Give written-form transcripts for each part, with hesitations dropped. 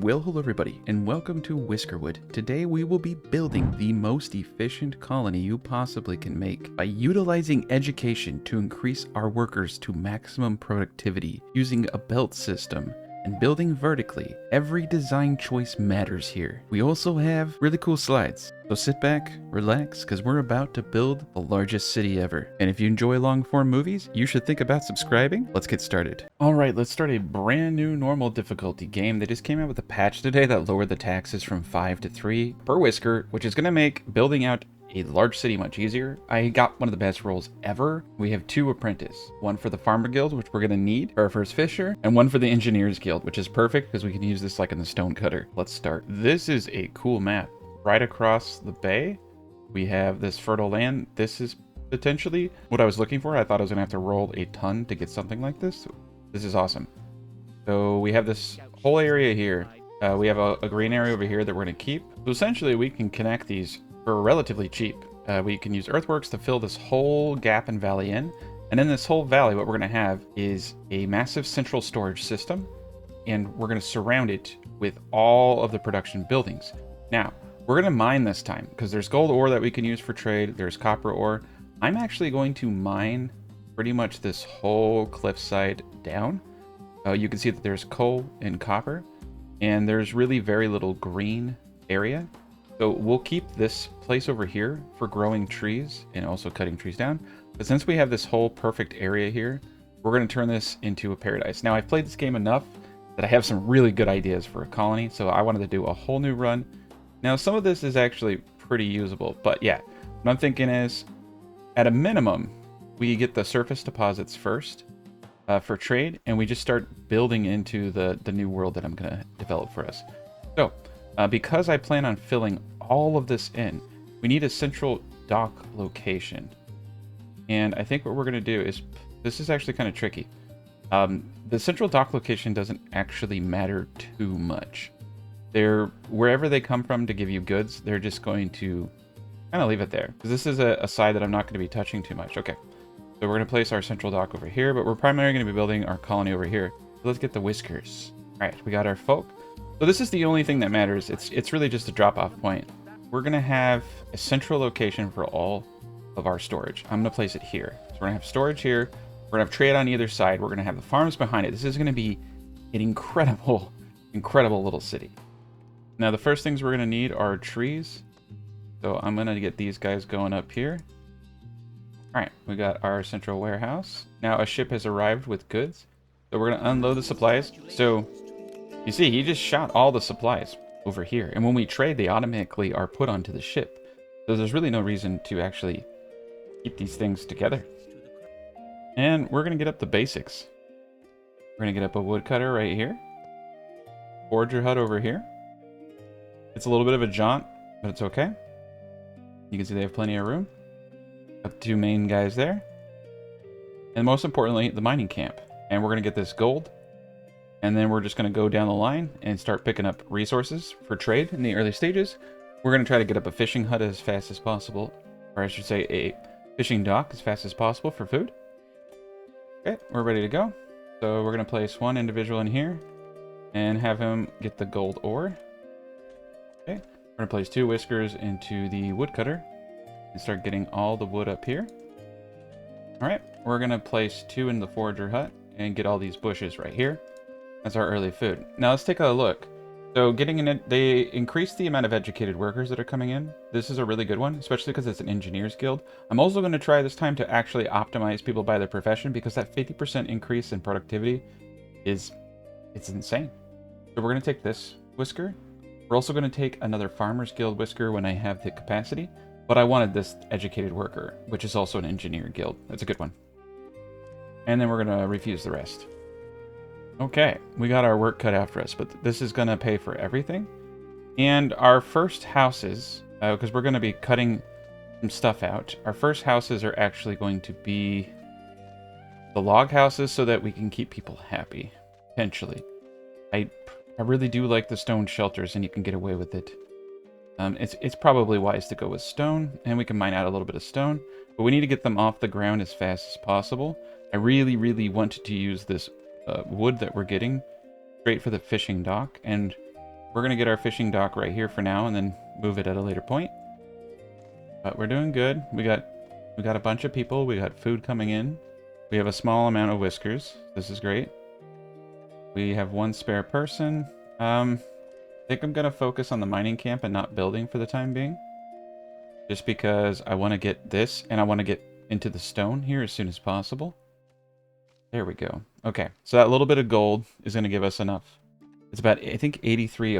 Well, hello everybody, and welcome to Whiskerwood. Today we will be building the most efficient colony you possibly can make by utilizing education to increase our workers to maximum productivity using a belt system and building vertically. Every design choice matters here. We also have really cool slides, so sit back, relax, because we're about to build the largest city ever. And if you enjoy long form movies, you should think about subscribing. Let's get started. Alright, let's start a brand new normal difficulty game. They just came out with a patch today that lowered the taxes from 5 to 3 per whisker, which is going to make building out a large city much easier. I got one of the best roles ever. We have 2 apprentice, one for the farmer guild, which we're going to need for our first fisher, and one for the engineers guild, which is perfect because we can use this like in the stone cutter. Let's start. This is a cool map. Right across the bay, we have this fertile land. This is potentially what I was looking for. I thought I was going to have to roll a ton to get something like this. This is awesome. So we have this whole area here. We have a green area over here that we're going to keep. So essentially we can connect these for relatively cheap. We can use earthworks to fill this whole gap and valley in. And in this whole valley, what we're going to have is a massive central storage system. And we're going to surround it with all of the production buildings. Now, we're going to mine this time because there's gold ore that we can use for trade. There's copper ore. I'm actually going to mine pretty much this whole cliffside down. You can see that there's coal and copper, and there's really very little green area. So we'll keep this place over here for growing trees and also cutting trees down. But since we have this whole perfect area here, we're going to turn this into a paradise. Now, I've played this game enough that I have some really good ideas for a colony, so I wanted to do a whole new run. Now, some of this is actually pretty usable, but yeah, what I'm thinking is, at a minimum, we get the surface deposits first for trade, and we just start building into the new world that I'm going to develop for us. So, because I plan on filling all of this in, we need a central dock location. And I think what we're going to do is, this is actually kind of tricky. The central dock location doesn't actually matter too much. Wherever they come from to give you goods, they're just going to kind of leave it there. Because this is a side that I'm not going to be touching too much. Okay, so we're going to place our central dock over here, but we're primarily going to be building our colony over here. So let's get the whiskers. All right, we got our folk. So this is the only thing that matters. It's really just a drop-off point. We're going to have a central location for all of our storage. I'm going to place it here. So we're going to have storage here. We're going to have trade on either side. We're going to have the farms behind it. This is going to be an incredible little city. Now, the first things we're going to need are trees. So I'm going to get these guys going up here. All right, we got our central warehouse. Now a ship has arrived with goods. So we're going to unload the supplies. So you see, he just shot all the supplies over here. And when we trade, they automatically are put onto the ship. So there's really no reason to actually keep these things together. And we're going to get up the basics. We're going to get up a woodcutter right here. Forger hut over here. It's a little bit of a jaunt, but it's okay. You can see they have plenty of room. Got 2 main guys there. And most importantly, the mining camp. And we're going to get this gold. And then we're just going to go down the line and start picking up resources for trade in the early stages. We're going to try to get up a fishing hut as fast as possible. Or I should say a fishing dock as fast as possible for food. Okay, we're ready to go. So we're going to place 1 individual in here and have him get the gold ore. Okay, we're going to place 2 whiskers into the woodcutter and start getting all the wood up here. Alright, we're going to place 2 in the forager hut and get all these bushes right here. That's our early food. Now let's take a look. So they increased the amount of educated workers that are coming in. This is a really good one, especially because it's an engineers guild. I'm also going to try this time to actually optimize people by their profession, because that 50% increase in productivity it's insane. So we're going to take this whisker. We're also going to take another farmers guild whisker when I have the capacity, but I wanted this educated worker, which is also an engineer guild. That's a good one. And then we're going to refuse the rest. Okay, we got our work cut out for us, but this is going to pay for everything. And our first houses, because we're going to be cutting some stuff out, our first houses are actually going to be the log houses so that we can keep people happy, potentially. I really do like the stone shelters, and you can get away with it. It's probably wise to go with stone, and we can mine out a little bit of stone, but we need to get them off the ground as fast as possible. I really want to use this wood that we're getting straight for the fishing dock, and We're going to get our fishing dock right here for now and then move it at a later point. But we're doing good. We got a bunch of people. We got food coming in. We have a small amount of whiskers. This is great. We have one spare person. I think I'm going to focus on the mining camp and not building for the time being. Just because I want to get this and I want to get into the stone here as soon as possible. There we go. Okay, so that little bit of gold is going to give us enough. It's about, I think, 83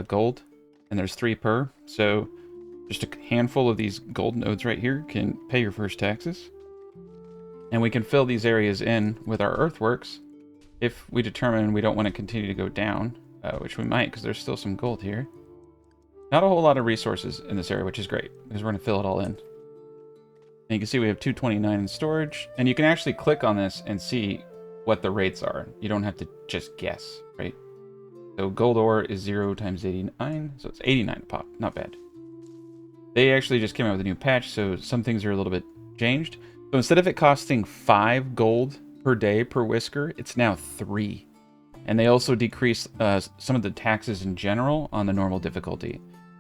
gold, and there's 3 per. So just a handful of these gold nodes right here can pay your first taxes. And we can fill these areas in with our earthworks if we determine we don't want to continue to go down, which we might because there's still some gold here. Not a whole lot of resources in this area, which is great because we're going to fill it all in. And you can see we have 229 in storage, and you can actually click on this and see what the rates are. You don't have to just guess, right? So gold ore is 0 times 89, so it's 89 a pop, not bad. They actually just came out with a new patch, so some things are a little bit changed. So instead of it costing 5 gold per day per whisker, it's now 3. And they also decrease some of the taxes in general on the normal difficulty.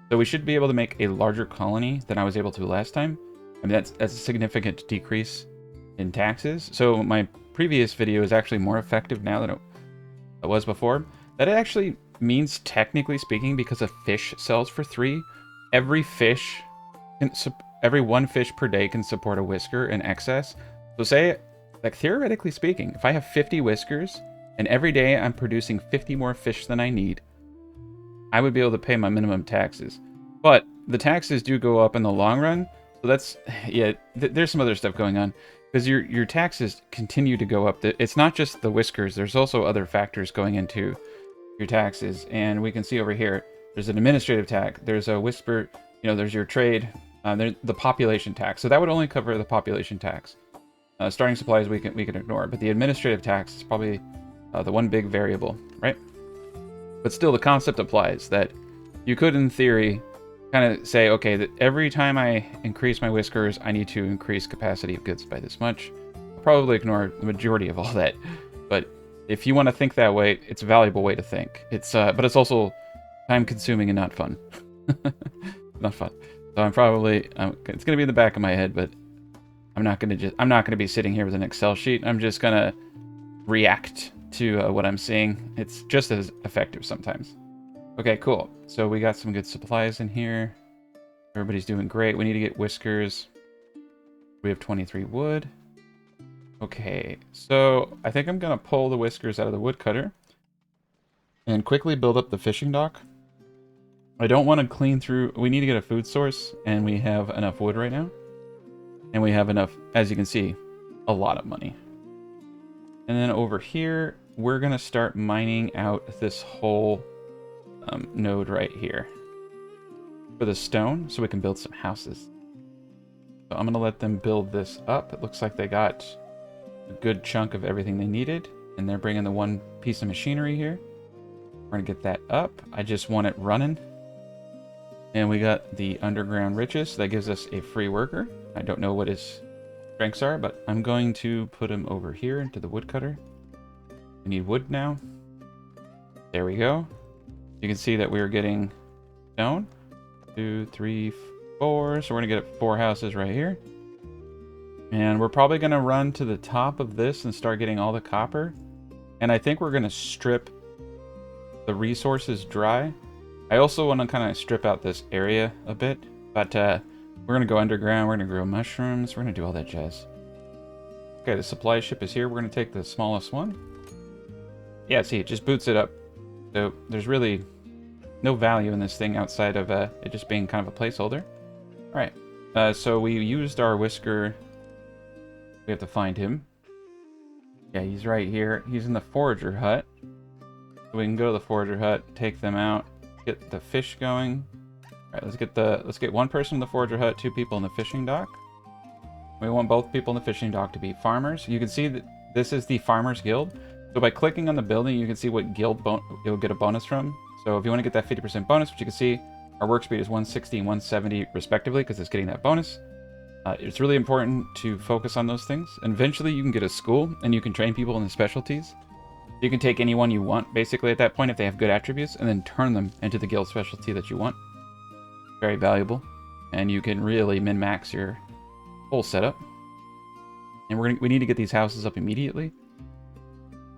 So we should be able to make a larger colony than I was able to last time. I mean, that's a significant decrease in taxes. So my previous video is actually more effective now than it was before. That actually means, technically speaking, because a fish sells for 3, every one fish per day can support a whisker in excess. So say, like theoretically speaking, if I have 50 whiskers and every day I'm producing 50 more fish than I need, I would be able to pay my minimum taxes. But the taxes do go up in the long run. So that's, yeah, there's some other stuff going on. Because your taxes continue to go up. It's not just the whiskers. There's also other factors going into your taxes. And we can see over here, there's an administrative tax. There's a whisper, there's your trade. There's the population tax. So that would only cover the population tax. Starting supplies we can ignore. But the administrative tax is probably the one big variable, right? But still, the concept applies that you could, in theory, kind of say, okay, that every time I increase my whiskers, I need to increase capacity of goods by this much. I'll probably ignore the majority of all that. But if you want to think that way, it's a valuable way to think. But it's also time-consuming and not fun. Not fun. So it's going to be in the back of my head, but I'm not going to be sitting here with an Excel sheet. I'm just going to react to what I'm seeing. It's just as effective sometimes. Okay, cool. So we got some good supplies in here. Everybody's doing great. We need to get whiskers. We have 23 wood. Okay, so I think I'm going to pull the whiskers out of the woodcutter and quickly build up the fishing dock. I don't want to clean through. We need to get a food source, and we have enough wood right now. And we have enough, as you can see, a lot of money. And then over here, we're going to start mining out this whole node right here for the stone so we can build some houses. So I'm going to let them build this up. It looks like they got a good chunk of everything they needed, and they're bringing the one piece of machinery here. We're going to get that up. I just want it running. And we got the underground riches. That gives us a free worker. I don't know what his strengths are, but I'm going to put him over here into the woodcutter. We need wood now. There we go. You can see that we are getting stone. 2, 3, 4. So we're going to get 4 houses right here. And we're probably going to run to the top of this and start getting all the copper. And I think we're going to strip the resources dry. I also want to kind of strip out this area a bit. But we're going to go underground. We're going to grow mushrooms. We're going to do all that jazz. Okay, the supply ship is here. We're going to take the smallest one. Yeah, see, it just boots it up. So there's really no value in this thing outside of it just being kind of a placeholder. Alright, so we used our whisker. We have to find him. Yeah, he's right here. He's in the forager hut. So we can go to the forager hut, take them out, get the fish going. Alright, let's get one person in the forager hut, 2 people in the fishing dock. We want both people in the fishing dock to be farmers. You can see that this is the Farmers Guild. So by clicking on the building, you can see what guild you'll get a bonus from. So if you want to get that 50% bonus, which you can see, our work speed is 160 and 170 respectively, because it's getting that bonus. It's really important to focus on those things. And eventually you can get a school, and you can train people in the specialties. You can take anyone you want, basically, at that point, if they have good attributes, and then turn them into the guild specialty that you want. Very valuable. And you can really min-max your whole setup. And we need to get these houses up immediately.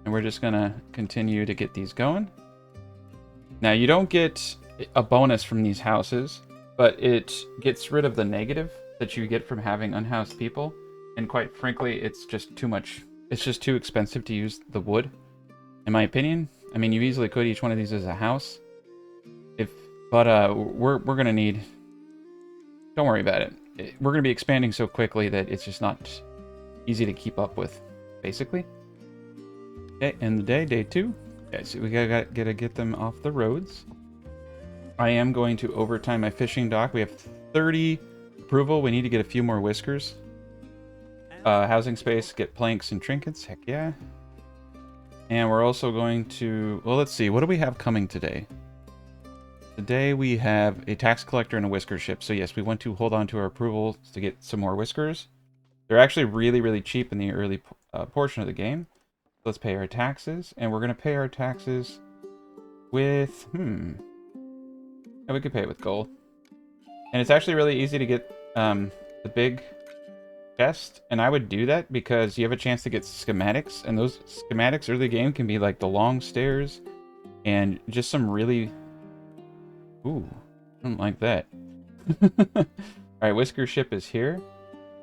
And we're just going to continue to get these going. Now, you don't get a bonus from these houses, but it gets rid of the negative that you get from having unhoused people. And quite frankly, it's just too much. It's just too expensive to use the wood, in my opinion. I mean, you easily could each one of these as a house. But we're going to need... Don't worry about it. We're going to be expanding so quickly that it's just not easy to keep up with, basically. Okay, and the day 2. Okay, so we gotta get them off the roads. I am going to overtime my fishing dock. We have 30 approval. We need to get a few more whiskers. Housing space, get planks and trinkets. Heck yeah. And we're also going to... Well, let's see. What do we have coming today? Today we have a tax collector and a whisker ship. So yes, we want to hold on to our approvals to get some more whiskers. They're actually really, really cheap in the early portion of the game. Let's pay our taxes, and we're going to pay our taxes with, yeah, we could pay it with gold. And it's actually really easy to get the big chest, and I would do that because you have a chance to get schematics, and those schematics early game can be like the long stairs and just some really... Ooh, I don't like that. Alright, whisker ship is here.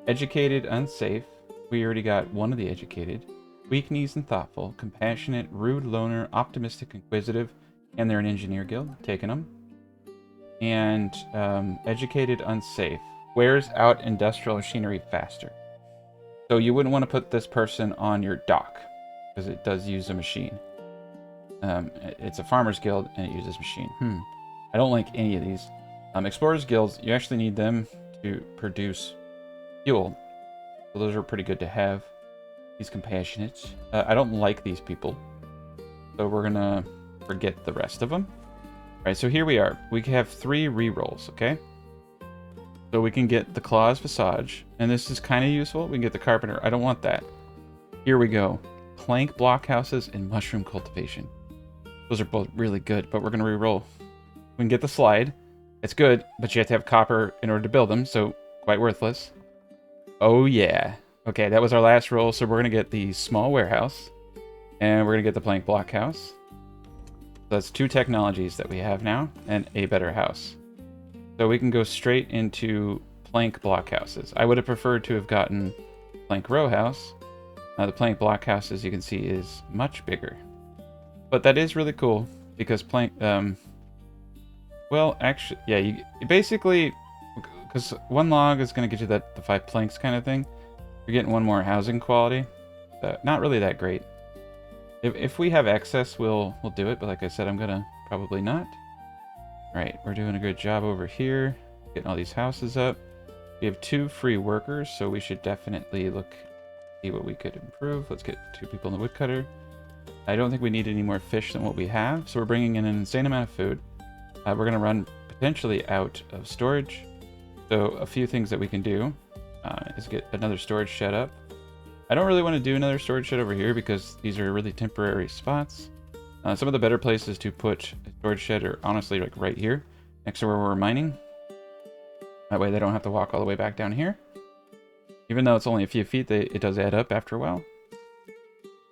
Educated, unsafe. We already got one of the educated. Weak knees and thoughtful, compassionate, rude, loner, optimistic, inquisitive, and they're an engineer guild. Taking them. And educated, unsafe. Wears out industrial machinery faster. So you wouldn't want to put this person on your dock, because it does use a machine. It's a farmer's guild, and it uses machine. I don't like any of these. Explorers guilds, you actually need them to produce fuel. So those are pretty good to have. He's compassionate. I don't like these people. So we're gonna forget the rest of them. Alright, so here we are. We have 3 rerolls, okay? So we can get the Claws Visage, and this is kind of useful. We can get the Carpenter. I don't want that. Here we go. Plank blockhouses and mushroom cultivation. Those are both really good, but we're gonna reroll. We can get the Slide. It's good, but you have to have copper in order to build them, so quite worthless. Oh yeah. Okay, that was our last roll, so we're going to get the small warehouse, and we're going to get the plank blockhouse. So that's 2 technologies that we have now, and a better house. So we can go straight into plank blockhouses. I would have preferred to have gotten plank row house. The plank blockhouse, as you can see, is much bigger. But that is really cool, because plank... well, actually, yeah, you basically... Because 1 log is going to get you the 5 planks kind of thing. You're getting 1 more housing quality. Not really that great. If we have excess, we'll do it. But like I said, I'm going to probably not. Right, we're doing a good job over here. Getting all these houses up. We have 2 free workers, so we should definitely see what we could improve. Let's get 2 people in the woodcutter. I don't think we need any more fish than what we have. So we're bringing in an insane amount of food. We're going to run potentially out of storage. So a few things that we can do is get another storage shed up. I don't really want to do another storage shed over here because these are really temporary spots. Some of the better places to put a storage shed are honestly like right here, next to where we're mining. That way they don't have to walk all the way back down here. Even though it's only a few feet, it does add up after a while.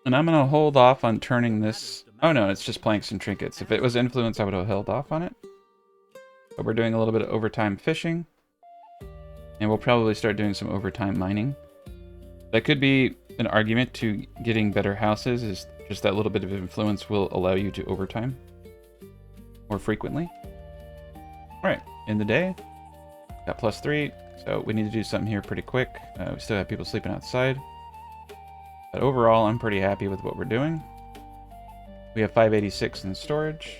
And I'm going to hold off on turning this... Oh no, it's just planks and trinkets. If it was influence, I would have held off on it. But we're doing a little bit of overtime fishing. And we'll probably start doing some overtime mining. That could be an argument to getting better houses, is just that little bit of influence will allow you to overtime more frequently. Alright, in the day, got +3, so we need to do something here pretty quick. We still have people sleeping outside. But overall, I'm pretty happy with what we're doing. We have 586 in storage.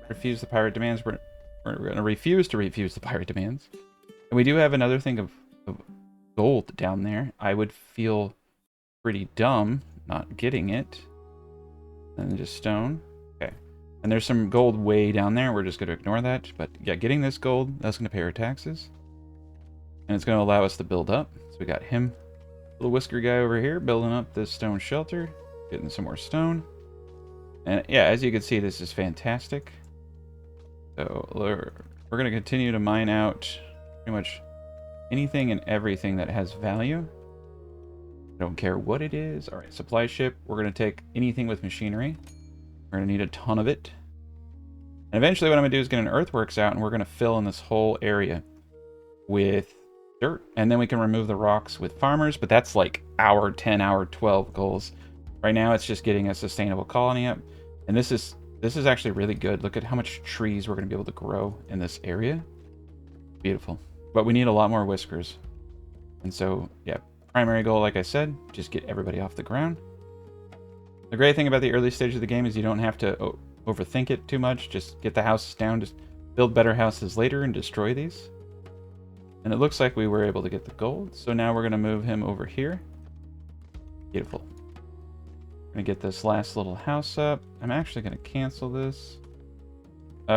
Refuse the pirate demands. We're going to refuse the pirate demands. And we do have another thing of gold down there. I would feel pretty dumb not getting it. And then just stone. Okay. And there's some gold way down there. We're just going to ignore that. But yeah, getting this gold, that's going to pay our taxes. And it's going to allow us to build up. So we got him. Little whisker guy over here building up this stone shelter. Getting some more stone. And yeah, as you can see, this is fantastic. So we're going to continue to mine out pretty much anything and everything that has value. I don't care what it is. All right, supply ship. We're going to take anything with machinery. We're going to need a ton of it. And eventually what I'm going to do is get an earthworks out, and we're going to fill in this whole area with dirt. And then we can remove the rocks with farmers, but that's like hour 10, hour 12 goals. Right now it's just getting a sustainable colony up. And this is actually really good. Look at how much trees we're going to be able to grow in this area. Beautiful. But we need a lot more whiskers. And so, yeah, primary goal, like I said, just get everybody off the ground. The great thing about the early stage of the game is you don't have to overthink it too much. Just get the houses down, just build better houses later and destroy these. And it looks like we were able to get the gold. So now we're going to move him over here. Beautiful. Going to get this last little house up. I'm actually going to cancel this.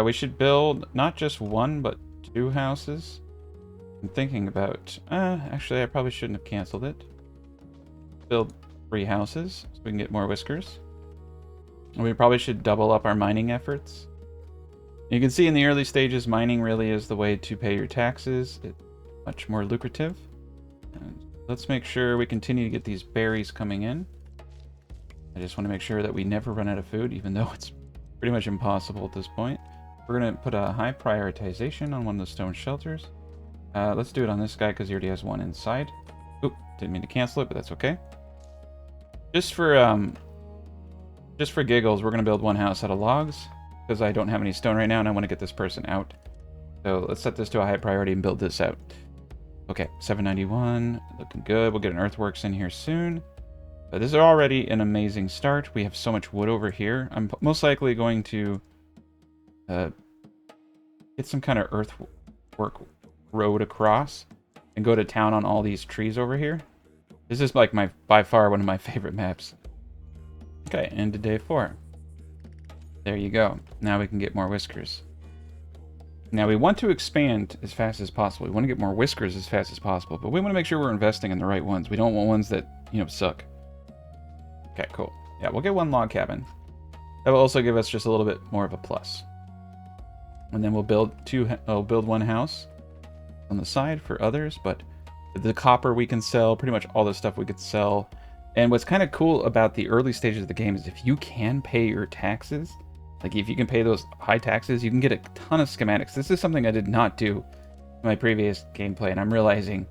We should build not just one, but 2 houses. I'm thinking about... actually, I probably shouldn't have canceled it. Build 3 houses so we can get more whiskers. And we probably should double up our mining efforts. You can see in the early stages, mining really is the way to pay your taxes. It's much more lucrative. And let's make sure we continue to get these berries coming in. I just want to make sure that we never run out of food, even though it's pretty much impossible at this point. We're going to put a high prioritization on one of the stone shelters. Let's do it on this guy because he already has one inside. Oop, didn't mean to cancel it, but that's okay. Just for giggles, we're going to build 1 house out of logs because I don't have any stone right now and I want to get this person out. So let's set this to a high priority and build this out. Okay, 791, looking good. We'll get an earthworks in here soon. But this is already an amazing start. We have so much wood over here. I'm most likely going to get some kind of earthwork road across and go to town on all these trees over here. This is like by far one of my favorite maps. Okay, into day 4. There you go. Now we can get more whiskers. Now we want to expand as fast as possible. We want to get more whiskers as fast as possible, but we want to make sure we're investing in the right ones. We don't want ones that, suck. Okay, cool. Yeah, we'll get 1 log cabin. That will also give us just a little bit more of a plus. And then we'll build 1 house on the side for others, but the copper we can sell, pretty much all the stuff we could sell. And what's kind of cool about the early stages of the game is if you can pay your taxes, like if you can pay those high taxes, you can get a ton of schematics. This is something I did not do in my previous gameplay, and I'm realizing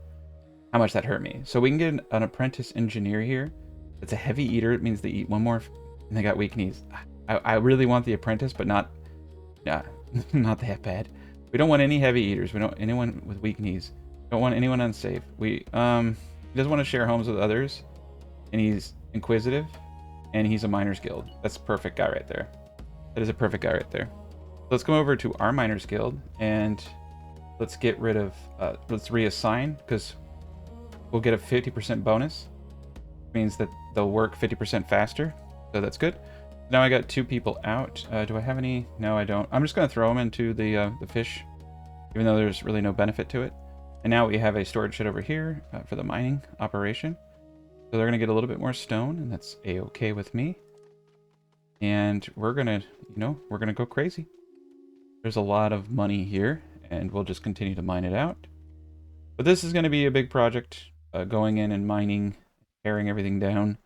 how much that hurt me. So we can get an apprentice engineer here. It's a heavy eater. It means they eat 1 more, and they got weak knees. I really want the apprentice, but not not that bad. We don't want any heavy eaters. We don't want anyone with weak knees. We don't want anyone unsafe. He doesn't want to share homes with others, and he's inquisitive, and he's a miners guild. That's a perfect guy right there. That is a perfect guy right there. Let's come over to our miners guild, and let's get rid of, let's reassign, because we'll get a 50% bonus. It means that they'll work 50% faster, so that's good. Now I got 2 people out. Do I have any? No, I don't. I'm just going to throw them into the fish, even though there's really no benefit to it. And now we have a storage shed over here for the mining operation. So they're going to get a little bit more stone, and that's a-okay with me. And we're going to, we're going to go crazy. There's a lot of money here, and we'll just continue to mine it out. But this is going to be a big project, going in and mining, tearing everything down,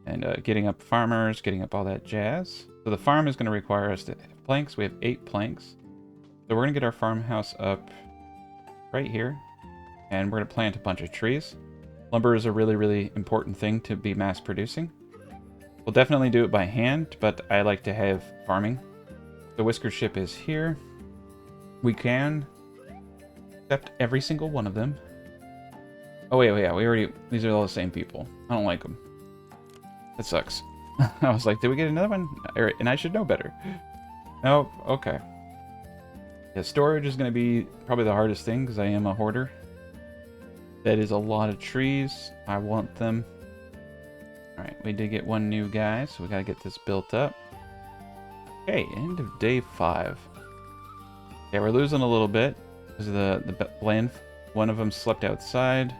and getting up farmers, getting up all that jazz. So the farm is going to require us to have planks. We have 8 planks. So we're going to get our farmhouse up right here, and we're going to plant a bunch of trees. Lumber is a really, really important thing to be mass producing. We'll definitely do it by hand, but I like to have farming. The whisker ship is here. We can accept every single one of them. Oh wait, yeah, these are all the same people. I don't like them. That sucks. I was like, did we get another one? And I should know better. Nope, okay. Yeah, storage is going to be probably the hardest thing because I am a hoarder. That is a lot of trees. I want them. Alright, we did get 1 new guy, so we got to get this built up. Okay, end of day 5. Yeah, we're losing a little bit because of the land. One of them slept outside.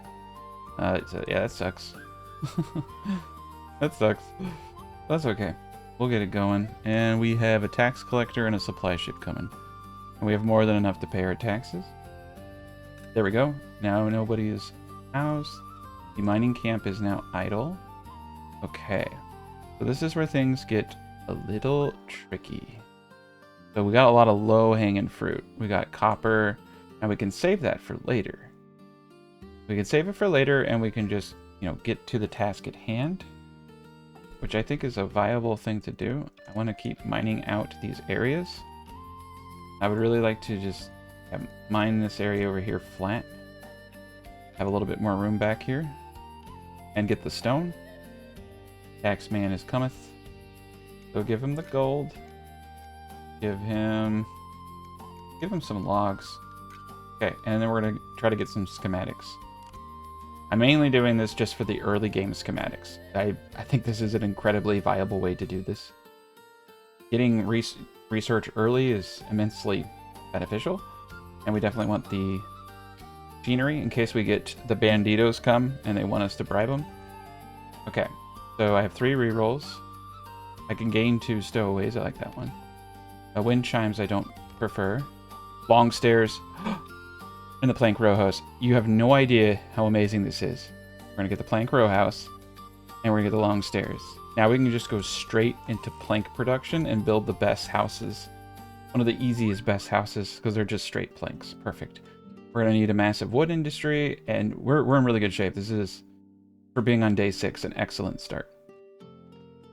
So, yeah, that sucks. That sucks. That's okay. We'll get it going. And we have a tax collector and a supply ship coming. And we have more than enough to pay our taxes. There we go. Now nobody is housed. The mining camp is now idle. Okay. So this is where things get a little tricky. So we got a lot of low-hanging fruit. We got copper, and we can save that for later. We can save it for later, and we can just, you know, get to the task at hand, which I think is a viable thing to do. I want to keep mining out these areas. I would really like to just mine this area over here flat. Have a little bit more room back here. And get the stone. Taxman is cometh. So give him the gold. Give him some logs. Okay, and then we're going to try to get some schematics. I'm mainly doing this just for the early game schematics. I think this is an incredibly viable way to do this. Getting research early is immensely beneficial, and we definitely want the machinery in case we get the banditos come and they want us to bribe them. Okay, so I have 3 rerolls. I can gain 2 stowaways. I like that one. Wind chimes I don't prefer. Long stairs in the plank row house. You have no idea how amazing this is. We're gonna get the plank row house and we're gonna get the long stairs. Now we can just go straight into plank production and build the best houses. One of the easiest best houses because they're just straight planks. Perfect. We're gonna need a massive wood industry, and we're in really good shape. This is, for being on day 6, an excellent start.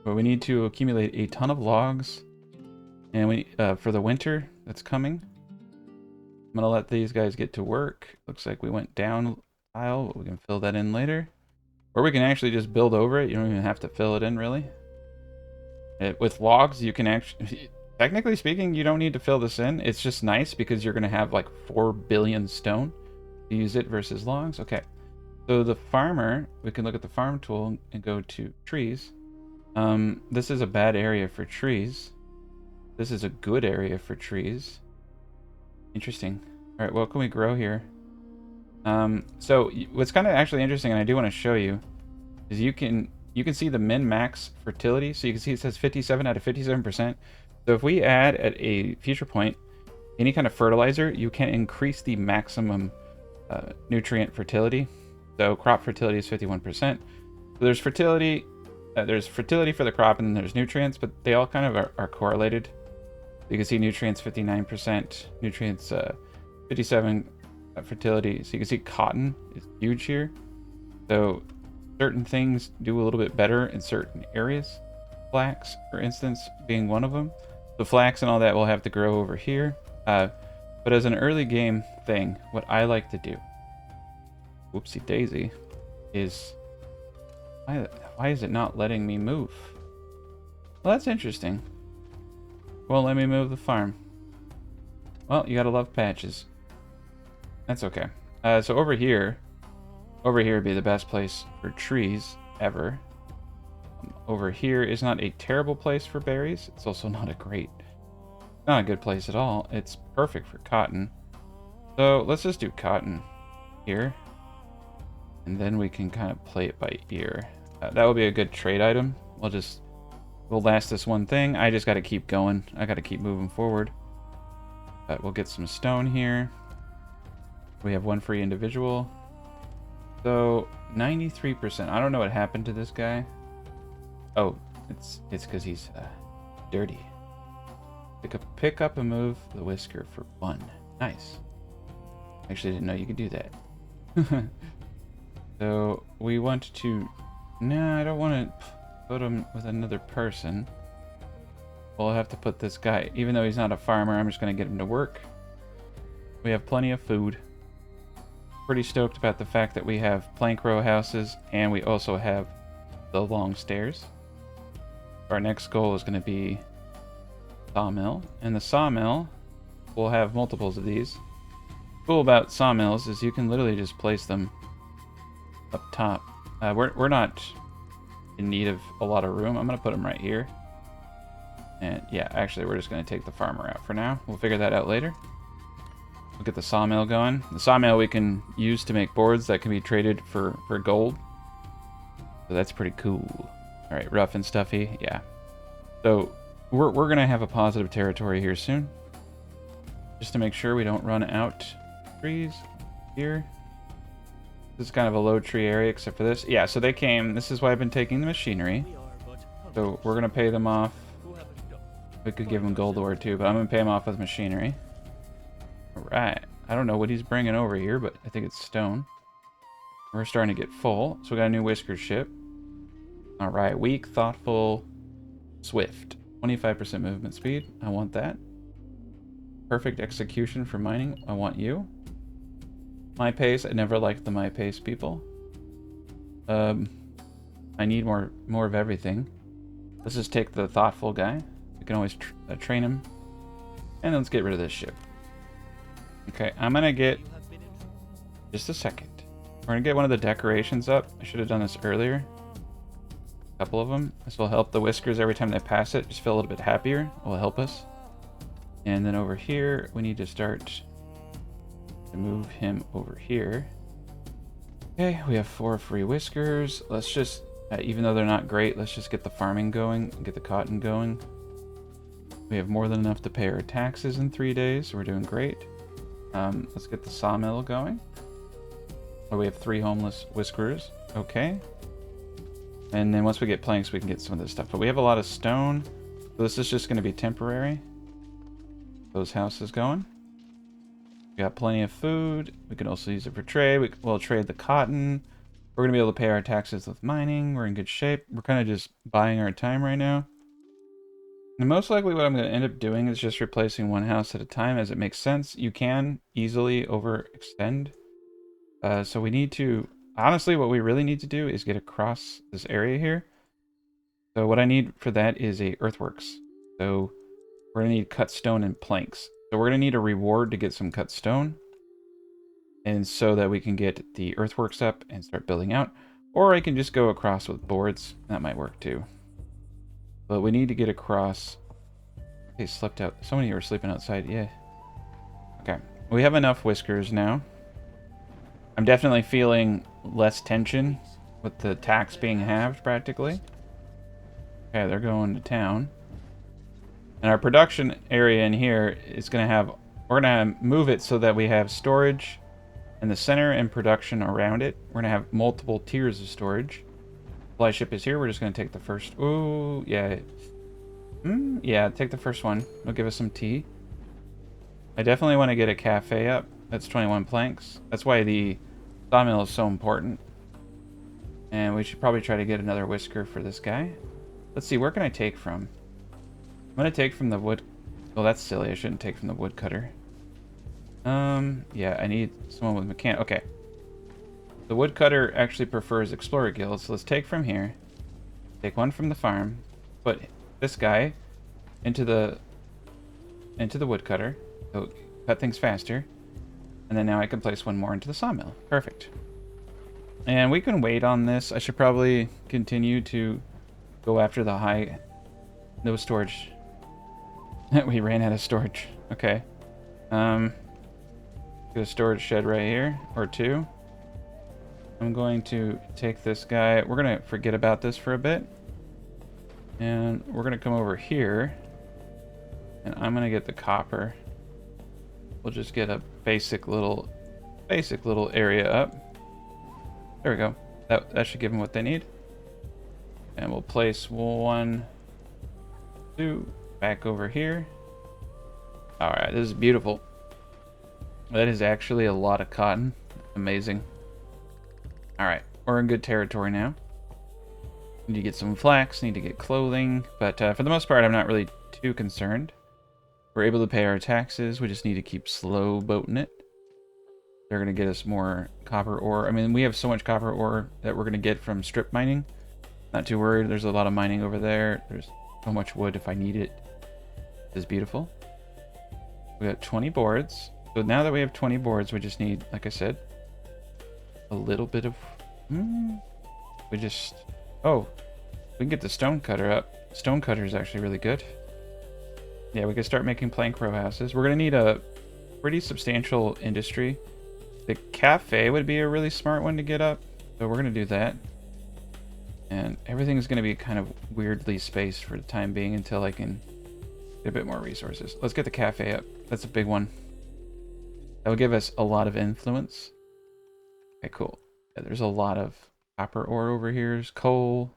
But we need to accumulate a ton of logs. And we for the winter that's coming, I'm gonna let these guys get to work. Looks like we went down tile, but we can fill that in later. Or we can actually just build over it. You don't even have to fill it in, really. With logs, you can actually, technically speaking, you don't need to fill this in. It's just nice because you're gonna have like 4 billion stone to use it versus logs. Okay, so the farmer, we can look at the farm tool and go to trees. This is a bad area for trees. This is a good area for trees. Interesting. All right, what can we grow here? So what's kind of actually interesting, and I do want to show you, is you can see the min-max fertility. So you can see it says 57 out of 57%. So if we add at a future point any kind of fertilizer, you can increase the maximum nutrient fertility. So crop fertility is 51%. So there's fertility for the crop, and then there's nutrients, but they all kind of are correlated. You can see nutrients 59%, nutrients 57 fertility. So you can see cotton is huge here. So certain things do a little bit better in certain areas. Flax, for instance, being one of them. The flax and all that will have to grow over here. But as an early game thing, what I like to do, whoopsie daisy, is why is it not letting me move? Well, that's interesting. Won't let me move the farm. Well, you gotta love patches. That's okay. So over here would be the best place for trees ever. Over here is not a terrible place for berries. It's also not a good place at all. It's perfect for cotton. So let's just do cotton here. And then we can kind of play it by ear. That will be a good trade item. We'll last this one thing. I just got to keep going. I got to keep moving forward. But we'll get some stone here. We have 1 free individual. So 93%. I don't know what happened to this guy. Oh, it's because he's dirty. Pick up and move the whisker for 1. Nice. Actually, didn't know you could do that. So we want to. No, I don't want to put him with another person. We'll have to put this guy, even though he's not a farmer, I'm just going to get him to work. We have plenty of food. Pretty stoked about the fact that we have plank row houses and we also have the long stairs. Our next goal is going to be sawmill, and the sawmill will have multiples of these. Cool about sawmills is you can literally just place them up top. We're not in need of a lot of room. I'm going to put them right here. And yeah, actually we're just going to take the farmer out for now. We'll figure that out later. We'll get the sawmill going. The sawmill we can use to make boards that can be traded for gold. So that's pretty cool. Alright, rough and stuffy. Yeah. So we're gonna have a positive territory here soon, just to make sure we don't run out trees here. This is kind of a low tree area except for this. Yeah, so they came. This is why I've been taking the machinery. So we're gonna pay them off. We could give them gold ore too, but I'm gonna pay them off with machinery. All right. I don't know what he's bringing over here, but I think it's stone. We're starting to get full, so we got a new Whisker ship. All right, weak, thoughtful, swift. 25% movement speed. I want that. Perfect execution for mining. I want you. My pace. I never liked the my pace people. I need more of everything. Let's just take the thoughtful guy. We can always train him. And let's get rid of this ship. Okay, I'm gonna get... Just a second. We're gonna get one of the decorations up. I should have done this earlier. A couple of them. This will help the Whiskers every time they pass it. Just feel a little bit happier. It will help us. And then over here, we need to start to move him over here. Okay, we have 4 free Whiskers. Let's just, even though they're not great, let's just get the farming going and get the cotton going. We have more than enough to pay our taxes in 3 days, so we're doing great. Let's get the sawmill going. Oh, we have 3 homeless Whiskerers. Okay. And then once we get planks, we can get some of this stuff. But we have a lot of stone, so this is just going to be temporary. Those houses going. We got plenty of food. We can also use it for trade. We'll trade the cotton. We're going to be able to pay our taxes with mining. We're in good shape. We're kind of just buying our time right now. And most likely what I'm going to end up doing is just replacing one house at a time as it makes sense. You can easily overextend. So we need to... Honestly, what we really need to do is get across this area here. So what I need for that is a earthworks. So we're going to need cut stone and planks. So we're going to need a reward to get some cut stone. And so that we can get the earthworks up and start building out. Or I can just go across with boards. That might work too. But we need to get across. Okay, slept out. So many of you are sleeping outside. Yeah. Okay. We have enough Whiskers now. I'm definitely feeling less tension with the tax being halved practically. Okay, they're going to town. And our production area in here is going to have... We're going to move it so that we have storage in the center and production around it. We're going to have multiple tiers of storage. Supply ship is here. We're just going to take the first... Ooh, yeah. Yeah, take the first one. It'll give us some tea. I definitely want to get a cafe up. That's 21 planks. That's why the sawmill is so important. And we should probably try to get another Whisker for this guy. Let's see, where can I take from? I'm going to take from the wood... Oh, that's silly. I shouldn't take from the woodcutter. Yeah, I need someone with mechanic. Okay. The woodcutter actually prefers explorer guild, so let's take from here. Take one from the farm. Put this guy into the woodcutter. So cut things faster. And then now I can place one more into the sawmill. Perfect. And we can wait on this. I should probably continue to go after the high... No storage. We ran out of storage. Okay. Get a storage shed right here. Or 2. I'm going to take this guy. We're going to forget about this for a bit. And we're going to come over here. And I'm going to get the copper. We'll just get a basic little area up. There we go. That should give them what they need. And we'll place 1, 2 back over here. All right, this is beautiful. That is actually a lot of cotton. Amazing. All right, we're in good territory now. Need to get some flax, need to get clothing, but for the most part, I'm not really too concerned. We're able to pay our taxes. We just need to keep slow boating it. They're going to get us more copper ore. I mean, we have so much copper ore that we're going to get from strip mining. Not too worried. There's a lot of mining over there. There's so much wood if I need it. This is beautiful. We got 20 boards. So now that we have 20 boards, we just need, like I said, a little bit of... We just... Oh, we can get the stone cutter up. Stone cutter is actually really good. Yeah, we can start making plank row houses. We're going to need a pretty substantial industry. The cafe would be a really smart one to get up. So we're going to do that. And everything is going to be kind of weirdly spaced for the time being until I can get a bit more resources. Let's get the cafe up. That's a big one. That will give us a lot of influence. Okay, cool. Yeah, there's a lot of copper ore over here. There's coal.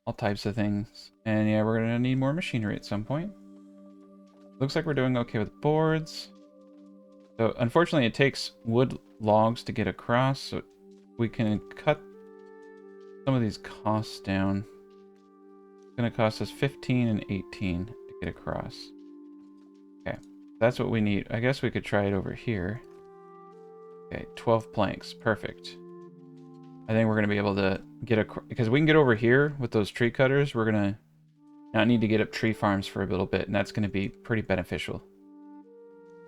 All types of things. And yeah, we're going to need more machinery at some point. Looks like we're doing okay with boards. So unfortunately it takes wood logs to get across, so we can cut some of these costs down. It's going to cost us 15 and 18 to get across. Okay, that's what we need. I guess we could try it over here. Okay, 12 planks. Perfect. I think we're going to be able to get across, because we can get over here with those tree cutters. We're going to not need to get up tree farms for a little bit, and that's going to be pretty beneficial.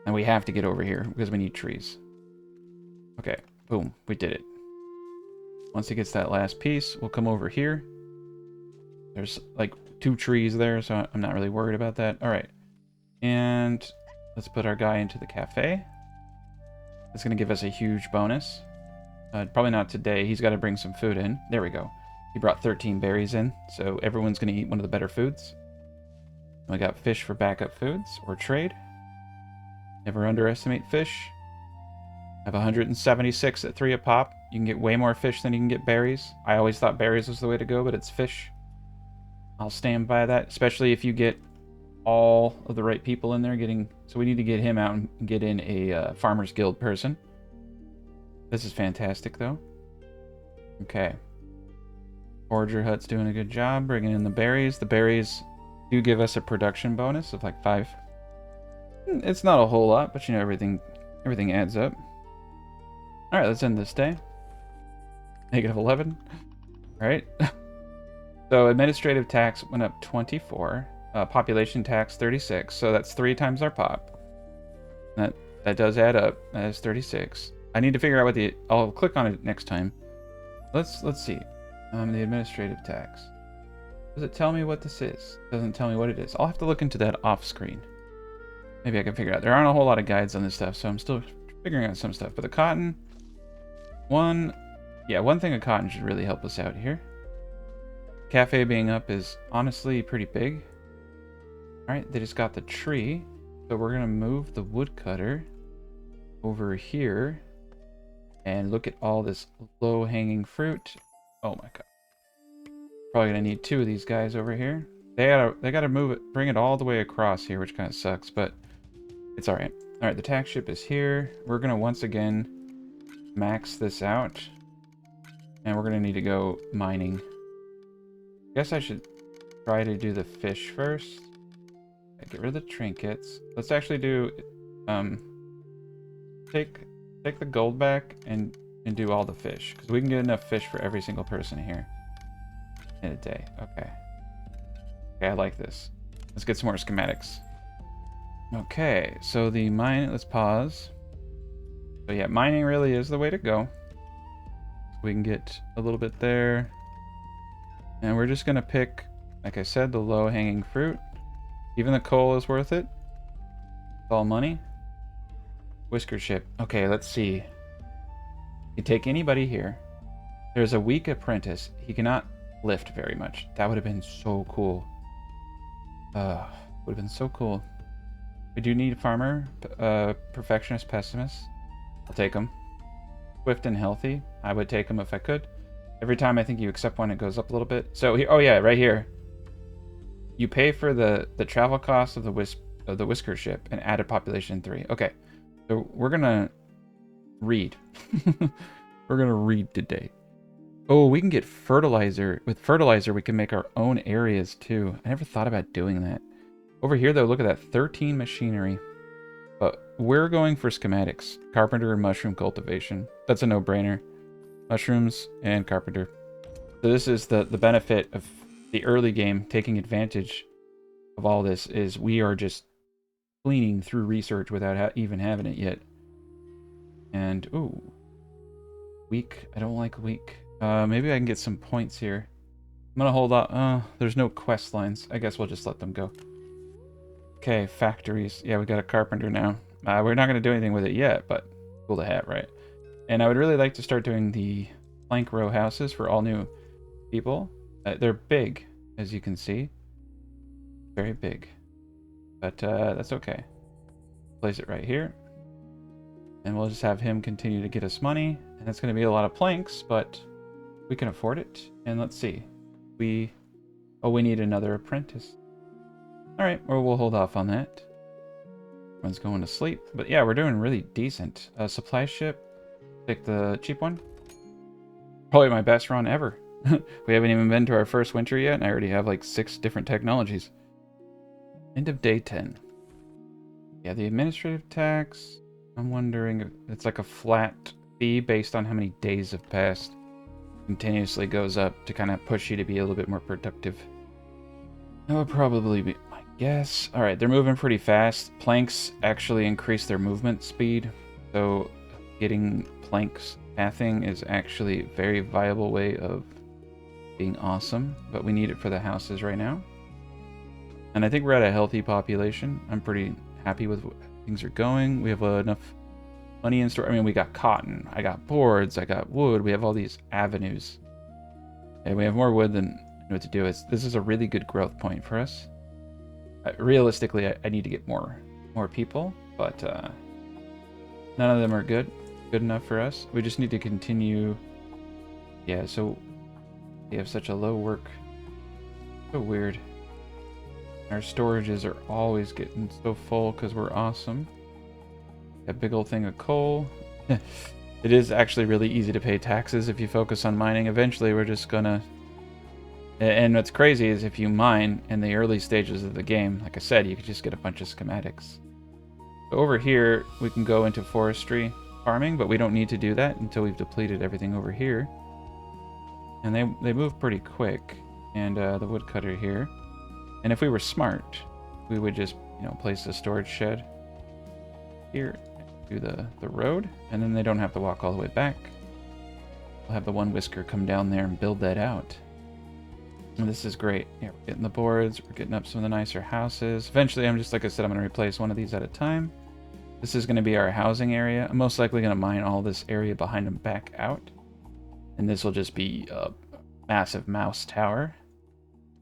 And we have to get over here because we need trees. Okay, boom, we did it. Once he gets that last piece, we'll come over here. There's like 2 trees there, so I'm not really worried about that. All right, and let's put our guy into the cafe. That's going to give us a huge bonus. Probably not today. He's got to bring some food in. There we go. He brought 13 berries in, so everyone's going to eat one of the better foods. We got fish for backup foods or trade. Never underestimate fish. I have 176 at 3 a pop. You can get way more fish than you can get berries. I always thought berries was the way to go, but it's fish. I'll stand by that, especially if you get all of the right people in there getting... So we need to get him out and get in a Farmers Guild person. This is fantastic, though. Okay. Forager Hut's doing a good job bringing in the berries. The berries do give us a production bonus of like 5. It's not a whole lot, but you know, everything adds up. All right, let's end this day. -11. All right. So administrative tax went up 24. Population tax 36. So that's 3 times our pop. That does add up. That is 36. I need to figure out what the... I'll click on it next time. Let's see. The administrative tax. Does it tell me what this is? It doesn't tell me what it is. I'll have to look into that off screen. Maybe I can figure out. There aren't a whole lot of guides on this stuff, so I'm still figuring out some stuff. But the cotton... one thing of cotton should really help us out here. Cafe being up is honestly pretty big. Alright, they just got the tree. So we're going to move the woodcutter over here. And look at all this low-hanging fruit. Oh my god. Probably going to need 2 of these guys over here. They gotta move it, bring it all the way across here, which kind of sucks, but it's alright. Alright, the tax ship is here. We're going to once again max this out. And we're going to need to go mining. I guess I should try to do the fish first. Get rid of the trinkets. Let's actually do... Take the gold back and do all the fish. Because we can get enough fish for every single person here in a day. Okay. Okay, I like this. Let's get some more schematics. Okay, so the mine... Let's pause. So yeah, mining really is the way to go. We can get a little bit there. And we're just going to pick, like I said, the low-hanging fruit. Even the coal is worth it. It's all money. Whisker ship. Okay, let's see. You take anybody here. There's a weak apprentice. He cannot lift very much. That would have been so cool. Would have been so cool. We do need a farmer. Perfectionist pessimist. I'll take him. Swift and healthy. I would take him if I could. Every time I think you accept one, it goes up a little bit. So here, oh yeah, right here. You pay for the travel cost of the whisker ship and added population 3. Okay, so we're gonna read. We're gonna read today. Oh, we can get fertilizer. With fertilizer, we can make our own areas too. I never thought about doing that. Over here, though, look at that 13 machinery. But we're going for schematics. Carpenter and mushroom cultivation. That's a no-brainer. Mushrooms and carpenter. So this is the benefit of the early game, taking advantage of all this, is we are just cleaning through research without even having it yet. And, ooh. Weak. I don't like weak. Maybe I can get some points here. I'm gonna hold on. There's no quest lines. I guess we'll just let them go. Okay, factories. Yeah, we got a carpenter now. We're not gonna do anything with it yet, but cool to have, right? And I would really like to start doing the plank row houses for all new people. They're big, as you can see. Very big. But that's okay. Place it right here. And we'll just have him continue to get us money. And it's going to be a lot of planks, but we can afford it. And let's see. We need another apprentice. Alright, well, we'll hold off on that. Everyone's going to sleep. But yeah, we're doing really decent. Supply ship. Take the cheap one. Probably my best run ever. We haven't even been to our first winter yet, and I already have like 6 different technologies. End of day 10. Yeah, the administrative tax. I'm wondering if it's like a flat fee based on how many days have passed. Continuously goes up to kind of push you to be a little bit more productive. That would probably be my guess. Alright, they're moving pretty fast. Planks actually increase their movement speed. So getting planks pathing is actually a very viable way of being awesome. But we need it for the houses right now. And I think we're at a healthy population. I'm pretty happy with what things are going. We have enough money in store. I mean, we got cotton, I got boards, I got wood. We have all these avenues. And we have more wood than I know what to do. This is a really good growth point for us. Realistically, I need to get more people, but none of them are good enough for us. We just need to continue. Yeah, so we have such a low work. So weird. Our storages are always getting so full because we're awesome. That big old thing of coal. It is actually really easy to pay taxes if you focus on mining. Eventually, we're just gonna... And what's crazy is if you mine in the early stages of the game, like I said, you could just get a bunch of schematics. So over here, we can go into forestry farming, but we don't need to do that until we've depleted everything over here. And they move pretty quick. And the woodcutter here. And if we were smart, we would just, place a storage shed here to the road, and then they don't have to walk all the way back. We'll have the one whisker come down there and build that out. And this is great. Yeah, we're getting the boards, we're getting up some of the nicer houses. Eventually, like I said, I'm going to replace one of these at a time. This is going to be our housing area. I'm most likely going to mine all this area behind them back out. And this will just be a massive mouse tower.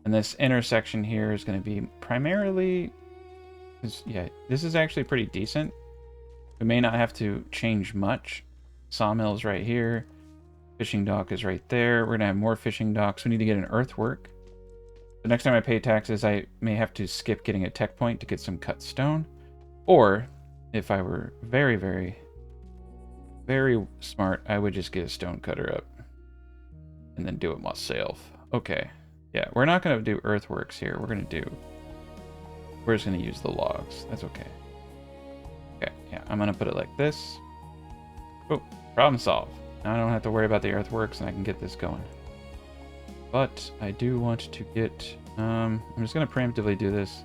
And this intersection here is going to be primarily... Yeah, this is actually pretty decent. We may not have to change much. Sawmill's right here. Fishing dock is right there. We're going to have more fishing docks. We need to get an earthwork. The next time I pay taxes, I may have to skip getting a tech point to get some cut stone. Or, if I were very, very, very smart, I would just get a stone cutter up. And then do it myself. Okay. Yeah, we're not going to do earthworks here. We're just going to use the logs. That's okay. Okay, yeah, I'm going to put it like this. Oh, problem solved. Now I don't have to worry about the earthworks and I can get this going. But I do want to get... I'm just going to preemptively do this.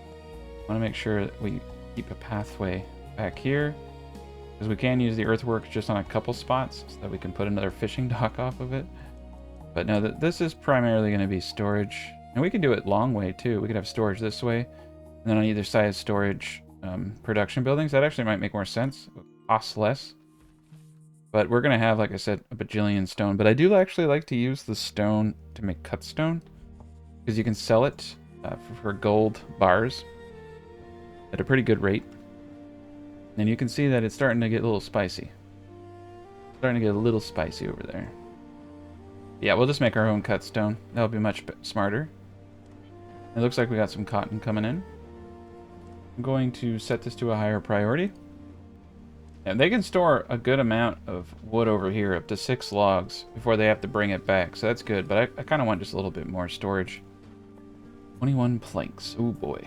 I want to make sure that we keep a pathway back here. Because we can use the earthworks just on a couple spots so that we can put another fishing dock off of it. But no, this is primarily going to be storage. And we could do it long way too. We could have storage this way. And then on either side storage production buildings. That actually might make more sense. It costs less. But we're going to have, like I said, a bajillion stone. But I do actually like to use the stone to make cut stone. Because you can sell it for gold bars at a pretty good rate. And you can see that it's starting to get a little spicy. Starting to get a little spicy over there. Yeah, we'll just make our own cut stone. That'll be much smarter. It looks like we got some cotton coming in. I'm going to set this to a higher priority. And they can store a good amount of wood over here, up to 6 logs, before they have to bring it back. So that's good, but I kind of want just a little bit more storage. 21 planks. Oh boy.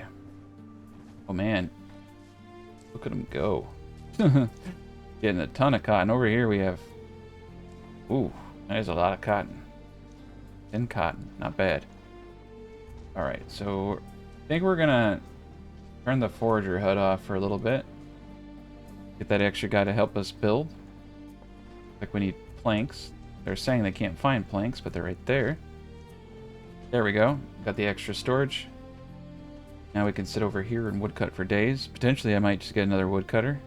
Oh man. Look at them go. Getting a ton of cotton. Over here we have... Ooh, there's a lot of cotton. Thin cotton. Not bad. Alright, so I think we're gonna turn the forager hut off for a little bit. Get that extra guy to help us build. Like we need planks. They're saying they can't find planks, but they're right there. There we go. Got the extra storage. Now we can sit over here and woodcut for days. Potentially I might just get another woodcutter.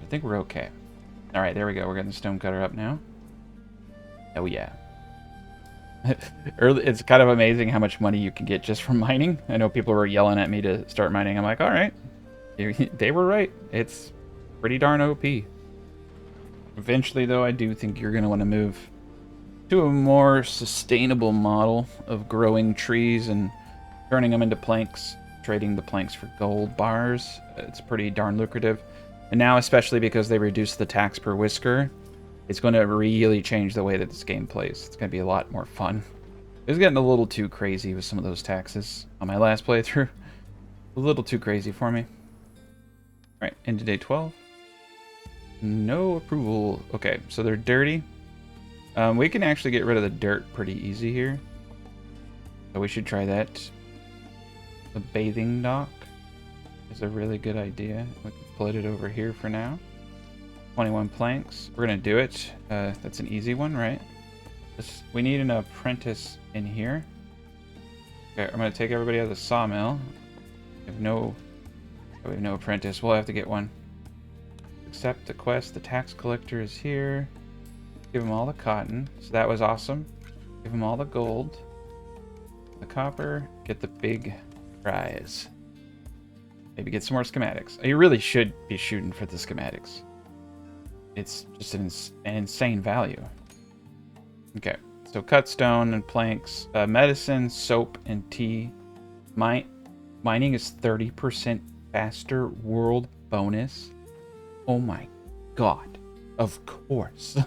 I think we're okay. Alright, there we go. We're getting the stone cutter up now. Oh yeah. Early, it's kind of amazing how much money you can get just from mining. I know people were yelling at me to start mining. I'm like, all right, they were right. It's pretty darn OP. Eventually, though, I do think you're going to want to move to a more sustainable model of growing trees and turning them into planks, trading the planks for gold bars. It's pretty darn lucrative. And now, especially because they reduced the tax per whisker, it's going to really change the way that this game plays. It's going to be a lot more fun. It was getting a little too crazy with some of those taxes on my last playthrough. A little too crazy for me. Alright, into day 12. No approval. Okay, so they're dirty. We can actually get rid of the dirt pretty easy here. So we should try that. The bathing dock is a really good idea. We can put it over here for now. 21 planks. We're going to do it. That's an easy one, right? We need an apprentice in here. Okay, I'm going to take everybody out of the sawmill. We have no apprentice. We'll have to get one. Accept the quest. The tax collector is here. Give him all the cotton. So that was awesome. Give him all the gold. The copper. Get the big prize. Maybe get some more schematics. You really should be shooting for the schematics. It's just an insane value. Okay. So cut stone and planks. Medicine, soap, and tea. Mining is 30% faster. World bonus. Oh my god. Of course.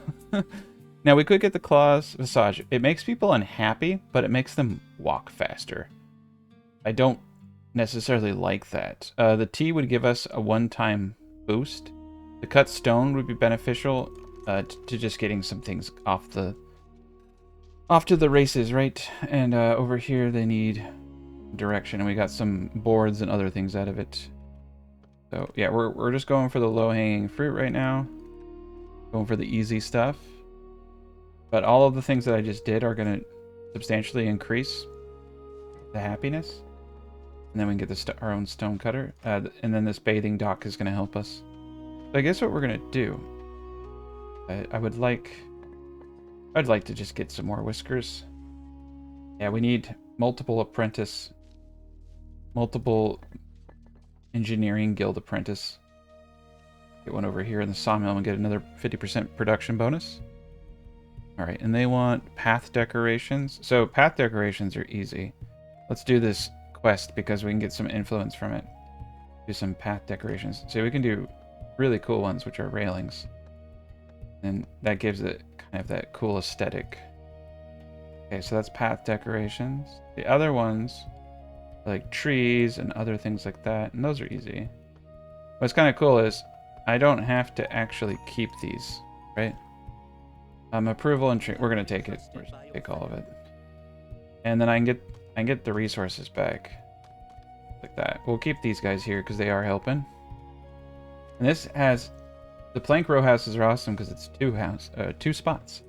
Now, we could get the claws massage. It makes people unhappy, but it makes them walk faster. I don't necessarily like that. The tea would give us a one-time boost. The cut stone would be beneficial to just getting some things off to the races, right? And over here, they need direction, and we got some boards and other things out of it. So yeah, we're just going for the low-hanging fruit right now. Going for the easy stuff. But all of the things that I just did are going to substantially increase the happiness. And then we can get our own stone cutter. And then this bathing dock is going to help us. So I guess what we're going to do... I'd like to just get some more whiskers. Yeah, we need multiple engineering guild apprentice. Get one over here in the sawmill and get another 50% production bonus. Alright, and they want path decorations. So path decorations are easy. Let's do this quest because we can get some influence from it. Do some path decorations. So we can do really cool ones, which are railings. And that gives it kind of that cool aesthetic. Okay, so that's path decorations. The other ones, like trees and other things like that, and those are easy. What's kind of cool is I don't have to actually keep these, right? Approval and we're gonna take it. We're gonna take all of it, and then I can get the resources back, like that. We'll keep these guys here because they are helping. And this has the plank row houses are awesome because it's two spots.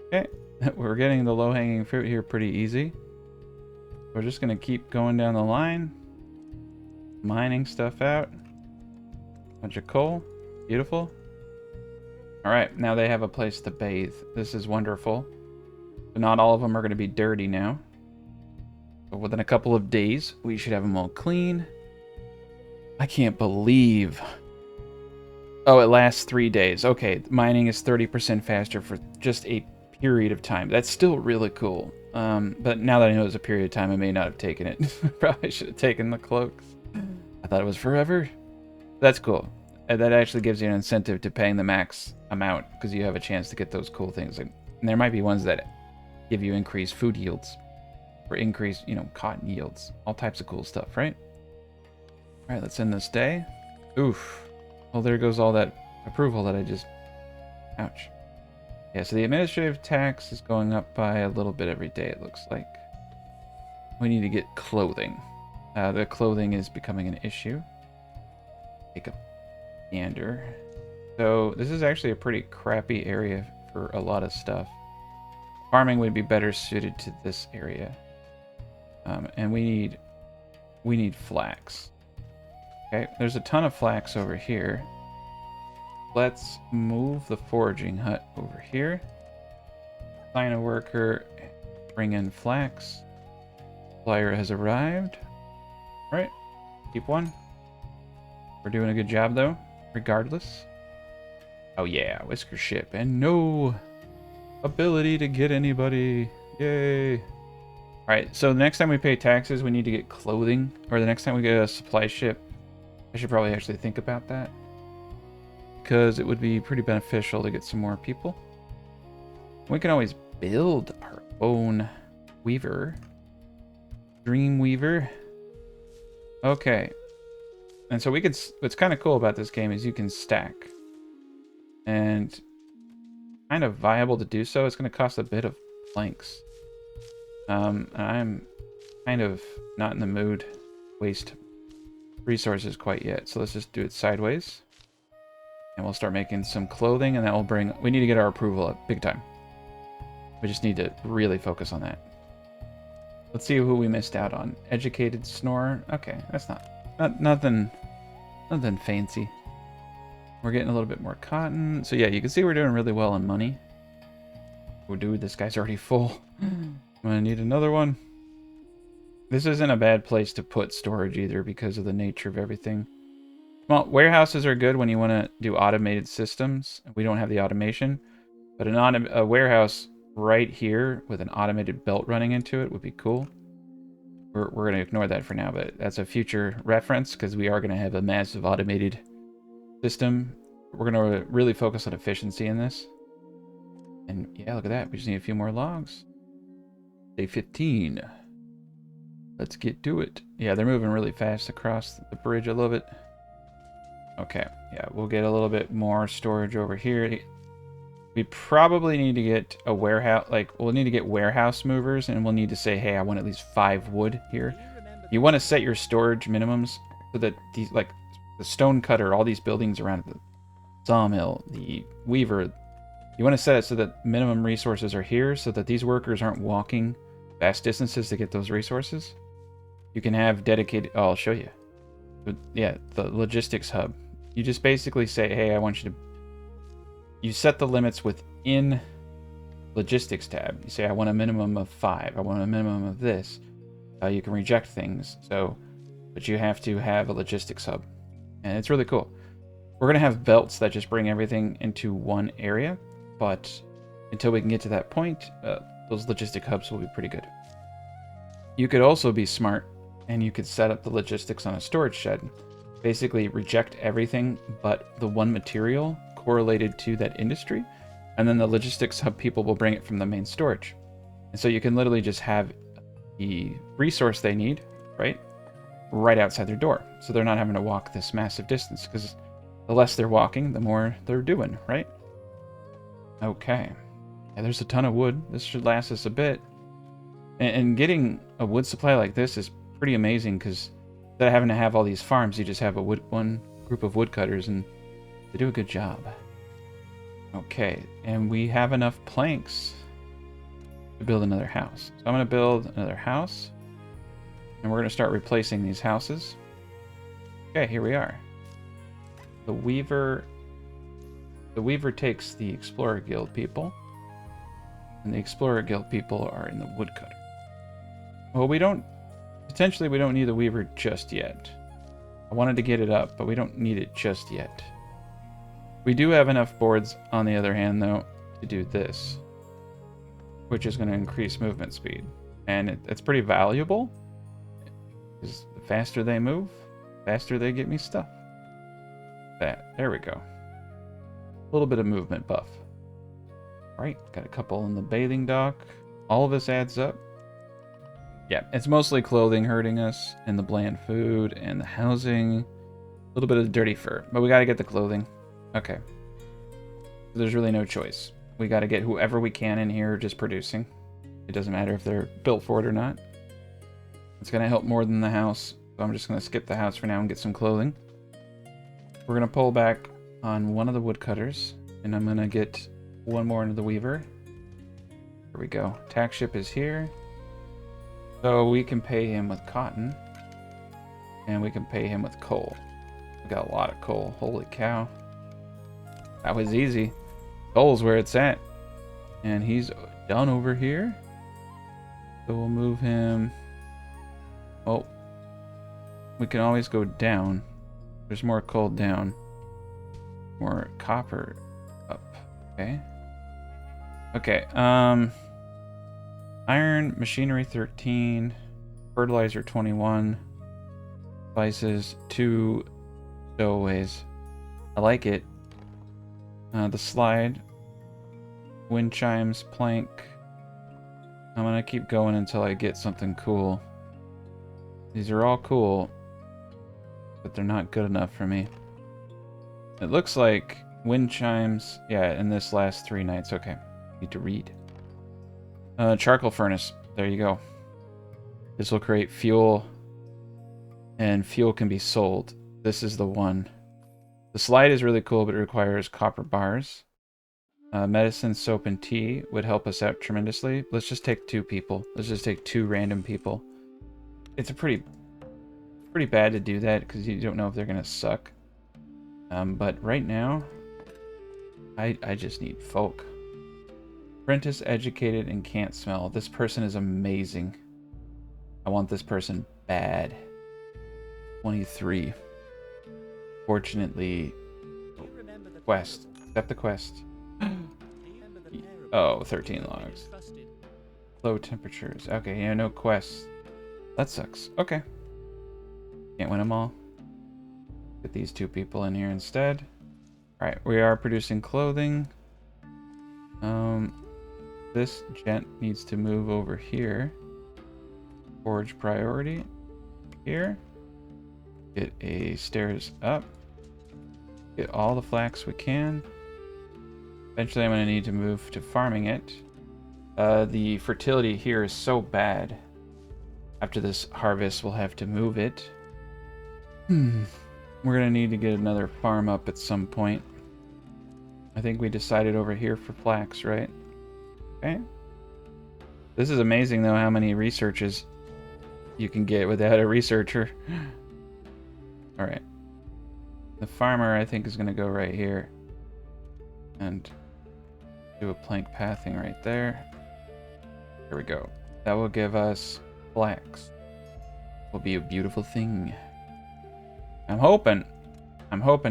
Okay, we're getting the low-hanging fruit here pretty easy. We're just gonna keep going down the line, mining stuff out. Bunch of coal, beautiful. All right, now they have a place to bathe. This is wonderful. So not all of them are going to be dirty now. But within a couple of days, we should have them all clean. I can't believe... Oh, it lasts 3 days. Okay, mining is 30% faster for just a period of time. That's still really cool. But now that I know it's a period of time, I may not have taken it. Probably should have taken the cloaks. I thought it was forever. That's cool. That actually gives you an incentive to paying the max amount because you have a chance to get those cool things. And there might be ones that give you increased food yields or increased, cotton yields. All types of cool stuff, right? All right, let's end this day. Oof. Well, there goes all that approval that I just... Ouch. Yeah, so the administrative tax is going up by a little bit every day, it looks like. We need to get clothing. The clothing is becoming an issue. Take a gander. So this is actually a pretty crappy area for a lot of stuff. Farming would be better suited to this area. And we need flax. Okay, there's a ton of flax over here. Let's move the foraging hut over here. Assign a worker. Bring in flax. Supplier has arrived. All right, keep one. We're doing a good job though, regardless. Oh yeah, Whisker ship, and no ability to get anybody. Yay. All right, so the next time we pay taxes, we need to get clothing, or the next time we get a supply ship, I should probably actually think about that, because it would be pretty beneficial to get some more people. We can always build our own weaver. Dream weaver. Okay. And so we could, what's kind of cool about this game is you can stack. And kind of viable to do so. It's going to cost a bit of planks. I'm kind of not in the mood to waste resources quite yet. So let's just do it sideways. And we'll start making some clothing, and that will bring, we need to get our approval up big time. We just need to really focus on that. Let's see who we missed out on. Educated Snorer. Okay, that's nothing fancy. We're getting a little bit more cotton. So yeah, you can see we're doing really well on money. Oh dude, this guy's already full. I'm gonna need another one. This isn't a bad place to put storage either because of the nature of everything. Well, warehouses are good when you want to do automated systems. We don't have the automation, but a warehouse right here with an automated belt running into it would be cool. We're going to ignore that for now, but that's a future reference because we are going to have a massive automated system. We're going to really focus on efficiency in this. And yeah, look at that. We just need a few more logs. Day 15. Let's get to it. Yeah, they're moving really fast across the bridge. I love it. Okay, yeah, we'll get a little bit more storage over here. We probably need to get a warehouse, like, we'll need to get warehouse movers, and we'll need to say, hey, I want at least 5 wood here. You want to set your storage minimums so that these, like, the stone cutter, all these buildings around the sawmill, the weaver, you want to set it so that minimum resources are here so that these workers aren't walking vast distances to get those resources. You can have dedicated, oh, I'll show you. But yeah, the logistics hub. You just basically say, hey, I want you to, you set the limits within logistics tab. You say, I want a minimum of 5. I want a minimum of this. You can reject things. So, but you have to have a logistics hub. And it's really cool. We're going to have belts that just bring everything into one area. But until we can get to that point, those logistic hubs will be pretty good. You could also be smart and you could set up the logistics on a storage shed. Basically reject everything but the one material correlated to that industry, and then the logistics hub people will bring it from the main storage. And so you can literally just have the resource they need, right outside their door. So they're not having to walk this massive distance, because the less they're walking, the more they're doing, right? Okay. Yeah, there's a ton of wood. This should last us a bit. And getting a wood supply like this is pretty amazing, because instead of having to have all these farms, you just have one group of woodcutters, and they do a good job. Okay, and we have enough planks to build another house. So I'm going to build another house, and we're going to start replacing these houses. Okay, here we are. The Weaver takes the Explorer Guild people, and the Explorer Guild people are in the Woodcutter. Well, potentially we don't need the Weaver just yet. I wanted to get it up, but we don't need it just yet. We do have enough boards, on the other hand, though, to do this, which is going to increase movement speed. And it's pretty valuable, because the faster they move, the faster they get me stuff. There we go. A little bit of movement buff. All right, got a couple in the bathing dock. All of this adds up. Yeah, it's mostly clothing hurting us, and the bland food, and the housing. A little bit of dirty fur, but we got to get the clothing. Okay. There's really no choice. We got to get whoever we can in here just producing. It doesn't matter if they're built for it or not. It's going to help more than the house, so I'm just going to skip the house for now and get some clothing. We're going to pull back on one of the woodcutters, and I'm going to get one more into the weaver. Here we go. Tax ship is here. So we can pay him with cotton, and we can pay him with coal. We got a lot of coal. Holy cow. That was easy. Coal's where it's at. And he's done over here. So we'll move him. Oh, we can always go down. There's more coal down. More copper up. Okay. Okay. Iron, machinery 13, fertilizer 21, spices 2, stowaways. I like it. The slide, wind chimes, plank. I'm gonna keep going until I get something cool. These are all cool, but they're not good enough for me. It looks like wind chimes, yeah, in this last 3 nights. Okay, need to read. Charcoal furnace, there you go. This will create fuel, and fuel can be sold. This is the one. The slide is really cool, but it requires copper bars. Medicine, soap, and tea would help us out tremendously. Let's just take 2 people. Let's just take 2 random people. It's a pretty bad to do that because you don't know if they're gonna suck. But right now, I just need folk. Apprentice, educated, and can't smell. This person is amazing. I want this person bad. 23. Fortunately, quest. Accept the quest. Oh, 13 logs. Low temperatures. Okay, yeah, no quests. That sucks. Okay. Can't win them all. Get these 2 people in here instead. Alright, we are producing clothing. This gent needs to move over here. Forge priority. Here. Get a stairs up. Get all the flax we can. Eventually I'm going to need to move to farming it. The fertility here is so bad. After this harvest, we'll have to move it. We're going to need to get another farm up at some point. I think we decided over here for flax, right? Okay. This is amazing, though, how many researches you can get without a researcher. Alright. The farmer, I think, is going to go right here. And do a plank pathing right there. There we go. That will give us flax. Will be a beautiful thing. I'm hoping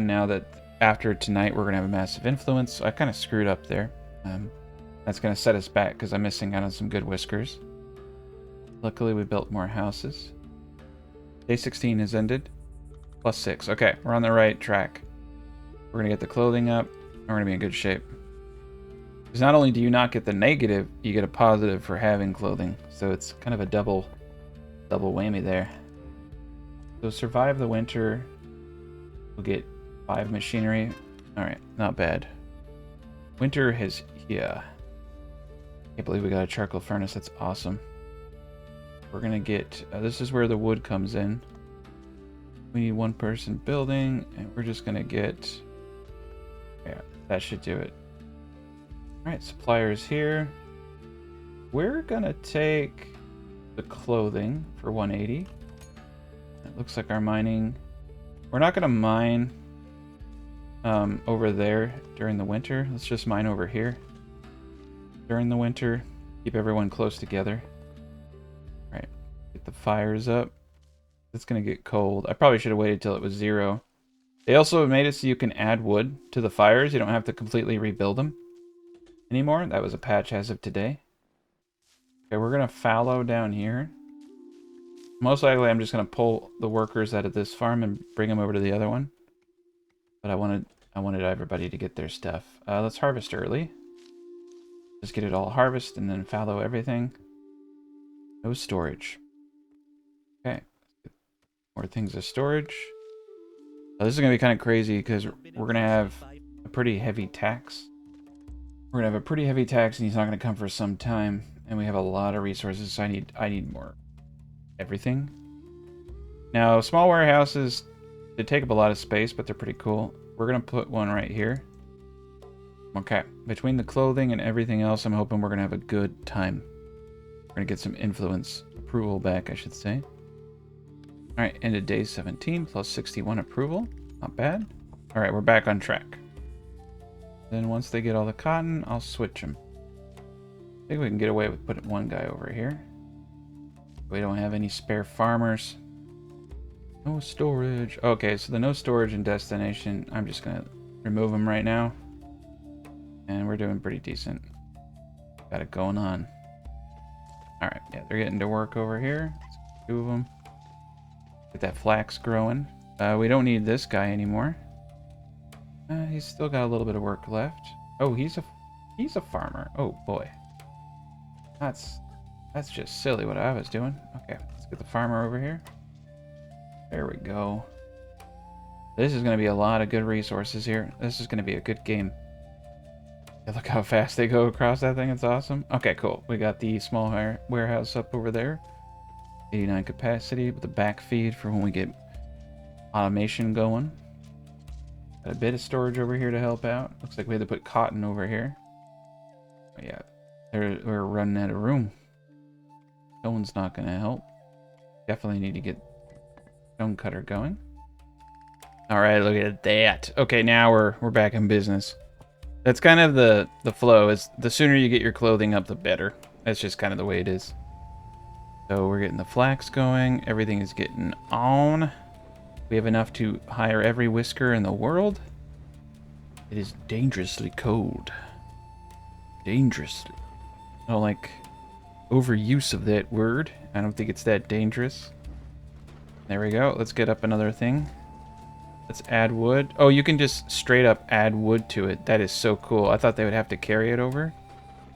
now that after tonight we're going to have a massive influence. I kind of screwed up there. That's going to set us back because I'm missing out on some good whiskers. Luckily we built more houses. Day 16 has ended. +6. Okay, we're on the right track. We're going to get the clothing up. And we're going to be in good shape. Because not only do you not get the negative, you get a positive for having clothing. So it's kind of a double whammy there. So survive the winter. We'll get 5 machinery. Alright, not bad. Winter has... yeah. Can't believe we got a charcoal furnace. That's awesome. We're going to get... this is where the wood comes in. We need 1 person building. And we're just going to get... yeah, that should do it. Alright, suppliers here. We're going to take the clothing for 180. It looks like our mining... we're not going to mine over there during the winter. Let's just mine over here during the winter. Keep everyone close together. Alright, get the fires up. It's going to get cold. I probably should have waited till it was 0. They also made it so you can add wood to the fires. You don't have to completely rebuild them anymore. That was a patch as of today. Okay, we're going to fallow down here. Most likely I'm just going to pull the workers out of this farm and bring them over to the other one. But I wanted everybody to get their stuff. Let's harvest early. Just get it all harvested and then fallow everything. No storage. Okay. More things of storage. This is going to be kind of crazy because we're going to have a pretty heavy tax. We're going to have a pretty heavy tax and he's not going to come for some time. And we have a lot of resources, so I need more everything. Now, small warehouses, they take up a lot of space, but they're pretty cool. We're going to put one right here. Okay, between the clothing and everything else, I'm hoping we're going to have a good time. We're going to get some influence approval back, I should say. Alright, ended day 17, plus 61 approval. Not bad. Alright, we're back on track. Then once they get all the cotton, I'll switch them. I think we can get away with putting 1 guy over here. We don't have any spare farmers. No storage. Okay, so the no storage and destination, I'm just gonna remove them right now. And we're doing pretty decent. Got it going on. Alright, yeah, they're getting to work over here. Two of them. Get that flax growing. We don't need this guy anymore. He's still got a little bit of work left. Oh, he's a farmer. Oh boy. That's just silly what I was doing. Okay, let's get the farmer over here. There we go. This is going to be a lot of good resources here. This is going to be a good game. Yeah, look how fast they go across that thing. It's awesome. Okay, cool. We got the small warehouse up over there. 89 capacity with the back feed for when we get automation going. Got a bit of storage over here to help out. Looks like we had to put cotton over here. Oh, yeah, we're running out of room. Stone's not going to help. Definitely need to get stone cutter going. All right, look at that. Okay, now we're back in business. That's kind of the flow. Is the sooner you get your clothing up, the better. That's just kind of the way it is. So we're getting the flax going. Everything is getting on. We have enough to hire every whisker in the world. It is dangerously cold. Dangerously. I don't like overuse of that word. I don't think it's that dangerous. There we go. Let's get up another thing. Let's add wood. Oh, you can just straight up add wood to it. That is so cool. I thought they would have to carry it over.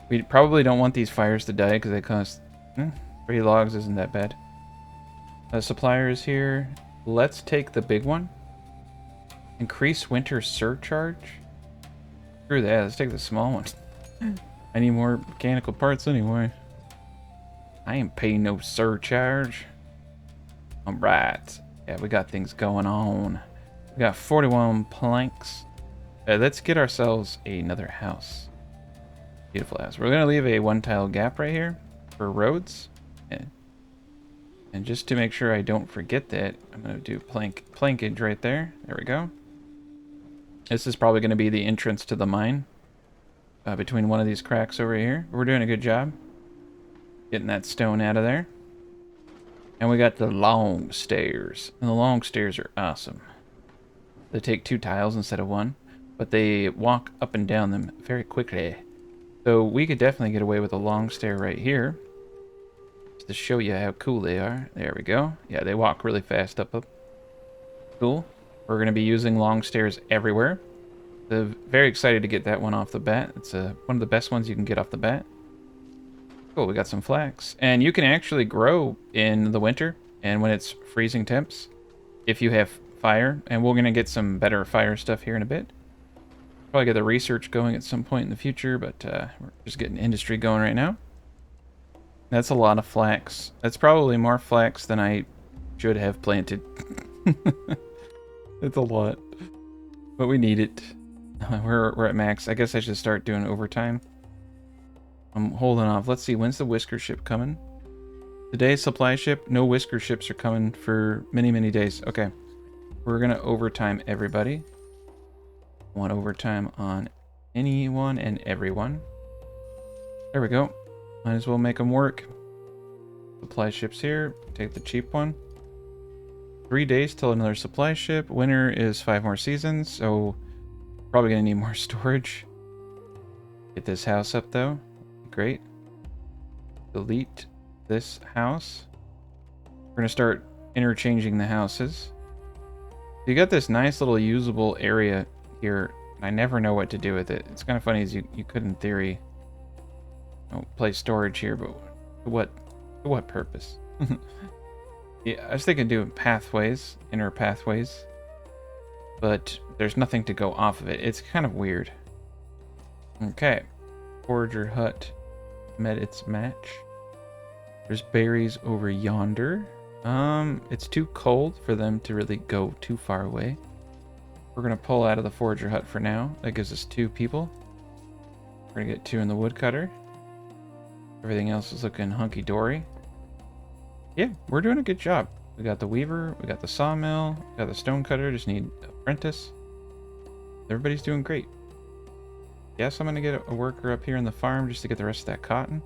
We probably don't want these fires to die because they cost 3 logs isn't that bad. Supplier is here. Let's take the big one. Increase winter surcharge. Screw that. Let's take the small one. I need more mechanical parts anyway. I ain't paying no surcharge. Alright. Yeah, we got things going on. We got 41 planks. Let's get ourselves another house. Beautiful house. We're going to leave a 1-tile gap right here for roads. And just to make sure I don't forget that, I'm going to do plankage right there. There we go. This is probably going to be the entrance to the mine. Between one of these cracks over here. We're doing a good job getting that stone out of there. And we got the long stairs. And the long stairs are awesome. They take 2 tiles instead of 1. But they walk up and down them very quickly. So we could definitely get away with a long stair right here. Just to show you how cool they are. There we go. Yeah, they walk really fast up. Cool. We're going to be using long stairs everywhere. Very excited to get that one off the bat. It's one of the best ones you can get off the bat. Cool, we got some flax. And you can actually grow in the winter and when it's freezing temps if you have fire. And we're going to get some better fire stuff here in a bit. Probably get the research going at some point in the future, but we're just getting industry going right now. That's a lot of flax. That's probably more flax than I should have planted. It's a lot. But we need it. We're at max. I guess I should start doing overtime. I'm holding off. Let's see, when's the whisker ship coming? Today's supply ship? No whisker ships are coming for many, many days. Okay. We're going to overtime everybody. I want overtime on anyone and everyone. There we go. Might as well make them work. Supply ships here. Take the cheap one. 3 days till another supply ship. Winter is 5 more seasons, so probably going to need more storage. Get this house up, though. Great. Delete this house. We're going to start interchanging the houses. You got this nice little usable area here. I never know what to do with it. It's kind of funny as you could, in theory, place storage here, but to what purpose? Yeah, I was thinking doing pathways, inner pathways, but there's nothing to go off of it. It's kind of weird. Okay, forager hut met its match. There's berries over yonder. It's too cold for them to really go too far away. We're gonna pull out of the forager hut for now. That gives us 2 people. We're gonna get 2 in the woodcutter. Everything else is looking hunky-dory. Yeah, we're doing a good job. We got the weaver, we got the sawmill, we got the stonecutter, just need apprentice. Everybody's doing great. Yes, I'm gonna get a worker up here in the farm just to get the rest of that cotton.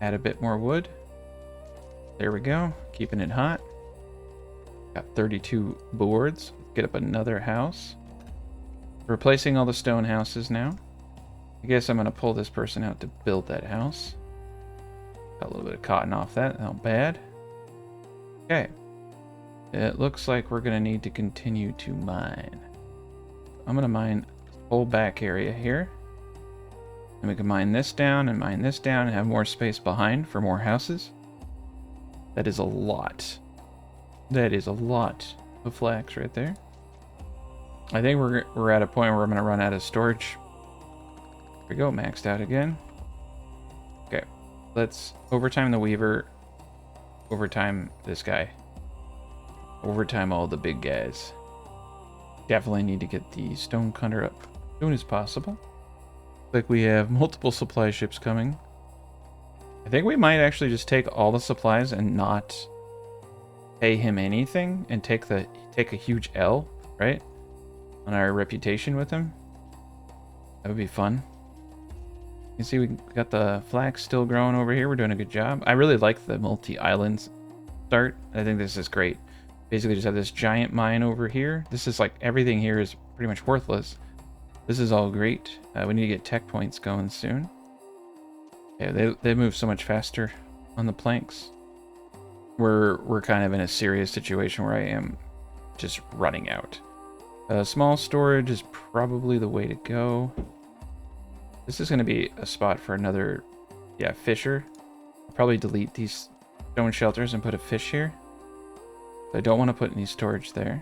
Add a bit more wood. There we go. Keeping it hot. Got 32 boards. Let's get up another house. Replacing all the stone houses now. I guess I'm going to pull this person out to build that house. Got a little bit of cotton off that. Not bad. Okay. It looks like we're going to need to continue to mine. I'm going to mine this whole back area here. And we can mine this down and have more space behind for more houses. That is a lot. That is a lot of flax right there. I think we're at a point where I'm going to run out of storage. Here we go, maxed out again. Okay, let's overtime the weaver. Overtime this guy. Overtime all the big guys. Definitely need to get the stone cutter up as soon as possible. Like we have multiple supply ships coming. I think we might actually just take all the supplies and not pay him anything and take a huge L, right? On our reputation with him. That would be fun. You can see we got the flax still growing over here. We're doing a good job. I really like the multi-islands start. I think this is great. Basically just have this giant mine over here. This is like everything here is pretty much worthless. This is all great. We need to get tech points going soon. Yeah, they move so much faster on the planks. We're kind of in a serious situation where I am just running out. Small storage is probably the way to go. This is going to be a spot for another, yeah, fisher. I'll probably delete these stone shelters and put a fish here. I don't want to put any storage there.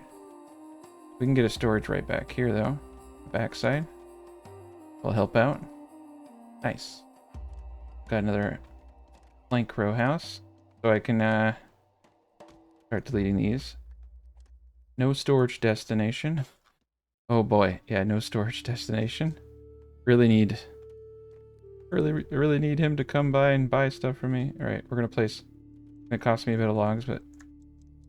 We can get a storage right back here though. Backside will help out. Nice. Got another plank row house, so I can start deleting these. No storage destination. Oh boy, yeah, no storage destination. Really need him to come by and buy stuff for me. All right, we're gonna place. It's gonna cost me a bit of logs, but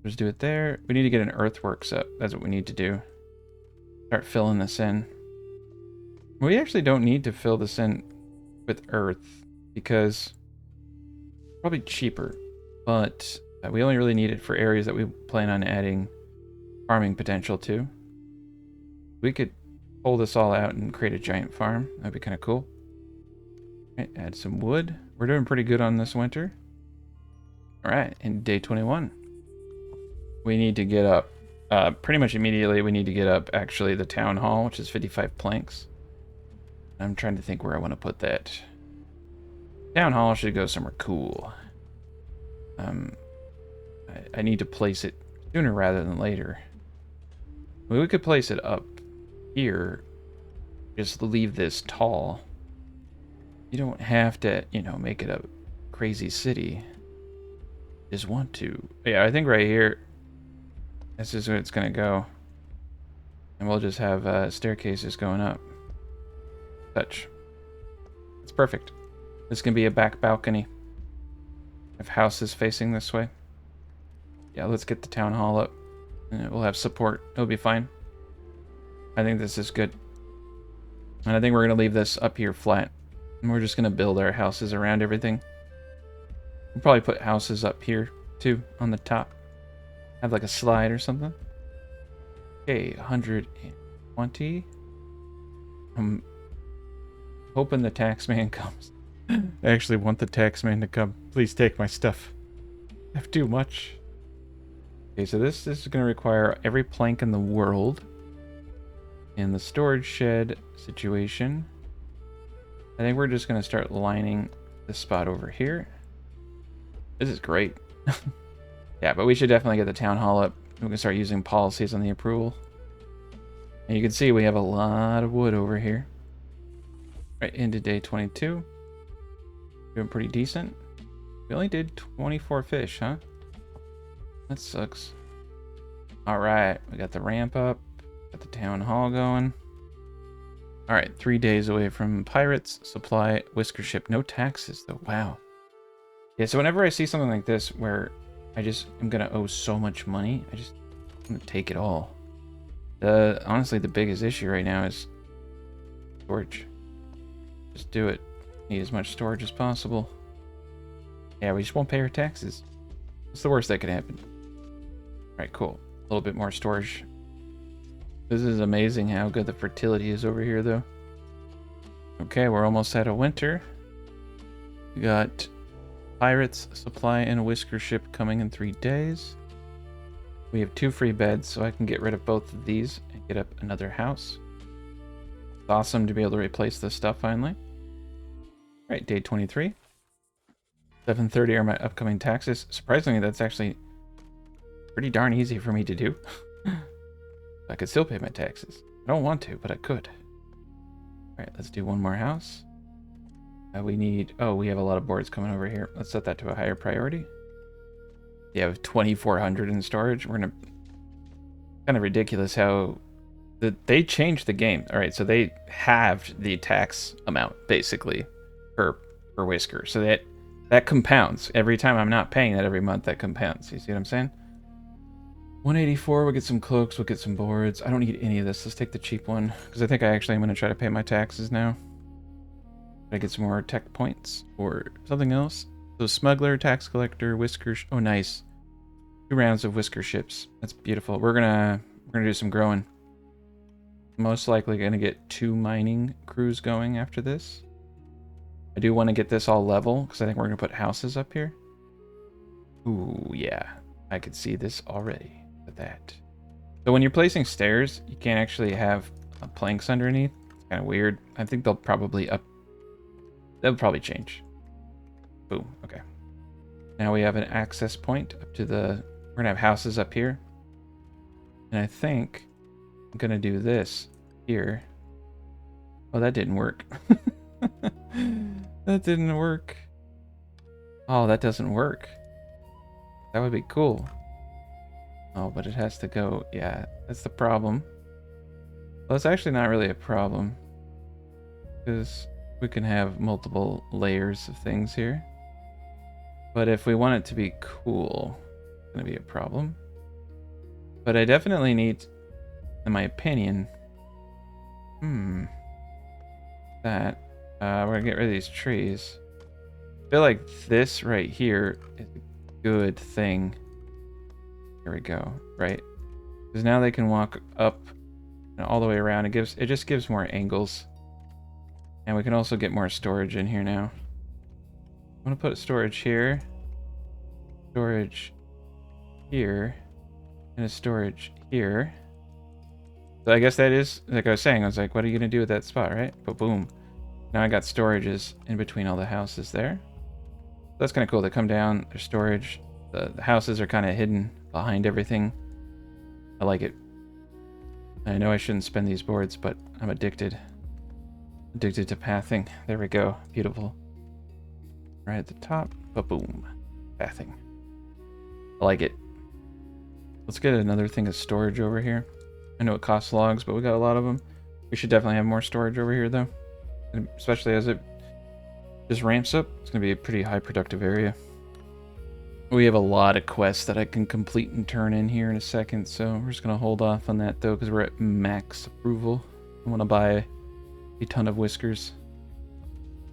just do it there. We need to get an earthworks up. That's what we need to do. Start filling this in. We actually don't need to fill this in with earth because it's probably cheaper, but we only really need it for areas that we plan on adding farming potential to. We could pull this all out and create a giant farm. That'd be kind of cool. Right, add some wood. We're doing pretty good on this winter. All right, in day 21, we need to get up pretty much immediately. We need to get up actually the town hall, which is 55 planks. I'm trying to think where I want to put that. Town hall should go somewhere cool. I need to place it sooner rather than later. We could place it up here. Just leave this tall. You don't have to, you know, make it a crazy city. Just want to. Yeah, I think right here, this is where it's going to go. And we'll just have staircases going up. Such. It's perfect. This can be a back balcony. If houses facing this way. Yeah, let's get the town hall up. And it will have support. It'll be fine. I think this is good. And I think we're going to leave this up here flat. And we're just going to build our houses around everything. We'll probably put houses up here, too, on the top. Have like a slide or something. Okay, 120. I'm hoping the taxman comes. I actually want the taxman to come. Please take my stuff. I have too much. Okay, so this is going to require every plank in the world. In the storage shed situation, I think we're just going to start lining this spot over here. This is great. Yeah, but we should definitely get the town hall up. We can start using policies on the approval. And you can see we have a lot of wood over here. Right into day 22. Doing pretty decent. We only did 24 fish, huh? That sucks. Alright, we got the ramp up. Got the town hall going. Alright, 3 days away from pirates. Supply whisker ship. No taxes, though. Wow. Yeah, so whenever I see something like this where I just am going to owe so much money, I'm going to take it all. Honestly, the biggest issue right now is storage. Just do it. Need as much storage as possible. Yeah, we just won't pay our taxes. What's the worst that could happen? All right, cool. A little bit more storage. This is amazing how good the fertility is over here, though. Okay, we're almost out of winter. We got pirates, supply, and a whisker ship coming in 3 days. We have 2 free beds, so I can get rid of both of these and get up another house. It's awesome to be able to replace this stuff finally. All right, day 23. 7:30 are my upcoming taxes. Surprisingly, that's actually pretty darn easy for me to do. I could still pay my taxes. I don't want to, but I could. All right, let's do one more house. We need... Oh, we have a lot of boards coming over here. Let's set that to a higher priority. You have 2,400 in storage. We're gonna... Kind of ridiculous how... They changed the game. All right, so they halved the tax amount, basically, per whisker. So that compounds. Every time I'm not paying that every month, that compounds. You see what I'm saying? 184, we'll get some cloaks, we'll get some boards. I don't need any of this. Let's take the cheap one, because I think I actually am going to try to pay my taxes now. I get some more tech points or something else. So smuggler, tax collector, whisker. Oh, nice. 2 rounds of whisker ships. That's beautiful. We're gonna do some growing. Most likely gonna get 2 mining crews going after this. I do want to get this all level because I think we're gonna put houses up here. Ooh, yeah. I could see this already. Look at that. So when you're placing stairs, you can't actually have planks underneath. It's kind of weird. I think they'll probably change. Boom. Okay. Now we have an access point up to the... We're gonna have houses up here. And I think I'm gonna do this here. Oh, that didn't work. That didn't work. Oh, that doesn't work. That would be cool. Oh, but it has to go... Yeah, that's the problem. Well, it's actually not really a problem, because we can have multiple layers of things here. But if we want it to be cool, it's going to be a problem. But I definitely need, in my opinion... That... we're going to get rid of these trees. I feel like this right here is a good thing. Here we go, right? Because now they can walk up and all the way around. It just gives more angles. And we can also get more storage in here now. I'm going to put storage here. Storage here. And a storage here. So I guess that is, like I was saying, I was like, what are you going to do with that spot, right? But boom. Now I got storages in between all the houses there. That's kind of cool. They come down, there's storage. The houses are kind of hidden behind everything. I like it. I know I shouldn't spend these boards, but I'm addicted. Addicted to pathing. There we go. Beautiful. Right at the top. Ba-boom. Pathing. I like it. Let's get another thing of storage over here. I know it costs logs, but we got a lot of them. We should definitely have more storage over here, though. And especially as it just ramps up. It's going to be a pretty high productive area. We have a lot of quests that I can complete and turn in here in a second, so we're just going to hold off on that, though, because we're at max approval. I want to buy a ton of whiskers.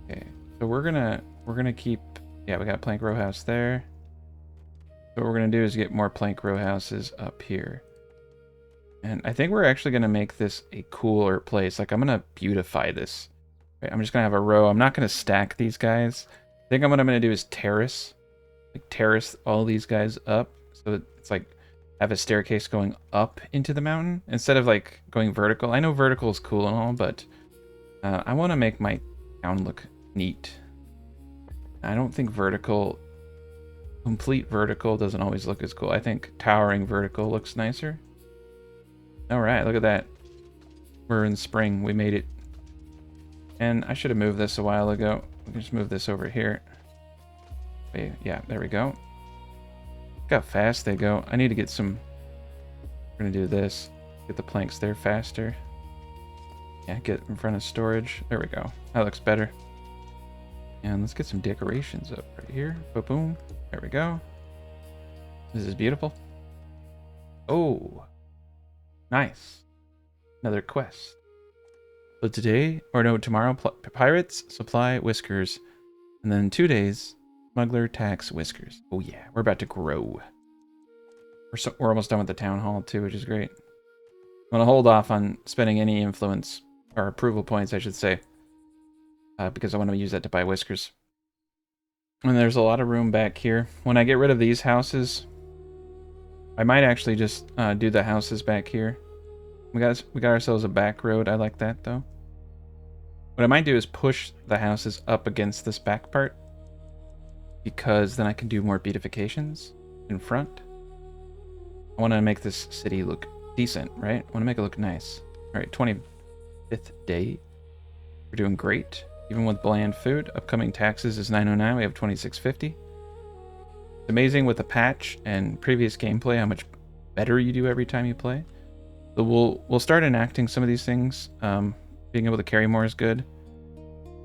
Okay, so we're gonna keep... Yeah, we got plank row house there. So what we're going to do is get more plank row houses up here. And I think we're actually going to make this a cooler place. Like, I'm going to beautify this. Right, I'm just going to have a row. I'm not going to stack these guys. I think what I'm going to do is terrace. Like, terrace all these guys up. So it's like, have a staircase going up into the mountain. Instead of, like, going vertical. I know vertical is cool and all, but I want to make my town look neat. I don't think vertical... Complete vertical doesn't always look as cool. I think towering vertical looks nicer. Alright, look at that. We're in spring. We made it. And I should have moved this a while ago. We can just move this over here. Yeah, there we go. Look how fast they go. I need to get some... We're going to do this. Get the planks there faster. Yeah, get in front of storage. There we go. That looks better. And let's get some decorations up right here. Boom. There we go. This is beautiful. Oh. Nice. Another quest. So today, or no, tomorrow, pirates, supply, whiskers. And then in 2 days, Smuggler tax Whiskers. Oh yeah, we're about to grow. We're almost done with the town hall too, which is great. I'm gonna hold off on spending any influence or approval points, I should say, because I want to use that to buy Whiskers. And there's a lot of room back here. When I get rid of these houses, I might actually just do the houses back here. We got ourselves a back road. I like that though. What I might do is push the houses up against this back part, because then I can do more beautifications in front. I want to make this city look decent, right? I want to make it look nice. All right, 25th day. We're doing great. Even with bland food. Upcoming taxes is 909. We have 2650. It's amazing with the patch and previous gameplay how much better you do every time you play. So we'll start enacting some of these things. Being able to carry more is good.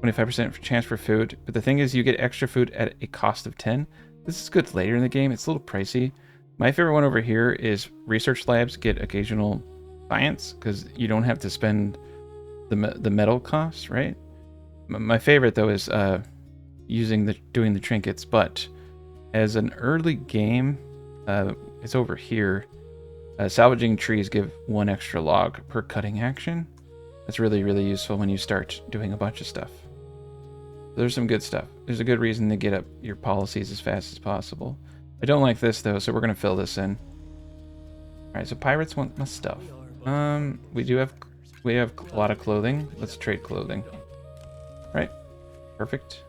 25% chance for food. But the thing is, you get extra food at a cost of 10. This is good later in the game. It's a little pricey. My favorite one over here is research labs get occasional science, because you don't have to spend the metal costs, right? My favorite though is doing the trinkets. But as an early game, it's over here. Salvaging trees give 1 extra log per cutting action. That's really, really useful when you start doing a bunch of stuff. There's some good stuff. There's a good reason to get up your policies as fast as possible. I don't like this though, so we're gonna fill this in. Alright, so pirates want my stuff. We have a lot of clothing. Let's trade clothing. Right. Perfect.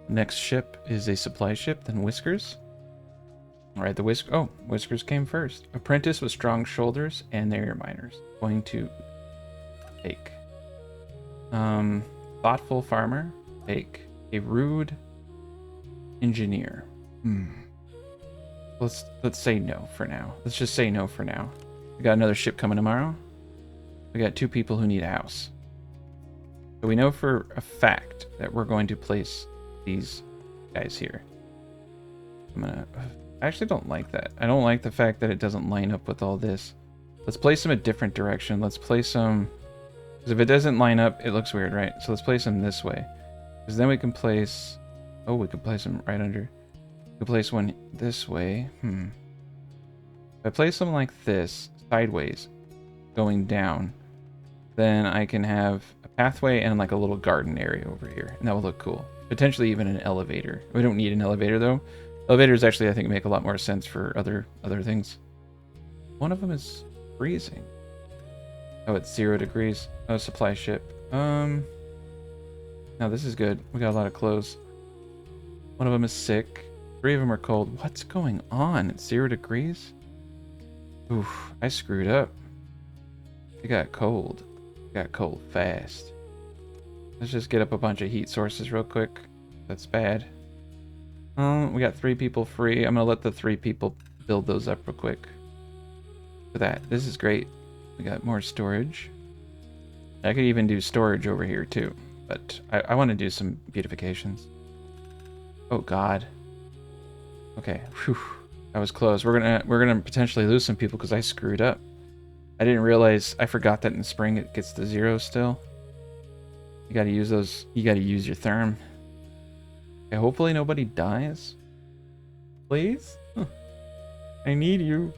Next ship is a supply ship, then Whiskers. Alright, Whiskers came first. Apprentice with strong shoulders, and they're your miners. Going to take. Thoughtful farmer. Take. A rude engineer. Let's say no for now. Let's just say no for now. We got another ship coming tomorrow. We got 2 people who need a house. So we know for a fact that we're going to place these guys here. I actually don't like that. I don't like the fact that it doesn't line up with all this. Let's place them a different direction. Let's place them... Because if it doesn't line up, it looks weird, right? So let's place them this way. Because then we can place... Oh, we can place them right under... We can place one this way. If I place them like this, sideways, going down, then I can have a pathway and like a little garden area over here. And that will look cool. Potentially even an elevator. We don't need an elevator though. Elevators actually, I think, make a lot more sense for other things. One of them is freezing. Oh, it's 0 degrees. Oh, supply ship. No, this is good. We got a lot of clothes. One of them is sick. 3 of them are cold. What's going on? It's 0 degrees? Oof, I screwed up. It got cold. It got cold fast. Let's just get up a bunch of heat sources real quick. That's bad. We got 3 people free. I'm gonna let the 3 people build those up real quick. Look at that. This is great. We got more storage. I could even do storage over here too, but I want to do some beautifications. Oh God. Okay. Whew. That was close. We're gonna potentially lose some people because I screwed up. I didn't realize. I forgot that in the spring it gets to 0 still. You got to use those. You got to use your therm. Okay, hopefully nobody dies. Please? I need you.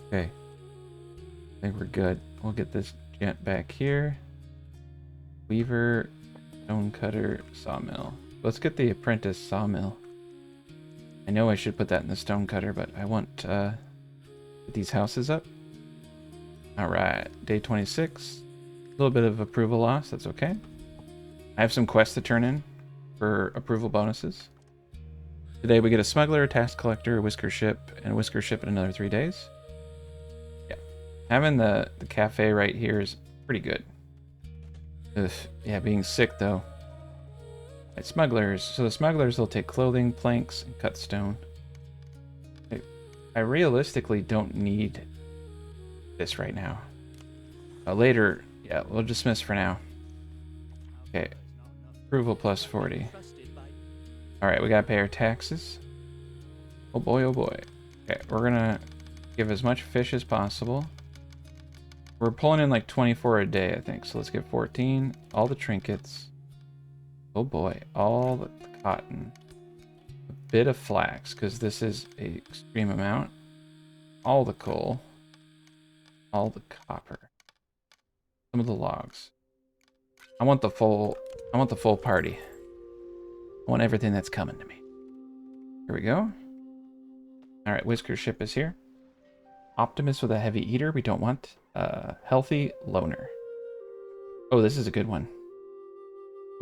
Okay. I think we're good. We'll get this gent back here. Weaver, stonecutter, sawmill. Let's get the apprentice sawmill. I know I should put that in the stonecutter, but I want get these houses up. Alright, day 26. A little bit of approval loss, that's okay. I have some quests to turn in for approval bonuses. Today we get a smuggler, a tax collector, a whisker ship, and a whisker ship in another 3 days. Yeah. Having the cafe right here is pretty good. Ugh. Yeah, being sick though. Right, smugglers. So the smugglers will take clothing, planks, and cut stone. I realistically don't need this right now. Later, yeah, we'll dismiss for now. Okay. Approval plus 40. Alright, we gotta pay our taxes. Oh boy, oh boy. Okay, we're gonna give as much fish as possible. We're pulling in like 24 a day, I think. So let's get 14. All the trinkets. Oh boy, all the cotton. bit of flax, because this is a extreme amount. All the coal. All the copper. Some of the logs. I want the full party. I want everything that's coming to me. Here we go. Alright, Whisker's ship is here. Optimist with a heavy eater, we don't want. Healthy loner. Oh, this is a good one.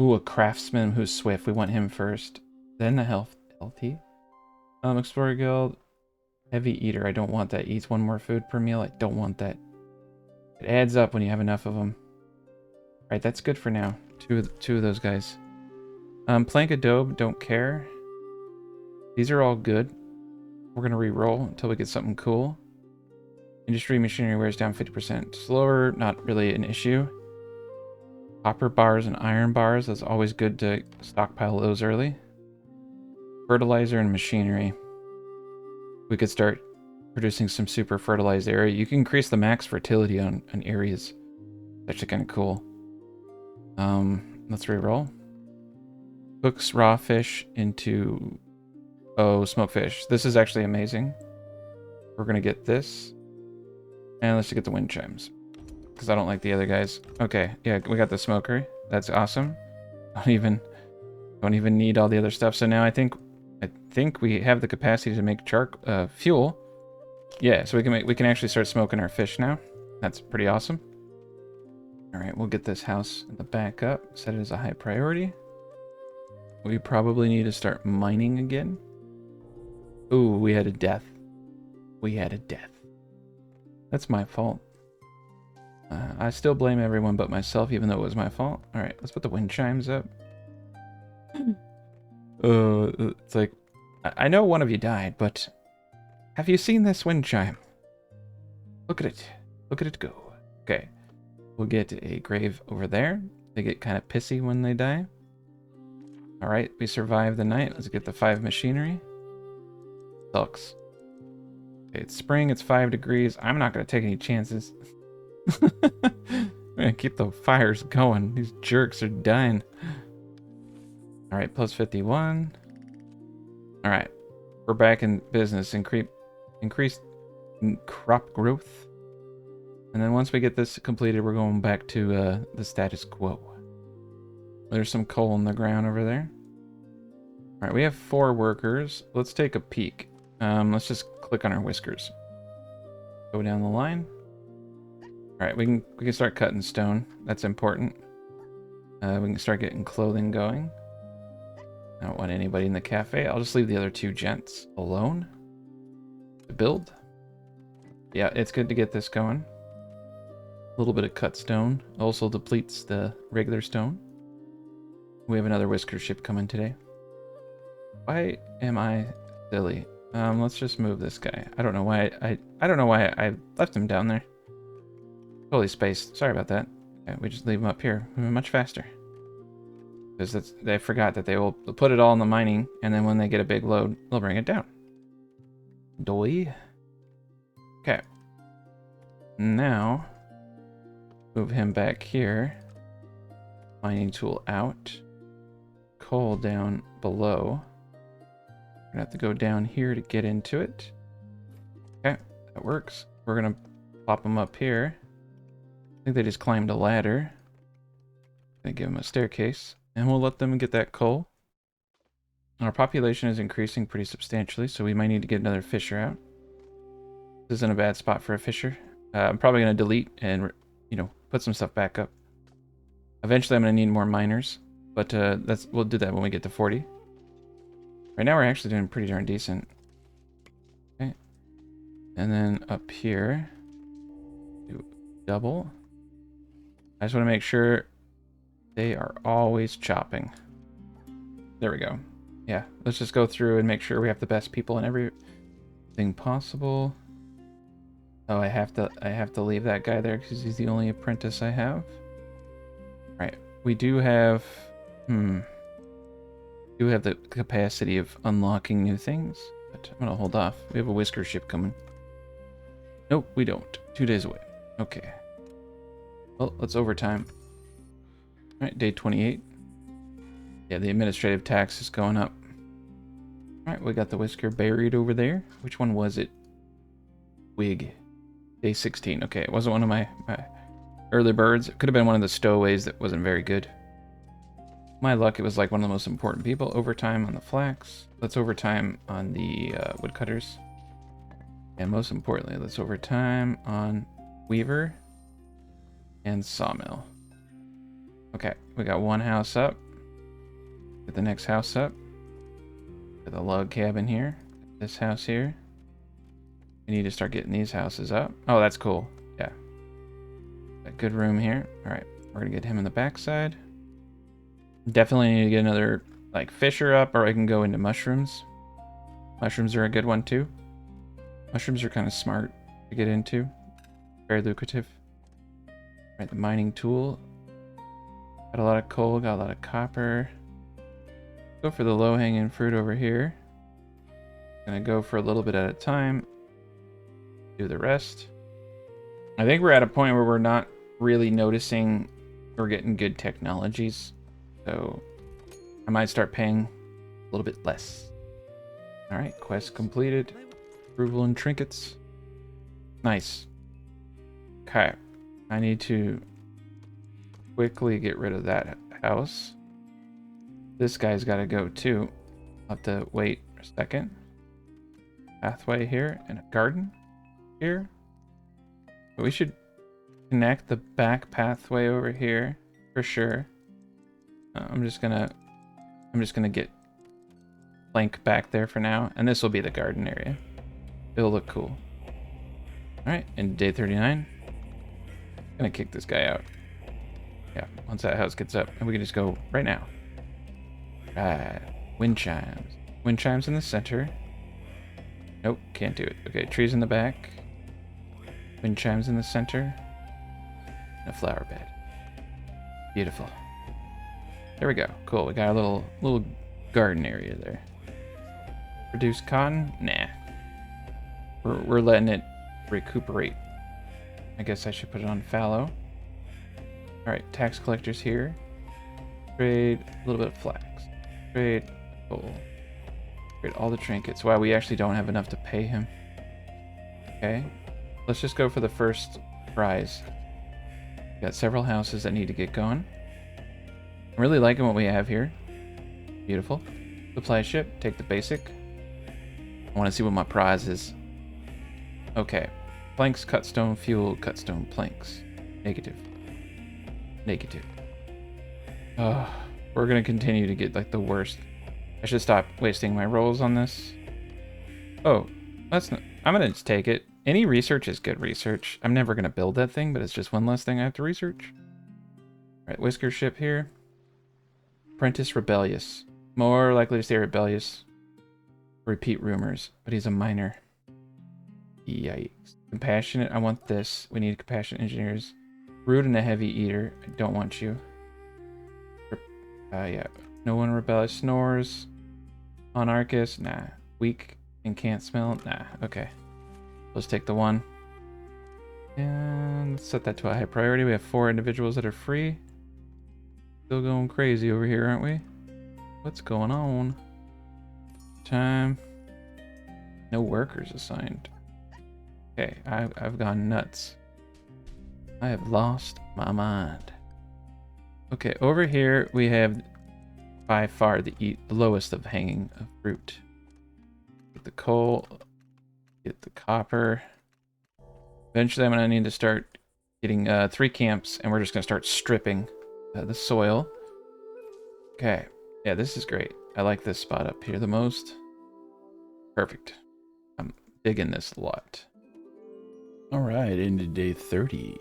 Ooh, a craftsman who's swift. We want him first. Then the healthy. Explorer guild. Heavy eater. I don't want that. Eats one more food per meal. I don't want that. It adds up when you have enough of them. Right, that's good for now. Two of those guys. Plank adobe, don't care. These are all good. We're gonna re-roll until we get something cool. Industry machinery wears down 50%. Slower, not really an issue. Copper bars and iron bars, that's always good to stockpile those early. Fertilizer and machinery. We could start producing some super fertilized area. You can increase the max fertility on areas. It's actually kind of cool. Let's re-roll. Cooks raw fish into... Oh, smoked fish. This is actually amazing. We're gonna get this. And let's just get the wind chimes. Because I don't like the other guys. Okay, yeah, we got the smoker. That's awesome. Don't even need all the other stuff. So now I think we have the capacity to make fuel. Yeah, so we can actually start smoking our fish now. That's pretty awesome. All right, we'll get this house in the back up. Set it as a high priority. We probably need to start mining again. Ooh, we had a death. We had a death. That's my fault. I still blame everyone but myself, even though it was my fault. All right, let's put the wind chimes up. It's like, I know one of you died, but have you seen this wind chime? Look at it. Look at it go. Okay. We'll get a grave over there. They get kind of pissy when they die. Alright, we survived the night. Let's get the 5 machinery. Sucks. Okay, it's spring, it's 5 degrees. I'm not going to take any chances. I'm going to keep the fires going. These jerks are dying. Alright, plus 51. Alright, we're back in business. Increased crop growth. And then once we get this completed, we're going back to the status quo. There's some coal in the ground over there. Alright, we have 4 workers. Let's take a peek. Let's just click on our whiskers. Go down the line. Alright, we can start cutting stone. That's important. We can start getting clothing going. I don't want anybody in the cafe. I'll just leave the other 2 gents alone to build. Yeah, it's good to get this going. A little bit of cut stone also depletes the regular stone. We have another Whisker ship coming today. Why am I silly? Let's just move this guy. I don't know why I left him down there. Totally spaced. Sorry about that. Okay, we just leave him up here. Much faster. Because they forgot that they will put it all in the mining, and then when they get a big load, they'll bring it down. Doy. Okay. Now, move him back here. Mining tool out. Coal down below. We're gonna have to go down here to get into it. Okay, that works. We're gonna plop them up here. I think they just climbed a ladder. Gonna give them a staircase. And we'll let them get that coal. Our population is increasing pretty substantially, so we might need to get another fisher out. This isn't a bad spot for a fisher. I'm probably going to delete and, put some stuff back up. Eventually I'm going to need more miners, but we'll do that when we get to 40. Right now we're actually doing pretty darn decent. Okay. And then up here, do double. I just want to make sure they are always chopping. There we go. Yeah, let's just go through and make sure we have the best people in everything possible. Oh, I have to leave that guy there because he's the only apprentice I have. Right, we do have the capacity of unlocking new things, but I'm gonna hold off. We have a Whisker ship coming. Nope, we don't. 2 days away. Okay. Well, let's overtime. All right, day 28. Yeah, the administrative tax is going up. Alright, we got the whisker buried over there. Which one was it? Wig. Day 16. Okay, it wasn't one of my early birds. It could have been one of the stowaways that wasn't very good. My luck, it was like one of the most important people. Overtime on the flax. Let's overtime on the woodcutters. And most importantly, let's overtime on weaver and sawmill. Okay, we got one house up. Get the next house up. Get the log cabin here. This house here. We need to start getting these houses up. Oh, that's cool. Yeah. A good room here. Alright, we're gonna get him in the backside. Definitely need to get another, like, fisher up, or I can go into mushrooms. Mushrooms are a good one, too. Mushrooms are kind of smart to get into. Very lucrative. Alright, the mining tool. Got a lot of coal, got a lot of copper. Go for the low-hanging fruit over here. Gonna go for a little bit at a time. Do the rest. I think we're at a point where we're not really noticing we're getting good technologies. So I might start paying a little bit less. Alright, quest completed. Approval and trinkets. Nice. Okay. I need to quickly get rid of that house. This guy's got to go too. I'll have to wait a second. Pathway here and a garden here. But we should connect the back pathway over here for sure. I'm just gonna get plank back there for now, and this will be the garden area. It'll look cool. All right, and day 39. Gonna kick this guy out. Yeah, once that house gets up, and we can just go right now. Right, wind chimes. Wind chimes in the center. Nope, can't do it. Okay, trees in the back. Wind chimes in the center. And a flower bed. Beautiful. There we go. Cool. We got a little garden area there. Produce cotton? Nah. We're letting it recuperate. I guess I should put it on fallow. Alright, tax collectors here. Trade a little bit of flax. Trade coal. Trade all the trinkets. Wow, we actually don't have enough to pay him. Okay. Let's just go for the first prize. We got several houses that need to get going. I'm really liking what we have here. Beautiful. Supply ship. Take the basic. I want to see what my prize is. Okay. Planks, cut stone, fuel, cut stone, planks. Negative. Negative. We're going to continue to get like the worst. I should stop wasting my rolls on this. Oh, that's not, I'm going to just take it. Any research is good research. I'm never going to build that thing, but it's just one less thing I have to research. All right, whisker ship here. Apprentice rebellious. More likely to stay rebellious. Repeat rumors, but he's a miner. Yikes. Compassionate, I want this. We need compassionate engineers. Rude and a heavy eater. I don't want you. Yeah. No one rebellious. Snores. Anarchist. Nah. Weak and can't smell. Nah. Okay. Let's take the one. And let's set that to a high priority. We have 4 individuals that are free. Still going crazy over here, aren't we? What's going on? Time. No workers assigned. Okay, I've gone nuts. I have lost my mind. Okay, over here we have by far the lowest of hanging of fruit. Get the coal, get the copper. Eventually I'm gonna need to start getting 3 camps, and we're just gonna start stripping the soil. Okay, yeah, this is great. I like this spot up here the most. Perfect. I'm digging this a lot. Alright, into day 30.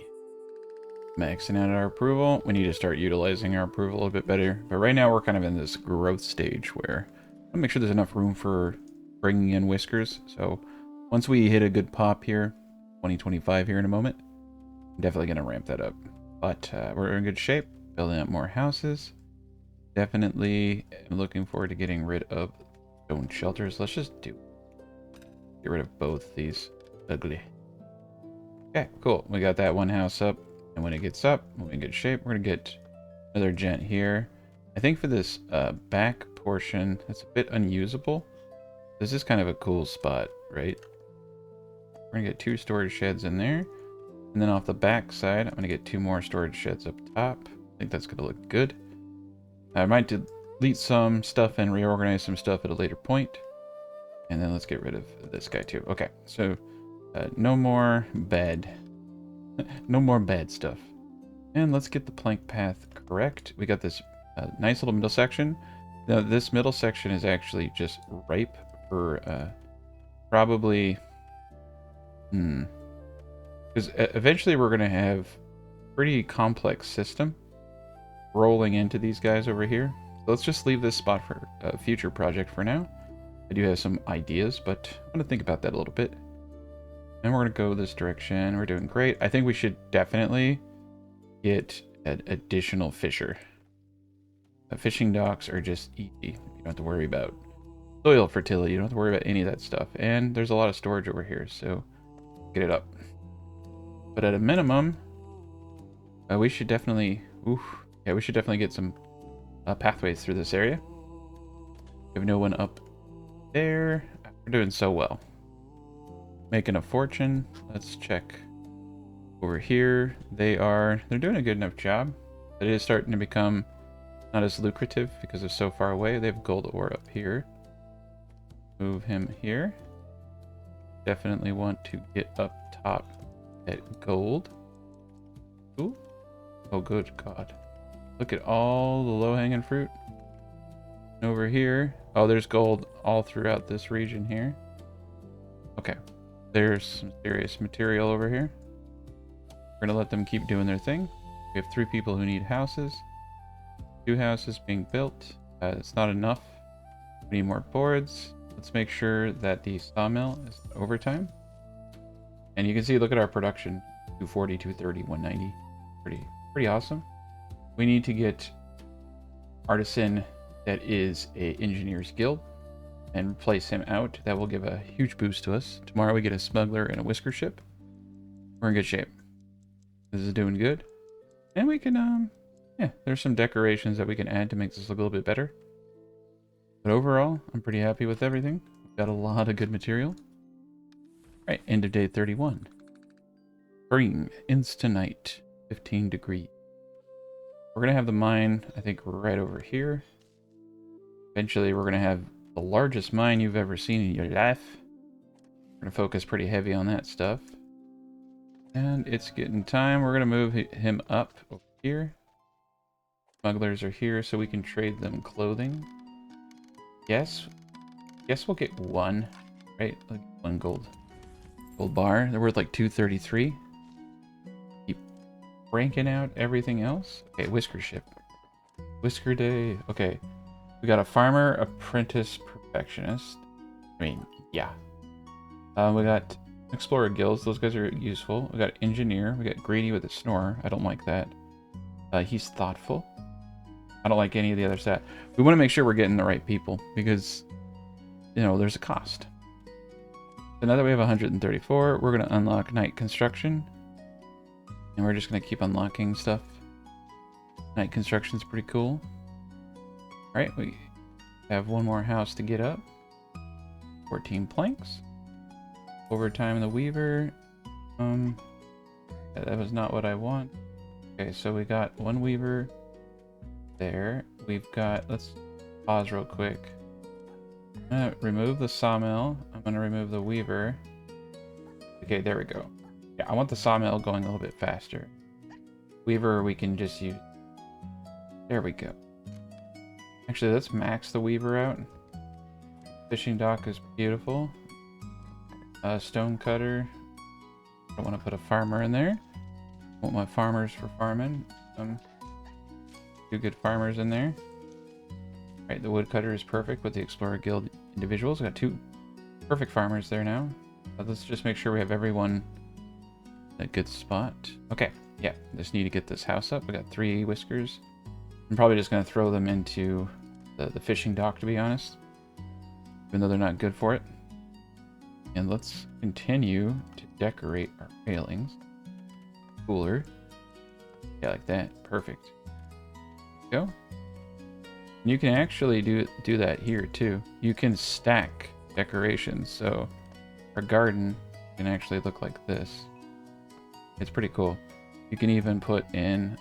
Maxing out our approval. We need to start utilizing our approval a little bit better. But right now we're kind of in this growth stage where I want to make sure there's enough room for bringing in whiskers. So once we hit a good pop here, 2025 here in a moment, I'm definitely going to ramp that up. But we're in good shape. Building up more houses. Definitely am looking forward to getting rid of stone shelters. Let's just get rid of both these. Ugly. Okay, cool. We got that one house up. And when it gets up, we're in good shape. We're going to get another gent here. I think for this back portion, it's a bit unusable. This is kind of a cool spot, right? We're gonna get 2 storage sheds in there. And then off the back side, I'm gonna get 2 more storage sheds up top. I think that's gonna look good. I might delete some stuff and reorganize some stuff at a later point. And then let's get rid of this guy too. Okay, so no more bad. No more bad stuff. And let's get the plank path correct. We got this nice little middle section. Now this middle section is actually just ripe for probably... Because eventually we're going to have a pretty complex system rolling into these guys over here. So let's just leave this spot for a future project for now. I do have some ideas, but I'm going to think about that a little bit. And we're going to go this direction. We're doing great. I think we should definitely get an additional fisher. Fishing docks are just easy. You don't have to worry about soil fertility. You don't have to worry about any of that stuff. And there's a lot of storage over here, so get it up. But at a minimum, we should definitely... we should definitely get some pathways through this area. We have no one up there. We're doing so well. Making a fortune. Let's check over here. They're doing a good enough job. It is starting to become not as lucrative because they're so far away. They have gold ore up here. Move him here. Definitely want to get up top at gold. Ooh. Oh, good God. Look at all the low-hanging fruit. And over here. Oh, there's gold all throughout this region here. Okay. There's some serious material over here. We're going to let them keep doing their thing. We have 3 people who need houses. 2 houses being built. It's not enough. We need more boards. Let's make sure that the sawmill is overtime. And you can see, look at our production. 240, 230, 190. Pretty awesome. We need to get artisan that is a engineer's guild and replace him out. That will give a huge boost to us. Tomorrow we get a smuggler and a whisker ship. We're in good shape. This is doing good. And we can, yeah, there's some decorations that we can add to make this look a little bit better. But overall, I'm pretty happy with everything. We've got a lot of good material. All right, end of day 31. Spring, instant night, 15 degrees. We're going to have the mine, I think, right over here. Eventually, we're going to have the largest mine you've ever seen in your life. We're going to focus pretty heavy on that stuff. And it's getting time. We're going to move him up over here. Smugglers are here so we can trade them clothing. Yes. Guess we'll get 1, right? Like 1 gold bar. They're worth like 233. Keep ranking out everything else. Okay, whisker ship. Whisker day. Okay. We got a farmer, apprentice, perfectionist. I mean, yeah. We got explorer guilds. Those guys are useful. We got engineer. We got greedy with a snore. I don't like that. He's thoughtful. I don't like any of the other stat. We want to make sure we're getting the right people because, you know, there's a cost. So now that we have 134, we're going to unlock night construction. And we're just going to keep unlocking stuff. Night construction's pretty cool. Alright, we have 1 more house to get up. 14 planks. Overtime in the weaver. Yeah, that was not what I want. Okay, so we got 1 weaver there. We've got, let's pause real quick. I'm gonna remove the sawmill. I'm gonna remove the weaver. Okay, there we go. Yeah, I want the sawmill going a little bit faster. Weaver we can just use. There we go. Actually, let's max the weaver out. Fishing dock is beautiful. Stone cutter. I don't want to put a farmer in there. I want my farmers for farming. 2 good farmers in there. Right, the woodcutter is perfect with the Explorer Guild individuals. We got 2 perfect farmers there now. Let's just make sure we have everyone in a good spot. Okay, yeah, just need to get this house up. We got 3 whiskers. I'm probably just going to throw them into the fishing dock, to be honest. Even though they're not good for it. And let's continue to decorate our railings. Cooler. Yeah, like that. Perfect. Go. And you can actually do that here too. You can stack decorations. So our garden can actually look like this. It's pretty cool. You can even put in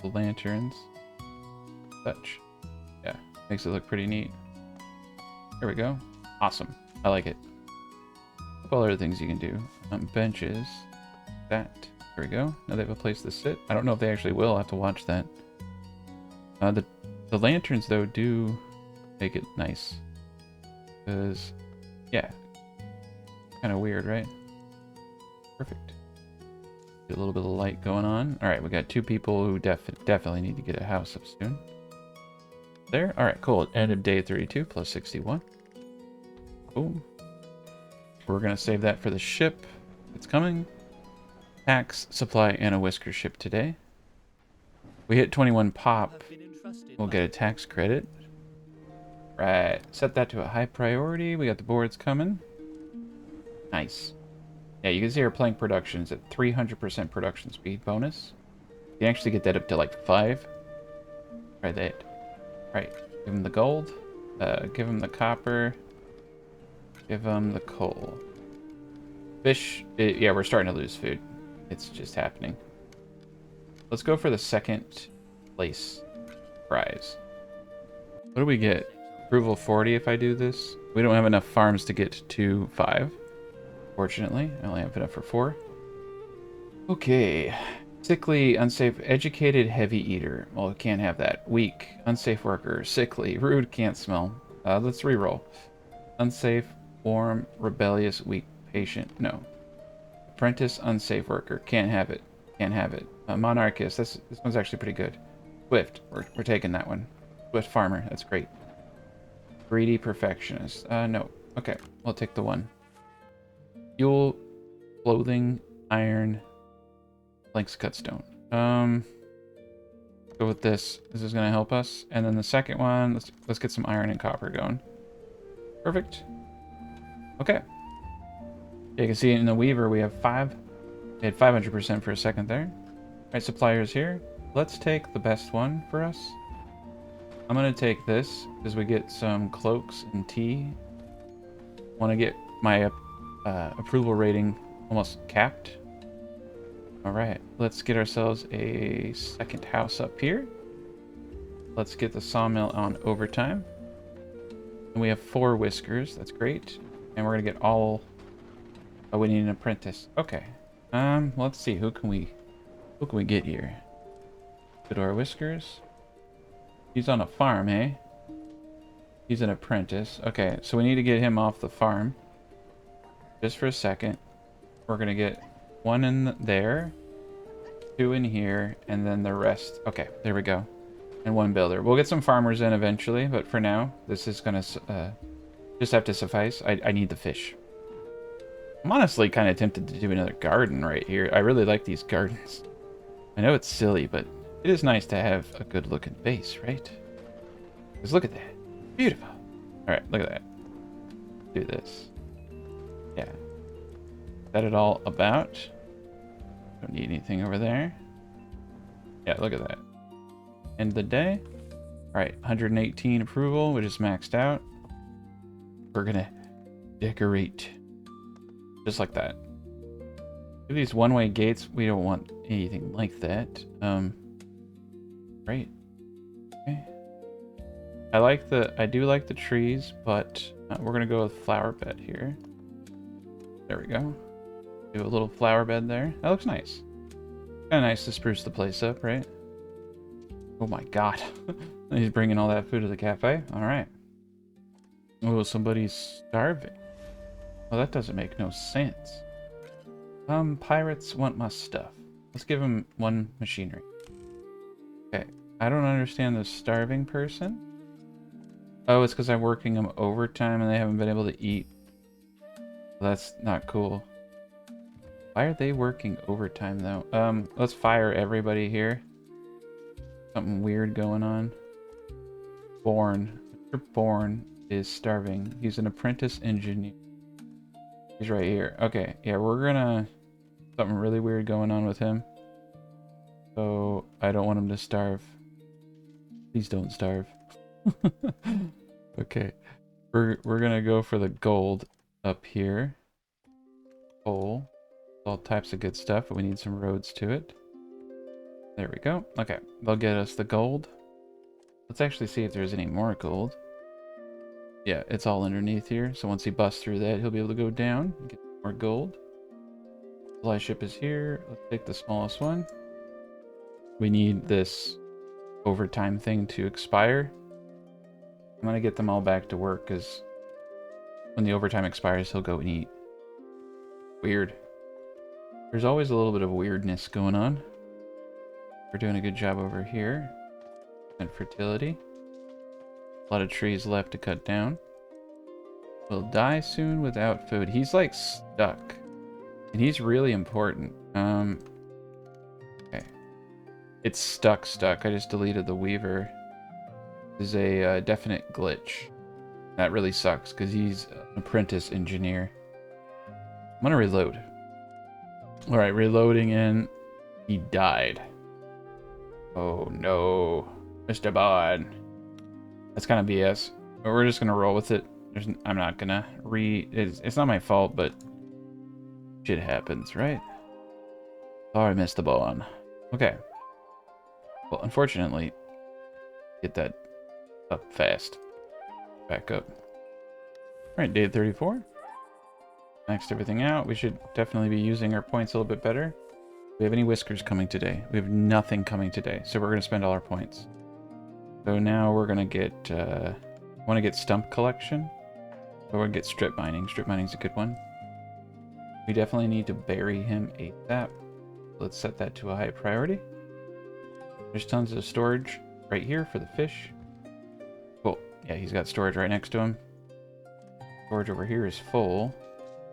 the lanterns. Such. Yeah, makes it look pretty neat. There we go. Awesome. I like it. A couple other things you can do. Benches. That. There we go. Now they have a place to sit. I don't know if they actually will. I'll have to watch that. The lanterns, though, do make it nice. Because, yeah. Kind of weird, right? Perfect. Get a little bit of light going on. Alright, we got 2 people who definitely need to get a house up soon. There. Alright, cool. End of day 32 plus 61. Boom. We're going to save that for the ship. It's coming. Tax, supply, and a whisker ship today. We hit 21 pop. We'll get a tax credit. Right. Set that to a high priority. We got the boards coming. Nice. Yeah, you can see our plank production's at 300% production speed bonus. You can actually get that up to like 5. Try that. Right. Give him the gold. Give him the copper. Give him the coal. Fish. Yeah, we're starting to lose food. It's just happening. Let's go for the second place prize. What do we get? Approval 40 if I do this. We don't have enough farms to get to 5. Fortunately, I only have enough for 4. Okay. Sickly, unsafe, educated, heavy eater. Well, can't have that. Weak, unsafe worker, sickly, rude, can't smell. Let's reroll. Unsafe, warm, rebellious, weak, patient. No. Apprentice, unsafe worker. Can't have it. Can't have it. Monarchist. This one's actually pretty good. Swift. We're taking that one. Swift farmer. That's great. Greedy perfectionist. No. Okay. We'll take the one. Fuel, clothing, iron, planks, cut stone. Go with this. This is gonna help us. And then the second one, let's get some iron and copper going. Perfect. Okay. You can see in the Weaver we have 5. We had 500% for a second there. Alright, suppliers here. Let's take the best one for us. I'm gonna take this because we get some cloaks and tea. Want to get my approval rating almost capped. Alright, let's get ourselves a second house up here. Let's get the sawmill on overtime. And we have 4 whiskers. That's great. And we're gonna get all. Oh, we need an apprentice. Okay. Let's see. Who can we get here? Go to our whiskers. He's on a farm, eh? He's an apprentice. Okay, so we need to get him off the farm. Just for a second. We're gonna get 1 in there, 2 in here, and then the rest. Okay, there we go. And 1 builder. We'll get some farmers in eventually, but for now, this is gonna just have to suffice. I need the fish. I'm honestly kind of tempted to do another garden right here. I really like these gardens. I know it's silly, but it is nice to have a good looking base, right? Because look at that. Beautiful. Alright, look at that. Do this. Yeah. Is that it all about? Don't need anything over there. Yeah, look at that. End of the day. Alright, 118 approval, which is maxed out. We're gonna decorate. Just like that. These one-way gates, we don't want anything like that. Right. Okay. I do like the trees, but we're gonna go with flower bed here. There we go. Do a little flower bed there. That looks nice. Kind of nice to spruce the place up, right? Oh my god. He's bringing all that food to the cafe. All right. Oh, somebody's starving. Well, that doesn't make no sense. Pirates want my stuff. Let's give them 1 machinery. Okay. I don't understand the starving person. Oh, it's because I'm working them overtime and they haven't been able to eat. Well, that's not cool. Why are they working overtime, though? Let's fire everybody here. Something weird going on. Born. Mr. Born is starving. He's an apprentice engineer. He's right here. Okay, yeah, we're gonna... Something really weird going on with him. So, I don't want him to starve. Please don't starve. Okay. We're gonna go for the gold up here. Coal. All types of good stuff, but we need some roads to it. There we go. Okay, they'll get us the gold. Let's actually see if there's any more gold. Yeah, it's all underneath here. So once he busts through that, he'll be able to go down and get more gold. Supply ship is here. Let's take the smallest one. We need this overtime thing to expire. I'm gonna get them all back to work because when the overtime expires, he'll go and eat. Weird. There's always a little bit of weirdness going on. We're doing a good job over here. And fertility. A lot of trees left to cut down. We'll die soon without food. He's like stuck. And he's really important. Okay. It's stuck. I just deleted the weaver. This is a definite glitch. That really sucks because he's an apprentice engineer. I'm gonna reload. Alright, reloading in. He died. Oh no. Mr. Bond. That's kind of BS. But we're just gonna roll with it. I'm not gonna it's not my fault, but shit happens, right? Sorry, Mr. Bond. Okay. Well, unfortunately, get that up fast. Back up. Alright, day 34. Maxed everything out. We should definitely be using our points a little bit better. Do we have any whiskers coming today? We have nothing coming today, so we're going to spend all our points. So now we're going to get... want to get stump collection. Or we'll get strip mining. Strip mining's a good one. We definitely need to bury him ASAP. Let's set that to a high priority. There's tons of storage right here for the fish. Cool. Yeah, he's got storage right next to him. Storage over here is full.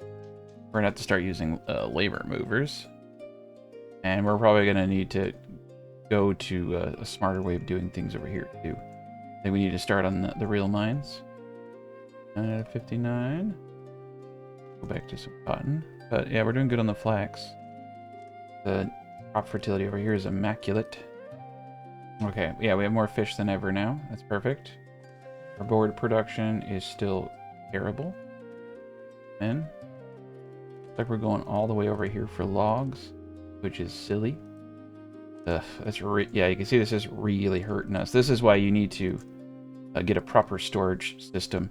We're going to have to start using labor movers. And we're probably going to need to go to a smarter way of doing things over here, too. I think we need to start on the real mines. 9 out of 59. Go back to some cotton. But yeah, we're doing good on the flax. The crop fertility over here is immaculate. Okay, yeah, we have more fish than ever now. That's perfect. Our board production is still terrible. And looks like we're going all the way over here for logs, which is silly. Ugh, yeah, you can see this is really hurting us. This is why you need to get a proper storage system.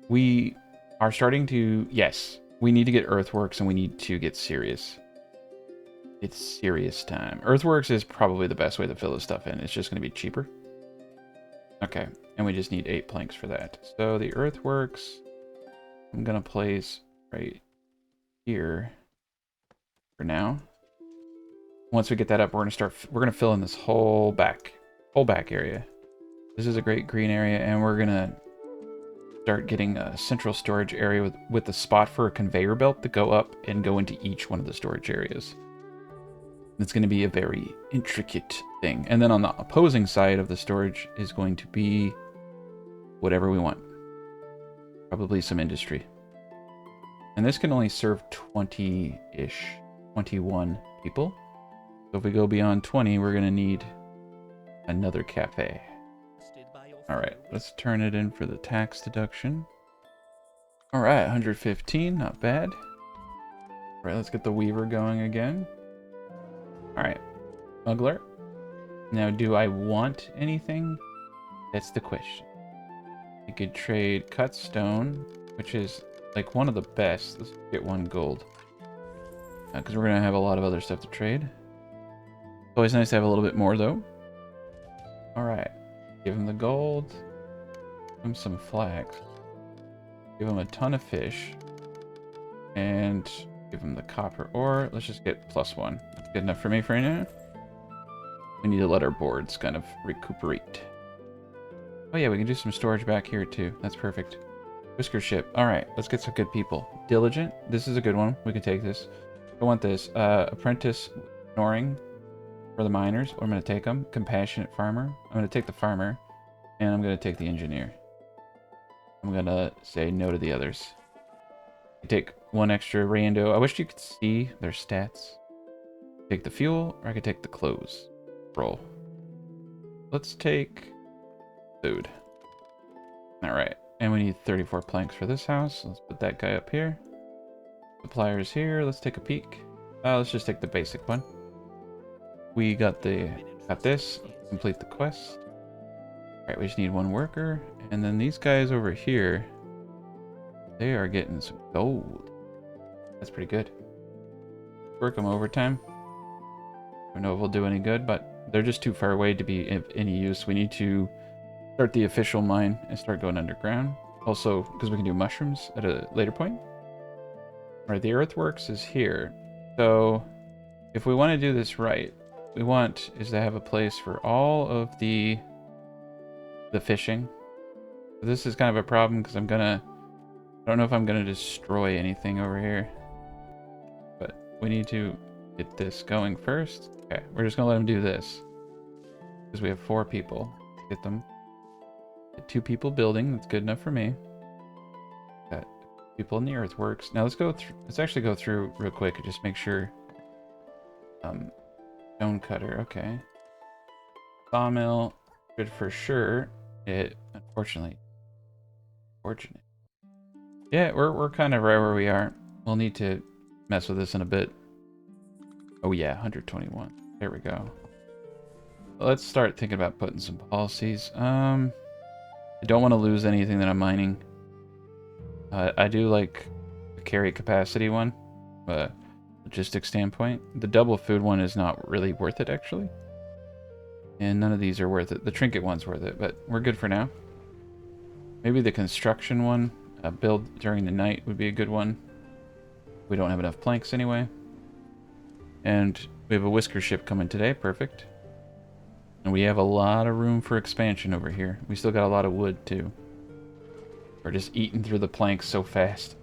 We are starting to... Yes, we need to get earthworks and we need to get serious. It's serious time. Earthworks is probably the best way to fill this stuff in. It's just going to be cheaper. Okay, and we just need 8 planks for that. So the earthworks, I'm going to place right here for now. Once we get that up, we're going to fill in this whole back area. This is a great green area, and we're going to start getting a central storage area with a spot for a conveyor belt to go up and go into each one of the storage areas. It's going to be a very intricate thing. And then on the opposing side of the storage is going to be whatever we want. Probably some industry. And this can only serve 20-ish, 21 people. So if we go beyond 20, we're going to need another cafe. Alright, let's turn it in for the tax deduction. Alright, 115, not bad. Alright, let's get the weaver going again. Alright, smuggler. Now, do I want anything? That's the question. We could trade cut stone, which is like one of the best. Let's get 1 gold. Because we're going to have a lot of other stuff to trade. Always nice to have a little bit more, though. Alright, give him the gold. Give him some flax. Give him a ton of fish. And give him the copper ore. Let's just get +1. That's good enough for me for right now. We need to let our boards kind of recuperate. Oh yeah, we can do some storage back here too. That's perfect. Whisker ship. Alright, let's get some good people. Diligent. This is a good one. We can take this. I want this. Apprentice snoring for the miners. I'm going to take them. Compassionate farmer. I'm going to take the farmer. And I'm going to take the engineer. I'm going to say no to the others. Take 1 extra rando. I wish you could see their stats. Take the fuel, or I could take the clothes. Roll. Let's take food. Alright. And we need 34 planks for this house. Let's put that guy up here. Suppliers here. Let's take a peek. Let's just take the basic one. We got this. Complete the quest. Alright, we just need one worker. And then these guys over here, they are getting some gold. That's pretty good. Work them overtime. I don't know if we'll do any good, but they're just too far away to be of any use. We need to start the official mine and start going underground. Also, because we can do mushrooms at a later point. Alright, the earthworks is here. So, if we want to do this right, we want is to have a place for all of the fishing. This is kind of a problem because I don't know if I'm gonna destroy anything over here. But we need to get this going first. Okay, we're just gonna let him do this. Because we have 4 people. Get them. Get 2 people building, that's good enough for me. Got people in the earthworks. Now let's actually go through real quick and just make sure. Stone cutter, okay. Sawmill, good for sure. Unfortunately. Fortunate. Yeah, we're kind of right where we are. We'll need to mess with this in a bit. Oh yeah, 121. There we go. Let's start thinking about putting some policies. I don't want to lose anything that I'm mining. I do like the carry capacity one, logistics standpoint. The double food one is not really worth it, actually. And none of these are worth it. The trinket one's worth it, but we're good for now. Maybe the construction one, build during the night would be a good one. We don't have enough planks anyway. And we have a whisker ship coming today, perfect. And we have a lot of room for expansion over here. We still got a lot of wood, too. We're just eating through the planks so fast.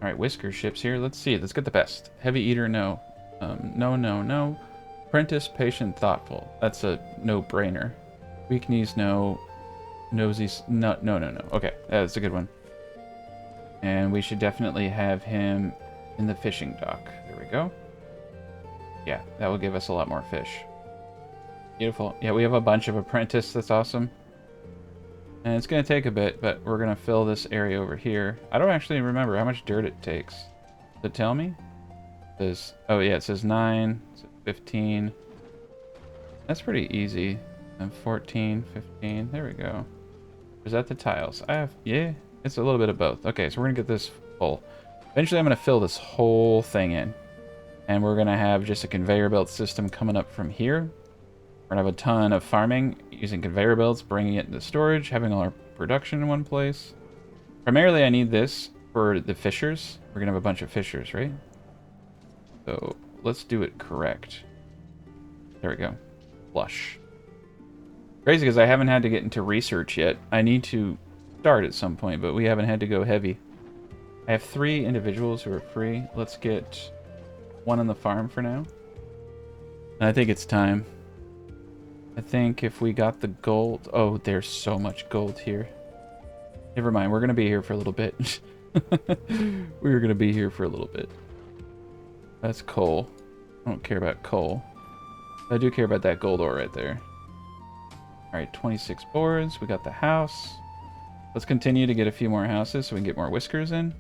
Alright, whisker ships here. Let's see. Let's get the best. Heavy eater, no. No. Apprentice, patient, thoughtful. That's a no-brainer. Weak knees, no. Nosies, no. Okay, that's a good one. And we should definitely have him in the fishing dock. There we go. Yeah, that will give us a lot more fish. Beautiful. Yeah, we have a bunch of apprentice. That's awesome. And it's going to take a bit, but we're going to fill this area over here. I don't actually remember how much dirt it takes. Does it tell me? It says, oh yeah, it says 9, it says 15. That's pretty easy. And 14, 15, there we go. Is that the tiles? Yeah, it's a little bit of both. Okay, so we're going to get this full. Eventually I'm going to fill this whole thing in. And we're going to have just a conveyor belt system coming up from here. We're going to have a ton of farming using conveyor belts, bringing it into storage, having all our production in one place. Primarily, I need this for the fishers. We're going to have a bunch of fishers, right? So let's do it correct. There we go. Flush. Crazy because I haven't had to get into research yet. I need to start at some point, but we haven't had to go heavy. I have 3 individuals who are free. Let's get 1 on the farm for now. And I think it's time. I think if we got the gold... Oh, there's so much gold here. Never mind, we're going to be here for a little bit. We're going to be here for a little bit. That's coal. I don't care about coal. I do care about that gold ore right there. Alright, 26 boards. We got the house. Let's continue to get a few more houses so we can get more whiskers in.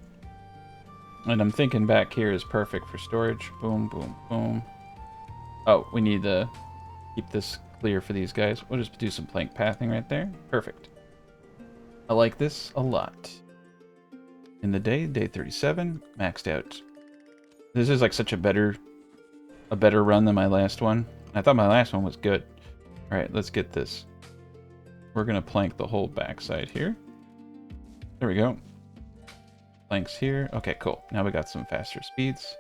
And I'm thinking back here is perfect for storage. Boom, boom, boom. Oh, we need to keep this clear for these guys. We'll just do some plank pathing right there. Perfect. I like this a lot. In the day 37, maxed out. This is like such a better run than my last one. I thought my last one was good. All right, let's get this. We're gonna plank the whole backside here. There we go. Planks here. Okay, cool. Now we got some faster speeds.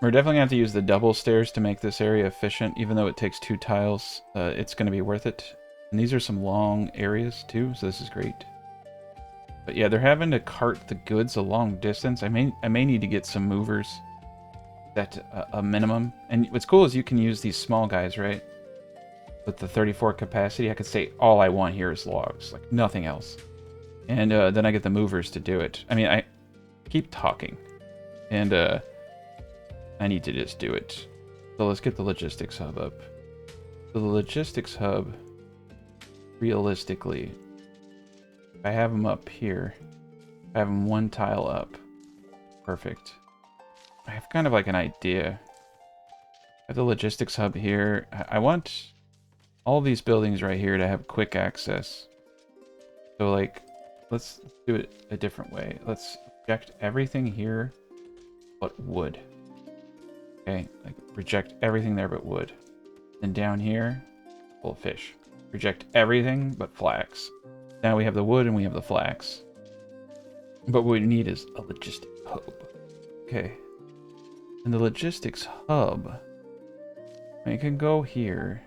We're definitely going to have to use the double stairs to make this area efficient. Even though it takes 2 tiles, it's going to be worth it. And these are some long areas too, so this is great. But yeah, they're having to cart the goods a long distance. I may need to get some movers at a minimum. And what's cool is you can use these small guys, right? With the 34 capacity, I could say all I want here is logs, like nothing else. And then I get the movers to do it. I mean, I keep talking. And I need to just do it. So let's get the logistics hub up. So the logistics hub, realistically, I have them up here. I have them one tile up. Perfect. I have kind of like an idea. I have the logistics hub here. I want all these buildings right here to have quick access. So like, let's do it a different way. Let's reject everything here but wood. Okay, like reject everything there but wood. Then down here, full of fish. Reject everything but flax. Now we have the wood and we have the flax. But what we need is a logistics hub. Okay. And the logistics hub, it can go here,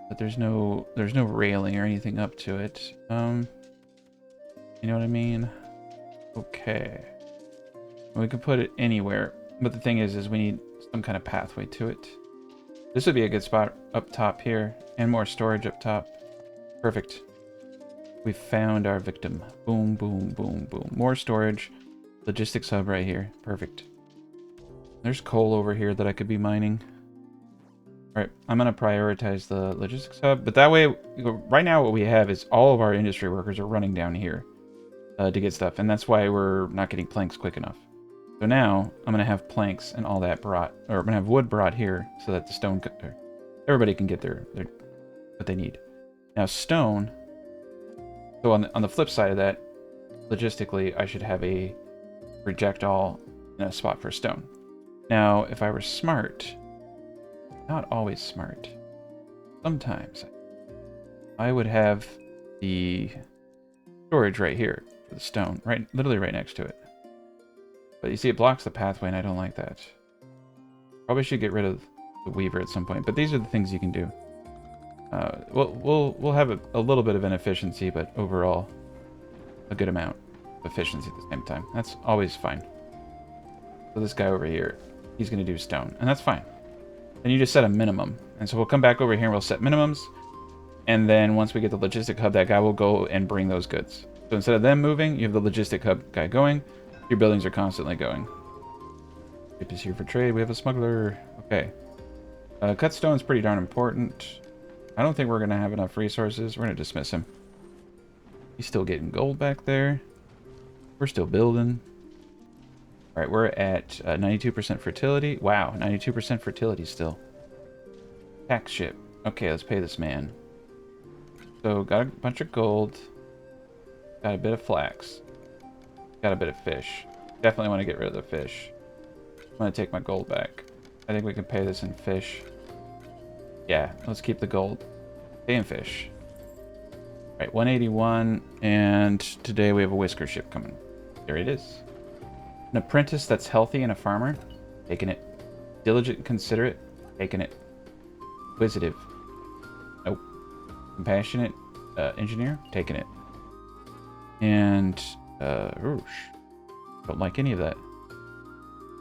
but there's no railing or anything up to it. You know what I mean? Okay. We can put it anywhere, but the thing is we need some kind of pathway to it. This would be a good spot up top here, and more storage up top. Perfect. We found our victim. Boom, boom, boom, boom. More storage. Logistics hub right here. Perfect. There's coal over here that I could be mining. Alright, I'm going to prioritize the logistics hub. But that way, right now what we have is all of our industry workers are running down here to get stuff. And that's why we're not getting planks quick enough. So now, I'm going to have planks and all that brought, or I'm going to have wood brought here so that the stone, everybody can get their what they need. Now stone, so on the flip side of that, logistically, I should have a reject all in a spot for stone. Now, if I were smart, not always smart, sometimes I would have the storage right here for the stone, literally right next to it. But you see, it blocks the pathway, and I don't like that. Probably should get rid of the weaver at some point, but these are the things you can do. We'll have a little bit of inefficiency, but overall, a good amount of efficiency at the same time. That's always fine. So this guy over here, he's going to do stone, and that's fine. Then you just set a minimum. And so we'll come back over here and we'll set minimums. And then once we get the logistic hub, that guy will go and bring those goods. So instead of them moving, you have the logistic hub guy going. Your buildings are constantly going. Ship is here for trade. We have a smuggler. Okay. Cut stone's pretty darn important. I don't think we're going to have enough resources. We're going to dismiss him. He's still getting gold back there. We're still building. Alright, we're at 92% fertility. Wow, 92% fertility still. Tax ship. Okay, let's pay this man. So, got a bunch of gold. Got a bit of flax. Got a bit of fish. Definitely want to get rid of the fish. I'm going to take my gold back. I think we can pay this in fish. Yeah, let's keep the gold. Pay in fish. Alright, 181. And today we have a whisker ship coming. There it is. An apprentice that's healthy and a farmer, taking it. Diligent and considerate, taking it. Inquisitive, nope. Compassionate engineer, taking it. And don't like any of that.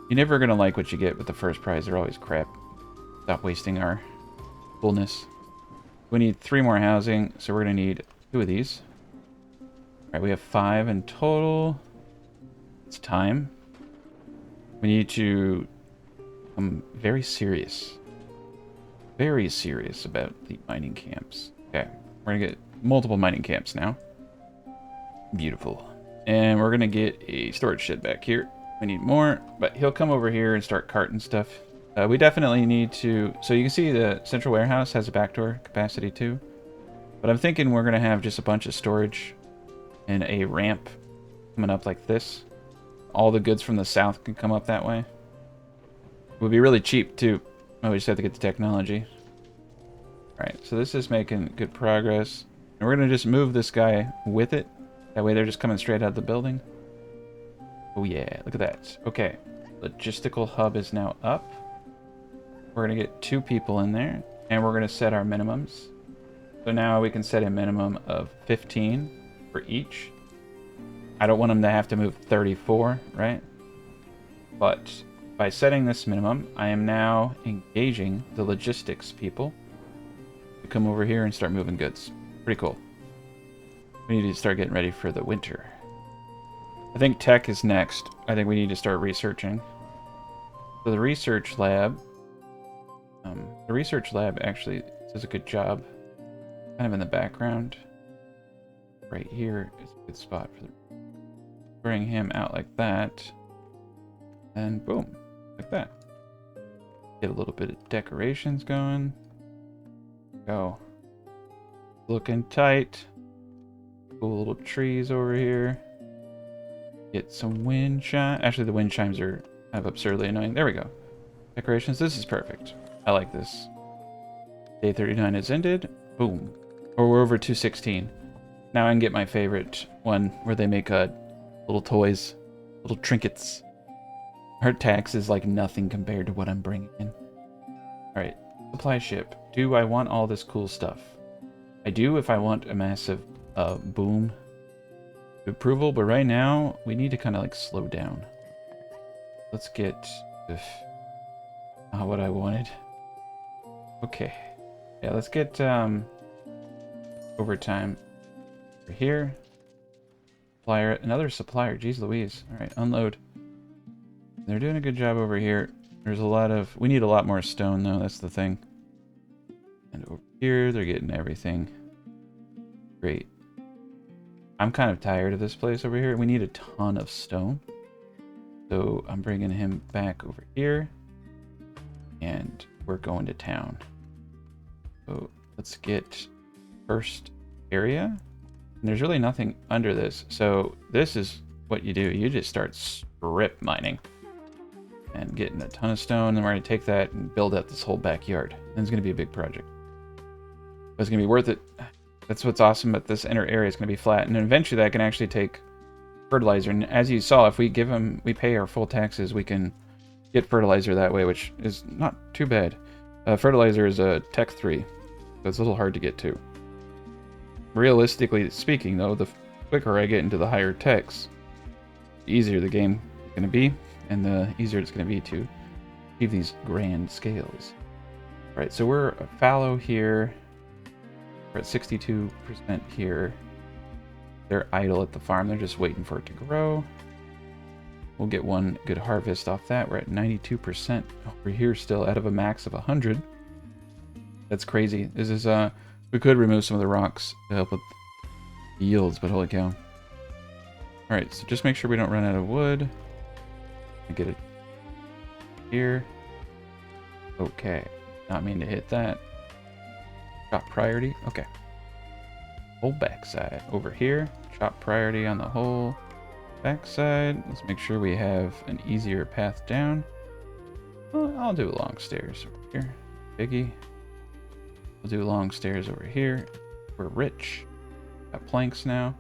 You're never gonna like what you get with the first prize. They're always crap. Stop wasting our fullness. We need 3 more housing, so we're gonna need 2 of these. All right, we have 5 in total. It's time. We need to become very serious about the mining camps. Okay, we're gonna get multiple mining camps now. Beautiful. And we're gonna get a storage shed back here. We need more, but he'll come over here and start carting stuff. We definitely need to, so you can see the central warehouse has a backdoor capacity too. But I'm thinking we're gonna have just a bunch of storage and a ramp coming up like this. All the goods from the south can come up that way. It would be really cheap too. Oh, we just have to get the technology. Alright, so this is making good progress. And we're going to just move this guy with it. That way they're just coming straight out of the building. Oh yeah, look at that. Okay, logistical hub is now up. We're going to get 2 people in there. And we're going to set our minimums. So now we can set a minimum of 15 for each. I don't want them to have to move 34, right? But by setting this minimum, I am now engaging the logistics people to come over here and start moving goods. Pretty cool. We need to start getting ready for the winter. I think tech is next. I think we need to start researching. So the research lab actually does a good job, kind of in the background. right here is a good spot for the... Bring him out like that. And boom, like that. Get a little bit of decorations going. Go. Looking tight. Cool little trees over here. Get some wind chime. Actually, the wind chimes are kind of absurdly annoying. There we go. Decorations. This is perfect. I like this. Day 39 is ended. Boom. Or we're over 216. Now I can get my favorite one where they make little toys, little trinkets. Her tax is like nothing compared to what I'm bringing in. Alright, supply ship. Do I want all this cool stuff? I do if I want a massive boom approval, but right now we need to kind of like slow down. Let's get not what I wanted. Okay. Yeah, let's get overtime over here. Supplier, another supplier. Jeez Louise. Alright, unload. They're doing a good job over here. There's a lot of... We need a lot more stone, though. That's the thing. And over here, they're getting everything. Great. I'm kind of tired of this place over here. We need a ton of stone. So I'm bringing him back over here. And we're going to town. So let's get first area. And there's really nothing under this. So this is what you do. You just start strip mining. And getting a ton of stone, and we're going to take that and build out this whole backyard. And it's going to be a big project. But it's going to be worth it. That's what's awesome about this inner area. It's going to be flat, and eventually that can actually take fertilizer. And as you saw, if we pay our full taxes, we can get fertilizer that way, which is not too bad. Fertilizer is a Tech 3, so it's a little hard to get to. Realistically speaking, though, the quicker I get into the higher techs, the easier the game is going to be. And the easier it's going to be to achieve these grand scales. Alright, so we're fallow here. We're at 62% here. They're idle at the farm. They're just waiting for it to grow. We'll get one good harvest off that. We're at 92% over here still out of a max of 100. That's crazy. This is, we could remove some of the rocks to help with the yields, but holy cow. Alright, so just make sure we don't run out of wood. Get it here. Okay, not mean to hit that. Chop priority. Okay. Whole backside over here. Chop priority on the whole backside. Let's make sure we have an easier path down. Well, I'll do long stairs over here. Biggie. We'll do long stairs over here. We're rich. Got planks now.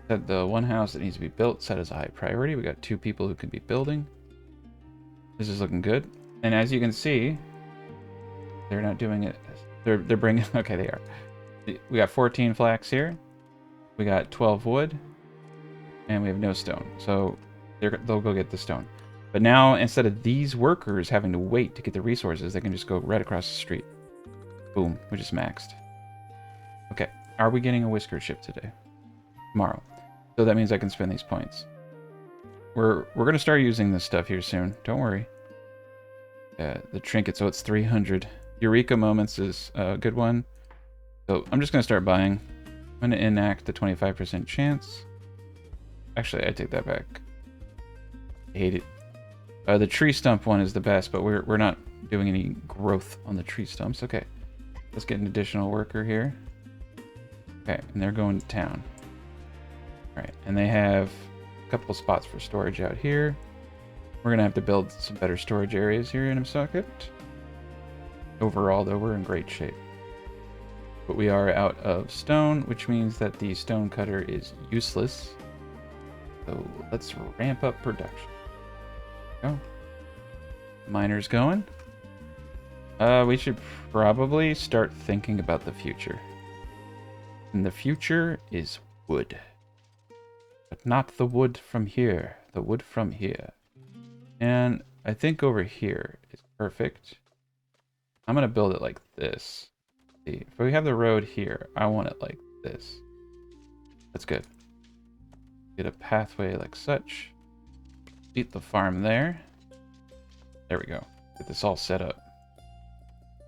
That the one house that needs to be built set as a high priority. We got 2 people who can be building. This is looking good. And as you can see, they're not doing it. They're bringing... Okay, they are. We got 14 flax here. We got 12 wood. And we have no stone. So they'll go get the stone. But now, instead of these workers having to wait to get the resources, they can just go right across the street. Boom. We just maxed. Okay. Are we getting a whisker ship today? Tomorrow. So that means I can spend these points. We're going to start using this stuff here soon. Don't worry. The trinket, so it's 300. Eureka Moments is a good one. So I'm just going to start buying. I'm going to enact the 25% chance. Actually, I take that back. I hate it. The tree stump one is the best, but we're not doing any growth on the tree stumps. Okay. Let's get an additional worker here. Okay, and they're going to town. Alright, and they have a couple of spots for storage out here. We're going to have to build some better storage areas here in a second. Overall, though, we're in great shape. But we are out of stone, which means that the stone cutter is useless. So let's ramp up production. Go. Miners going. We should probably start thinking about the future. And the future is wood. But not the wood from here. The wood from here. And I think over here is perfect. I'm going to build it like this. See, if we have the road here, I want it like this. That's good. Get a pathway like such. Beat the farm there. There we go. Get this all set up.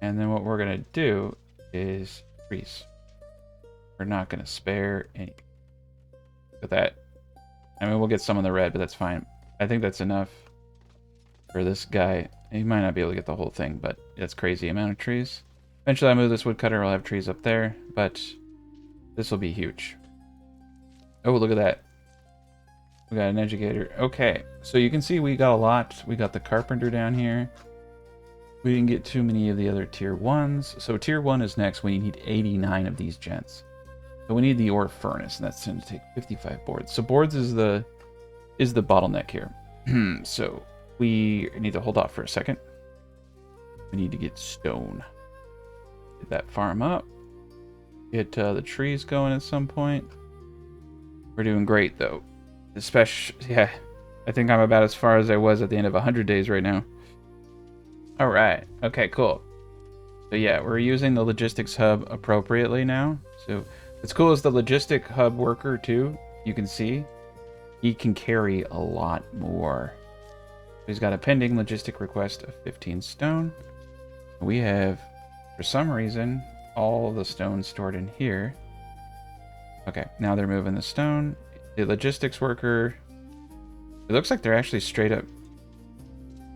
And then what we're going to do is trees. We're not going to spare any. Look at that. I mean, we'll get some of the red, but that's fine. I think that's enough for this guy. He might not be able to get the whole thing, but that's crazy amount of trees. Eventually I move this woodcutter, I'll have trees up there, but this will be huge. Oh, look at that. We got an educator. Okay, so you can see we got a lot. We got the carpenter down here. We didn't get too many of the other tier 1s. So tier 1 is next. We need 89 of these gents. So we need the ore furnace, and that's going to take 55 boards. So boards is the bottleneck here. So we need to hold off for a second. We need to get stone. Get that farm up. Get the trees going at some point. We're doing great though. Especially, yeah, I think I'm about as far as I was at the end of 100 days right now. All right. Okay, cool. So yeah, we're using the logistics hub appropriately now. So what's cool is the logistic hub worker too. You can see he can carry a lot more. He's got a pending logistic request of 15 stone. We have, for some reason, all the stone stored in here. Okay, now they're moving the stone. The logistics worker, it looks like they're actually straight up.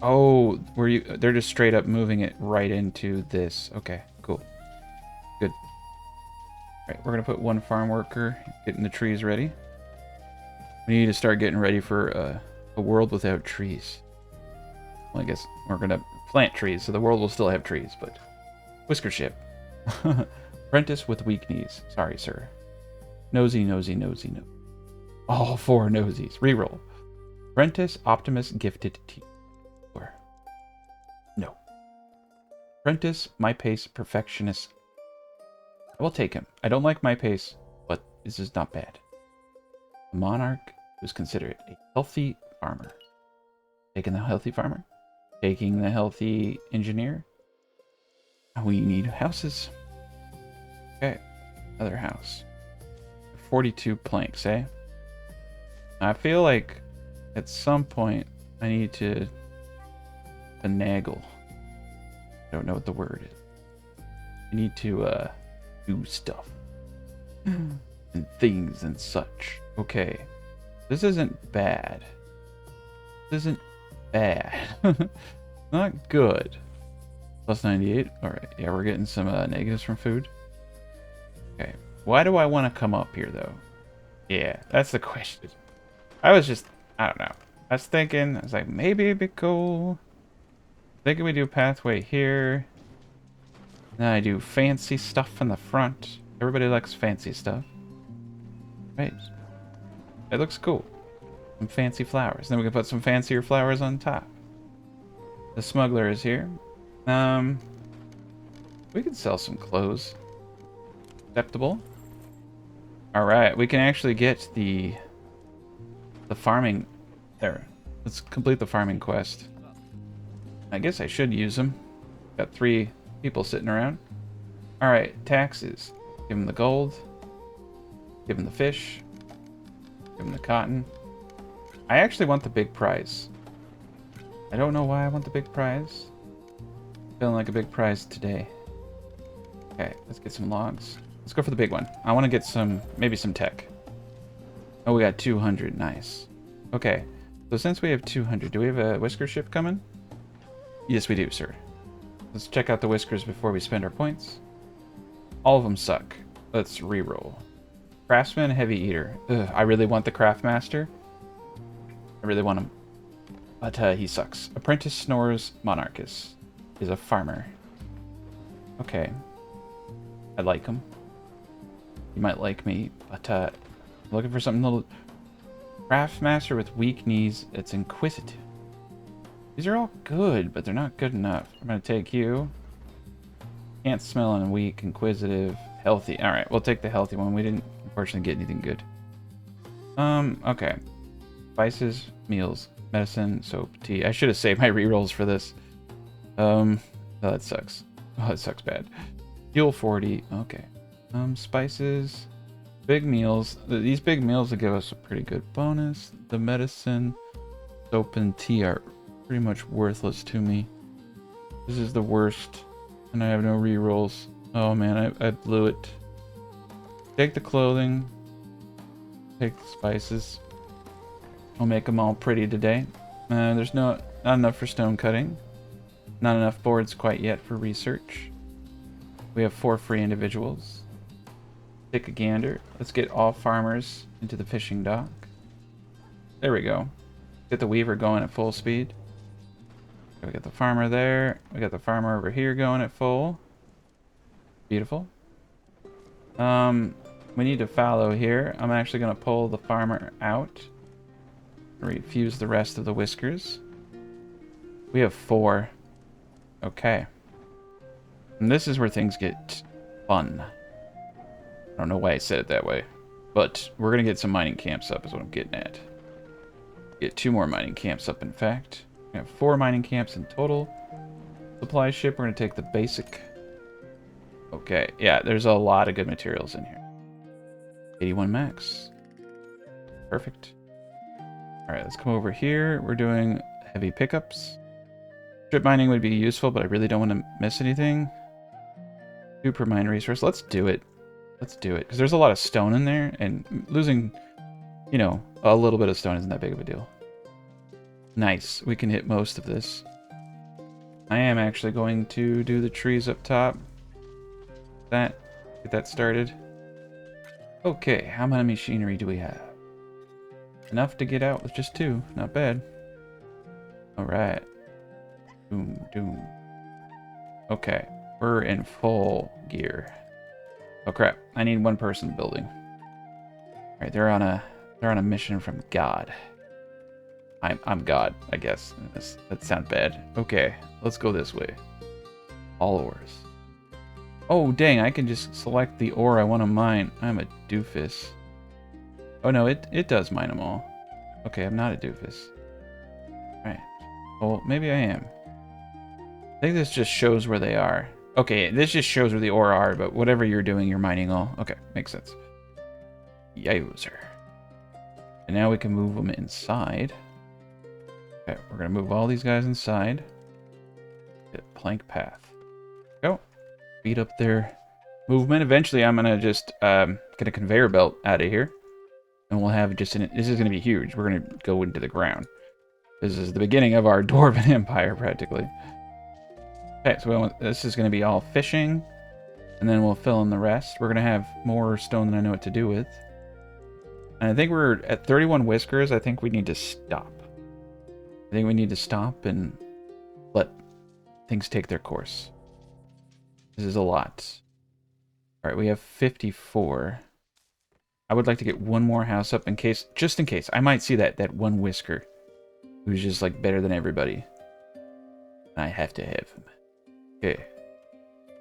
Oh, they're just straight up moving it right into this. Okay, cool. Good. All right, we're gonna put one farm worker getting the trees ready. We need to start getting ready for a world without trees. Well, I guess we're gonna plant trees, so the world will still have trees, but whisker ship. Apprentice with weak knees. Sorry, sir. Nosy, nosy, nosy, no. All 4 nosies. Reroll. Apprentice, Optimus, gifted teacher. No. Apprentice, my pace, perfectionist. I will take him. I don't like my pace, but this is not bad. A monarch who's considered a healthy farmer. Taking the healthy farmer. Taking the healthy engineer. We need houses. Okay. Another house. 42 planks, eh? I feel like at some point I need to finagle. I don't know what the word is. I need to do stuff. And things and such. Okay. This isn't bad. This isn't bad. Not good. Plus 98. Alright, yeah, we're getting some negatives from food. Okay. Why do I want to come up here, though? Yeah, that's the question. I don't know. I was thinking, I was like, maybe it'd be cool. Thinking we do pathway here. Then I do fancy stuff in the front. Everybody likes fancy stuff. Right. It looks cool. Some fancy flowers. Then we can put some fancier flowers on top. The smuggler is here. We could sell some clothes. Acceptable. Alright, we can actually get the farming there. Let's complete the farming quest. I guess I should use them. Got 3 people sitting around. Alright, taxes. Give them the gold. Give them the fish. Give them the cotton. I actually want the big prize. I don't know why I want the big prize. Feeling like a big prize today. Okay, let's get some logs. Let's go for the big one. I want to get maybe some tech. Oh, we got 200. Nice. Okay, so since we have 200, do we have a whisker ship coming? Yes, we do, sir. Let's check out the whiskers before we spend our points. All of them suck. Let's reroll. Craftsman, heavy eater. Ugh, I really want the craftmaster. I really want him. But he sucks. Apprentice snores, monarchist. Is a farmer. Okay. I like him. You might like me, but looking for something a little... Craftmaster with weak knees. It's inquisitive. These are all good, but they're not good enough. I'm going to take you. Can't smell and weak, inquisitive, healthy. Alright, we'll take the healthy one. We didn't, unfortunately, get anything good. Okay. Spices, meals, medicine, soap, tea. I should have saved my rerolls for this. Oh, that sucks. Oh, that sucks bad. Fuel 40. Okay. Spices. Big meals. These big meals will give us a pretty good bonus. The medicine, soap, and tea are pretty much worthless to me. This is the worst. And I have no rerolls. Oh man, I blew it. Take the clothing. Take the spices. We'll make them all pretty today. There's not enough for stone cutting. Not enough boards quite yet for research. We have 4 free individuals. Take a gander. Let's get all farmers into the fishing dock. There we go. Get the weaver going at full speed. We got the farmer there. We got the farmer over here going at full. Beautiful. We need to fallow here. I'm actually going to pull the farmer out. Refuse the rest of the whiskers. We have 4. Okay. And this is where things get fun. I don't know why I said it that way. But we're going to get some mining camps up is what I'm getting at. Get 2 more mining camps up, in fact. We have 4 mining camps in total. Supply ship, we're going to take the basic. Okay, yeah, there's a lot of good materials in here. 81 max. Perfect. Alright, let's come over here. We're doing heavy pickups. Strip mining would be useful, but I really don't want to miss anything. 2 per mine resource. Let's do it. Let's do it. Because there's a lot of stone in there, and losing, you know, a little bit of stone isn't that big of a deal. Nice. We can hit most of this. I am actually going to do the trees up top. Get that started. Okay, how many machinery do we have? Enough to get out with just 2. Not bad. Alright. Boom, doom. Okay, we're in full gear. Oh crap, I need 1 person building. Alright, they're on a mission from God. I'm God, I guess. That sounds bad. Okay, let's go this way. All ores. Oh, dang, I can just select the ore I want to mine. I'm a doofus. Oh, no, it does mine them all. Okay, I'm not a doofus. Alright. Well, maybe I am. I think this just shows where they are. Okay, this just shows where the ore are, but whatever you're doing, you're mining all. Okay, makes sense. Yowzer. And now we can move them inside. Okay, we're going to move all these guys inside. Hit plank path. Go. Speed up their movement. Eventually, I'm going to just get a conveyor belt out of here. And we'll have just this is going to be huge. We're going to go into the ground. This is the beginning of our Dwarven Empire, practically. Okay, so this is going to be all fishing. And then we'll fill in the rest. We're going to have more stone than I know what to do with. And I think we're at 31 whiskers. I think we need to stop. I think we need to stop and let things take their course. This is a lot. Alright, we have 54. I would like to get 1 more house up in case, just in case. I might see that 1 whisker who's just like better than everybody. I have to have him. Okay.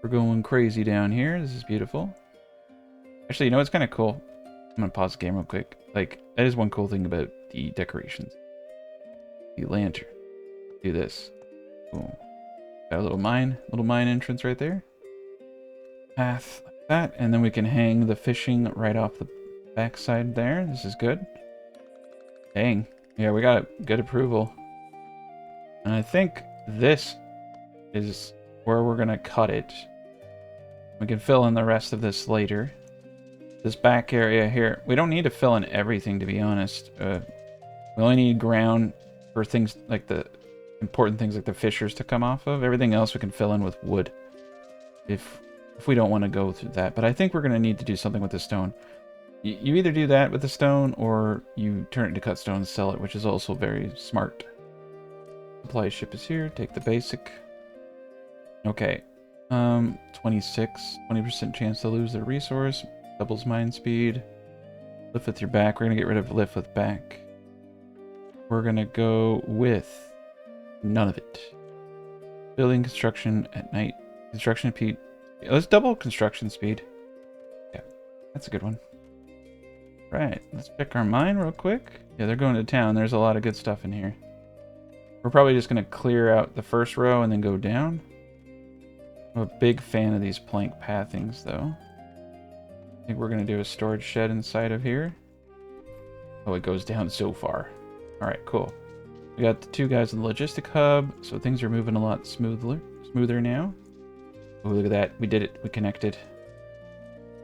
We're going crazy down here. This is beautiful. Actually, you know what's kind of cool? I'm going to pause the game real quick. Like, that is one cool thing about the decorations. The lantern. Do this. Boom. Got a little mine entrance right there. Path like that, and then we can hang the fishing right off the backside there. This is good. Dang. Yeah, we got good approval. And I think this is where we're gonna cut it. We can fill in the rest of this later. This back area here, we don't need to fill in everything, to be honest. We only need ground for things like the important things like the fissures to come off of. Everything else we can fill in with wood if we don't want to go through that. But I think we're going to need to do something with the stone. You either do that with the stone or you turn it into cut stone and sell it, which is also very smart. Supply ship is here. Take the basic. Okay. 26. 20% chance to lose their resource. Doubles mine speed. Lift with your back. We're going to get rid of lift with back. We're going to go with none of it. Building construction at night. Construction at peak. Let's double construction speed. Yeah, that's a good one. Right, let's pick our mine real quick. Yeah, they're going to town. There's a lot of good stuff in here. We're probably just going to clear out the first row and then go down. I'm a big fan of these plank pathings, though. I think we're going to do a storage shed inside of here. Oh, it goes down so far. Alright, cool. We got the 2 guys in the logistic hub, so things are moving a lot smoother now. Oh, look at that. We did it. We connected.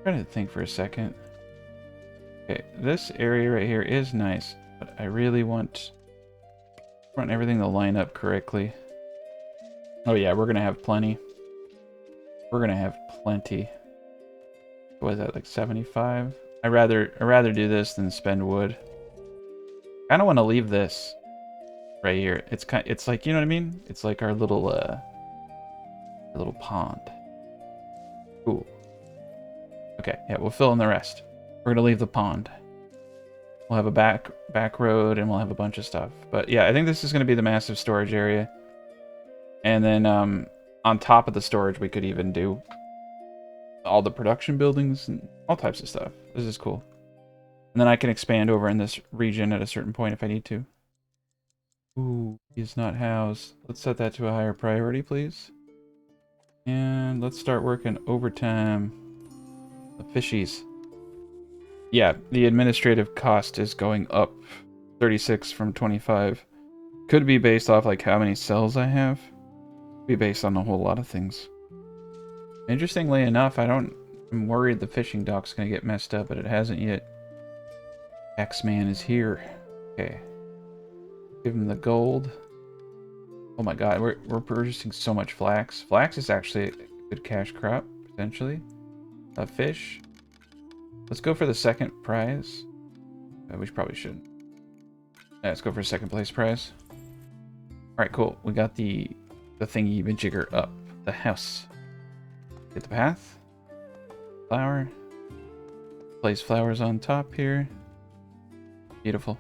Trying to think for a second. Okay, this area right here is nice, but I really want everything to line up correctly. Oh yeah, we're gonna have plenty. We're gonna have plenty. What is that, like 75? I'd rather do this than spend wood. I don't want to leave this right here. It's like, you know what I mean? It's like our little pond. Cool. Okay, yeah, we'll fill in the rest. We're gonna leave the pond. We'll have a back road, and we'll have a bunch of stuff. But yeah, I think this is gonna be the massive storage area. And then on top of the storage, we could even do all the production buildings and all types of stuff. This is cool. And then I can expand over in this region at a certain point if I need to. Ooh, he's not housed. Let's set that to a higher priority, please. And let's start working overtime. The fishies. Yeah, the administrative cost is going up 36 from 25. Could be based off like how many cells I have. Be based on a whole lot of things. Interestingly enough, I'm worried the fishing dock's gonna get messed up, but it hasn't yet. X-Man is here. Okay. Give him the gold. Oh my god, we're producing so much flax. Flax is actually a good cash crop, potentially. A fish. Let's go for the second prize. We probably shouldn't. Yeah, let's go for a second place prize. Alright, cool. We got the thingy majigger up. The house. Get the path. Flower. Place flowers on top here. Beautiful.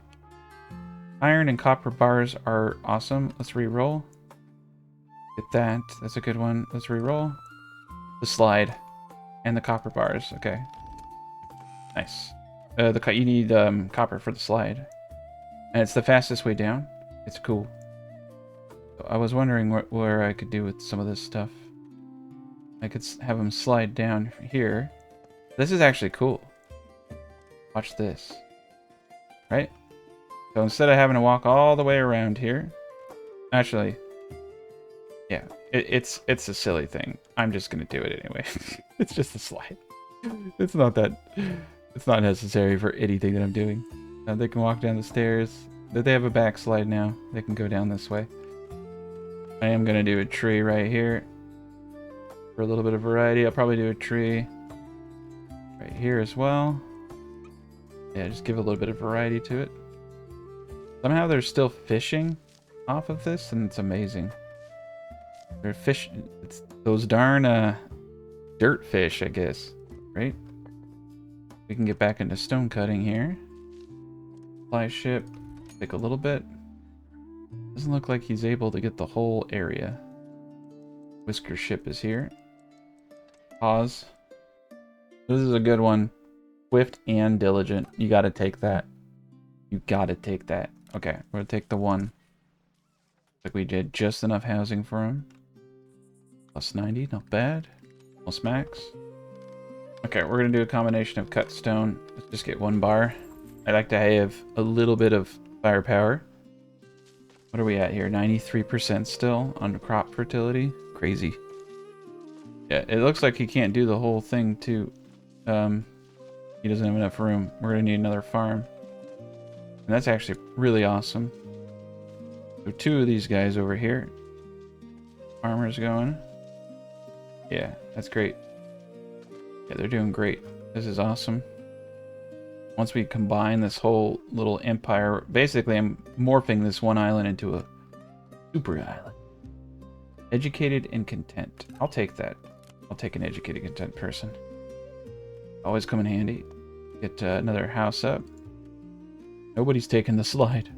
Iron and copper bars are awesome. Let's re-roll. Get that. That's a good one. Let's re-roll. The slide. And the copper bars. Okay. Nice. You need copper for the slide. And it's the fastest way down. It's cool. So I was wondering where I could do with some of this stuff. I could have them slide down here. This is actually cool. Watch this. Right? So instead of having to walk all the way around here, actually, yeah, it's a silly thing. I'm just gonna do it anyway. It's just a slide. It's not necessary for anything that I'm doing. They can walk down the stairs. They have a backslide now. They can go down this way. I am gonna do a tree right here for a little bit of variety. I'll probably do a tree right here as well. Yeah, just give a little bit of variety to it. Somehow they're still fishing off of this, and it's amazing. They're fishing. It's those darn dirt fish, I guess. Right? We can get back into stone cutting here. Fly ship. Take a little bit. Doesn't look like he's able to get the whole area. Whisker ship is here. Pause. This is a good one. Swift and diligent. You gotta take that. You gotta take that. Okay, we're gonna take the one. Like we did just enough housing for him. Plus 90, not bad. Plus max. Okay, we're gonna do a combination of cut stone. Let's just get one bar. I like to have a little bit of firepower. What are we at here? 93% still on crop fertility. Crazy. Yeah, it looks like he can't do the whole thing too. He doesn't have enough room. We're gonna need another farm. And that's actually really awesome. So 2 of these guys over here. Farmers going. Yeah, that's great. Yeah, they're doing great. This is awesome. Once we combine this whole little empire, basically I'm morphing this one island into a super island. Educated and content. I'll take that. I'll take an educated, content person. Always come in handy. Get another house up. Nobody's taking the slide.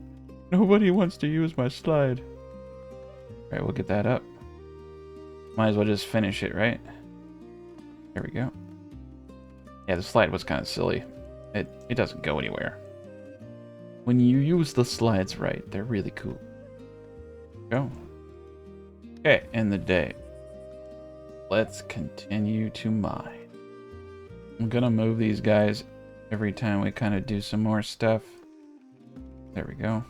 Nobody wants to use my slide. Alright, we'll get that up. Might as well just finish it, right? There we go. Yeah, the slide was kind of silly. It doesn't go anywhere. When you use the slides right, they're really cool. Go. Okay, end the day. Let's continue to mine. I'm gonna move these guys every time we kind of do some more stuff. There we go.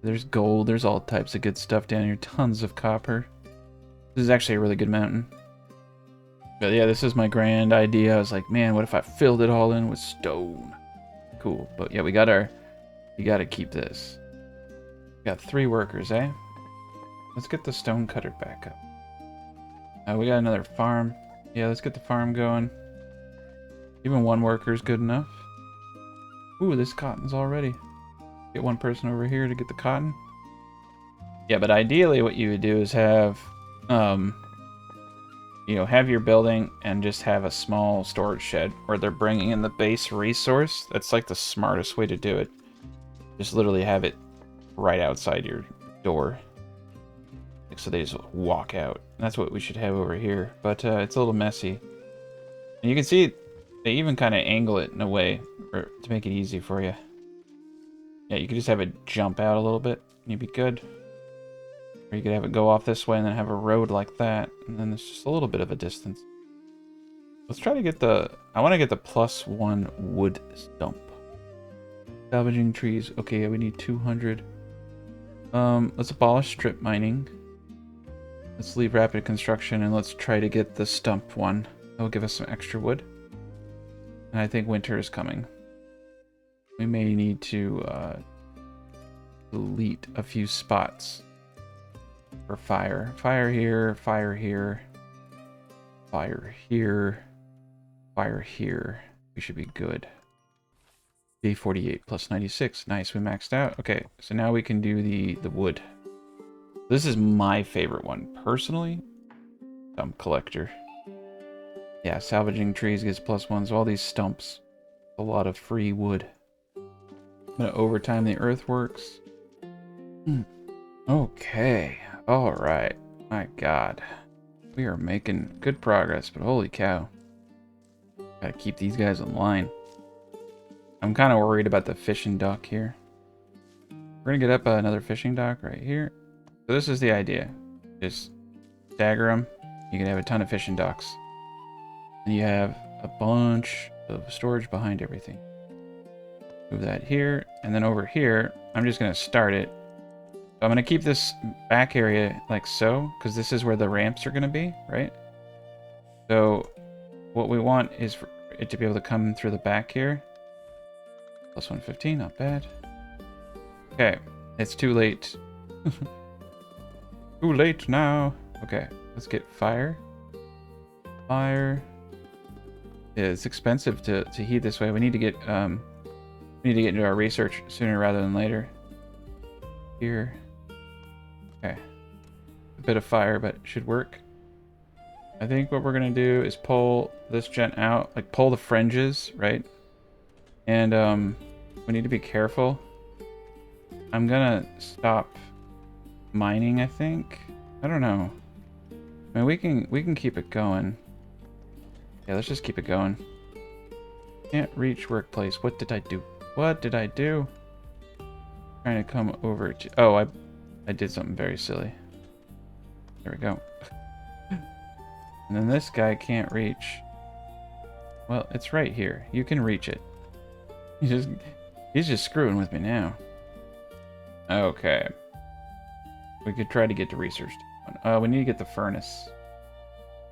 There's gold. There's all types of good stuff down here. Tons of copper. This is actually a really good mountain. But yeah, this is my grand idea. I was like, man, what if I filled it all in with stone? Cool. But yeah, we gotta keep this. Got 3 workers, eh? Let's get the stone cutter back up. We got another farm. Yeah, let's get the farm going. Even 1 worker is good enough. Ooh, this cotton's already. Get 1 person over here to get the cotton. Yeah, but ideally what you would do is have, you know, have your building and just have a small storage shed where they're bringing in the base resource. That's like the smartest way to do it. Just literally have it right outside your door. So they just walk out. That's what we should have over here. But it's a little messy. And you can see they even kind of angle it in a way to make it easy for you. Yeah, you could just have it jump out a little bit and you'd be good. Or you could have it go off this way and then have a road like that. And then there's just a little bit of a distance. Let's try to get the... I want to get the +1 wood stump. Salvaging trees. Okay, yeah, we need 200. Let's abolish strip mining. Let's leave rapid construction and let's try to get the stump one. That'll give us some extra wood. And I think winter is coming. We may need to delete a few spots for fire. Fire here, fire here, fire here, fire here. We should be good. Day 48 plus 96. Nice, we maxed out. Okay, so now we can do the wood. This is my favorite one, personally. Stump collector. Yeah, salvaging trees gets +1, so all these stumps. A lot of free wood. I'm gonna overtime the earthworks. Okay, alright. My god. We are making good progress, but holy cow. Gotta keep these guys in line. I'm kind of worried about the fishing dock here. We're gonna get up another fishing dock right here. So this is the idea. Just stagger them. You can have a ton of fishing docks. And you have a bunch of storage behind everything. Move that here. And then over here, I'm just going to start it. So I'm going to keep this back area like so, because this is where the ramps are going to be, right? So what we want is for it to be able to come through the back here. +115, not bad. Okay, it's too late. Too late now. Okay, let's get fire. Fire. Yeah, it's expensive to heat this way. We need to get into our research sooner rather than later. Here. Okay. A bit of fire, but it should work. I think what we're gonna do is pull this gent out, like pull the fringes, right? And we need to be careful. I'm gonna stop mining, I think. I don't know. I mean, we can keep it going. Yeah, let's just keep it going. Can't reach workplace. What did I do? What did I do? Trying to come over to... Oh, I did something very silly. There we go. And then this guy can't reach. Well, it's right here. You can reach it. He's just screwing with me now. Okay. We could try to get to research. We need to get the furnace.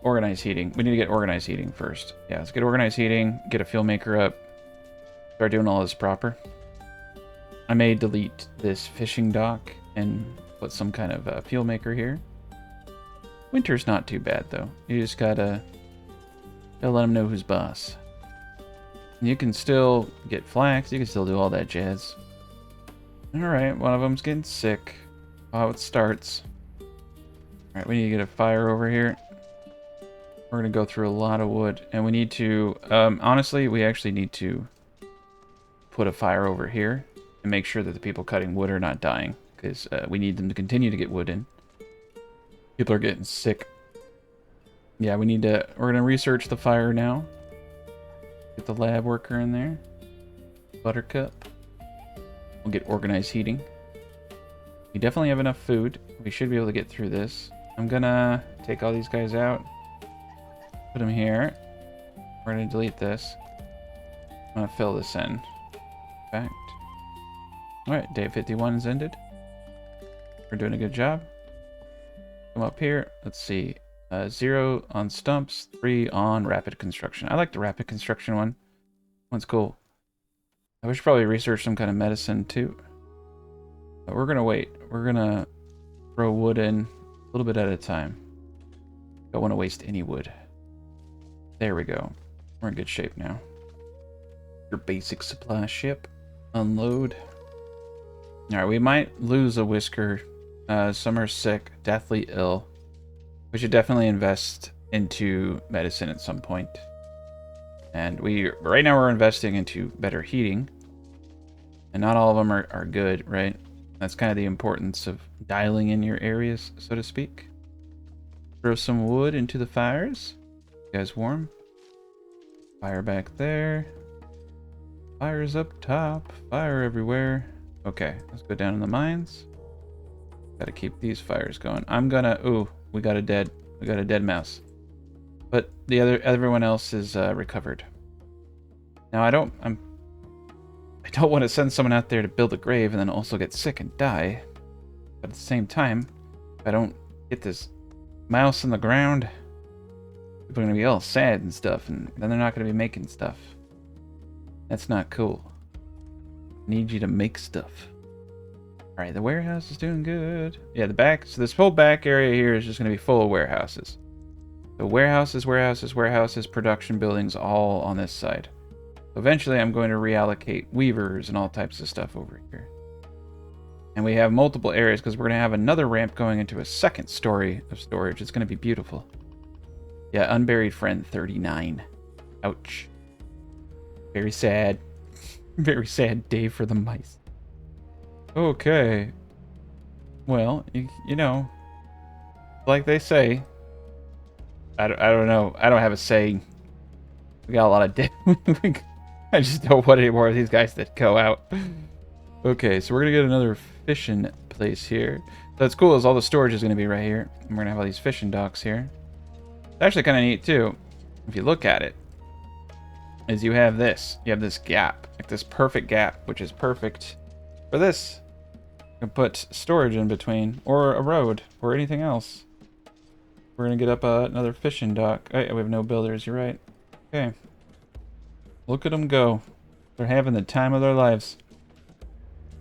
Organized heating. We need to get organized heating first. Yeah, let's get organized heating, get a fuel maker up, start doing all this proper. I may delete this fishing dock and put some kind of fuel maker here. Winter's not too bad though. You just gotta let them know who's boss. And you can still get flax. You can still do all that jazz. All right, one of them's getting sick. How it starts. All right, we need to get a fire over here. We're going to go through a lot of wood, and we need to, honestly, we actually need to put a fire over here and make sure that the people cutting wood are not dying, because we need them to continue to get wood in. People are getting sick. Yeah, we're going to research the fire now. Get the lab worker in there. Buttercup. We'll get organized heating. We definitely have enough food. We should be able to get through this. I'm going to take all these guys out. Put them here. We're going to delete this. I'm going to fill this in. Fact. Alright, day 51 is ended. We're doing a good job. Come up here. Let's see. 0 on stumps, 3 on rapid construction. I like the rapid construction one. One's cool. I wish probably research some kind of medicine too. But we're gonna wait. We're gonna throw wood in a little bit at a time. Don't want to waste any wood. There we go. We're in good shape now. Your basic supply ship. Unload. Alright, we might lose a whisker. Some are sick, deathly ill. We should definitely invest into medicine at some point. And right now we're investing into better heating. And not all of them are good, right? That's kind of the importance of dialing in your areas, so to speak. Throw some wood into the fires. You guys warm? Fire back there. Fires up top. Fire everywhere. Okay, let's go down in the mines. Gotta keep these fires going. I'm gonna... Ooh, we got a dead mouse. But everyone else is recovered. Now I don't want to send someone out there to build a grave and then also get sick and die. But at the same time, if I don't get this mouse in the ground, people are gonna be all sad and stuff, and then they're not gonna be making stuff. That's not cool. I need you to make stuff. Alright, the warehouse is doing good. Yeah, the back, so this whole back area here is just gonna be full of warehouses. So warehouses, production buildings, all on this side. Eventually I'm going to reallocate weavers and all types of stuff over here. And we have multiple areas because we're going to have another ramp going into a second story of storage. It's going to be beautiful. Yeah, unburied friend 39. Ouch. Very sad. Very sad day for the mice. Okay. Well, you know, like they say, I don't know. I don't have a saying. We got a lot of dead. I just don't want any more of these guys that go out. Okay, so we're gonna get another fishing place here. So what's cool is all the storage is gonna be right here. And we're gonna have all these fishing docks here. It's actually kind of neat too, if you look at it. Is you have this. You have this gap, like this perfect gap, which is perfect for this. You can put storage in between, or a road, or anything else. We're gonna get up another fishing dock. Oh, yeah, we have no builders. You're right. Okay. Look at them go. They're having the time of their lives.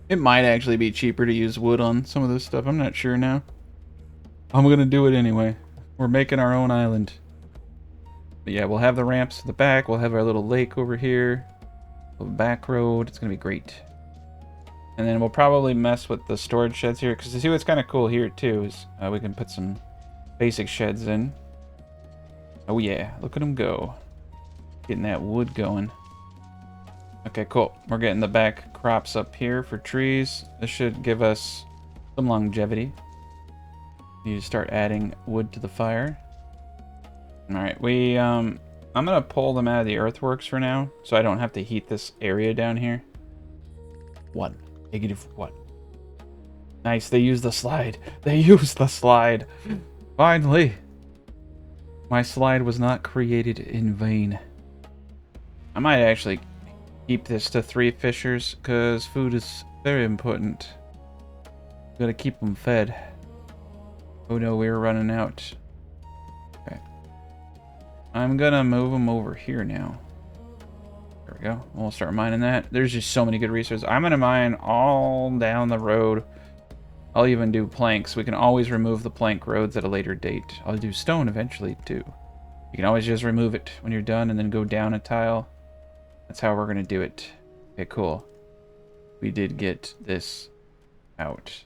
It might actually be cheaper to use wood on some of this stuff. I'm not sure now. I'm gonna do it anyway. We're making our own island. But yeah, we'll have the ramps to the back. We'll have our little lake over here. A back road. It's gonna be great. And then we'll probably mess with the storage sheds here. Because you see what's kind of cool here too is we can put some basic sheds in. Oh yeah, look at them go. Getting that wood going. Okay, cool. We're getting the back crops up here for trees. This should give us some longevity. Need to start adding wood to the fire. Alright, I'm gonna pull them out of the earthworks for now, so I don't have to heat this area down here. 1. -1. Nice, they used the slide. They used the slide. Finally. My slide was not created in vain. I might actually keep this to 3 fishers, because food is very important. Gotta keep them fed. Oh no, we're running out. Okay. I'm gonna move them over here now. There we go. We'll start mining that. There's just so many good resources. I'm gonna mine all down the road. I'll even do planks. We can always remove the plank roads at a later date. I'll do stone eventually too. You can always just remove it when you're done and then go down a tile. That's how we're gonna do it. Okay, cool. We did get this out.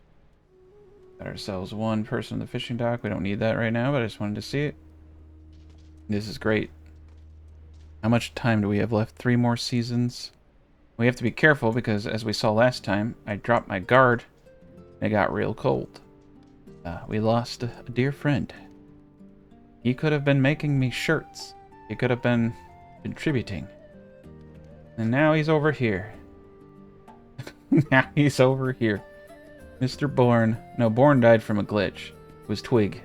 Got ourselves 1 person on the fishing dock. We don't need that right now, but I just wanted to see it. This is great. How much time do we have left? 3 more seasons. We have to be careful because, as we saw last time, I dropped my guard and it got real cold. We lost a dear friend. He could have been making me shirts. He could have been contributing. And now he's over here. Now he's over here. Mr. Bourne. No, Bourne died from a glitch. It was Twig.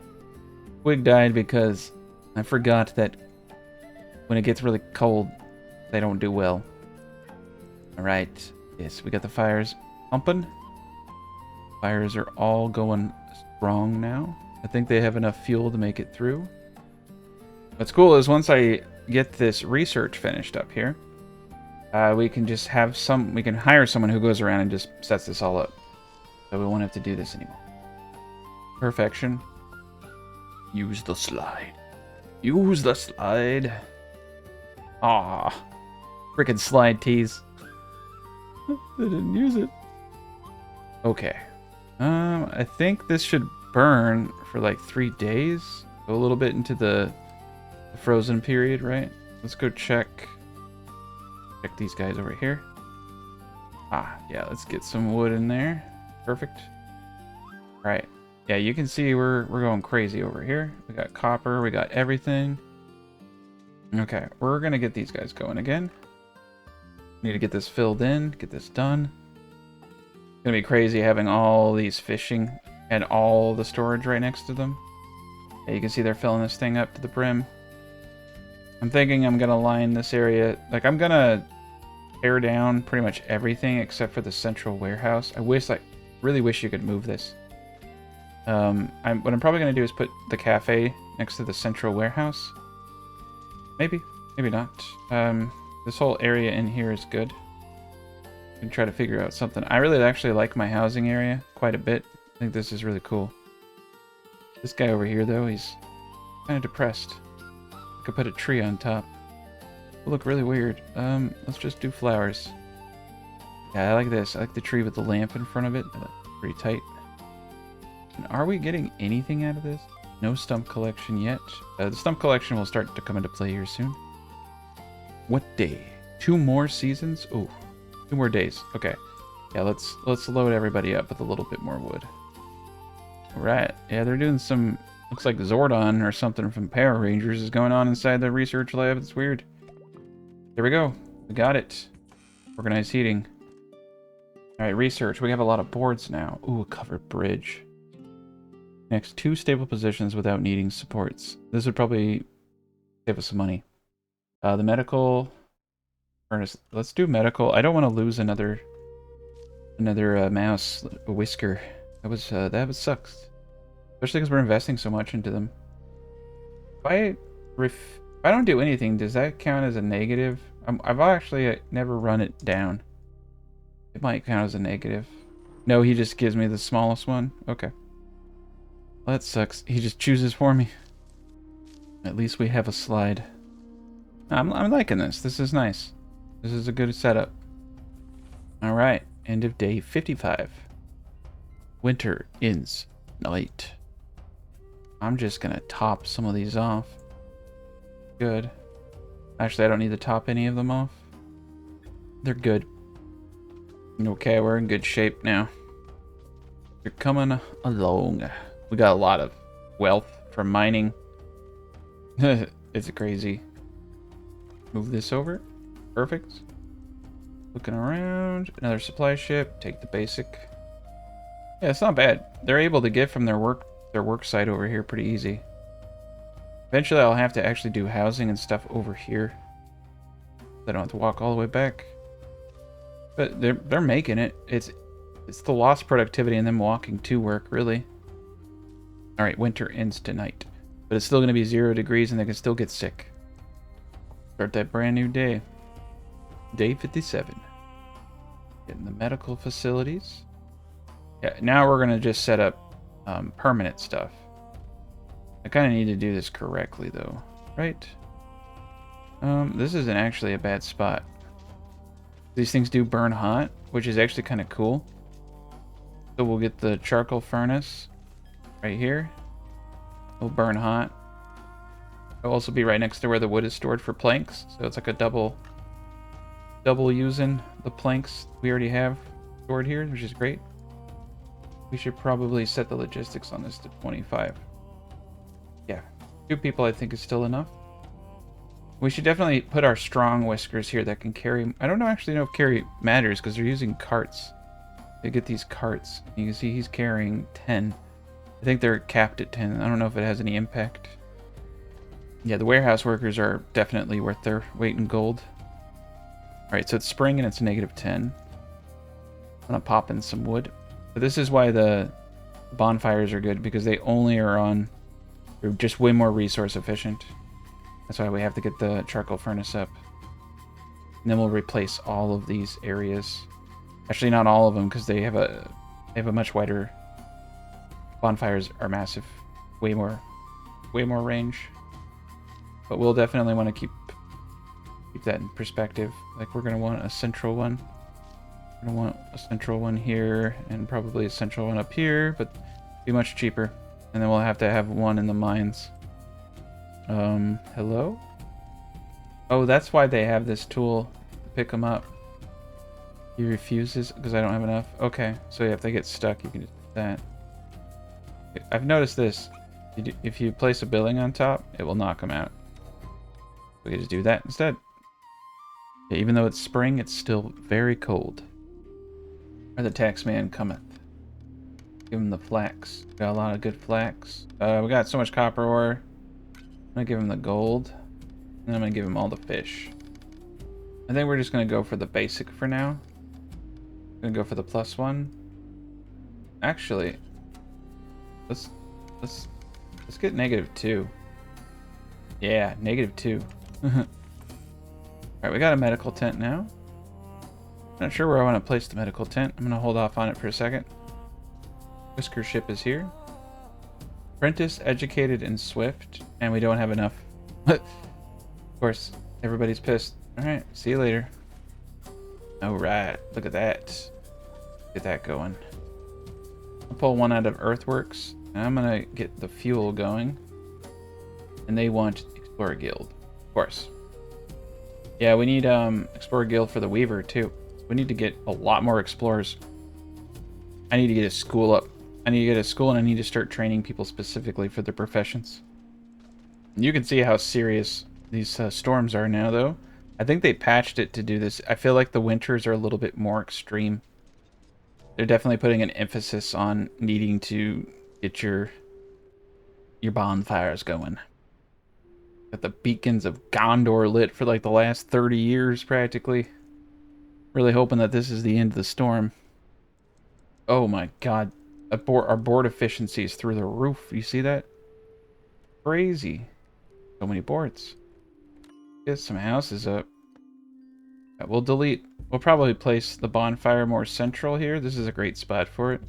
Twig died because I forgot that when it gets really cold, they don't do well. Alright. Yes, we got the fires pumping. Fires are all going strong now. I think they have enough fuel to make it through. What's cool is once I get this research finished up here, we can just have we can hire someone who goes around and just sets this all up. So we won't have to do this anymore. Perfection. Use the slide. Use the slide. Ah, freaking slide tease. I didn't use it. Okay. I think this should burn for like 3 days. Go a little bit into the frozen period, right? Let's go check these guys over here. Ah, yeah, let's get some wood in there. Perfect. All right. Yeah, you can see we're going crazy over here. We got copper, we got everything. Okay, we're gonna get these guys going again. Need to get this filled in, get this done. It's gonna be crazy having all these fishing and all the storage right next to them. Yeah, you can see they're filling this thing up to the brim. I'm thinking I'm gonna line this area, like I'm gonna tear down pretty much everything except for the central warehouse. I really wish you could move this. What I'm probably gonna do is put the cafe next to the central warehouse. Maybe not. This whole area in here is good. I can try to figure out something. I really actually like my housing area quite a bit. I think this is really cool. This guy over here, though, he's kind of depressed. I could put a tree on top. It'll look really weird. Let's just do flowers. Yeah, I like this. I like the tree with the lamp in front of it. That's pretty tight. And are we getting anything out of this? No stump collection yet. The stump collection will start to come into play here soon. What day? 2 more seasons? Oh, 2 more days. Okay. Yeah, let's load everybody up with a little bit more wood. All right. Yeah, they're doing some... Looks like Zordon or something from Power Rangers is going on inside the research lab. It's weird. There we go. We got it. Organized heating. All right, research. We have a lot of boards now. Ooh, a covered bridge. Next, 2 stable positions without needing supports. This would probably save us some money. The medical furnace. Let's do medical. I don't want to lose another mouse, a whisker. That sucks. Especially because we're investing so much into them. If I don't do anything, does that count as a negative? I've actually never run it down. It might count as a negative. No, he just gives me the smallest one. Okay. Well, that sucks. He just chooses for me. At least we have a slide. I'm liking this. This is nice. This is a good setup. All right. End of day 55. Winter ends night. I'm just going to top some of these off. Good. Actually, I don't need to top any of them off. They're good. Okay, we're in good shape now. You're coming along. We got a lot of wealth from mining. It's crazy. Move this over. Perfect. Looking around. Another supply ship. Take the basic. Yeah, it's not bad. They're able to get from their work site over here pretty easy. Eventually I'll have to actually do housing and stuff over here. I don't have to walk all the way back. But they're making it. It's the lost productivity and them walking to work, really. Alright, winter ends tonight. But it's still going to be 0 degrees and they can still get sick. Start that brand new day. Day 57. Getting the medical facilities. Yeah, now we're going to just set up permanent stuff. I kind of need to do this correctly, though. Right? This isn't actually a bad spot. These things do burn hot, which is actually kind of cool. So we'll get the charcoal furnace right here. It'll burn hot. It'll also be right next to where the wood is stored for planks. So it's like a double using the planks we already have stored here, which is great. We should probably set the logistics on this to 25. Yeah, 2 people I think is still enough. We should definitely put our strong whiskers here that can carry... I don't actually know if carry matters because they're using carts. They get these carts. You can see he's carrying 10. I think they're capped at 10. I don't know if it has any impact. Yeah, the warehouse workers are definitely worth their weight in gold. Alright, so it's spring and it's -10. I'm gonna pop in some wood. But this is why the bonfires are good, because they only are on... They're just way more resource efficient. That's why we have to get the charcoal furnace up. And then we'll replace all of these areas. Actually, not all of them, because they have a much wider. Bonfires are massive, way more range. But we'll definitely want to keep that in perspective. Like, we're gonna want a central one. We're gonna want a central one here, and probably a central one up here, but be much cheaper. And then we'll have to have one in the mines. Hello? Oh, that's why they have this tool to pick them up. He refuses because I don't have enough. Okay, so yeah, if they get stuck, you can just do that. I've noticed this. If you place a building on top, it will knock them out. We can just do that instead. Yeah, even though it's spring, it's still very cold. Or the tax man cometh. Give him the flax. Got a lot of good flax. We got so much copper ore. I'm gonna give him the gold. And I'm gonna give him all the fish. I think we're just gonna go for the basic for now. Gonna go for the +1. Actually, let's get -2. Yeah, -2. Alright, we got a medical tent now. Not sure where I want to place the medical tent. I'm gonna hold off on it for a second. Whisker ship is here. Apprentice, educated, and swift. And we don't have enough. Of course, everybody's pissed. Alright, see you later. Alright, look at that. Get that going. I'll pull one out of earthworks. And I'm gonna get the fuel going. And they want Explorer Guild. Of course. Yeah, we need Explorer Guild for the Weaver too. We need to get a lot more explorers. I need to get a school up. I need to get a school, and I need to start training people specifically for their professions. And you can see how serious these storms are now, though. I think they patched it to do this. I feel like the winters are a little bit more extreme. They're definitely putting an emphasis on needing to get your bonfires going. Got the beacons of Gondor lit for like the last 30 years, practically. Really hoping that this is the end of the storm. Oh my god. Our board efficiency is through the roof. You see that? Crazy. So many boards. Get some houses up. We'll delete. We'll probably place the bonfire more central here. This is a great spot for it.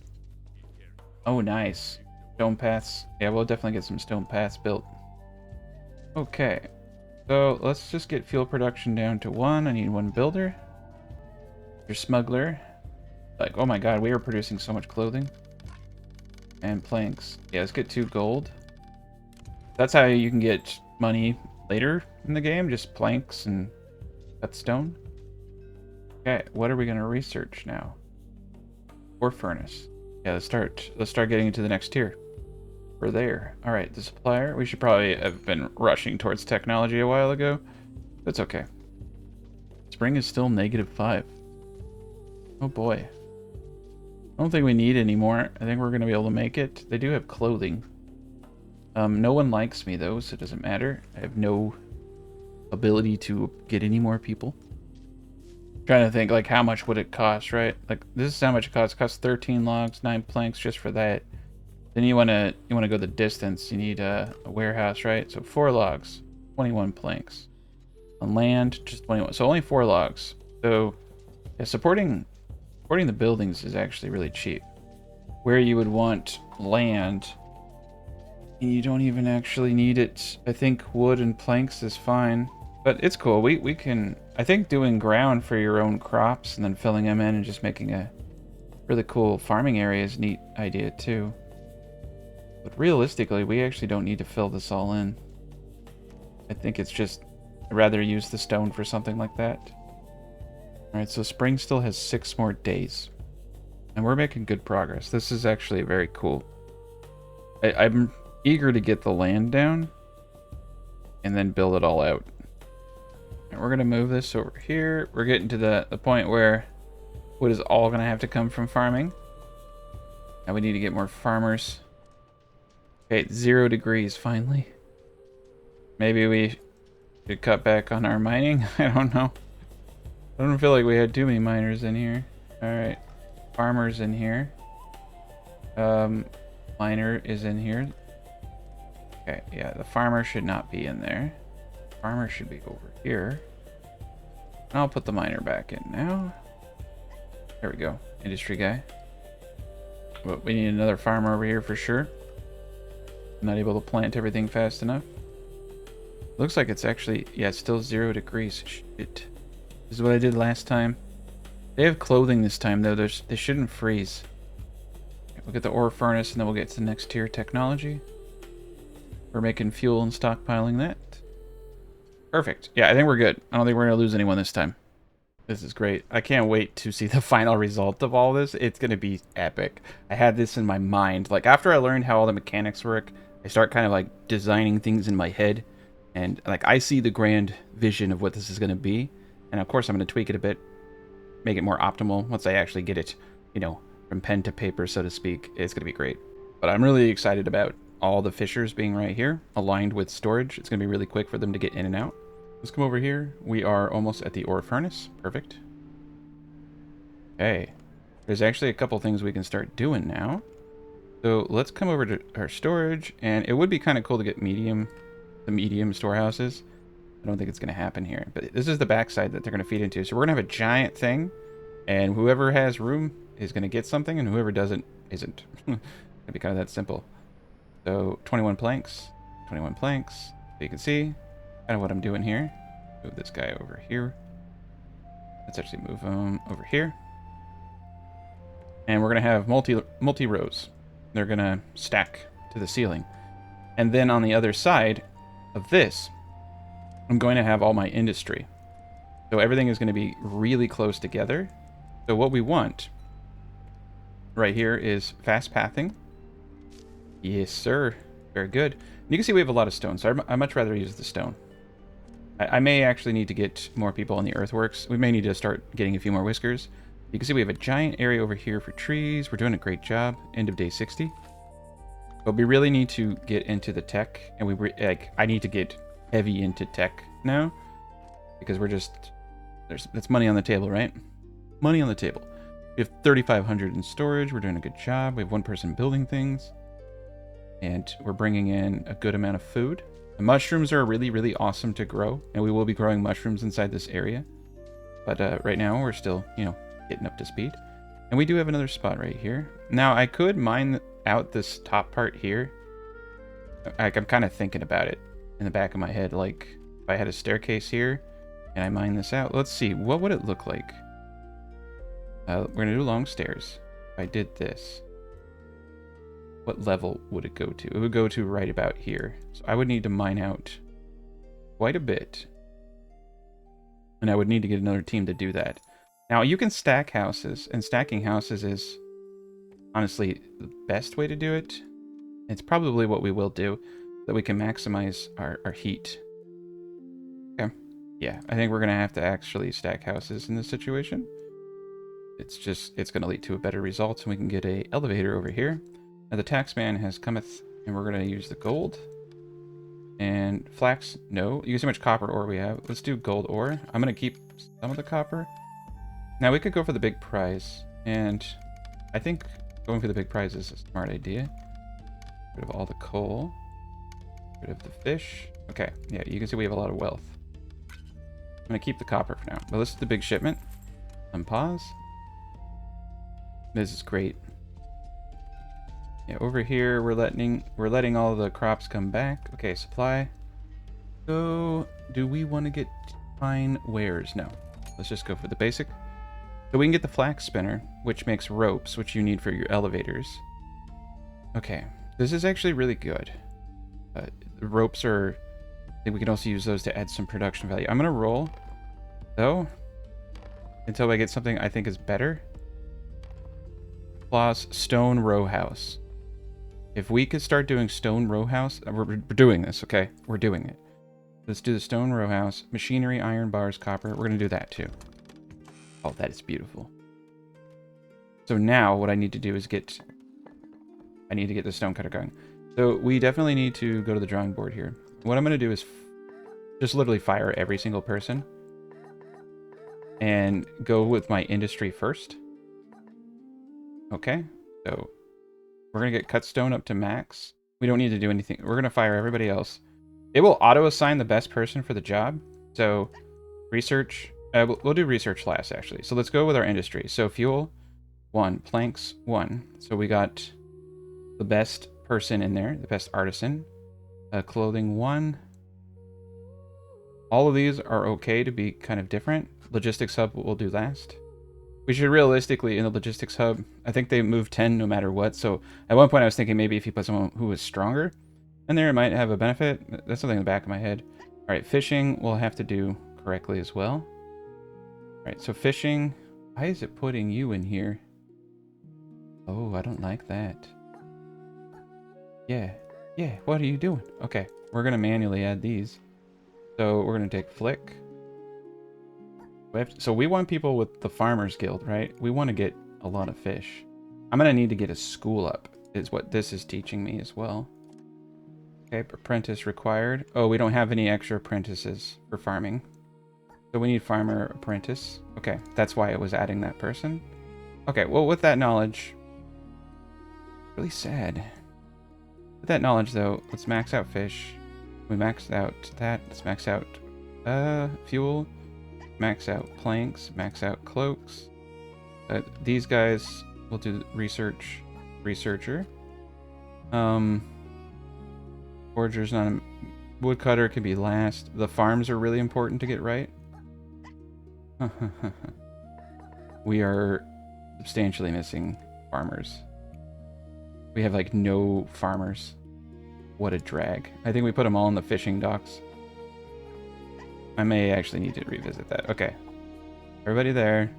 Oh, nice. Stone paths. Yeah, we'll definitely get some stone paths built. Okay. So let's just get fuel production down to 1. I need 1 builder. Your smuggler. Like, oh my god, we are producing so much clothing. And planks. Yeah, let's get 2 gold. That's how you can get money later in the game. Just planks and cut stone. Okay, what are we going to research now? Ore furnace. Yeah, let's start getting into the next tier. We're there. Alright, the supplier. We should probably have been rushing towards technology a while ago. That's okay. Spring is still -5. Oh boy. I don't think we need any more. I think we're going to be able to make it. They do have clothing. No one likes me though, so it doesn't matter. I have no ability to get any more people. I'm trying to think, like, how much would it cost, right? Like, this is how much it costs. It costs 13 logs, 9 planks just for that. Then you want to go the distance. You need a warehouse, right? So 4 logs, 21 planks. On land, just 21. So only 4 logs. So yeah, supporting the buildings is actually really cheap. Where you would want land, you don't even actually need it. I think wood and planks is fine, but it's cool. We can, I think doing ground for your own crops and then filling them in and just making a really cool farming area is a neat idea too. But realistically, we actually don't need to fill this all in. I think it's just, I'd rather use the stone for something like that. Alright, so spring still has 6 more days. And we're making good progress. This is actually very cool. I'm eager to get the land down and then build it all out. And we're going to move this over here. We're getting to the point where wood is all going to have to come from farming. And we need to get more farmers. Okay, 0 degrees finally. Maybe we should cut back on our mining. I don't know. I don't feel like we had too many miners in here. Alright. Farmers in here. Miner is in here. Okay, yeah, the farmer should not be in there. Farmer should be over here. And I'll put the miner back in now. There we go. Industry guy. But we need another farmer over here for sure. I'm not able to plant everything fast enough. Looks like it's actually, yeah, it's still 0 degrees. Shit. This is what I did last time. They have clothing this time, though. They shouldn't freeze. We'll get the ore furnace, and then we'll get to the next tier technology. We're making fuel and stockpiling that. Perfect. Yeah, I think we're good. I don't think we're going to lose anyone this time. This is great. I can't wait to see the final result of all this. It's going to be epic. I had this in my mind. Like, after I learned how all the mechanics work, I start kind of, like, designing things in my head. And, like, I see the grand vision of what this is going to be. And, of course, I'm going to tweak it a bit. Make it more optimal once I actually get it, you know, from pen to paper, so to speak. It's going to be great. But I'm really excited about all the fissures being right here, aligned with storage. It's going to be really quick for them to get in and out. Let's come over here. We are almost at the ore furnace. Perfect. Okay. There's actually a couple things we can start doing now. So let's come over to our storage, and it would be kind of cool to get the medium storehouses. I don't think it's going to happen here, but this is the backside that they're going to feed into. So we're going to have a giant thing, and whoever has room is going to get something, and whoever doesn't isn't. It's going to be kind of that simple. So 21 planks, 21 planks. So you can see kind of what I'm doing here. Move this guy over here. Let's actually move him over here. And we're going to have multi rows. They're going to stack to the ceiling. And then on the other side of this, I'm going to have all my industry. So everything is going to be really close together. So what we want right here is fast pathing. Yes, sir. Very good. And you can see we have a lot of stone, so I'd much rather use the stone. I may actually need to get more people on the earthworks. We may need to start getting a few more whiskers. You can see we have a giant area over here for trees. We're doing a great job. End of day 60. But we really need to get into the tech, and I need to get heavy into tech now, because we're just that's money on the table, right? Money on the table. We have 3,500 in storage. We're doing a good job. We have one person building things, and we're bringing in a good amount of food. The mushrooms are really, really awesome to grow, and we will be growing mushrooms inside this area. But right now we're still, you know, getting up to speed. And we do have another spot right here. Now I could mine out this top part here. Like, I'm kind of thinking about it in the back of my head. Like, if I had a staircase here and I mine this out, let's see, what would it look like? We're gonna do long stairs. If I did this, what level would it go to? It would go to right about here. So I would need to mine out quite a bit. And I would need to get another team to do that. Now, you can stack houses, and stacking houses is honestly the best way to do it. It's probably what we will do, so that we can maximize our heat. Okay. Yeah, I think we're going to have to actually stack houses in this situation. It's going to lead to a better result, and we can get a elevator over here. Now, the taxman has cometh, and we're going to use the gold. And flax, no. You can see how much copper ore we have. Let's do gold ore. I'm going to keep some of the copper. Now, we could go for the big prize, and I think going for the big prize is a smart idea. Get rid of all the coal. Get rid of the fish. Okay, yeah, you can see we have a lot of wealth. I'm going to keep the copper for now. But this is the big shipment. Unpause. This is great. Yeah, over here we're letting all the crops come back. Okay, supply. So, do we want to get fine wares? No. Let's just go for the basic. So we can get the flax spinner, which makes ropes, which you need for your elevators. Okay, this is actually really good. The ropes are... I think we can also use those to add some production value. I'm going to roll, though, until I get something I think is better. Plus, stone row house. If we could start doing stone row house... We're doing this, okay? We're doing it. Let's do the stone row house. Machinery, iron bars, copper. We're going to do that, too. Oh, that is beautiful. So now what I need to do is I need to get the stone cutter going. So we definitely need to go to the drawing board here. What I'm going to do is just literally fire every single person. And go with my industry first. Okay. So we're going to get cut stone up to max. We don't need to do anything. We're going to fire everybody else. It will auto-assign the best person for the job. So research, we'll do research last, actually. So let's go with our industry. So fuel, 1. Planks, 1. So we got the best person in there, the best artisan. Clothing, 1. All of these are okay to be kind of different. Logistics hub we'll do last. We should realistically, in the logistics hub, I think they move 10 no matter what. So at one point I was thinking maybe if you put someone who was stronger in there, it might have a benefit. That's something in the back of my head. All right, fishing we'll have to do correctly as well. All right, so fishing, why is it putting you in here? Oh, I don't like that. Yeah, what are you doing? Okay, we're gonna manually add these. So we're gonna take flick. So we want people with the Farmers Guild, right? We want to get a lot of fish. I'm gonna need to get a school up, is what this is teaching me as well. Okay, apprentice required. Oh, we don't have any extra apprentices for farming. So we need farmer apprentice. Okay, that's why it was adding that person. Okay, well, with that knowledge, really sad. With that knowledge, though, let's max out fish. We maxed out that. Let's max out fuel. Max out planks. Max out cloaks. These guys will do researcher. Forger's not a... Woodcutter can be last. The farms are really important to get right. We are substantially missing farmers. We have like no farmers. What a drag. I think we put them all in the fishing docks. I may actually need to revisit that. Okay. Everybody there.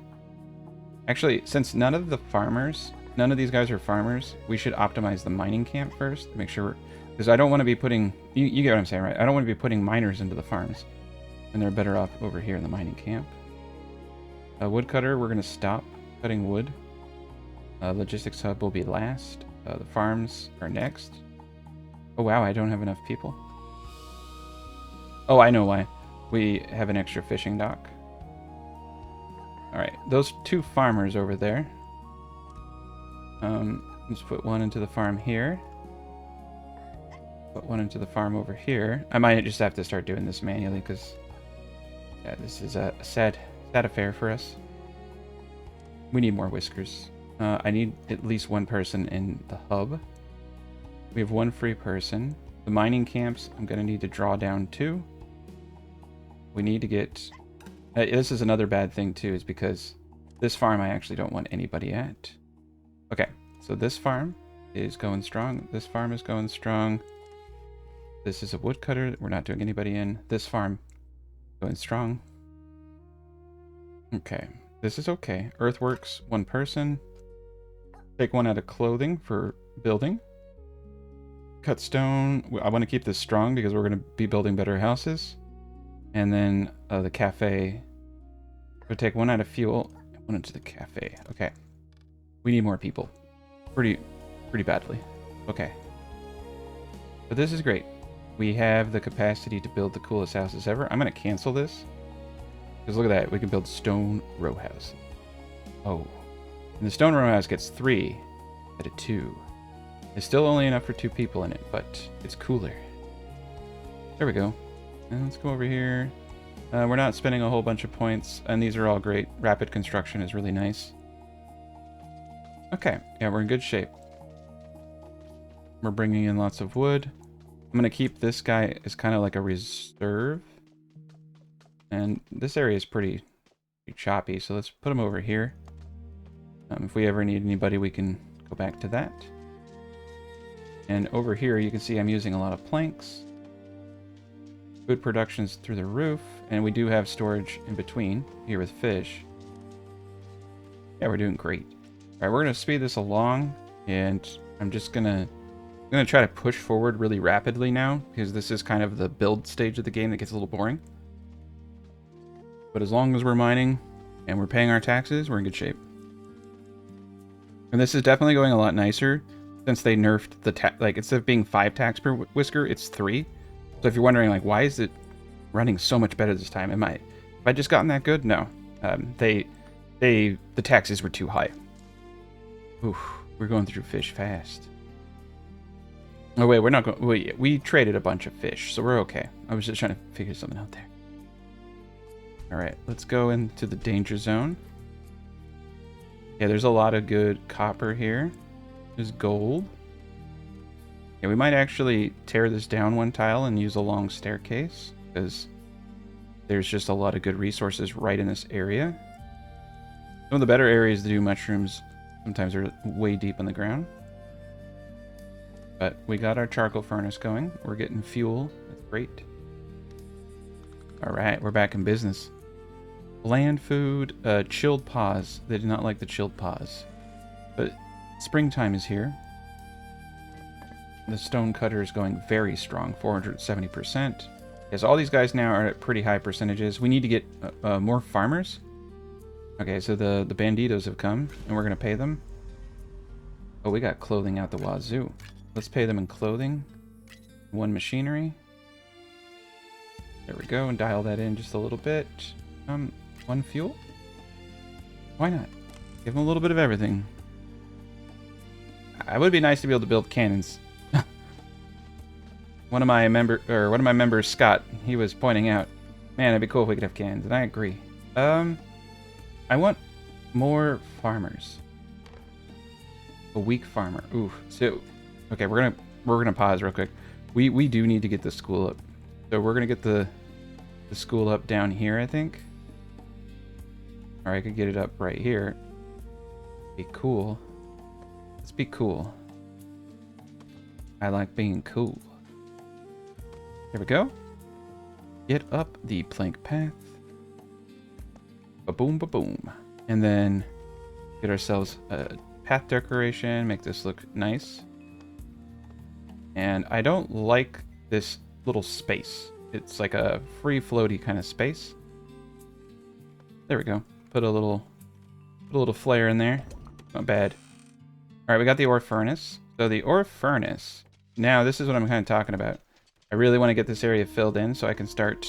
Actually, since none of these guys are farmers, we should optimize the mining camp first to make sure, because I don't want to be putting, you get what I'm saying, right? I don't want to be putting miners into the farms, and they're better off over here in the mining camp. Woodcutter, we're going to stop cutting wood. Logistics hub will be last. The farms are next. Oh wow, I don't have enough people. Oh, I know why. We have an extra fishing dock. Alright, those 2 farmers over there. Let's put one into the farm here. Put one into the farm over here. I might just have to start doing this manually because yeah, this is a sad affair for us. We need more whiskers. I need at least 1 person in the hub. We have 1 free person. The mining camps, I'm going to need to draw down 2. We need to get... this is another bad thing too, is because this farm I actually don't want anybody at. Okay, so this farm is going strong. This farm is going strong. This is a woodcutter. We're not doing anybody in. This farm going strong. Okay, this is okay. Earthworks, 1 person. Take 1 out of clothing for building. Cut stone. I want to keep this strong because we're going to be building better houses. And then the cafe. We'll take 1 out of fuel and 1 into the cafe. Okay. We need more people. Pretty badly. Okay. But this is great. We have the capacity to build the coolest houses ever. I'm going to cancel this. Because look at that. We can build stone row house. Oh. And the stone row house gets 3 out of 2. It's still only enough for 2 people in it, but it's cooler. There we go. And let's go over here. We're not spending a whole bunch of points, and these are all great. Rapid construction is really nice. Okay, yeah, we're in good shape. We're bringing in lots of wood. I'm going to keep this guy as kind of like a reserve. And this area is pretty choppy, so let's put him over here. If we ever need anybody, we can go back to that. And over here, you can see I'm using a lot of planks. Food production's through the roof, and we do have storage in between here with fish. Yeah, we're doing great. All right, we're gonna speed this along, and I'm gonna try to push forward really rapidly now because this is kind of the build stage of the game that gets a little boring. But as long as we're mining and we're paying our taxes, we're in good shape. And this is definitely going a lot nicer since they nerfed the like instead of being 5 tax per whisker, it's 3. So if you're wondering, like, why is it running so much better this time? Have I just gotten that good? No. The taxes were too high. Oof, we're going through fish fast. Oh wait, we're not going. Wait, we traded a bunch of fish, so we're okay. I was just trying to figure something out there. All right, let's go into the danger zone. Yeah, there's a lot of good copper here. There's gold. Yeah, we might actually tear this down one tile and use a long staircase, because there's just a lot of good resources right in this area. Some of the better areas to do mushrooms sometimes are way deep in the ground. But we got our charcoal furnace going. We're getting fuel. That's great. Alright, we're back in business. Bland food, chilled paws. They did not like the chilled paws. But springtime is here. The stone cutter is going very strong, 470%. Yes, all these guys now are at pretty high percentages. We need to get more farmers. Okay, so the banditos have come, and we're going to pay them. Oh, we got clothing out the wazoo. Let's pay them in clothing. 1 machinery. There we go, and dial that in just a little bit. 1 fuel? Why not? Give them a little bit of everything. It would be nice to be able to build cannons. One of my members, Scott, he was pointing out, man, it'd be cool if we could have cannons, and I agree. I want more farmers. A weak farmer. Ooh. So, okay, we're gonna pause real quick. We do need to get the school up. So we're gonna get the school up down here, I think. Or I could get it up right here. Be cool. Let's be cool. I like being cool. There we go. Get up the plank path. Ba-boom, ba-boom. And then get ourselves a path decoration. Make this look nice. And I don't like this little space. It's like a free floaty kind of space. There we go. Put a little flare in there. Not bad. All right, we got the ore furnace. So the ore furnace. Now this is what I'm kind of talking about. I really want to get this area filled in so I can start.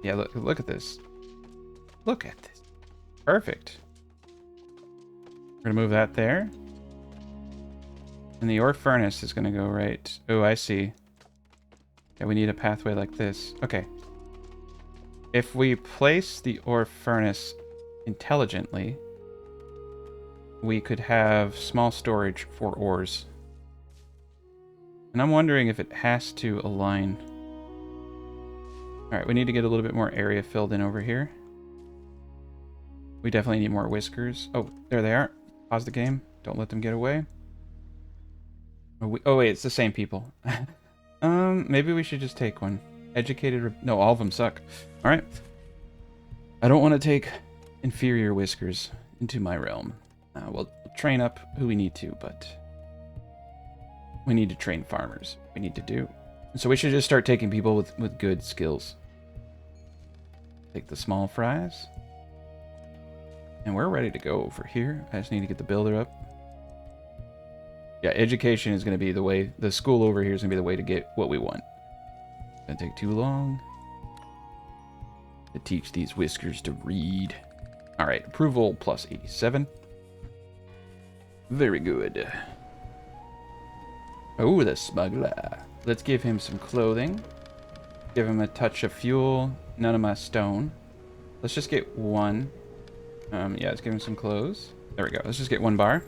Yeah, look at this. Look at this. Perfect. We're gonna move that there. And the ore furnace is gonna go right. Oh, I see. Yeah, we need a pathway like this. Okay. If we place the ore furnace intelligently, we could have small storage for ores. And I'm wondering if it has to align. Alright, we need to get a little bit more area filled in over here. We definitely need more whiskers. Oh, there they are. Pause the game. Don't let them get away. Oh wait, it's the same people. Maybe we should just take one. Educated... No, all of them suck. Alright. I don't want to take inferior whiskers into my realm. We'll train up who we need to, but... we need to train farmers. We need to do. So we should just start taking people with good skills. Take the small fries. And we're ready to go over here. I just need to get the builder up. Yeah, education is going to be the way... the school over here is going to be the way to get what we want. Doesn't take too long to teach these whiskers to read. Alright, approval plus 87. Very good. Oh, the smuggler. Let's give him some clothing. Give him a touch of fuel. None of my stone. Let's just get one. Yeah, let's give him some clothes. There we go. Let's just get 1 bar.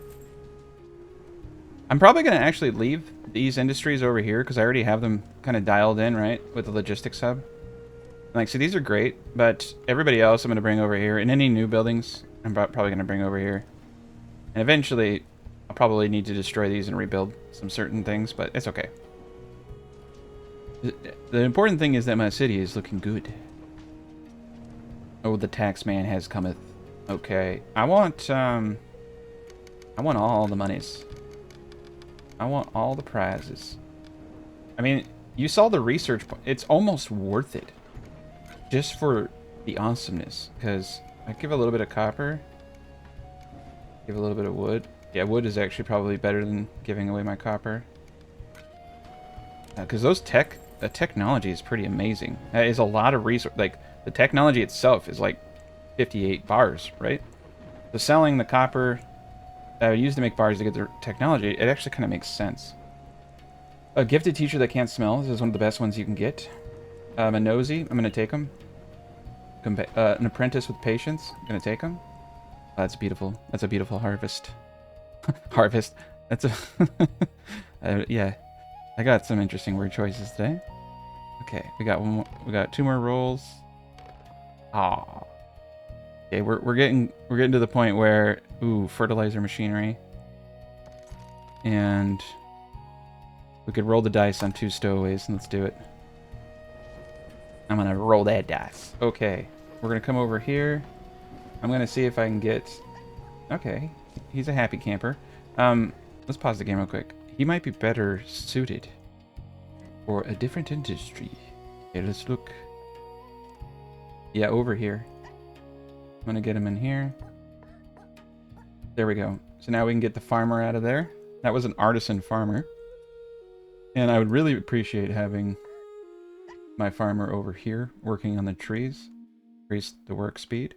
I'm probably going to actually leave these industries over here because I already have them kind of dialed in, right? With the logistics hub. Like, so these are great, but everybody else I'm going to bring over here. And any new buildings, I'm probably going to bring over here. And eventually, I'll probably need to destroy these and rebuild some certain things, but it's okay. The important thing is that my city is looking good. Oh, the tax man has cometh. Okay. I want all the monies. I want all the prizes. I mean, you saw the research. It's almost worth it. Just for the awesomeness. Because I give a little bit of copper. Give a little bit of wood. Yeah, wood is actually probably better than giving away my copper. Because the technology is pretty amazing. That is a lot of resource. Like, the technology itself is like 58 bars, right? So selling the copper that I would use to make bars to get the technology, it actually kind of makes sense. A gifted teacher that can't smell. This is one of the best ones you can get. A nosy. I'm going to take him. An apprentice with patience. I'm going to take him. That's beautiful. That's a beautiful harvest. Harvest. That's a... yeah. I got some interesting word choices today. Okay, we got one more, we got 2 more rolls. Ah. Okay, we're getting to the point where fertilizer machinery. And we could roll the dice on 2 stowaways, and let's do it. I'm gonna roll that dice. Okay, we're gonna come over here. I'm gonna see if I can get... Okay, he's a happy camper. Let's pause the game real quick. He might be better suited for a different industry. Okay, let's look. Yeah, over here. I'm gonna get him in here. There we go. So now we can get the farmer out of there. That was an artisan farmer. And I would really appreciate having my farmer over here working on the trees. Increase the work speed.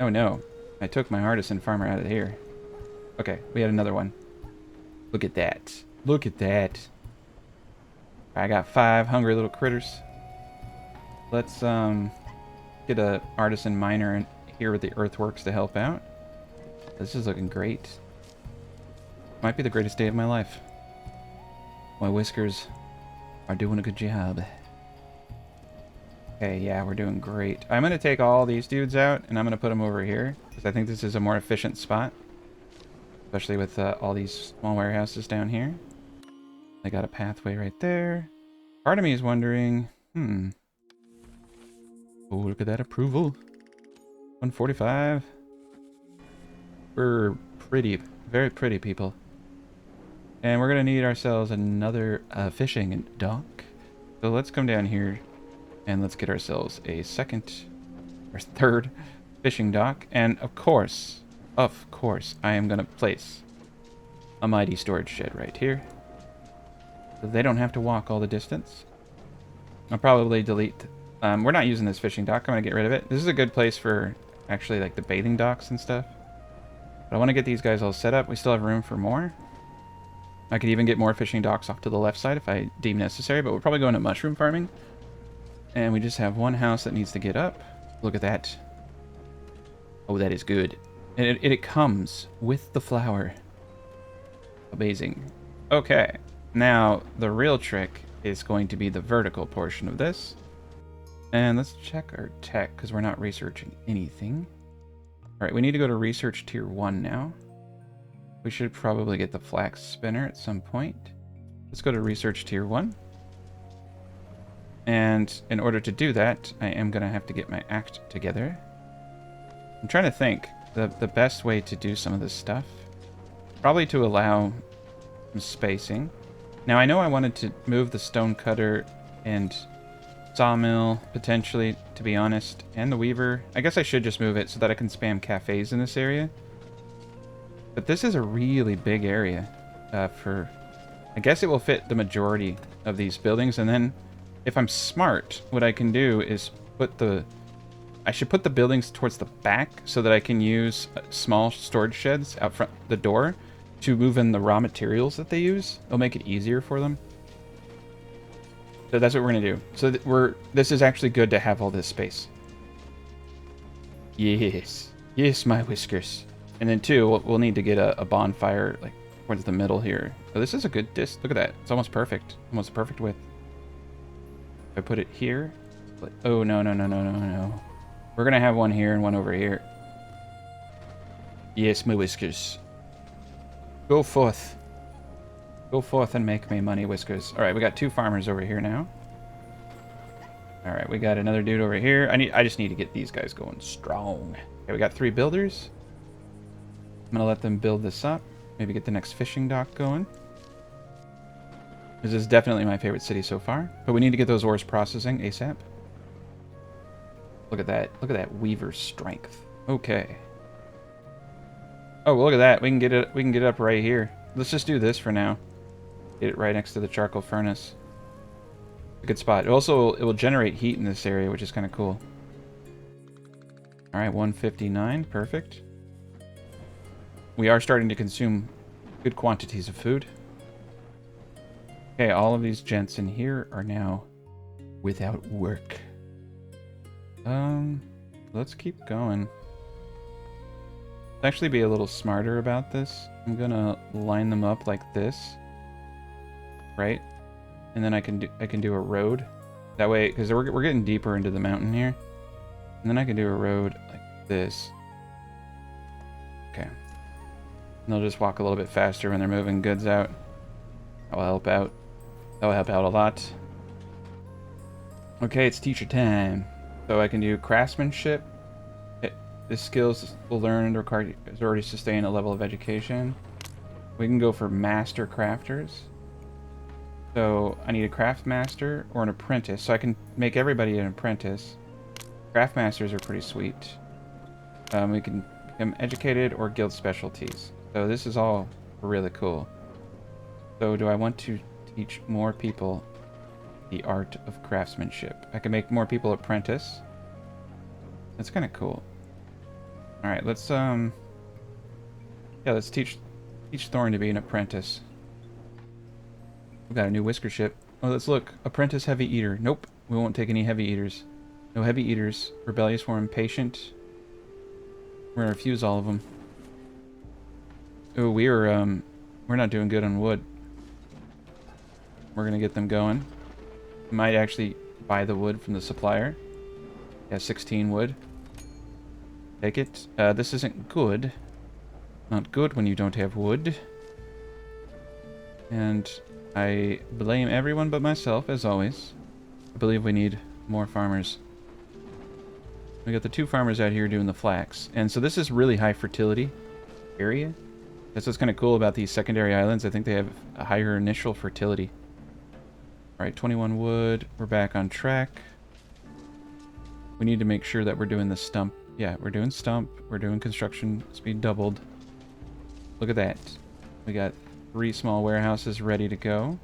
Oh no, I took my artisan farmer out of here. Okay, we had another one. Look at that. Look at that. I got 5 hungry little critters. Let's get a artisan miner in here with the earthworks to help out. This is looking great. Might be the greatest day of my life. My whiskers are doing a good job. Okay, yeah, we're doing great. I'm going to take all these dudes out, and I'm going to put them over here, because I think this is a more efficient spot. Especially with all these small warehouses down here. I got a pathway right there. Part of me is wondering, Oh, look at that approval. 145. We're pretty, very pretty people. And we're going to need ourselves another fishing dock. So let's come down here and let's get ourselves a second or third fishing dock. And of course, I am going to place a mighty storage shed right here. So they don't have to walk all the distance. I'll probably delete... we're not using this fishing dock. I'm going to get rid of it. This is a good place for actually like the bathing docks and stuff. But I want to get these guys all set up. We still have room for more. I could even get more fishing docks off to the left side if I deem necessary, but we're probably going to mushroom farming. And we just have one house that needs to get up. Look at that. Oh, that is good. And it comes with the flour. Amazing. Okay. Now, the real trick is going to be the vertical portion of this. And let's check our tech, because we're not researching anything. Alright, we need to go to research tier 1 now. We should probably get the flax spinner at some point. Let's go to research tier 1. And in order to do that, I am going to have to get my act together. I'm trying to think the best way to do some of this stuff. Probably to allow some spacing. Now I know I wanted to move the stone cutter and sawmill, potentially, to be honest, and the weaver. I guess I should just move it so that I can spam cafes in this area. But this is a really big area for... I guess it will fit the majority of these buildings, and then if I'm smart, what I can do is put the... I should put the buildings towards the back so that I can use small storage sheds out front the door to move in the raw materials that they use. It'll make it easier for them. So that's what we're gonna do. So this is actually good to have all this space. Yes. Yes, my whiskers. And then two, we'll need to get a bonfire like towards the middle here. So this is a good look at that. It's almost perfect. Almost a perfect width. If I put it here. Oh, no. We're gonna have one here and one over here. Yes, my whiskers. Go forth. Go forth and make me money, whiskers. Alright, we got 2 farmers over here now. Alright, we got another dude over here. I just need to get these guys going strong. Okay, we got 3 builders. I'm gonna let them build this up. Maybe get the next fishing dock going. This is definitely my favorite city so far. But we need to get those ores processing ASAP. Look at that. Look at that weaver's strength. Okay. Oh, well, look at that. We can get it up right here. Let's just do this for now. Get it right next to the charcoal furnace. A good spot. It will generate heat in this area, which is kind of cool. All right, 159. Perfect. We are starting to consume good quantities of food. Okay, all of these gents in here are now without work. Let's keep going. Let's actually be a little smarter about this. I'm gonna line them up like this, right? And then I can do a road. That way, because we're getting deeper into the mountain here. And then I can do a road like this. Okay. And they'll just walk a little bit faster when they're moving goods out. That will help out. That will help out a lot. Okay, it's teacher time. So I can do craftsmanship. The skills we'll learn is already sustain a level of education. We can go for master crafters. So I need a craft master or an apprentice. So I can make everybody an apprentice. Craft masters are pretty sweet. We can become educated or guild specialties. So this is all really cool. So do I want to teach more people the art of craftsmanship? I can make more people apprentice. That's kind of cool. All right, let's let's teach Thorn to be an apprentice. We've got a new whisker ship. Oh, let's look. Apprentice heavy eater. Nope, we won't take any heavy eaters. No heavy eaters. Rebellious or impatient. We're gonna refuse all of them. Oh, we're not doing good on wood. We're gonna get them going. Might actually buy the wood from the supplier. Yeah, 16 wood. Take it. This isn't good. Not good when you don't have wood. And I blame everyone but myself, as always. I believe we need more farmers. We got the 2 farmers out here doing the flax. And so this is really high fertility area. That's what's kind of cool about these secondary islands. I think they have a higher initial fertility. Alright, 21 wood. We're back on track. We need to make sure that we're doing the stump. Yeah, we're doing stump. We're doing construction speed doubled. Look at that. We got 3 small warehouses ready to go.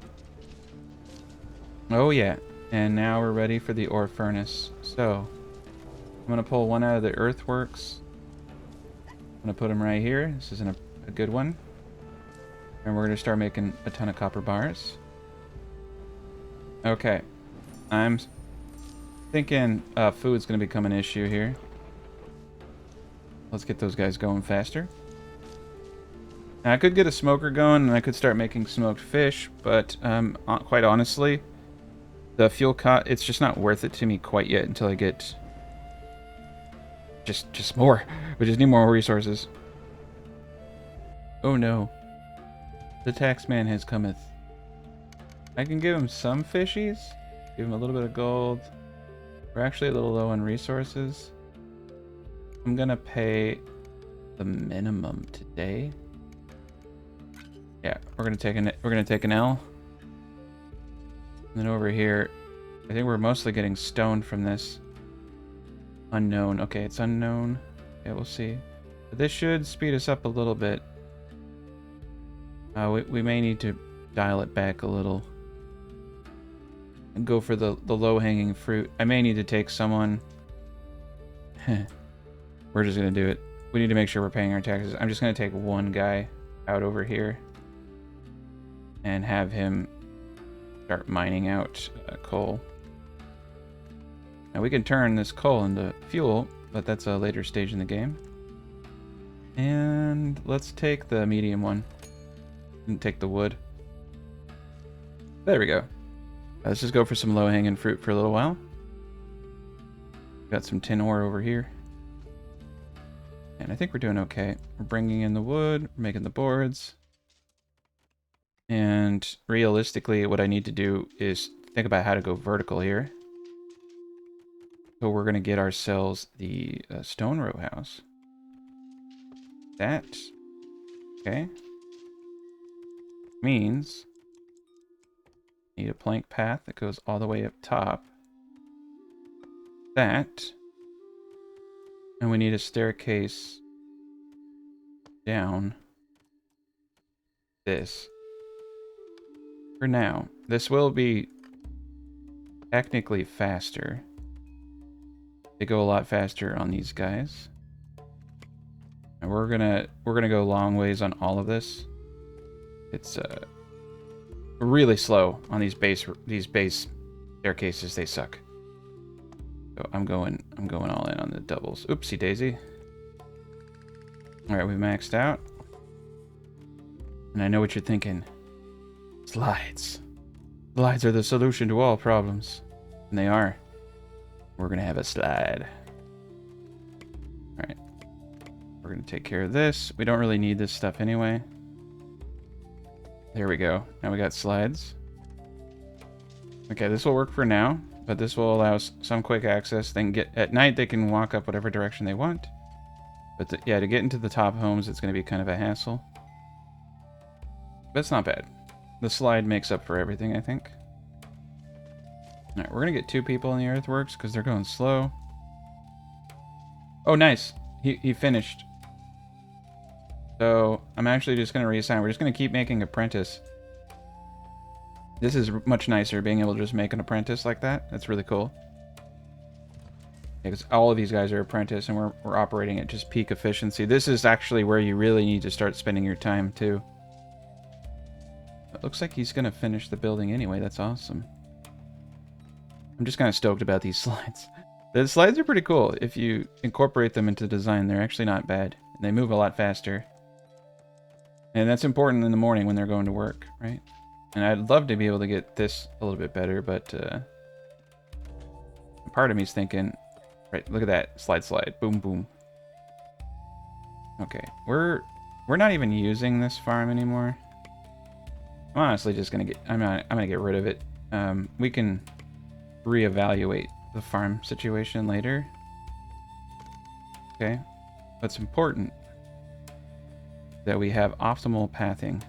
Oh yeah. And now we're ready for the ore furnace. So, I'm going to pull one out of the earthworks. I'm going to put them right here. This isn't a good one. And we're going to start making a ton of copper bars. Okay. I'm thinking food's going to become an issue here. Let's get those guys going faster. Now, I could get a smoker going and I could start making smoked fish, but quite honestly, the fuel cost, it's just not worth it to me quite yet until I get just more. We just need more resources. Oh no. The taxman has cometh. I can give him some fishies. Give him a little bit of gold. We're actually a little low on resources. I'm gonna pay the minimum today. Yeah, we're gonna take an L. And then over here, I think we're mostly getting stone from this. Unknown. Okay, it's unknown. Yeah, we'll see. But this should speed us up a little bit. We may need to dial it back a little. And go for the low-hanging fruit. I may need to take someone. We're just going to do it. We need to make sure we're paying our taxes. I'm just going to take one guy out over here. And have him start mining out coal. Now we can turn this coal into fuel, but that's a later stage in the game. And let's take the medium one. And take the wood. There we go. Let's just go for some low-hanging fruit for a little while. Got some tin ore over here. And I think we're doing okay. We're bringing in the wood, we're making the boards. And realistically, what I need to do is think about how to go vertical here. So we're going to get ourselves the stone row house. That, okay, means need a plank path that goes all the way up top. That, and we need a staircase down this. For now, this will be technically faster. They go a lot faster on these guys. And we're gonna go long ways on all of this. It's really slow on these base staircases. They suck. So I'm going all in on the doubles. Oopsie daisy. All right, we've maxed out. And I know what you're thinking. Slides. Slides are the solution to all problems. And they are. We're going to have a slide. All right. We're going to take care of this. We don't really need this stuff anyway. There we go. Now we got slides. Okay, this will work for now, but this will allow some quick access. They can get at night. They can walk up whatever direction they want. But yeah, to get into the top homes, it's going to be kind of a hassle. But it's not bad. The slide makes up for everything, I think. All right, we're going to get 2 people in the earthworks because they're going slow. Oh, nice. He finished. So I'm actually just going to reassign. We're just going to keep making apprentice. This is much nicer, being able to just make an apprentice like that. That's really cool. Because all of these guys are apprentice, and we're operating at just peak efficiency. This is actually where you really need to start spending your time, too. It looks like he's going to finish the building anyway. That's awesome. I'm just kind of stoked about these slides. The slides are pretty cool. If you incorporate them into the design, they're actually not bad. And they move a lot faster. And that's important in the morning when they're going to work, right? And I'd love to be able to get this a little bit better, but part of me is thinking, right, look at that. Slide, slide. Boom, boom. Okay, we're not even using this farm anymore. I'm honestly just gonna I'm gonna get rid of it. We can reevaluate the farm situation later. Okay, what's important that we have optimal pathing.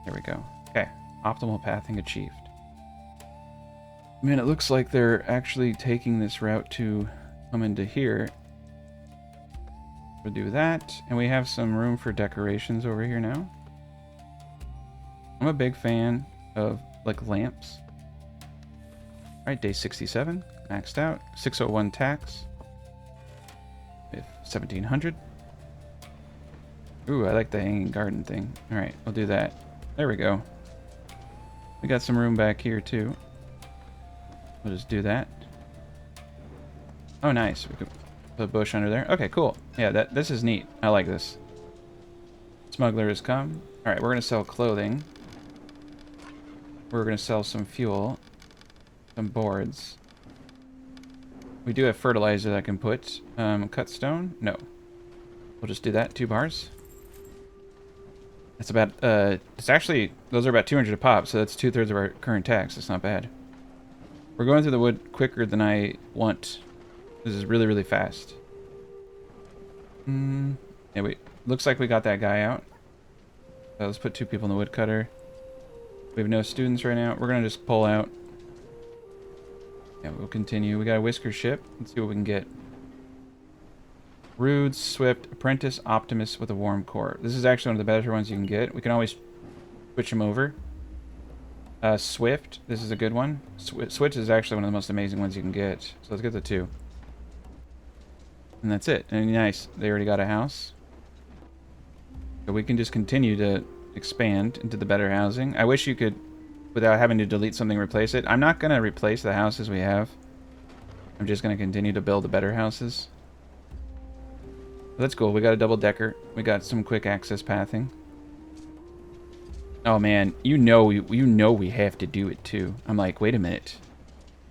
There we go. Okay, optimal pathing achieved. Man, it looks like they're actually taking this route to come into here. We'll do that, and we have some room for decorations over here now. I'm a big fan of like lamps. All right, day 67, maxed out. 601 tax. We have 1700. Ooh, I like the hanging garden thing. All right, we'll do that. There we go. We got some room back here too. We'll just do that. Oh, nice. We could put a bush under there. Okay, cool. Yeah, this is neat. I like this. Smuggler has come. All right, we're gonna sell clothing. We're gonna sell some fuel, some boards. We do have fertilizer that I can put. Cut stone? No. We'll just do that. 2 bars. That's about, it's actually, those are about 200 a pop, so that's 2/3 of our current tax. That's not bad. We're going through the wood quicker than I want. This is really, really fast. Yeah, wait. Looks like we got that guy out. Let's put 2 people in the woodcutter. We have no students right now. We're going to just pull out. Yeah, we'll continue. We got a whisker ship. Let's see what we can get. Rude, Swift, Apprentice, Optimist with a warm core. This is actually one of the better ones you can get. We can always switch them over. Swift, this is a good one. Switch is actually one of the most amazing ones you can get. So let's get the 2. And that's it. And nice. They already got a house. So we can just continue to expand into the better housing. I wish you could, without having to delete something, replace it. I'm not going to replace the houses we have. I'm just going to continue to build the better houses. That's cool. We got a double decker. We got some quick access pathing. Oh man, you know we have to do it too. I'm like, wait a minute.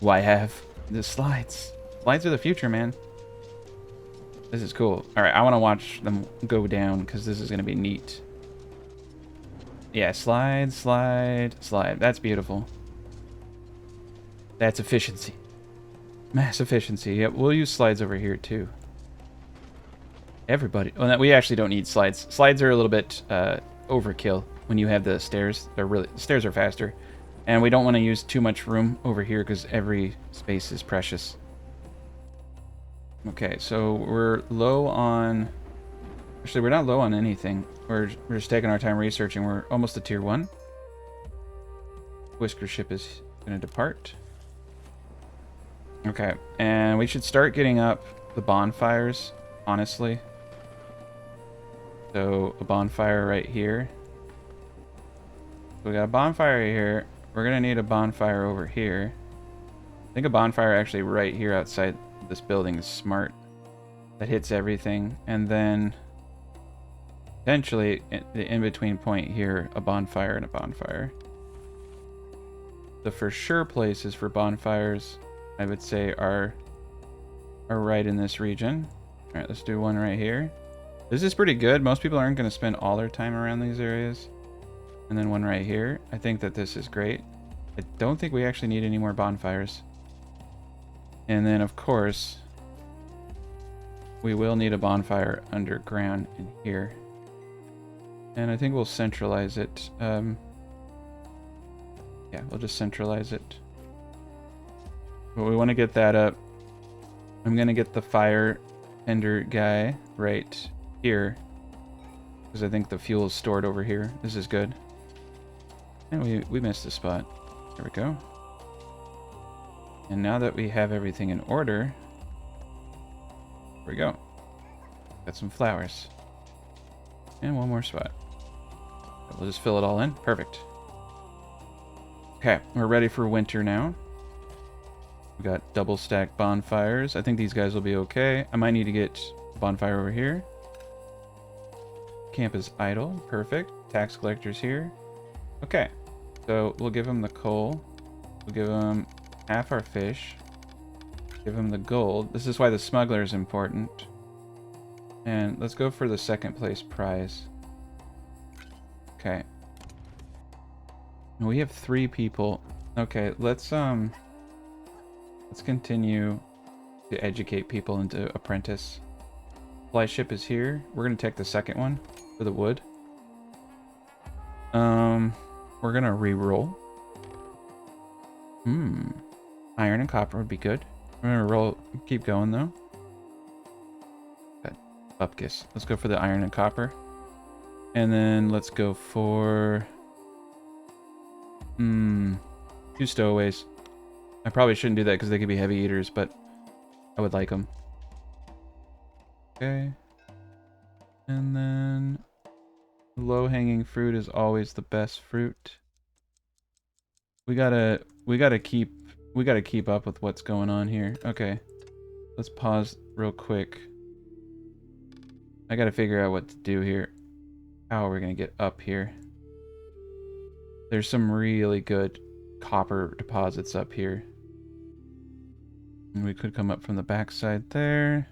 Why have the slides? Slides are the future, man. This is cool. All right, I want to watch them go down because this is going to be neat. Yeah, slide, slide, slide. That's beautiful. That's efficiency. Mass efficiency. Yeah, we'll use slides over here too. Everybody. Oh, no, we actually don't need slides. Slides are a little bit overkill when you have the stairs. The stairs are faster. And we don't want to use too much room over here because every space is precious. Okay, so we're low on... Actually, we're not low on anything. We're just taking our time researching. We're almost to tier 1. Whisker ship is going to depart. Okay, and we should start getting up the bonfires, honestly. So, a bonfire right here. We got a bonfire here. We're gonna need a bonfire over here. I think a bonfire actually right here outside this building is smart. That hits everything. And then potentially the in-between point here, a bonfire and a bonfire. The for sure places for bonfires, I would say, are right in this region. All right, let's do one right here. This is pretty good. Most people aren't going to spend all their time around these areas. And then one right here. I think that this is great. I don't think we actually need any more bonfires. And then, of course, we will need a bonfire underground in here. And I think we'll centralize it. Yeah, we'll just centralize it. But we want to get that up. I'm going to get the fire tender guy right here. Because I think the fuel is stored over here. This is good. And we missed a spot. There we go. And now that we have everything in order, here we go. Got some flowers. And one more spot. We'll just fill it all in. Perfect. Okay, we're ready for winter now. We got double stacked bonfires. I think these guys will be okay. I might need to get a bonfire over here. Camp is idle. Perfect. Tax collector's here. Okay, so we'll give them the coal. We'll give them half our fish. Give them the gold. This is why the smuggler is important. And let's go for the second place prize. Okay. We have 3 people. Okay, let's continue to educate people into apprentice. Fly ship is here. We're gonna take the second one for the wood. We're gonna re-roll. Iron and copper would be good. We're gonna roll. Keep going though. Good. Upkiss. Let's go for the iron and copper. And then let's go for 2 stowaways. I probably shouldn't do that because they could be heavy eaters, but I would like them. Okay. And then low-hanging fruit is always the best fruit. We gotta keep up with what's going on here. Okay. Let's pause real quick. I gotta figure out what to do here. How are we gonna get up here? There's some really good copper deposits up here. And we could come up from the backside there.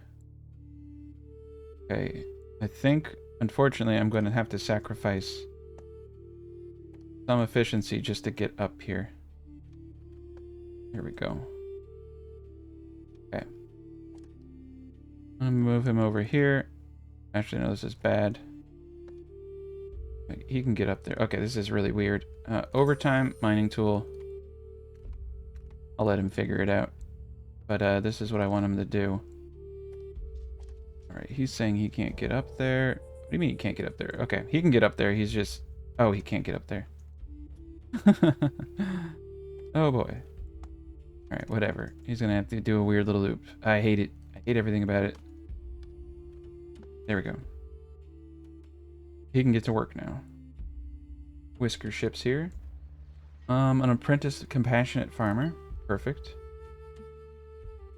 Okay. I think, unfortunately, I'm going to have to sacrifice some efficiency just to get up here. Here we go. Okay. I'm gonna move him over here. Actually, no, this is bad. He can get up there. Okay, this is really weird. Overtime, mining tool. I'll let him figure it out. But this is what I want him to do. Alright, he's saying he can't get up there. What do you mean he can't get up there? Okay, he can get up there. He's just... Oh, he can't get up there. Oh boy. Alright, whatever. He's gonna have to do a weird little loop. I hate it. I hate everything about it. There we go. He can get to work now. Whisker ship's here. An apprentice compassionate farmer. Perfect.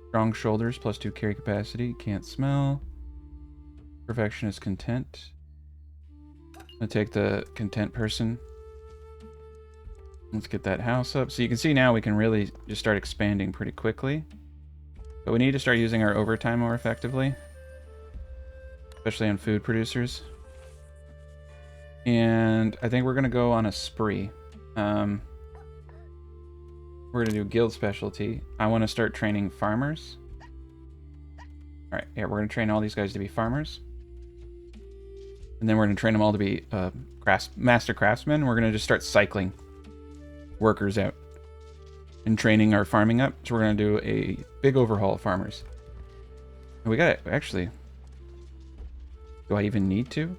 Strong shoulders, +2 carry capacity. Can't smell. Perfectionist content. I'm gonna take the content person. Let's get that house up. So you can see now we can really just start expanding pretty quickly. But we need to start using our overtime more effectively. Especially on food producers. And I think we're going to go on a spree. We're going to do guild specialty. I want to start training farmers. Alright, yeah, we're going to train all these guys to be farmers. And then we're going to train them all to be master craftsmen. We're going to just start cycling workers out and training our farming up. So we're going to do a big overhaul of farmers. And we got it. Actually, do I even need to?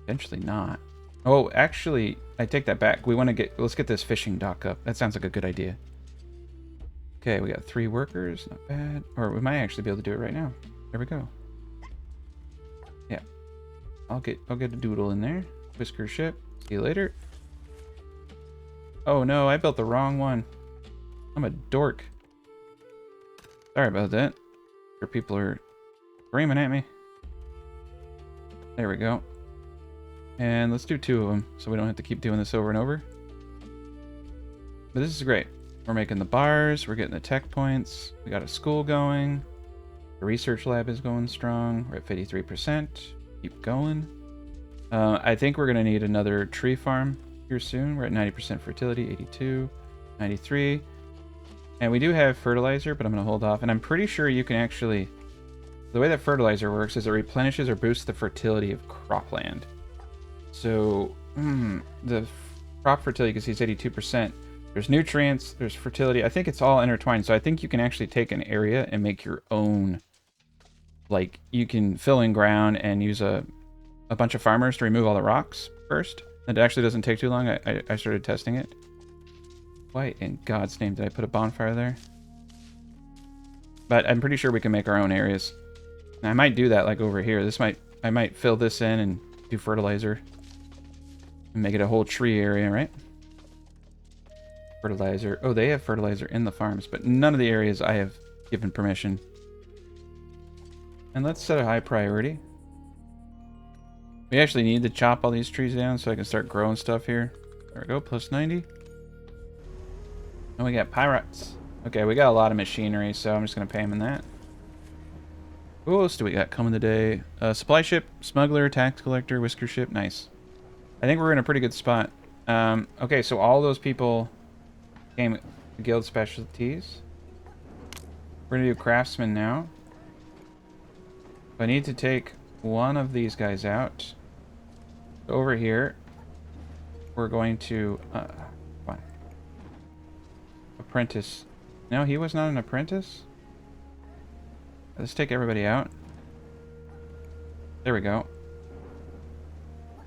Potentially not. Oh, actually, I take that back. We want to get... Let's get this fishing dock up. That sounds like a good idea. Okay, we got 3 workers. Not bad. Or we might actually be able to do it right now. There we go. Yeah. I'll get a doodle in there. Whisker ship. See you later. Oh no, I built the wrong one. I'm a dork. Sorry about that. Sure, people are screaming at me. There we go. And let's do 2 of them, so we don't have to keep doing this over and over. But this is great. We're making the bars, we're getting the tech points, we got a school going, the research lab is going strong, we're at 53%, keep going. I think we're gonna need another tree farm here soon. We're at 90% fertility, 82, 93. And we do have fertilizer, but I'm gonna hold off. And I'm pretty sure you can actually, the way that fertilizer works is it replenishes or boosts the fertility of cropland. So, the crop fertility, you can see is 82%. There's nutrients, there's fertility. I think it's all intertwined. So I think you can actually take an area and make your own. Like, you can fill in ground and use a bunch of farmers to remove all the rocks first. It actually doesn't take too long. I started testing it. Why in God's name did I put a bonfire there? But I'm pretty sure we can make our own areas. And I might do that like over here. I might fill this in and do fertilizer. And make it a whole tree area, right? Fertilizer. Oh, they have fertilizer in the farms, but none of the areas I have given permission. And let's set a high priority. We actually need to chop all these trees down so I can start growing stuff here. There we go, plus 90. And we got pirates. Okay, we got a lot of machinery, so I'm just going to pay them in that. Who else do we got coming today? Supply ship, smuggler, tax collector, whisker ship. Nice. I think we're in a pretty good spot. Okay, so all those people came to guild specialties. We're going to do craftsman now. I need to take one of these guys out. Over here, we're going to... come on. Apprentice. No, he was not an apprentice? Let's take everybody out. There we go.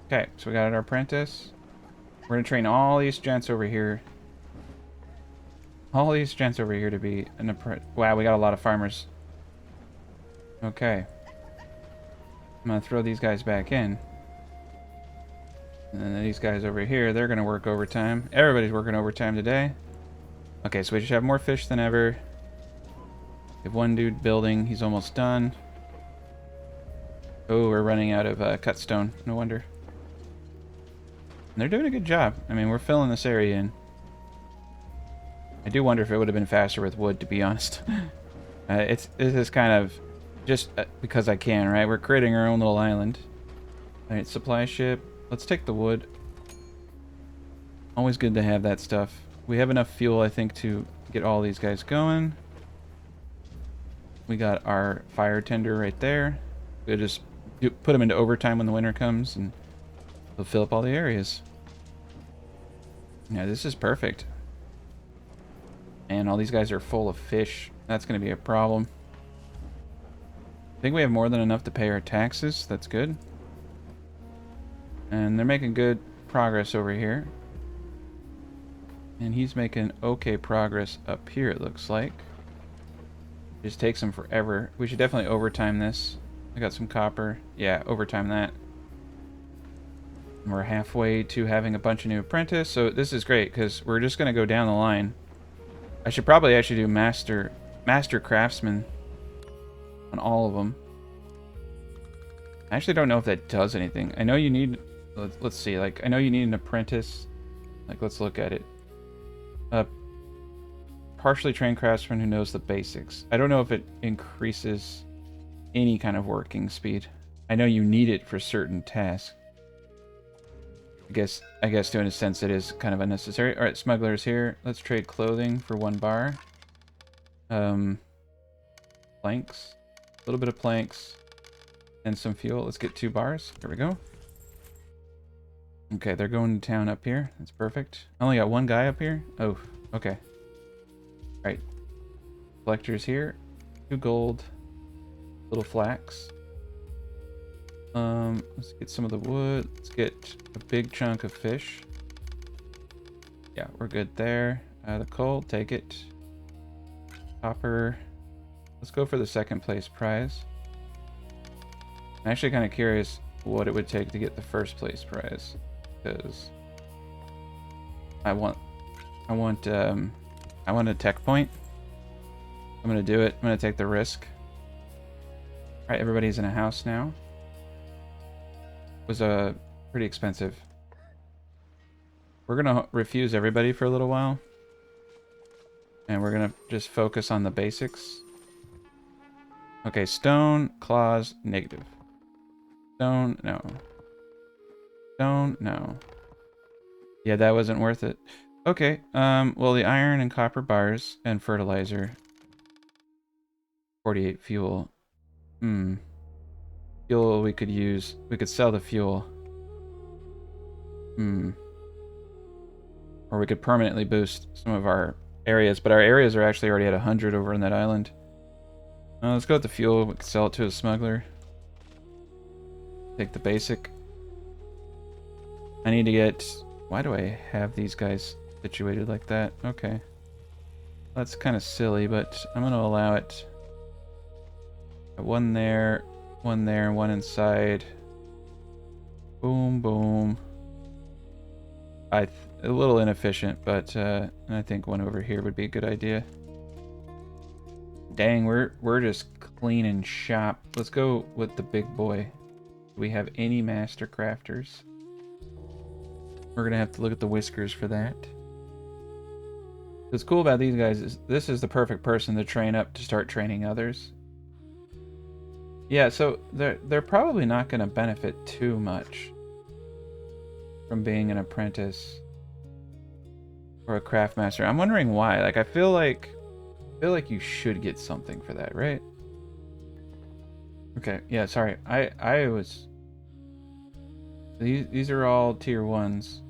Okay, so we got our apprentice. We're going to train all these gents over here. All these gents over here to be an apprentice. Wow, we got a lot of farmers. Okay. I'm going to throw these guys back in. And then these guys over here, they're going to work overtime. Everybody's working overtime today. Okay, so we just have more fish than ever. We have one dude building. He's almost done. Oh, we're running out of cut stone. No wonder. And they're doing a good job. I mean, we're filling this area in. I do wonder if it would have been faster with wood, to be honest. This is kind of just because I can, right? We're creating our own little island. Alright, supply ship. Let's take the wood. Always good to have that stuff. We have enough fuel, I think, to get all these guys going. We got our fire tender right there. We'll just put them into overtime when the winter comes, and they'll fill up all the areas. Yeah, this is perfect. And all these guys are full of fish. That's going to be a problem. I think we have more than enough to pay our taxes. That's good. And they're making good progress over here. And he's making okay progress up here, it looks like. It just takes him forever. We should definitely overtime this. I got some copper. Yeah, overtime that. And we're halfway to having a bunch of new apprentices. So this is great, because we're just going to go down the line. I should probably actually do master craftsman on all of them. I actually don't know if that does anything. I know you need... Let's see. Like, I know you need an apprentice. Like, let's look at it. Partially trained craftsman who knows the basics. I don't know if it increases any kind of working speed. I know you need it for certain tasks. I guess to in a sense it is kind of unnecessary. Alright, smugglers here. Let's trade clothing for 1 bar. Planks. A little bit of planks. And some fuel. Let's get 2 bars. There we go. Okay, they're going to town up here. That's perfect. I only got 1 guy up here. Oh, okay. Alright. Collectors here. 2 gold. Little flax. Let's get some of the wood. Let's get a big chunk of fish. Yeah, we're good there. The coal, take it. Copper. Let's go for the 2nd place prize. I'm actually kind of curious what it would take to get the 1st place prize, because I want I want a tech point. I'm gonna do it. I'm gonna take the risk. All right, everybody's in a house now. It was pretty expensive. We're gonna refuse everybody for a little while. And we're gonna just focus on the basics. Okay, stone, claws, negative. Stone, no. Stone, no. Yeah, that wasn't worth it. Okay, well, the iron and copper bars and fertilizer. 48 fuel. Fuel we could use. We could sell the fuel. Or we could permanently boost some of our areas, but our areas are actually already at 100 over on that island. Let's go with the fuel. We could sell it to a smuggler. Take the basic. I need to get... Why do I have these guys situated like that? Okay. That's kind of silly, but I'm going to allow it. One there, and one inside. Boom, boom. A little inefficient, but I think one over here would be a good idea. Dang, we're just cleaning shop. Let's go with the big boy. Do we have any master crafters? We're gonna have to look at the whiskers for that. What's cool about these guys is this is the perfect person to train up to start training others. Yeah, so they're probably not gonna benefit too much from being an apprentice or a craft master. I'm wondering why. Like I feel like you should get something for that, right? Okay, yeah, sorry. I was these are all tier 1s.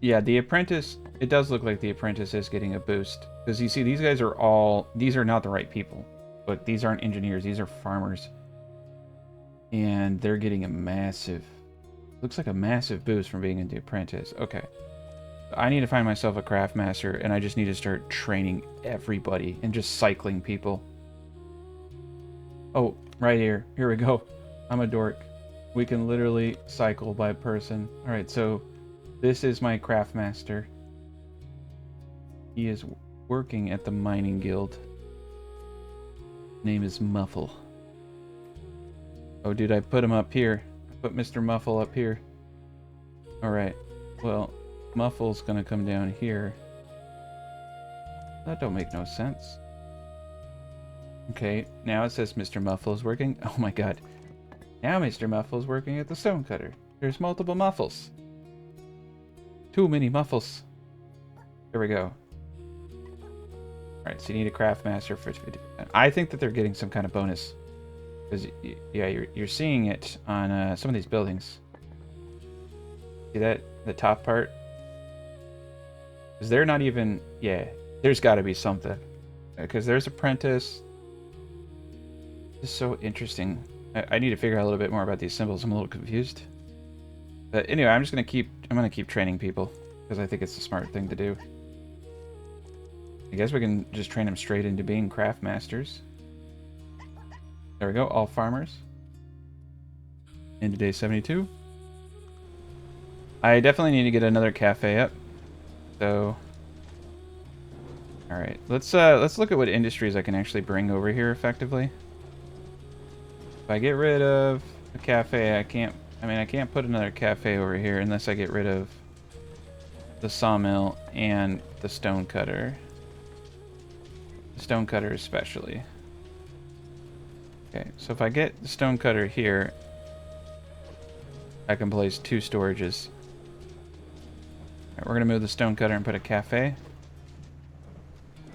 Yeah, the apprentice, it does look like the apprentice is getting a boost. Because you see, these guys are all, these are not the right people. Look, these aren't engineers, these are farmers. And they're getting a massive, looks like a massive boost from being in the apprentice. Okay. I need to find myself a craft master, and I just need to start training everybody and just cycling people. Oh, right here. Here we go. I'm a dork. We can literally cycle by person. Alright, so this is my craft master. He is working at the mining guild. Name is Muffle. Oh, dude, I put him up here. I put Mr. Muffle up here. Alright, well, Muffle's gonna come down here. That don't make no sense. Okay, now it says Mr. Muffle is working. Oh my god. Now Mr. Muffle is working at the stonecutter. There's multiple Muffles. Too many Muffles. There we go. Alright, so you need a craft master for 50%. I think that they're getting some kind of bonus. Because, yeah, you're seeing it on some of these buildings. See that? The top part? Because they're not even... Yeah, there's got to be something. Because there's Apprentice. This is so interesting. I need to figure out a little bit more about these symbols. I'm a little confused. But anyway, I'm just gonna keep training people because I think it's the smart thing to do. I guess we can just train them straight into being craft masters. There we go, all farmers. Into day 72. I definitely need to get another cafe up. So, all right, let's look at what industries I can actually bring over here effectively. If I get rid of a cafe, I can't put another cafe over here unless I get rid of the sawmill and the stonecutter. The stonecutter especially. Okay, so if I get the stonecutter here, I can place 2 storages. Alright, we're gonna move the stonecutter and put a cafe.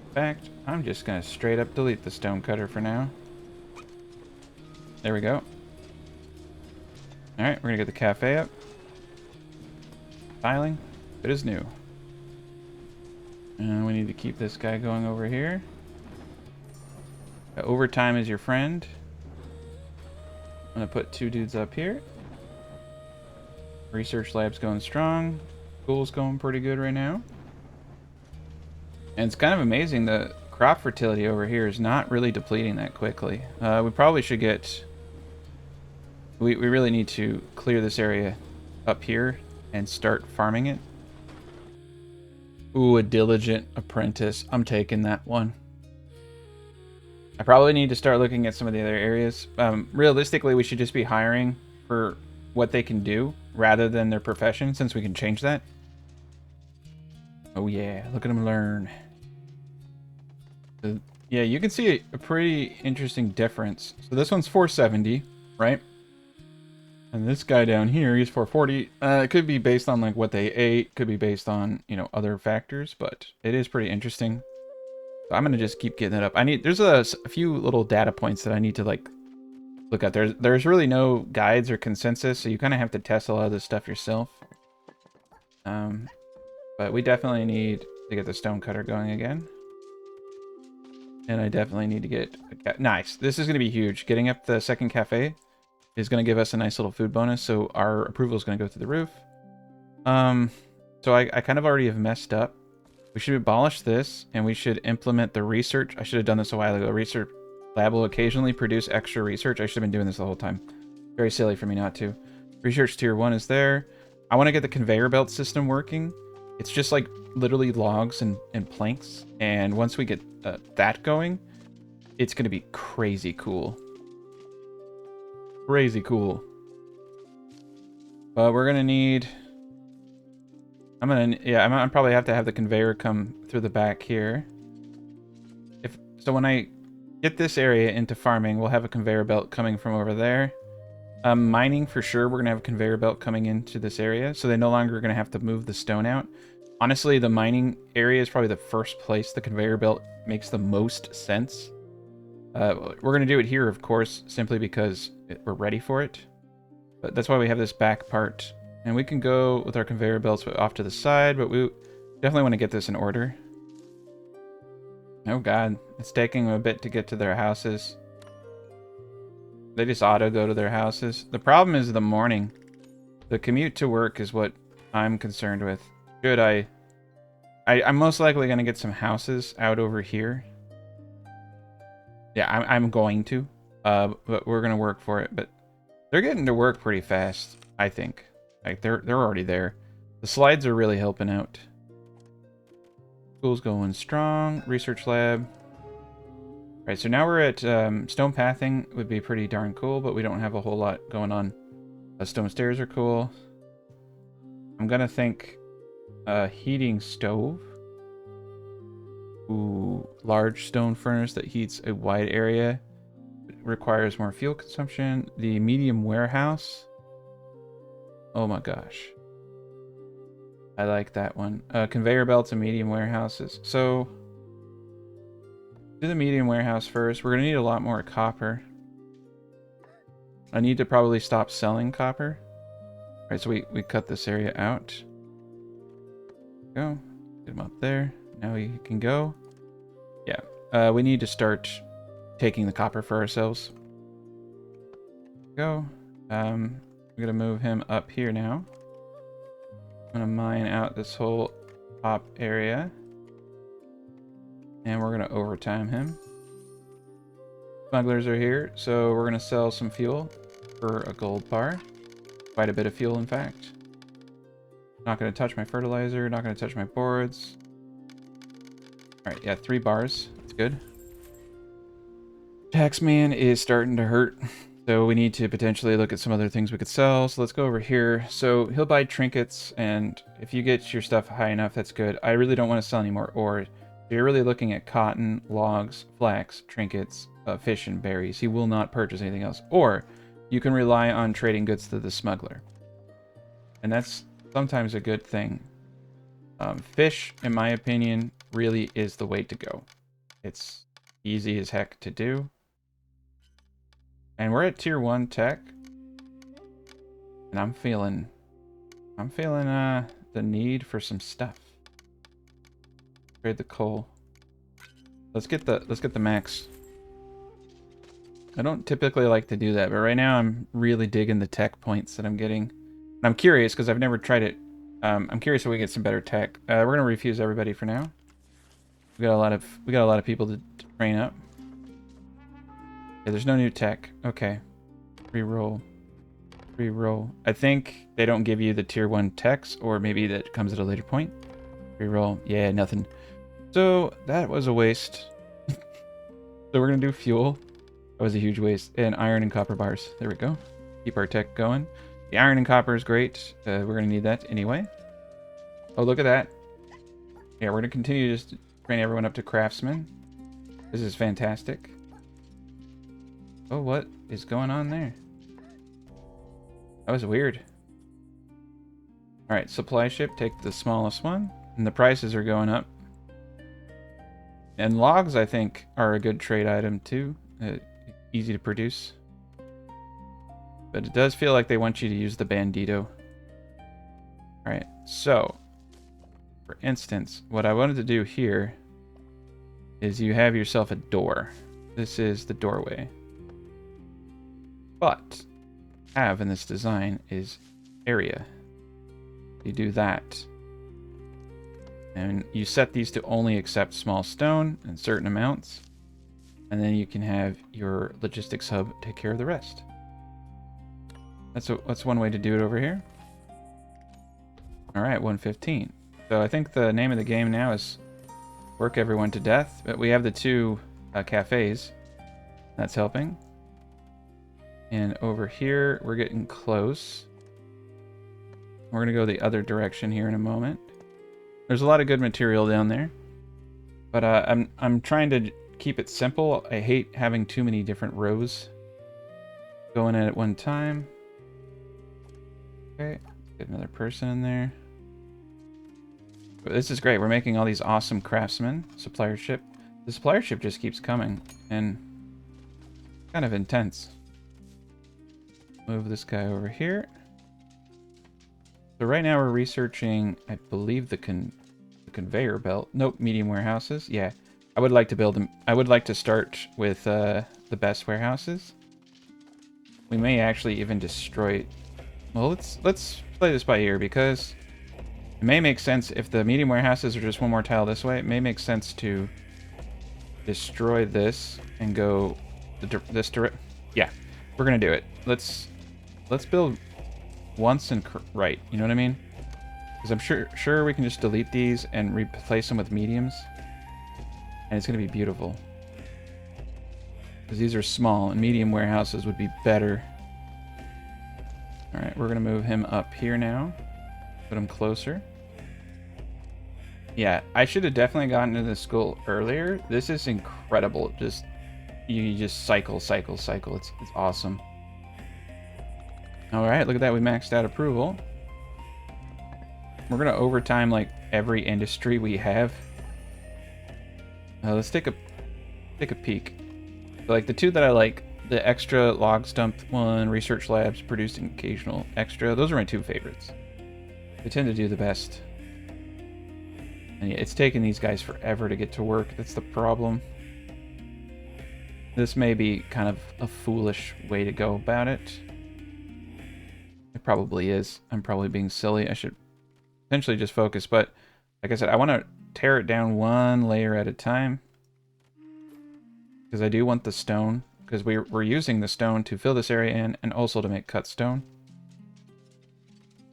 In fact, I'm just gonna straight up delete the stonecutter for now. There we go. Alright, we're gonna get the cafe up. Tiling. It is new. And we need to keep this guy going over here. Overtime is your friend. I'm gonna put 2 dudes up here. Research lab's going strong. School's going pretty good right now. And it's kind of amazing, the crop fertility over here is not really depleting that quickly. We probably should get... We really need to clear this area up here and start farming it. Ooh, a diligent apprentice. I'm taking that one. I probably need to start looking at some of the other areas. Realistically, we should just be hiring for what they can do rather than their profession, since we can change that. Oh yeah, look at them learn. Yeah, you can see a pretty interesting difference. So this one's 470, right? And this guy down here, he's 440. It could be based on like what they ate, could be based on, you know, other factors, but it is pretty interesting. So I'm gonna just keep getting it up. There's a few little data points that I need to like look at. There's really no guides or consensus, so you kind of have to test a lot of this stuff yourself. But we definitely need to get the stone cutter going again. And I definitely need to get nice. This is going to be huge. Getting up the second cafe is going to give us a nice little food bonus, so our approval is going to go through the roof. So I kind of already have messed up. We should abolish this, and we should implement the research. I should have done this a while ago. Research lab will occasionally produce extra research. I should have been doing this the whole time. Very silly for me not to. Research tier 1 is there. I want to get the conveyor belt system working. It's just like literally logs and planks. And once we get that going, it's going to be crazy cool. Crazy cool. But we're going to need... I'm probably have to have the conveyor come through the back here. So when I get this area into farming, we'll have a conveyor belt coming from over there. Mining, for sure, we're going to have a conveyor belt coming into this area, so they no longer are going to have to move the stone out. Honestly, the mining area is probably the first place the conveyor belt makes the most sense. We're going to do it here, of course, simply because we're ready for it. But that's why we have this back part. And we can go with our conveyor belts off to the side, but we definitely want to get this in order. Oh god, it's taking them a bit to get to their houses. They just auto go to their houses. The problem is the morning. The commute to work is what I'm concerned with. Should I'm most likely going to get some houses out over here. Yeah, I'm going to. But we're going to work for it. But they're getting to work pretty fast, I think. Like, they're already there. The slides are really helping out. School's going strong. Research lab. Alright, so now we're at stone pathing. Would be pretty darn cool, but we don't have a whole lot going on. Stone stairs are cool. I'm gonna think heating stove. Ooh, large stone furnace that heats a wide area. It requires more fuel consumption. The medium warehouse. Oh my gosh. I like that one. Conveyor belts and medium warehouses. So, do the medium warehouse first. We're going to need a lot more copper. I need to probably stop selling copper. Alright, so we cut this area out. Go. Get him up there. Now we can go. Yeah. We need to start taking the copper for ourselves. Go. I'm going to move him up here now. I'm going to mine out this whole top area. And we're going to overtime him. Smugglers are here, so we're going to sell some fuel for a gold bar. Quite a bit of fuel, in fact. Not going to touch my fertilizer, not going to touch my boards. Alright, yeah, 3 bars. That's good. Taxman is starting to hurt. So we need to potentially look at some other things we could sell. So let's go over here. So he'll buy trinkets, and if you get your stuff high enough, that's good. I really don't want to sell any more ore. So you're really looking at cotton, logs, flax, trinkets, fish, and berries. He will not purchase anything else. Or you can rely on trading goods to the smuggler. And that's sometimes a good thing. Fish, in my opinion, really is the way to go. It's easy as heck to do. And we're at tier 1 tech. And I'm feeling the need for some stuff. Trade the coal. Let's get the max. I don't typically like to do that, but right now I'm really digging the tech points that I'm getting. And I'm curious because I've never tried it. I'm curious if we get some better tech. We're gonna refuse everybody for now. We got a lot of people to train up. Yeah, there's no new tech. Okay. Reroll. Reroll. I think they don't give you the tier 1 techs, or maybe that comes at a later point. Reroll. Yeah, nothing. So that was a waste. So we're gonna do fuel. That was a huge waste. And iron and copper bars. There we go. Keep our tech going. The iron and copper is great. We're gonna need that anyway. Oh, look at that. Yeah, we're gonna continue to just train everyone up to craftsman. This is fantastic. Oh, what is going on there? That was weird. Alright, supply ship, take the smallest one. And the prices are going up. And logs, I think, are a good trade item too. Easy to produce. But it does feel like they want you to use the bandito. Alright, so, for instance, what I wanted to do here is you have yourself a door. This is the doorway. But, have in this design is area. You do that. And you set these to only accept small stone and certain amounts. And then you can have your logistics hub take care of the rest. That's one way to do it over here. Alright, 115. So I think the name of the game now is work everyone to death. But we have the two cafes. That's helping. And over here, we're getting close. We're going to go the other direction here in a moment. There's a lot of good material down there. But I'm trying to keep it simple. I hate having too many different rows going in at one time. Okay, get another person in there. But this is great. We're making all these awesome craftsmen. Supplier ship. The supplier ship just keeps coming. And kind of intense. Move this guy over here. So right now we're researching, I believe, the conveyor belt. Nope, medium warehouses. Yeah, I would like to build them. I would like to start with the best warehouses. We may actually even destroy. Well, let's play this by ear because it may make sense if the medium warehouses are just one more tile this way. It may make sense to destroy this and go this direct. Yeah, we're gonna do it. Let's build once and right. You know what I mean? Because I'm sure we can just delete these and replace them with mediums, and it's gonna be beautiful. Because these are small, and medium warehouses would be better. All right, we're gonna move him up here now. Put him closer. Yeah, I should have definitely gotten to this school earlier. This is incredible. Just you just cycle. It's awesome. All right, look at that. We maxed out approval. We're gonna overtime like every industry we have. Let's take a peek. Like the two that I like, the extra log stump one, research labs, producing occasional extra. Those are my two favorites. They tend to do the best. And yeah, it's taking these guys forever to get to work. That's the problem. This may be kind of a foolish way to go about it. It probably is. I'm probably being silly. I should potentially just focus. But like I said, I want to tear it down one layer at a time. Because I do want the stone. Because we're using the stone to fill this area in and also to make cut stone.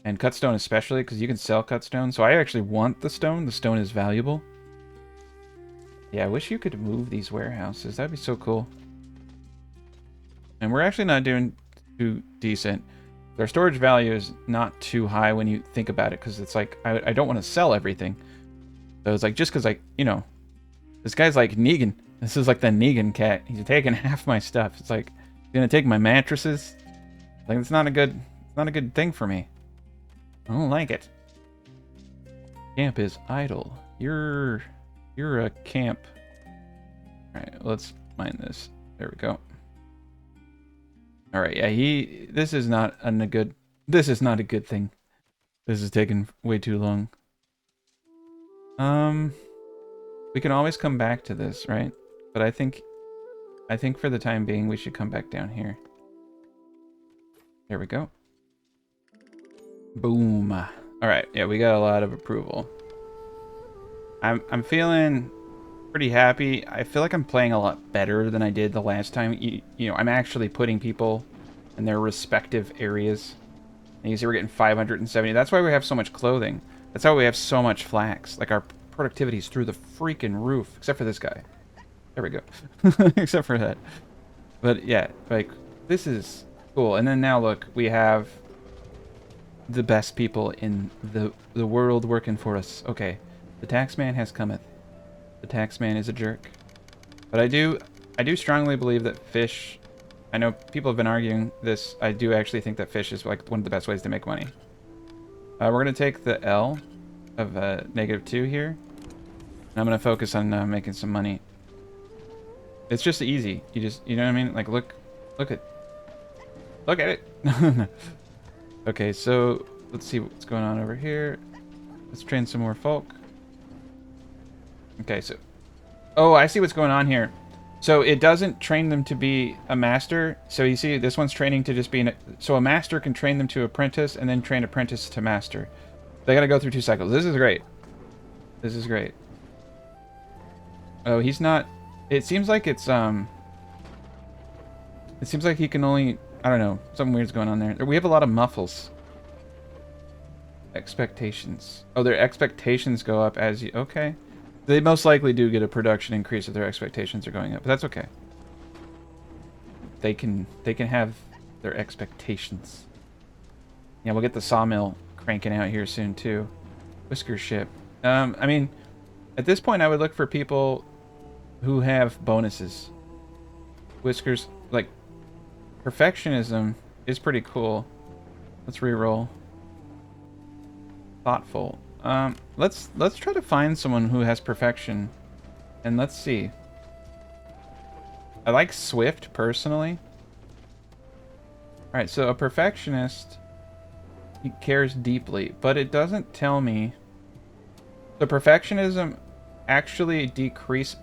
And cut stone especially because you can sell cut stone. So I actually want the stone. The stone is valuable. Yeah, I wish you could move these warehouses. That'd be so cool. And we're actually not doing too decent. Their storage value is not too high when you think about it, because it's like, I don't want to sell everything. So it's like, just because, like, you know, this guy's like Negan. This is like the Negan cat. He's taking half my stuff. It's like, he's going to take my mattresses. Like, it's not a good thing for me. I don't like it. Camp is idle. You're a camp. Alright, let's mine this. There we go. Alright, yeah, this is not a good thing. This is taking way too long. We can always come back to this, right? But I think for the time being we should come back down here. There we go. Boom. Alright, yeah, we got a lot of approval. I'm feeling pretty happy. I feel like I'm playing a lot better than I did the last time. You know, I'm actually putting people in their respective areas. And you see we're getting 570. That's why we have so much clothing. That's how we have so much flax. Like, our productivity's through the freaking roof. Except for this guy. There we go. Except for that. But, yeah, like, this is cool. And then now, look, we have the best people in the world working for us. Okay, the taxman has cometh. The taxman is a jerk. But I do strongly believe that fish... I know people have been arguing this. I do actually think that fish is like one of the best ways to make money. We're going to take the L of -2 here. And I'm going to focus on making some money. It's just easy. You know what I mean? Like, look at it. Okay, so let's see what's going on over here. Let's train some more folk. Okay, so... Oh, I see what's going on here. So it doesn't train them to be a master. So you see, this one's training to just be so a master can train them to apprentice and then train apprentice to master. They gotta go through 2 cycles. This is great. This is great. Oh, he's not... It seems like it's, It seems like he can only... I don't know. Something weird's going on there. We have a lot of muffles. Expectations. Oh, their expectations go up as you... Okay. They most likely do get a production increase if their expectations are going up, but that's okay. They can have their expectations. Yeah, we'll get the sawmill cranking out here soon too. Whisker ship. I mean, at this point I would look for people who have bonuses. Whiskers, like, perfectionism is pretty cool. Let's re-roll. Thoughtful. Let's try to find someone who has perfection, and let's see. I like Swift personally. All right, so a perfectionist, he cares deeply, but it doesn't tell me. The perfectionism actually decrease.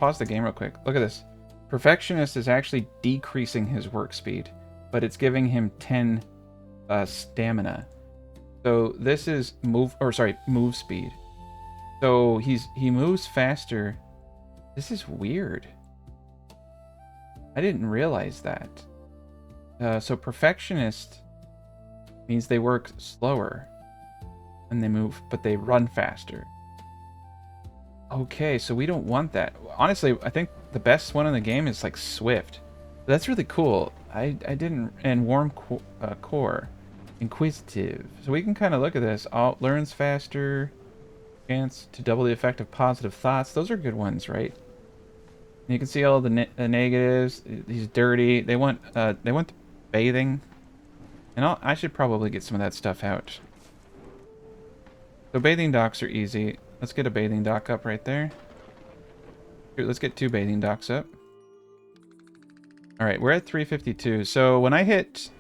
Pause the game real quick. Look at this. Perfectionist is actually decreasing his work speed, but it's giving him 10 stamina. So this is move speed. So he moves faster. This is weird. I didn't realize that. So perfectionist means they work slower and they move, but they run faster. Okay, so we don't want that. Honestly, I think the best one in the game is like Swift. That's really cool. I didn't... And warm core. Inquisitive. So we can kind of look at this. Learns faster. Chance to double the effect of positive thoughts. Those are good ones, right? And you can see all the negatives. He's dirty. They want bathing. And I should probably get some of that stuff out. So bathing docks are easy. Let's get a bathing dock up right there. Here, let's get 2 bathing docks up. All right, we're at 352. So when I hit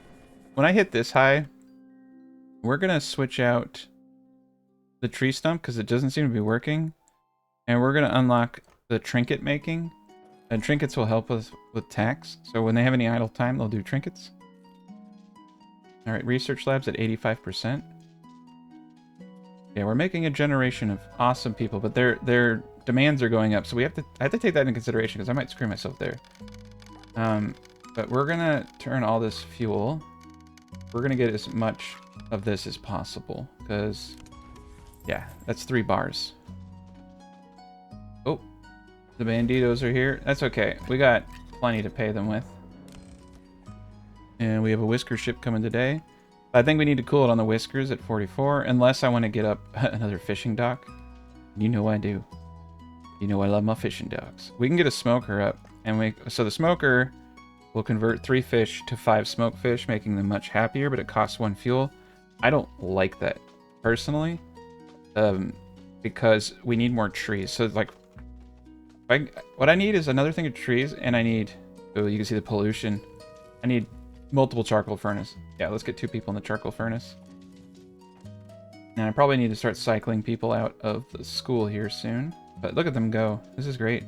this high, we're gonna switch out the tree stump because it doesn't seem to be working, and we're gonna unlock the trinket making. And trinkets will help us with tax. So when they have any idle time, they'll do trinkets. All right, research labs at 85%. Yeah, we're making a generation of awesome people, but their demands are going up, so I have to take that into consideration because I might screw myself there. But we're gonna turn all this fuel. We're gonna get as much of this as possible because, yeah, that's 3 bars. Oh, the banditos are here. That's okay. We got plenty to pay them with. And we have a whisker ship coming today. I think we need to cool it on the whiskers at 44, unless I want to get up another fishing dock. You know I do. You know I love my fishing docks. We can get a smoker up, and so the smoker will convert 3 fish to 5 smoked fish, making them much happier, but it costs 1 fuel. I don't like that personally, because we need more trees. So like, what I need is another thing of trees, and I need, oh, you can see the pollution. I need multiple charcoal furnace. Yeah, let's get 2 people in the charcoal furnace. And I probably need to start cycling people out of the school here soon. But look at them go. This is great.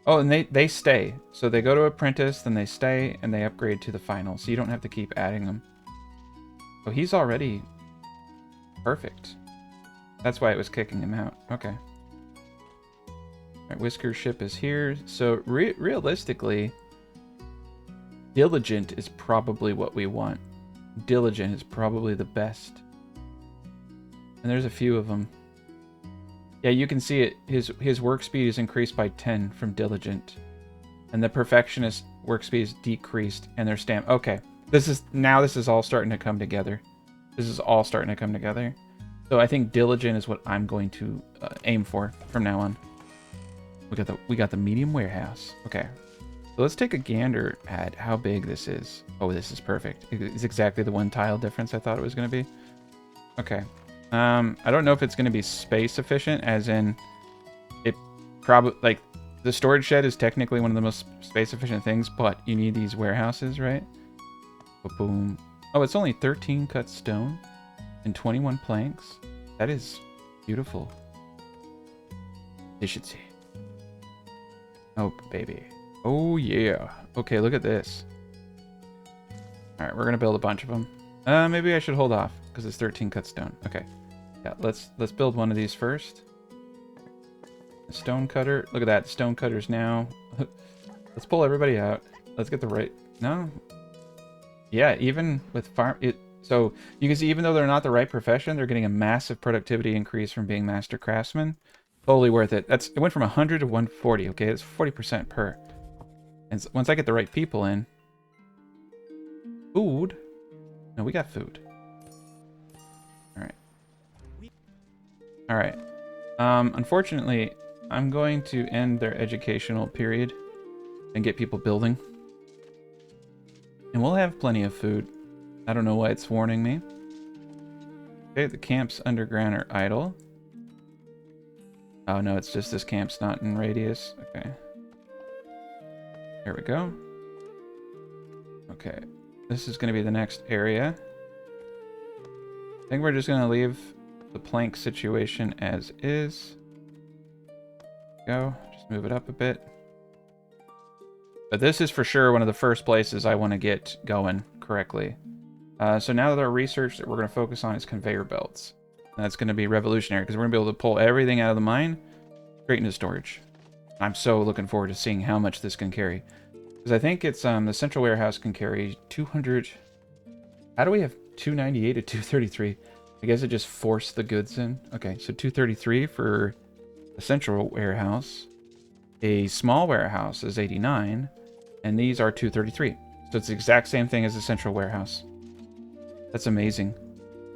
Oh, and they stay. So they go to apprentice, then they stay, and they upgrade to the final. So you don't have to keep adding them. Oh, he's already perfect. That's why it was kicking him out. Okay. Alright, Whisker ship is here. So realistically, diligent is probably what we want. Diligent is probably the best. And there's a few of them. Yeah, you can see it. His work speed is increased by 10 from diligent. And the perfectionist work speed is decreased, and their stamp. Okay. This is all starting to come together. This is all starting to come together. So I think diligent is what I'm going to aim for from now on. We got the medium warehouse. Okay. So let's take a gander at how big this is. Oh, this is perfect. It's exactly the one tile difference I thought it was going to be. Okay. I don't know if it's going to be space efficient, as in it probably, like, the storage shed is technically one of the most space efficient things, but you need these warehouses, right? Boom. Oh, it's only 13 cut stone and 21 planks. That is beautiful. Efficiency. Oh, baby. Oh, yeah. Okay, look at this. All right, we're going to build a bunch of them. Maybe I should hold off because it's 13 cut stone. Okay. Yeah, let's build one of these first. The stone cutter. Look at that. Stone cutters now. Let's pull everybody out. Let's get the right... No. Yeah, even with farm... So you can see, even though they're not the right profession, they're getting a massive productivity increase from being master craftsmen. Totally worth it. It went from 100 to 140. Okay, it's 40% per. And once I get the right people in... Food? No, we got food. Alright. Alright. Unfortunately, I'm going to end their educational period and get people building. And we'll have plenty of food. I don't know why it's warning me. Okay, the camps underground are idle. Oh no, it's just this camp's not in radius. Okay. There we go. Okay. This is going to be the next area. I think we're just going to leave the plank situation as is. Go. Just move it up a bit. But this is for sure one of the first places I want to get going correctly. So now that our research that we're going to focus on is conveyor belts. And that's going to be revolutionary because we're going to be able to pull everything out of the mine straight into storage. I'm so looking forward to seeing how much this can carry. Because I think it's the central warehouse can carry 200... How do we have 298 to 233? I guess it just forced the goods in. Okay, so 233 for the central warehouse. A small warehouse is 89, and these are 233. So it's the exact same thing as the central warehouse. That's amazing.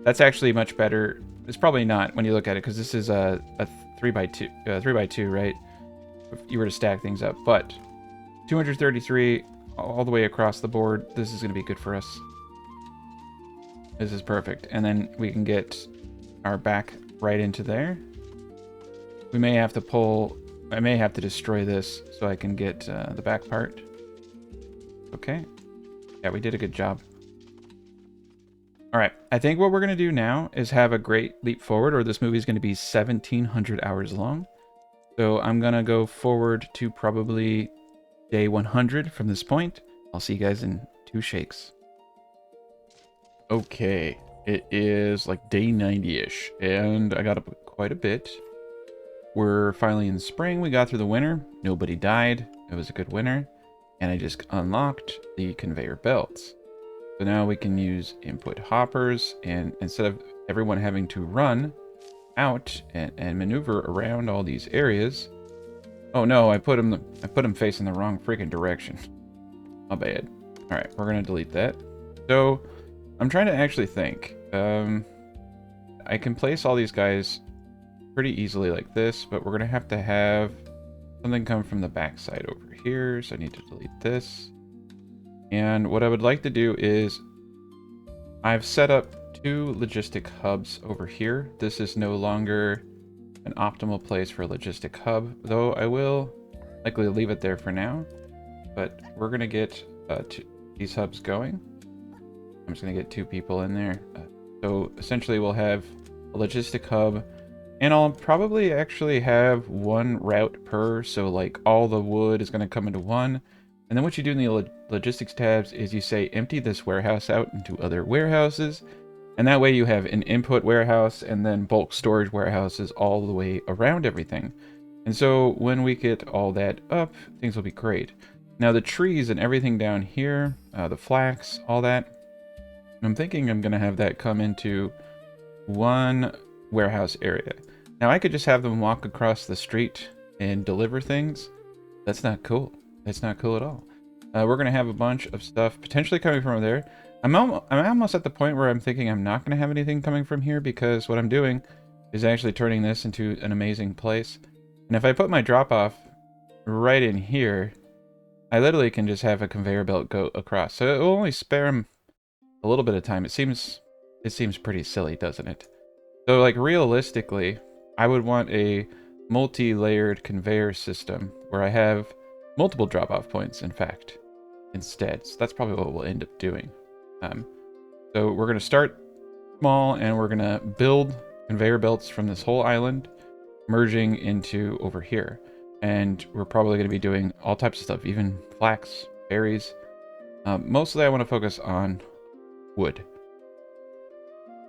That's actually much better. It's probably not when you look at it, because this is a 3x2, right? If you were to stack things up, but 233 all the way across the board. This is going to be good for us. This is perfect. And then we can get our back right into there. We may have to pull... I may have to destroy this so I can get the back part. Okay. Yeah, we did a good job. Alright, I think what we're going to do now is have a great leap forward, or this movie is going to be 1,700 hours long. So I'm going to go forward to probably day 100 from this point. I'll see you guys in 2 shakes. Okay, it is like day 90-ish, and I got up quite a bit. We're finally in spring. We got through the winter. Nobody died. It was a good winter. And I just unlocked the conveyor belts. So now we can use input hoppers, and instead of everyone having to run out and maneuver around all these areas. Oh no, I put them facing the wrong freaking direction. My bad. All right, we're gonna delete that. So I'm trying to actually think. I can place all these guys pretty easily like this, but we're gonna have to have something come from the backside over here. So I need to delete this. And what I would like to do is I've set up 2 logistic hubs over here. This is no longer an optimal place for a logistic hub, though I will likely leave it there for now. But we're going to get these hubs going. I'm just going to get 2 people in there. So essentially we'll have a logistic hub, and I'll probably actually have 1 route per, so like all the wood is going to come into one. And then what you do in the logistics tabs is you say empty this warehouse out into other warehouses. And that way you have an input warehouse and then bulk storage warehouses all the way around everything. And so when we get all that up, things will be great. Now the trees and everything down here, the flax, all that, I'm thinking I'm going to have that come into one warehouse area. Now I could just have them walk across the street and deliver things. That's not cool. That's not cool at all. We're gonna have a bunch of stuff potentially coming from over there. I'm almost at the point where I'm thinking I'm not gonna have anything coming from here, because what I'm doing is actually turning this into an amazing place. And if I put my drop off right in here, I literally can just have a conveyor belt go across. So it will only spare him a little bit of time. It seems pretty silly, doesn't it? So like realistically, I would want a multi-layered conveyor system where I have multiple drop-off points, in fact, instead. So that's probably what we'll end up doing. So we're going to start small, and we're going to build conveyor belts from this whole island, merging into over here. And we're probably going to be doing all types of stuff, even flax, berries. Mostly I want to focus on wood.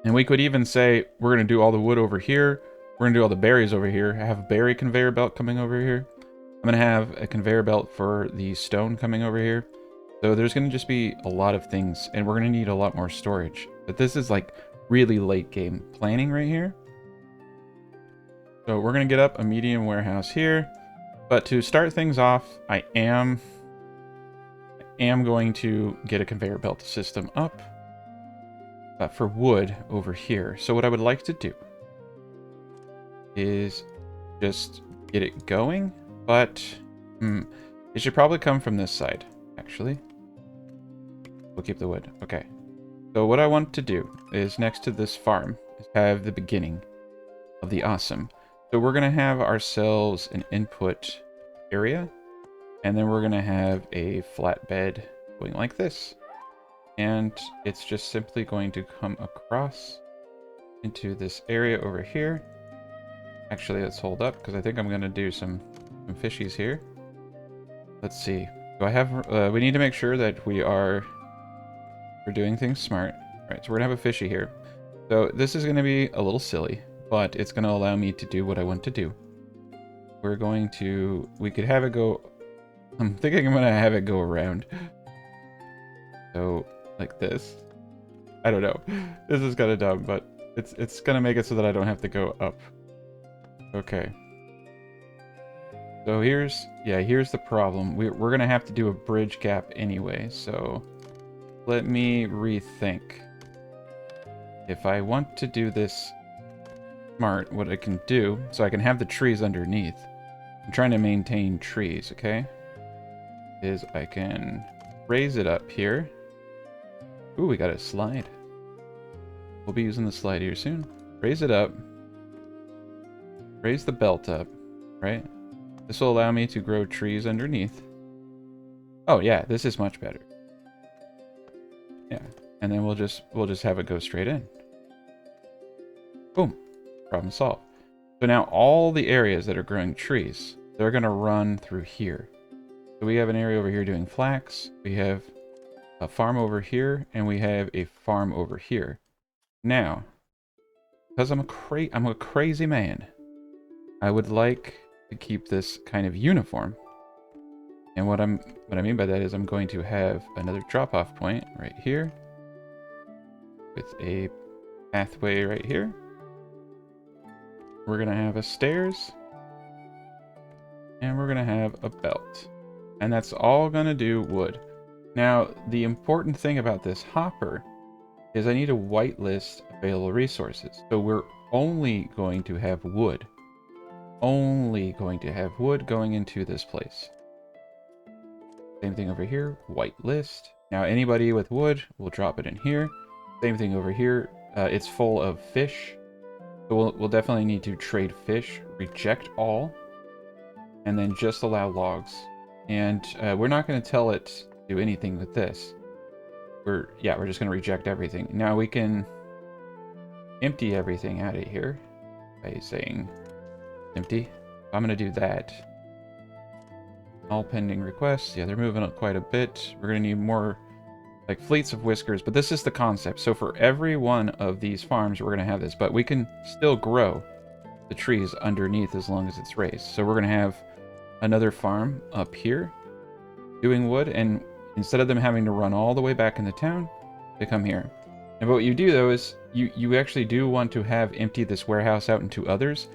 And we could even say we're going to do all the wood over here. We're going to do all the berries over here. I have a berry conveyor belt coming over here. I'm going to have a conveyor belt for the stone coming over here. So there's going to just be a lot of things, and we're going to need a lot more storage. But this is like really late game planning right here. So we're going to get up a medium warehouse here. But to start things off, I am going to get a conveyor belt system up for wood over here. So what I would like to do is just get it going, but it should probably come from this side, actually. We'll keep the wood. Okay. So what I want to do is next to this farm is have the beginning of the awesome. So we're going to have ourselves an input area, and then we're going to have a flatbed going like this. And it's just simply going to come across into this area over here. Actually, let's hold up, because I think I'm going to do some fishies here. Let's see. Do I have... we need to make sure that we're doing things smart. All right, so we're going to have a fishy here. So this is going to be a little silly, but it's going to allow me to do what I want to do. We're going to... We could have it go... I'm thinking I'm going to have it go around. So, like this. I don't know. This is kind of dumb, but it's going to make it so that I don't have to go up. Okay. So here's the problem. We're going to have to do a bridge gap anyway, so let me rethink. If I want to do this smart, what I can do, so I can have the trees underneath. I'm trying to maintain trees, okay? Is I can raise it up here. Ooh, we got a slide. We'll be using the slide here soon. Raise it up. Raise the belt up, right? This will allow me to grow trees underneath. Oh yeah, this is much better. Yeah, and then we'll just have it go straight in. Boom, problem solved. So now all the areas that are growing trees, they're gonna run through here. So we have an area over here doing flax. We have a farm over here, and we have a farm over here. Now, because I'm a crazy man, I would like to keep this kind of uniform. And what I mean by that is I'm going to have another drop-off point right here with a pathway right here. We're going to have a stairs, and we're going to have a belt. And that's all going to do wood. Now, the important thing about this hopper is I need to whitelist available resources. So we're only going to have wood. Only going to have wood going into this place. Same thing over here, whitelist. Now anybody with wood, we'll drop it in here. Same thing over here. It's full of fish. So we'll definitely need to trade fish, reject all, and then just allow logs. And we're not going to tell it to do anything with this. We're just going to reject everything. Now we can empty everything out of here by saying empty. I'm going to do that. All pending requests. Yeah, they're moving up quite a bit. We're going to need more like fleets of whiskers, but this is the concept. So for every one of these farms, we're going to have this, but we can still grow the trees underneath as long as it's raised. So we're going to have another farm up here doing wood, and instead of them having to run all the way back in the town, they come here. And what you do though is you actually do want to have empty this warehouse out into others,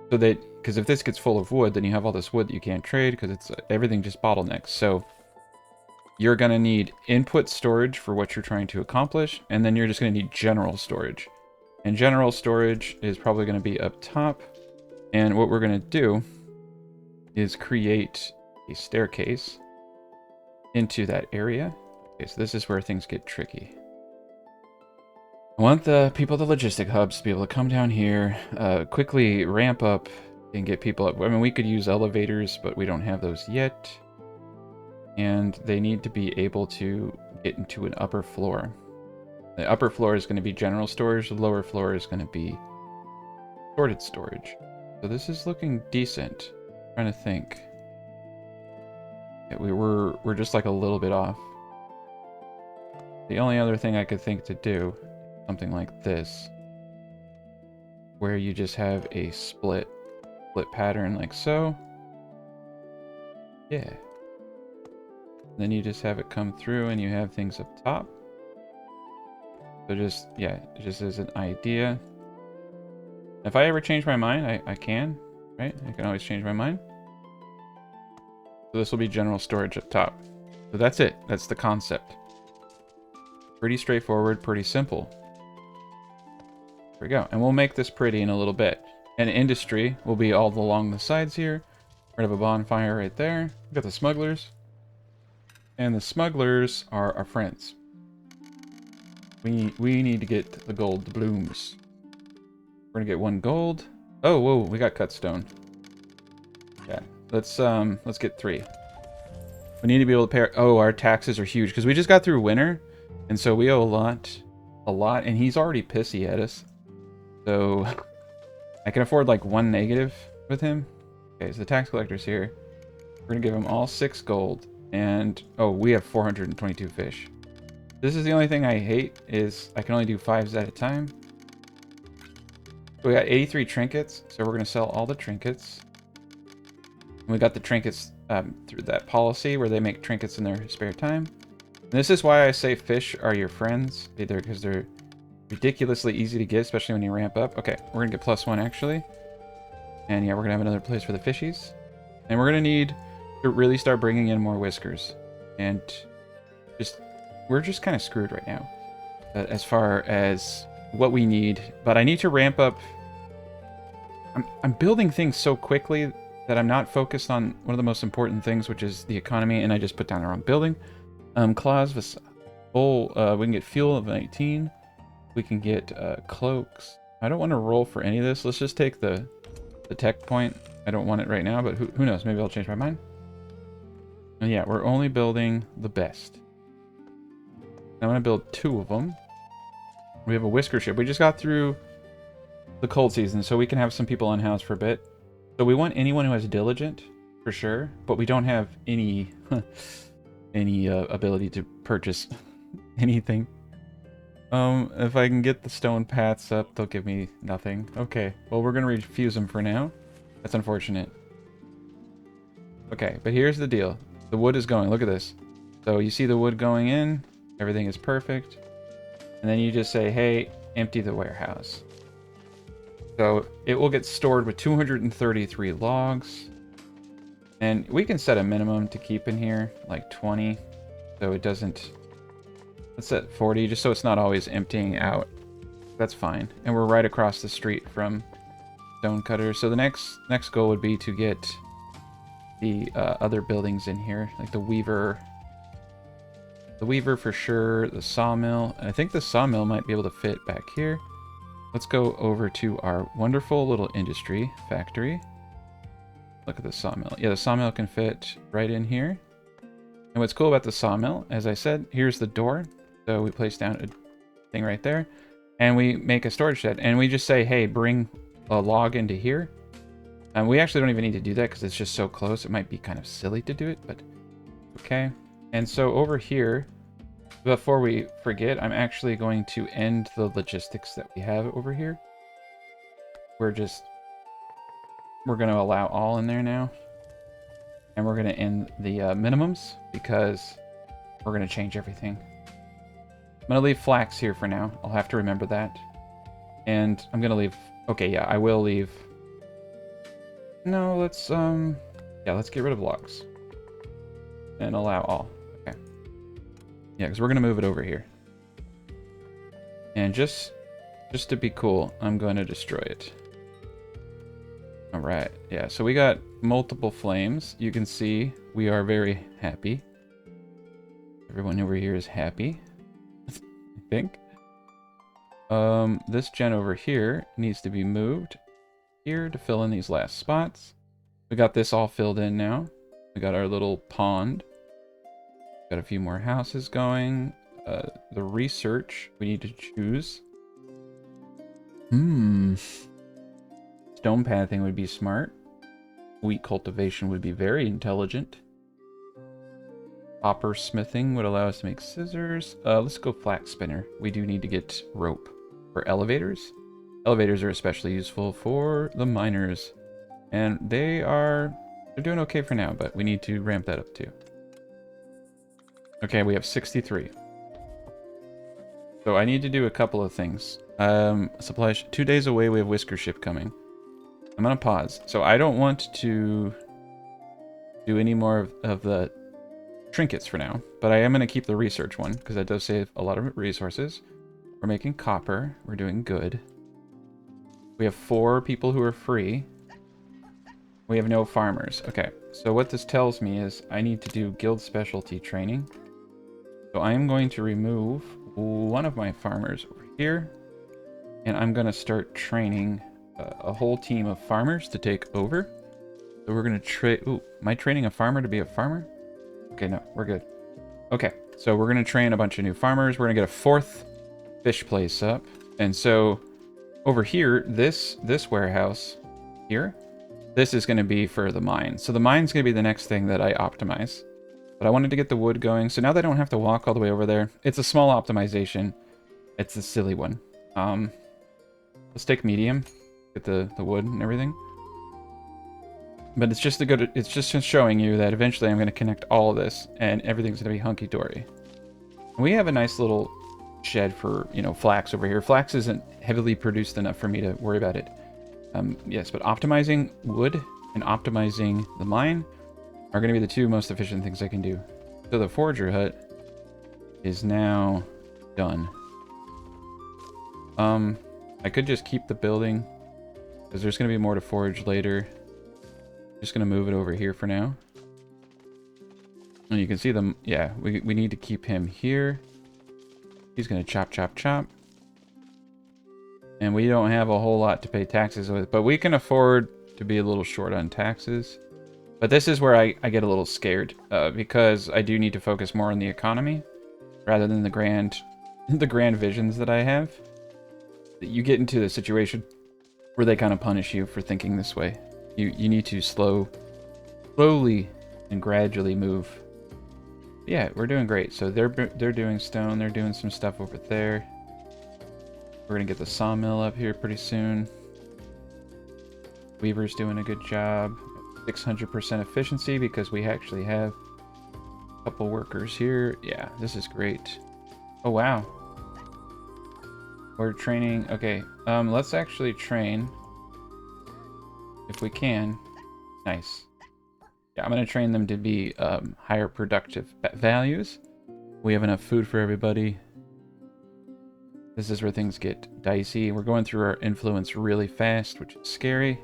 so that, because if this gets full of wood, then you have all this wood that you can't trade because it's everything just bottlenecks. So you're gonna need input storage for what you're trying to accomplish, and then you're just gonna need general storage. And general storage is probably gonna be up top. And what we're gonna do is create a staircase into that area. Okay, so this is where things get tricky. I want the people at the logistic hubs to be able to come down here, quickly ramp up and get people up. I mean, we could use elevators, but we don't have those yet. And they need to be able to get into an upper floor. The upper floor is going to be general storage. The lower floor is going to be sorted storage. So this is looking decent. I'm trying to think. Yeah, we're just like a little bit off. The only other thing I could think to do, something like this, where you just have a split pattern like so. Yeah. Then you just have it come through and you have things up top. So just, yeah, just as an idea. If I ever change my mind, I can, right? I can always change my mind. So this will be general storage up top. So that's it. That's the concept. Pretty straightforward, pretty simple. There we go. And we'll make this pretty in a little bit. And industry will be all along the sides here. We're gonna have a bonfire right there. We got the smugglers. And the smugglers are our friends. We need to get the gold blooms. We're gonna get 1 gold. Oh, whoa, we got cut stone. Yeah, let's get 3. We need to be able to pay our taxes are huge because we just got through winter, and so we owe a lot, and he's already pissy at us. So I can afford like 1 negative with him. Okay, so the tax collector's here. We're gonna give him all 6 gold, and oh, we have 422 fish. This is the only thing I hate, is I can only do 5s at a time. We got 83 trinkets, so we're gonna sell all the trinkets. And we got the trinkets through that policy where they make trinkets in their spare time. And this is why I say fish are your friends, either because they're ridiculously easy to get, especially when you ramp up. Okay, we're gonna get +1 actually. And yeah, we're gonna have another place for the fishies. And we're gonna need to really start bringing in more whiskers. And we're just kind of screwed right now as far as what we need. But I need to ramp up. I'm building things so quickly that I'm not focused on one of the most important things, which is the economy, and I just put down the wrong building. Claws, we can get fuel of 19. We can get cloaks. I don't want to roll for any of this. Let's just take the tech point. I don't want it right now, but who knows? Maybe I'll change my mind. And yeah, we're only building the best. I'm going to build 2 of them. We have a whisker ship. We just got through the cold season, so we can have some people unhoused for a bit. So we want anyone who has diligent, for sure, but we don't have any ability to purchase anything. If I can get the stone paths up, they'll give me nothing. Okay, well, we're gonna refuse them for now. That's unfortunate. Okay, but here's the deal. The wood is going. Look at this. So you see the wood going in. Everything is perfect. And then you just say, hey, empty the warehouse. So it will get stored with 233 logs. And we can set a minimum to keep in here, like 20. So it doesn't... Let's set 40, just so it's not always emptying out. That's fine. And we're right across the street from Stonecutter. So the next goal would be to get the other buildings in here, like the Weaver. The Weaver for sure, the Sawmill. I think the Sawmill might be able to fit back here. Let's go over to our wonderful little industry factory. Look at the Sawmill. Yeah, the Sawmill can fit right in here. And what's cool about the Sawmill, as I said, here's the door. So we place down a thing right there. And we make a storage shed. And we just say, hey, bring a log into here. And we actually don't even need to do that because it's just so close. It might be kind of silly to do it, but okay. And so over here, before we forget, I'm actually going to end the logistics that we have over here. We're going to allow all in there now. And we're going to end the minimums because we're going to change everything. I'm gonna leave flax here for now. I'll have to remember that. And I'm gonna leave... Okay, yeah, I will leave... No, let's, yeah, let's get rid of logs. And allow all. Okay. Yeah, because we're gonna move it over here. And just to be cool, I'm going to destroy it. Alright, yeah, so we got multiple flames. You can see we are very happy. Everyone over here is happy, I think. This gen over here needs to be moved here to fill in these last spots. We got this all filled in now. We got our little pond. Got a few more houses going. The research we need to choose. Stone pathing would be smart. Wheat cultivation would be very intelligent. Copper smithing would allow us to make scissors. Let's go flax spinner. We do need to get rope. For elevators. Elevators are especially useful for the miners. And they're doing okay for now, but we need to ramp that up too. Okay, we have 63. So I need to do a couple of things. Supply 2 days away, we have Whisker ship coming. I'm gonna pause. So I don't want to do any more of the trinkets for now, but I am gonna keep the research one because that does save a lot of resources. We're making copper. We're doing good. We have 4 people who are free. We have no farmers. Okay, so what this tells me is I need to do guild specialty training. So I am going to remove one of my farmers over here, and I'm going to start training a whole team of farmers to take over. So we're going to trade... Ooh, am I training a farmer to be a farmer? Okay, no, we're good. Okay, so we're going to train a bunch of new farmers. We're going to get a 4th fish place up. And so over here, this warehouse here, this is going to be for the mine. So the mine's going to be the next thing that I optimize. But I wanted to get the wood going. So now they don't have to walk all the way over there. It's a small optimization. It's a silly one. Let's take medium. Get the wood and everything. But it's just it's just showing you that eventually I'm going to connect all of this and everything's going to be hunky-dory. We have a nice little shed for, you know, flax over here. Flax isn't heavily produced enough for me to worry about it. Yes, but optimizing wood and optimizing the mine are going to be the 2 most efficient things I can do. So the forager hut is now done. I could just keep the building because there's going to be more to forage later. Just going to move it over here for now. And you can see them. Yeah, we need to keep him here. He's going to chop, chop, chop. And we don't have a whole lot to pay taxes with, but we can afford to be a little short on taxes. But this is where I get a little scared, because I do need to focus more on the economy rather than the grand visions that I have. You get into the situation where they kind of punish you for thinking this way. You need to slowly and gradually move. Yeah, we're doing great. So they're doing stone. They're doing some stuff over there. We're gonna get the sawmill up here pretty soon. Weaver's doing a good job. 600% efficiency because we actually have a couple workers here. Yeah, this is great. Oh wow. We're training. Okay, let's actually train if we can. Nice. Yeah, I'm gonna train them to be higher productive values. We have enough food for everybody. This is where things get dicey. We're going through our influence really fast, which is scary.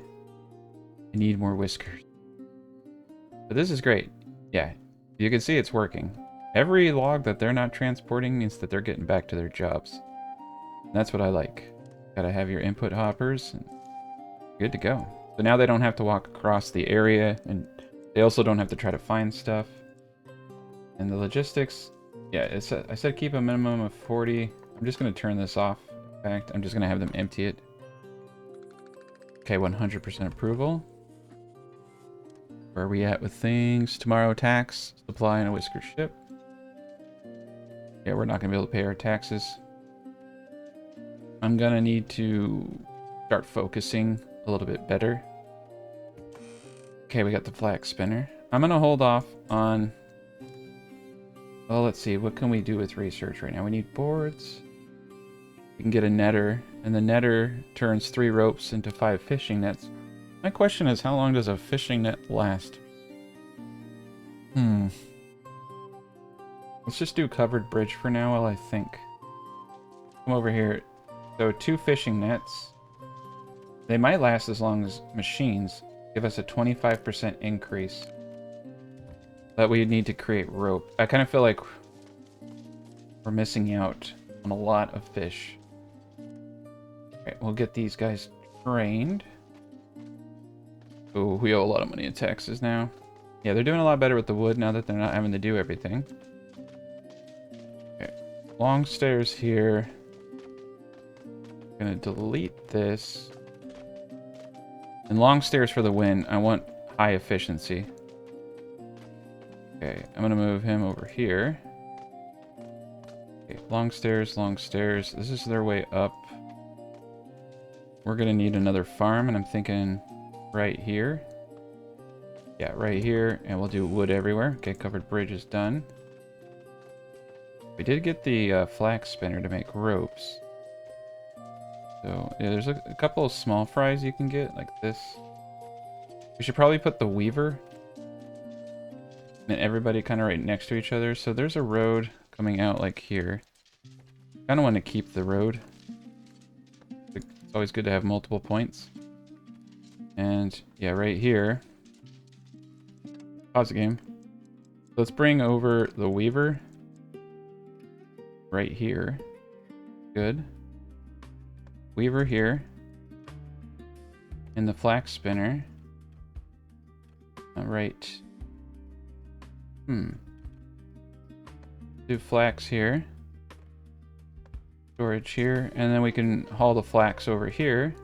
I need more whiskers. But this is great. Yeah, you can see it's working. Every log that they're not transporting means that they're getting back to their jobs. And that's what I like. Gotta have your input hoppers and good to go. So now they don't have to walk across the area, and they also don't have to try to find stuff. And the logistics, yeah, I said keep a minimum of 40. I'm just going to turn this off. In fact, I'm just going to have them empty it. Okay, 100% approval. Where are we at with things? Tomorrow tax, supply, and a whisker ship. Yeah, we're not going to be able to pay our taxes. I'm going to need to start focusing a little bit better. Okay, we got the flax spinner. I'm going to hold off on Well, let's see. What can we do with research right now? We need boards. We can get a netter, and the netter turns 3 ropes into 5 fishing nets. My question is, how long does a fishing net last? Let's just do covered bridge for now while I think. Come over here. So 2 fishing nets. They might last as long as machines. Give us a 25% increase. But we need to create rope. I kind of feel like we're missing out on a lot of fish. Alright, we'll get these guys trained. Oh, we owe a lot of money in taxes now. Yeah, they're doing a lot better with the wood now that they're not having to do everything. Okay, long stairs here. I'm gonna delete this. And long stairs for the win. I want high efficiency. Okay, I'm gonna move him over here. Okay, long stairs, long stairs. This is their way up. We're gonna need another farm, and I'm thinking right here. Yeah, right here, and we'll do wood everywhere. Okay, covered bridge is done. We did get the flax spinner to make ropes. So, yeah, there's a couple of small fries you can get, like this. We should probably put the weaver and everybody kind of right next to each other. So there's a road coming out like here. Kind of want to keep the road. It's always good to have multiple points. And, yeah, right here. Pause the game. Let's bring over the weaver right here. Good. Weaver here. And the flax spinner. Alright. Do flax here. Storage here. And then we can haul the flax over here.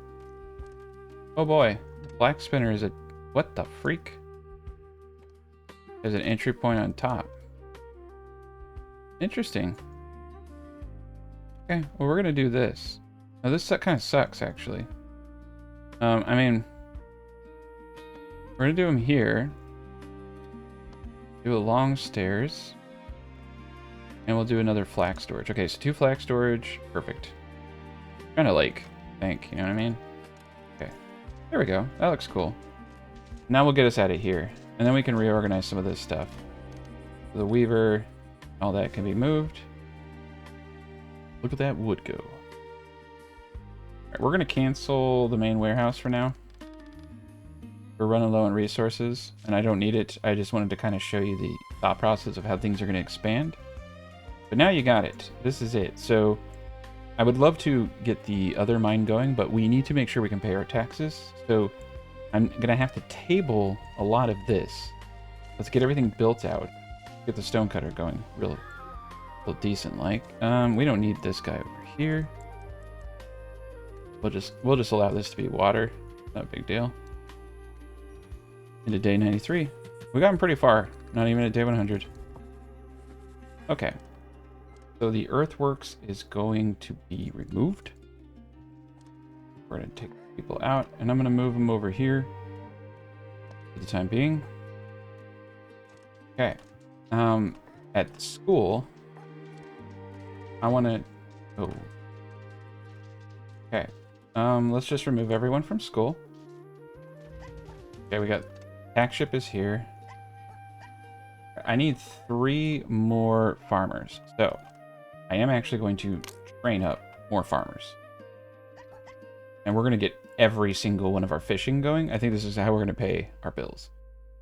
Oh boy. The flax spinner is a... What the freak? There's an entry point on top. Interesting. Okay, well, we're gonna do this. Now, this kind of sucks, actually. I mean, we're gonna do them here. Do a long stairs. And we'll do another flax storage. Okay, so 2 flax storage. Perfect. Kind of like, think, you know what I mean? Okay. There we go. That looks cool. Now we'll get us out of here. And then we can reorganize some of this stuff. The weaver, all that can be moved. Look at that wood go. Alright, we're going to cancel the main warehouse for now. We're running low on resources, and I don't need it. I just wanted to kind of show you the thought process of how things are going to expand. But now you got it. This is it. So I would love to get the other mine going, but we need to make sure we can pay our taxes. So I'm going to have to table a lot of this. Let's get everything built out. Get the stonecutter going real decent like. We don't need this guy over here. We'll just allow this to be water. Not a big deal. Into day 93. We got him pretty far. Not even at day 100. Okay. So the earthworks is going to be removed. We're going to take people out, and I'm going to move them over here for the time being. Okay. At the school, I want to... Oh. Okay. Let's just remove everyone from school. Okay, we got... Tax ship is here. I need 3 more farmers. So, I am actually going to train up more farmers. And we're going to get every single one of our fishing going. I think this is how we're going to pay our bills.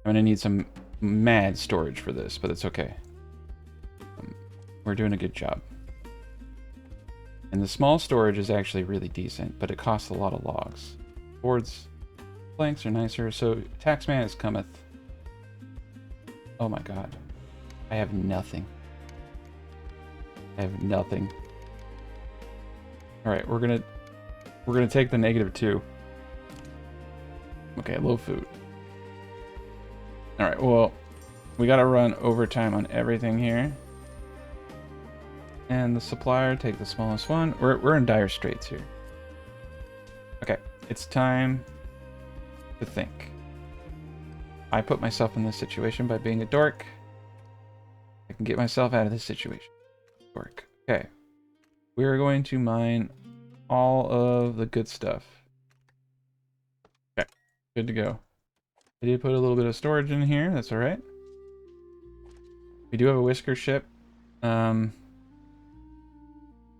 I'm going to need some mad storage for this, but it's okay. We're doing a good job. And the small storage is actually really decent, but it costs a lot of logs. Boards, planks are nicer, so taxman is cometh. Oh my god. I have nothing. I have nothing. Alright, we're gonna take the -2. Okay, low food. Alright, well, we gotta run overtime on everything here. And the supplier, take the smallest one. We're in dire straits here. Okay, it's time to think. I put myself in this situation by being a dork. I can get myself out of this situation. Work. Okay. We're going to mine all of the good stuff. Okay. Good to go. I did put a little bit of storage in here. That's all right. We do have a whisker ship. None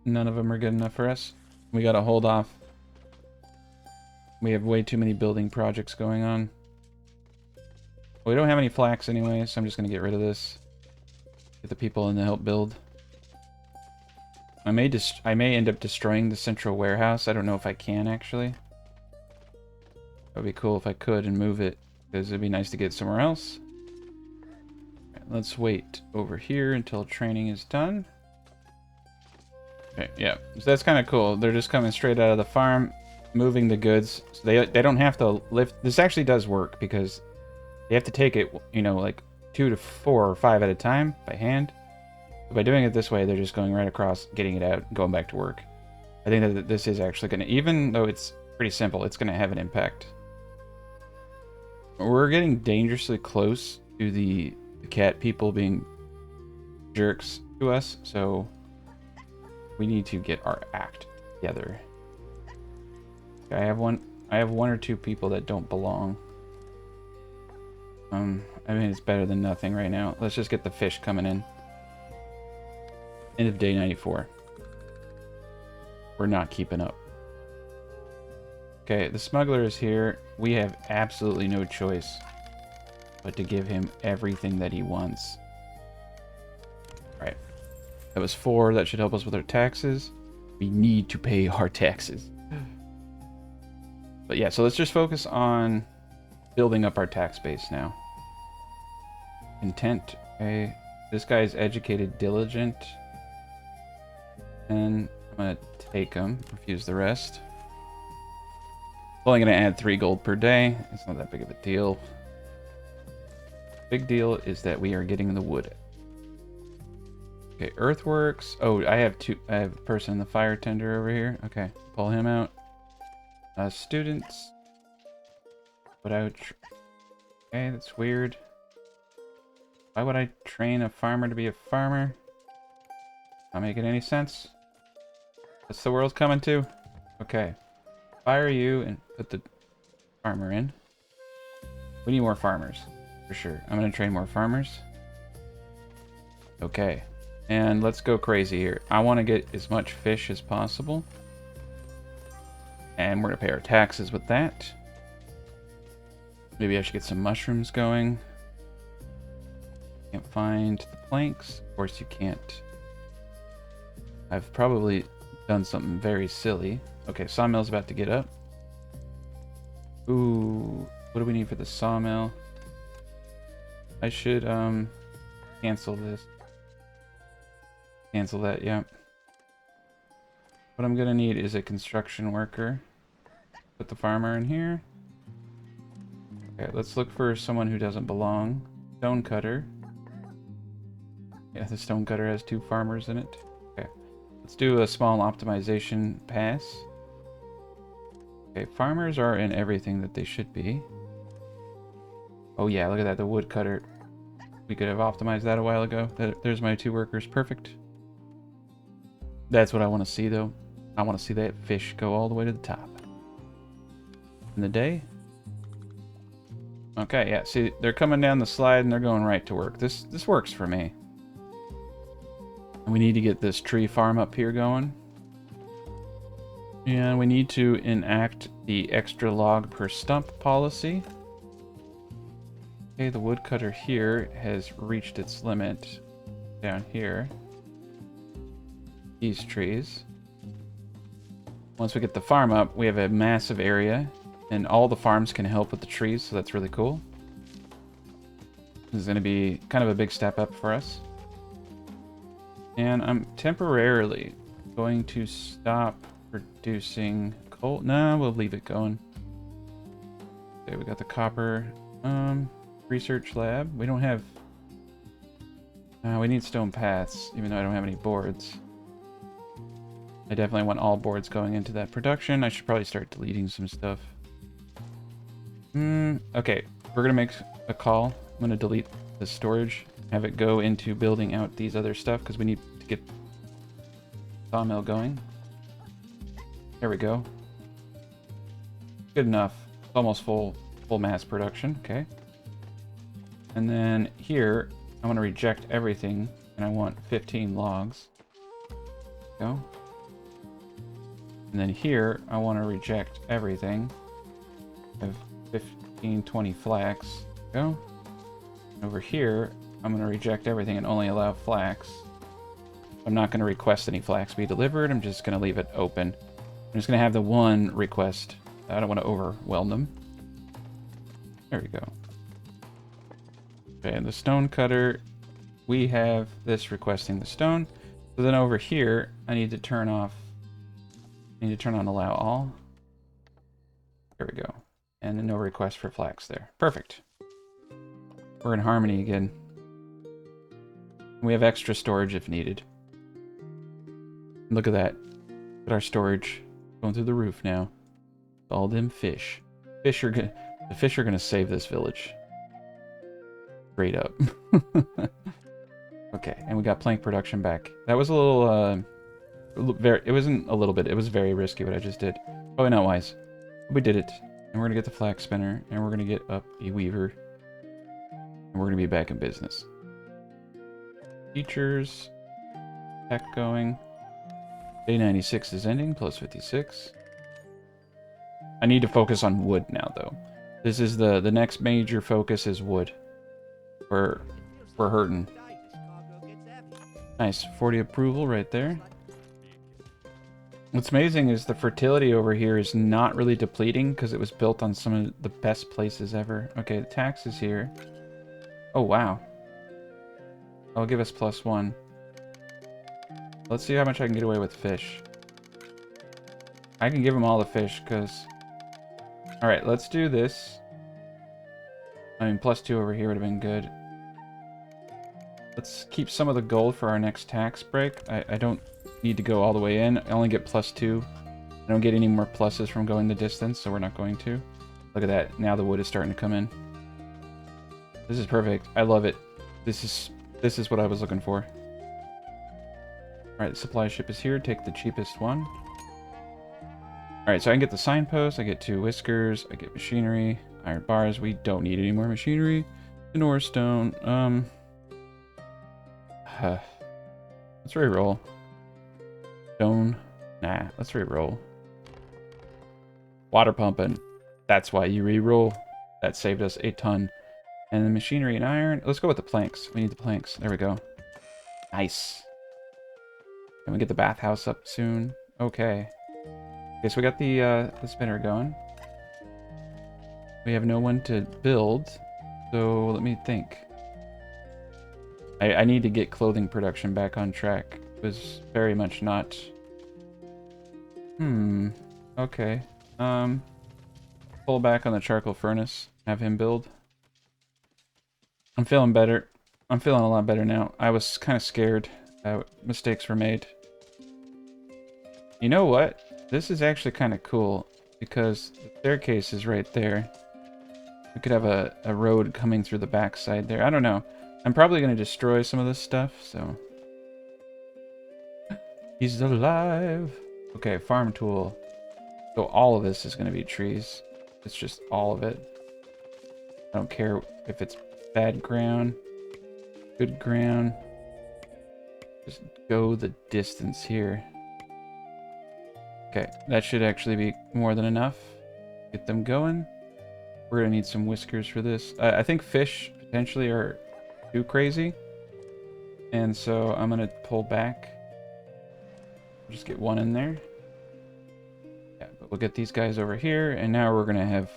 of them are good enough for us. We gotta hold off. We have way too many building projects going on. We don't have any flax anyway, so I'm just gonna get rid of this. Get the people in to help build. I may end up destroying the central warehouse. I don't know if I can actually. That would be cool if I could and move it, because it'd be nice to get somewhere else. Right, let's wait over here until training is done. Okay, yeah, so that's kind of cool. They're just coming straight out of the farm, moving the goods. So they don't have to lift. This actually does work because they have to take it, you know, like 2 to 4 or 5 at a time by hand. But by doing it this way, they're just going right across, getting it out, going back to work. I think that this is actually going to, even though it's pretty simple, it's going to have an impact. We're getting dangerously close to the cat people being jerks to us, so we need to get our act together. I have one or two people that don't belong. I mean, it's better than nothing right now. Let's just get the fish coming in. End of day 94. We're not keeping up. Okay, the smuggler is here. We have absolutely no choice but to give him everything that he wants. Alright. That was 4. That should help us with our taxes. We need to pay our taxes. But yeah, so let's just focus on building up our tax base now. Intent. Okay. This guy is educated, diligent. And I'm going to take him. Refuse the rest. It's only going to add 3 gold per day. It's not that big of a deal. Big deal is that we are getting the wood. Okay, earthworks. Oh, I have a person in the fire tender over here. Okay, pull him out. Students. Put out. Okay, that's weird. Why would I train a farmer to be a farmer? Not making any sense. What's the world coming to? Okay. Fire you and put the farmer in. We need more farmers. For sure. I'm going to train more farmers. Okay. And let's go crazy here. I want to get as much fish as possible. And we're going to pay our taxes with that. Maybe I should get some mushrooms going. Can't find the planks. Of course you can't. I've probably done something very silly. Okay, sawmill's about to get up. Ooh, what do we need for the sawmill? I should cancel this. Cancel that, yeah. What I'm gonna need is a construction worker. Put the farmer in here. Okay, let's look for someone who doesn't belong. Stone cutter. Yeah, the stone cutter has 2 farmers in it. Okay. Let's do a small optimization pass. Okay, farmers are in everything that they should be. Oh yeah, look at that, the woodcutter. We could have optimized that a while ago. There's my 2 workers, perfect. That's what I want to see though. I want to see that fish go all the way to the top. In the day. Okay, yeah, see, they're coming down the slide and they're going right to work. This works for me. We need to get this tree farm up here going. And we need to enact the extra log per stump policy. Okay, the woodcutter here has reached its limit down here. These trees. Once we get the farm up, we have a massive area, and all the farms can help with the trees, so that's really cool. This is going to be kind of a big step up for us. And I'm temporarily going to stop producing coal. No, we'll leave it going. Okay, we got the copper research lab. We don't have... we need stone paths, even though I don't have any boards. I definitely want all boards going into that production. I should probably start deleting some stuff. Okay, we're going to make a call. I'm going to delete the storage have it go into building out these other stuff because we need to get sawmill going. There we go. Good enough. It's almost full mass production. Okay. And then here, I want to reject everything, and I want 15 logs. Go. And then here, I want to reject everything. I have 15, 20 flax. Go. And over here, I'm going to reject everything and only allow flax. I'm not going to request any flax be delivered. I'm just going to leave it open. I'm just going to have the one request. I don't want to overwhelm them. There we go. Okay, and the stone cutter, we have this requesting the stone. So then over here, I need to turn on allow all. There we go. And then no request for flax there. Perfect. We're in harmony again. We have extra storage if needed. Look at that. Look at our storage going through the roof now. All them fish. The fish are gonna save this village. Straight up. Okay, and we got plank production back. That was a little, it wasn't a little bit, it was very risky what I just did. Probably not wise. But we did it. And we're gonna get the flax spinner, and we're gonna get up a weaver. And we're gonna be back in business. Features. Tech going. Day 96 is ending, plus 56. I need to focus on wood now, though. This is the next major focus is wood. We're hurting. Nice, 40 approval right there. What's amazing is the fertility over here is not really depleting because it was built on some of the best places ever. Okay, the tax is here. Oh, wow. I'll give us +1. Let's see how much I can get away with fish. I can give them all the fish because... Alright, let's do this. I mean, +2 over here would have been good. Let's keep some of the gold for our next tax break. I don't need to go all the way in. I only get +2. I don't get any more pluses from going the distance, so we're not going to. Look at that. Now the wood is starting to come in. This is perfect. I love it. This is what I was looking for. Alright, the supply ship is here. Take the cheapest one. Alright, so I can get the signpost. I get 2 whiskers. I get machinery. Iron bars. We don't need any more machinery. An ore stone. Let's re-roll. Stone. Nah, let's re-roll. Water pumping. That's why you re-roll. That saved us a ton. And the machinery and iron. Let's go with the planks. We need the planks. There we go. Nice. Can we get the bathhouse up soon? Okay. Okay, so we got the spinner going. We have no one to build. So let me think. I need to get clothing production back on track. It was very much not. Okay. Pull back on the charcoal furnace. Have him build. I'm feeling better. I'm feeling a lot better now. I was kind of scared that mistakes were made. You know what? This is actually kind of cool because the staircase is right there. We could have a road coming through the backside there. I don't know. I'm probably going to destroy some of this stuff, so... He's alive! Okay, farm tool. So all of this is going to be trees. It's just all of it. I don't care if it's bad ground, good ground. Just go the distance here. Okay, that should actually be more than enough. Get them going. We're going to need some whiskers for this. I think fish potentially are too crazy. And so I'm going to pull back. Just get one in there. Yeah, but we'll get these guys over here. And now we're going to have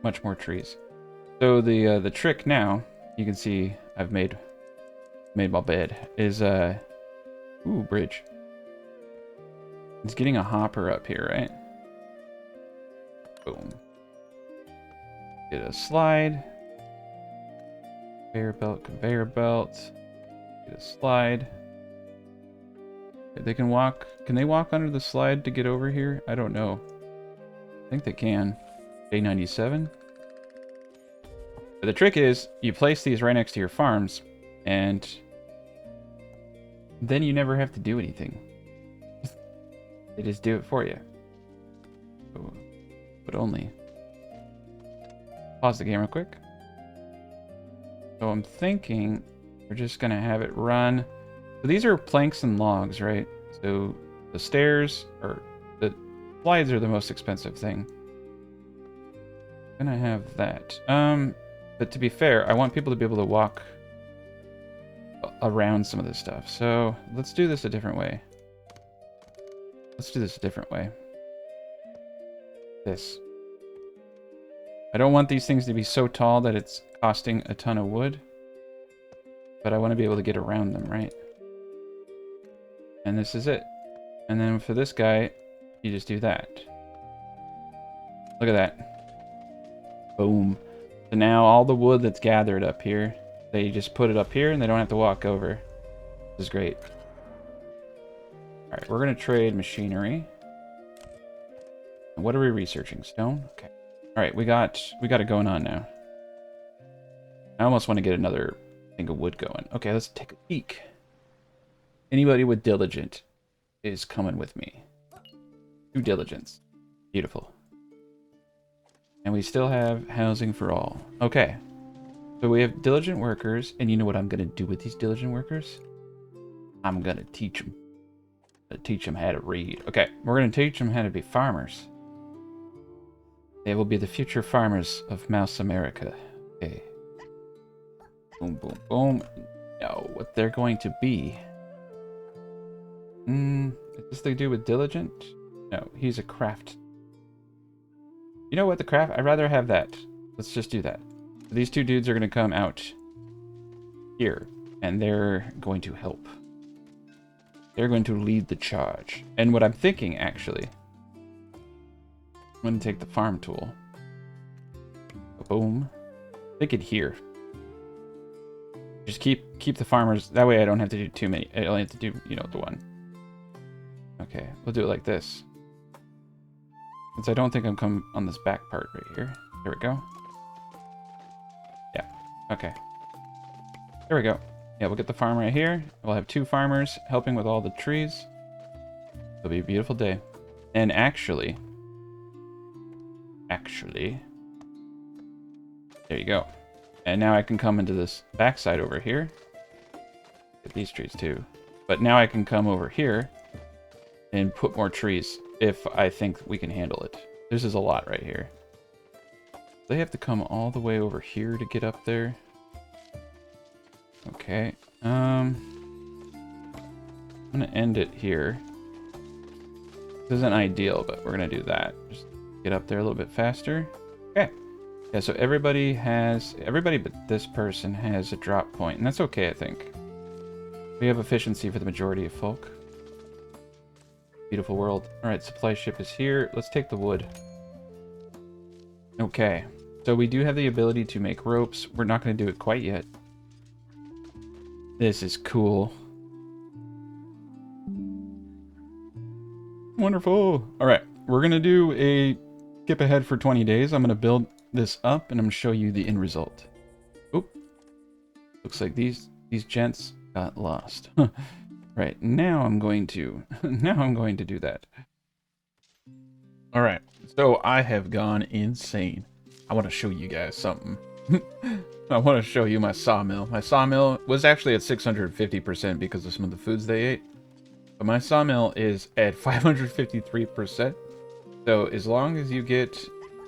much more trees. So the trick now, you can see I've made my bed, is ooh, bridge. It's getting a hopper up here, right? Boom. Get a slide. Conveyor belt, conveyor belt. Get a slide. They can walk. Can they walk under the slide to get over here? I don't know. I think they can. Day 97. But the trick is, you place these right next to your farms, And then you never have to do anything. They just do it for you. But only. Pause the game real quick. So I'm thinking we're just going to have it run. So these are planks and logs, right? So the stairs, or the slides are the most expensive thing. I'm going to have that. But to be fair, I want people to be able to walk around some of this stuff. So let's do this a different way. Let's do this a different way. This. I don't want these things to be so tall that it's costing a ton of wood. But I want to be able to get around them, right? And this is it. And then for this guy, you just do that. Look at that. Boom. So now all the wood that's gathered up here, they just put it up here and they don't have to walk over. This is great. Alright, we're going to trade machinery. And what are we researching? Stone? Okay. Alright, we got it going on now. I almost want to get another thing of wood going. Okay, let's take a peek. Anybody with diligent is coming with me. 2 diligence. Beautiful. And we still have housing for all. Okay. So we have diligent workers, and you know what I'm going to do with these diligent workers? I'm going to teach them. Teach them how to read. Okay, we're going to teach them how to be farmers. They will be the future farmers of Mouse America. Okay. Boom, boom, boom. No, what they're going to be. Is this they do with diligent? No, he's a craft. You know what, the craft? I'd rather have that. Let's just do that. These 2 dudes are going to come out here, and they're going to help. They're going to lead the charge. And what I'm thinking, actually, I'm going to take the farm tool. Boom. Stick it here. Just keep the farmers. That way I don't have to do too many. I only have to do, you know, the one. Okay, we'll do it like this. Since I don't think I'm coming on this back part right here. There we go. Yeah, okay. There we go. Yeah, we'll get the farm right here. We'll have 2 farmers helping with all the trees. It'll be a beautiful day. And actually, there you go. And now I can come into this backside over here. Get these trees too. But now I can come over here and put more trees if I think we can handle it. This is a lot right here. They have to come all the way over here to get up there. Okay. I'm gonna end it here. This isn't ideal, but we're gonna do that. Just get up there a little bit faster. Okay. Yeah, so everybody but this person has a drop point, and that's okay, I think. We have efficiency for the majority of folk. Beautiful world. Alright, supply ship is here. Let's take the wood. Okay. So we do have the ability to make ropes. We're not going to do it quite yet. This is cool. Wonderful. Alright, we're going to do a skip ahead for 20 days. I'm going to build this up, and I'm going to show you the end result. Oop. Looks like these gents got lost. Right, now I'm going to do that. All right, so I have gone insane. I want to show you guys something. I want to show you my sawmill. My sawmill was actually at 650% because of some of the foods they ate. But my sawmill is at 553%. So as long as you get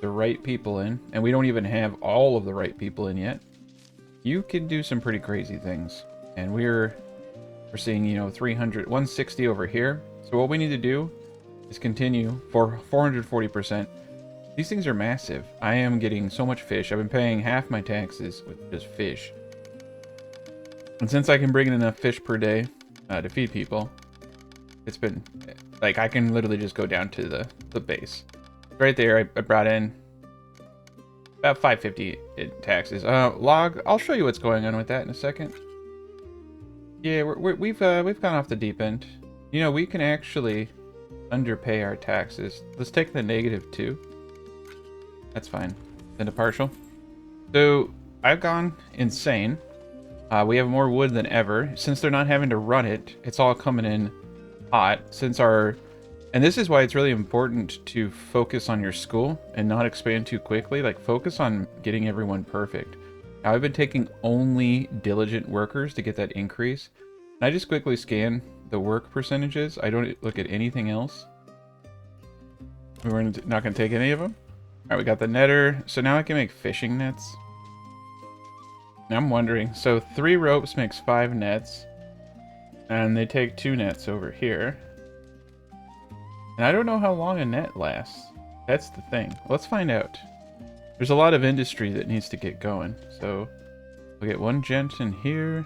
the right people in, and we don't even have all of the right people in yet, you can do some pretty crazy things. And we're seeing, you know, 300, 160 over here. So what we need to do is continue for 440%. These things are massive. I am getting so much fish. I've been paying half my taxes with just fish. And since I can bring in enough fish per day to feed people, it's been, like, I can literally just go down to the base. Right there, I brought in about 550 in taxes. Log, I'll show you what's going on with that in a second. Yeah, we've gone off the deep end. You know, we can actually underpay our taxes. Let's take the -2. That's fine. Then a partial. So I've gone insane. We have more wood than ever. Since they're not having to run it, it's all coming in hot. And this is why it's really important to focus on your school and not expand too quickly. Like, focus on getting everyone perfect. Now, I've been taking only diligent workers to get that increase. And I just quickly scan the work percentages. I don't look at anything else. We're not going to take any of them. All right, we got the netter. So now I can make fishing nets. Now I'm wondering, so 3 ropes makes 5 nets. And they take 2 nets over here. And I don't know how long a net lasts. That's the thing. Let's find out. There's a lot of industry that needs to get going. So we'll get 1 gent in here.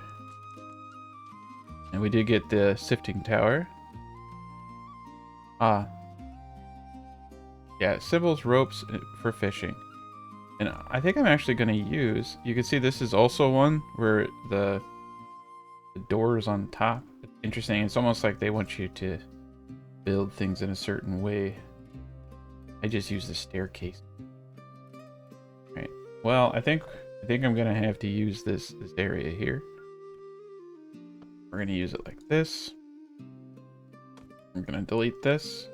And we did get the sifting tower. Ah. Yeah, symbols, ropes for fishing. And I think I'm actually going to use... You can see this is also one where the door is on top. It's interesting. It's almost like they want you to build things in a certain way. I just use the staircase. Right. Well, I think I'm gonna have to use this area here. We're gonna use it like this. I'm gonna delete this.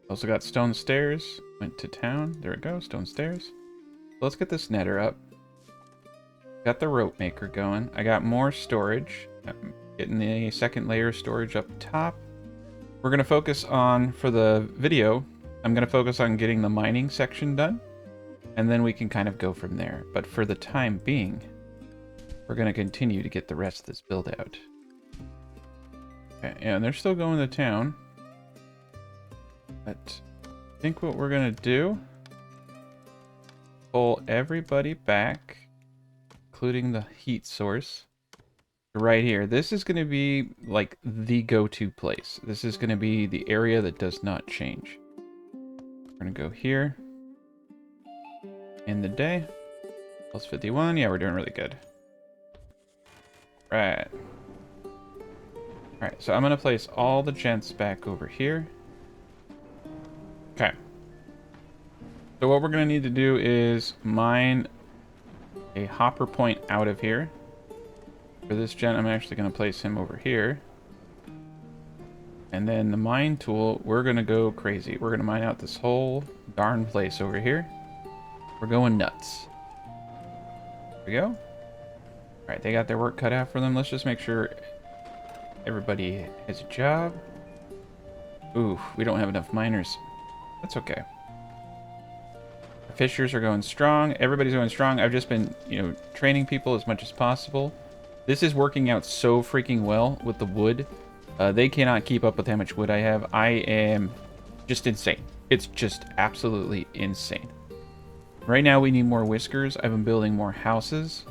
Also got stone stairs. Went to town. There we go. Stone stairs. Let's get this netter up. Got the rope maker going. I got more storage. I'm getting the second layer of storage up top. We're going to focus on, for the video, I'm going to focus on getting the mining section done, and then we can kind of go from there. But for the time being, we're going to continue to get the rest of this build out. Okay, and they're still going to town. But I think what we're going to do, pull everybody back, including the heat source. Right here. This is going to be like the go-to place. This is going to be the area that does not change. We're going to go here. In the day. Plus 51. Yeah, we're doing really good. Right. Alright, so I'm going to place all the gents back over here. Okay. So what we're going to need to do is mine a hopper point out of here. For this gent, I'm actually going to place him over here. And then the mine tool, we're going to go crazy. We're going to mine out this whole darn place over here. We're going nuts. There we go. Alright, they got their work cut out for them. Let's just make sure everybody has a job. Ooh, we don't have enough miners. That's okay. The fishers are going strong. Everybody's going strong. I've just been, training people as much as possible. This is working out so freaking well with the wood. They cannot keep up with how much wood I have. I am just insane. It's just absolutely insane. Right now we need more whiskers. I've been building more houses.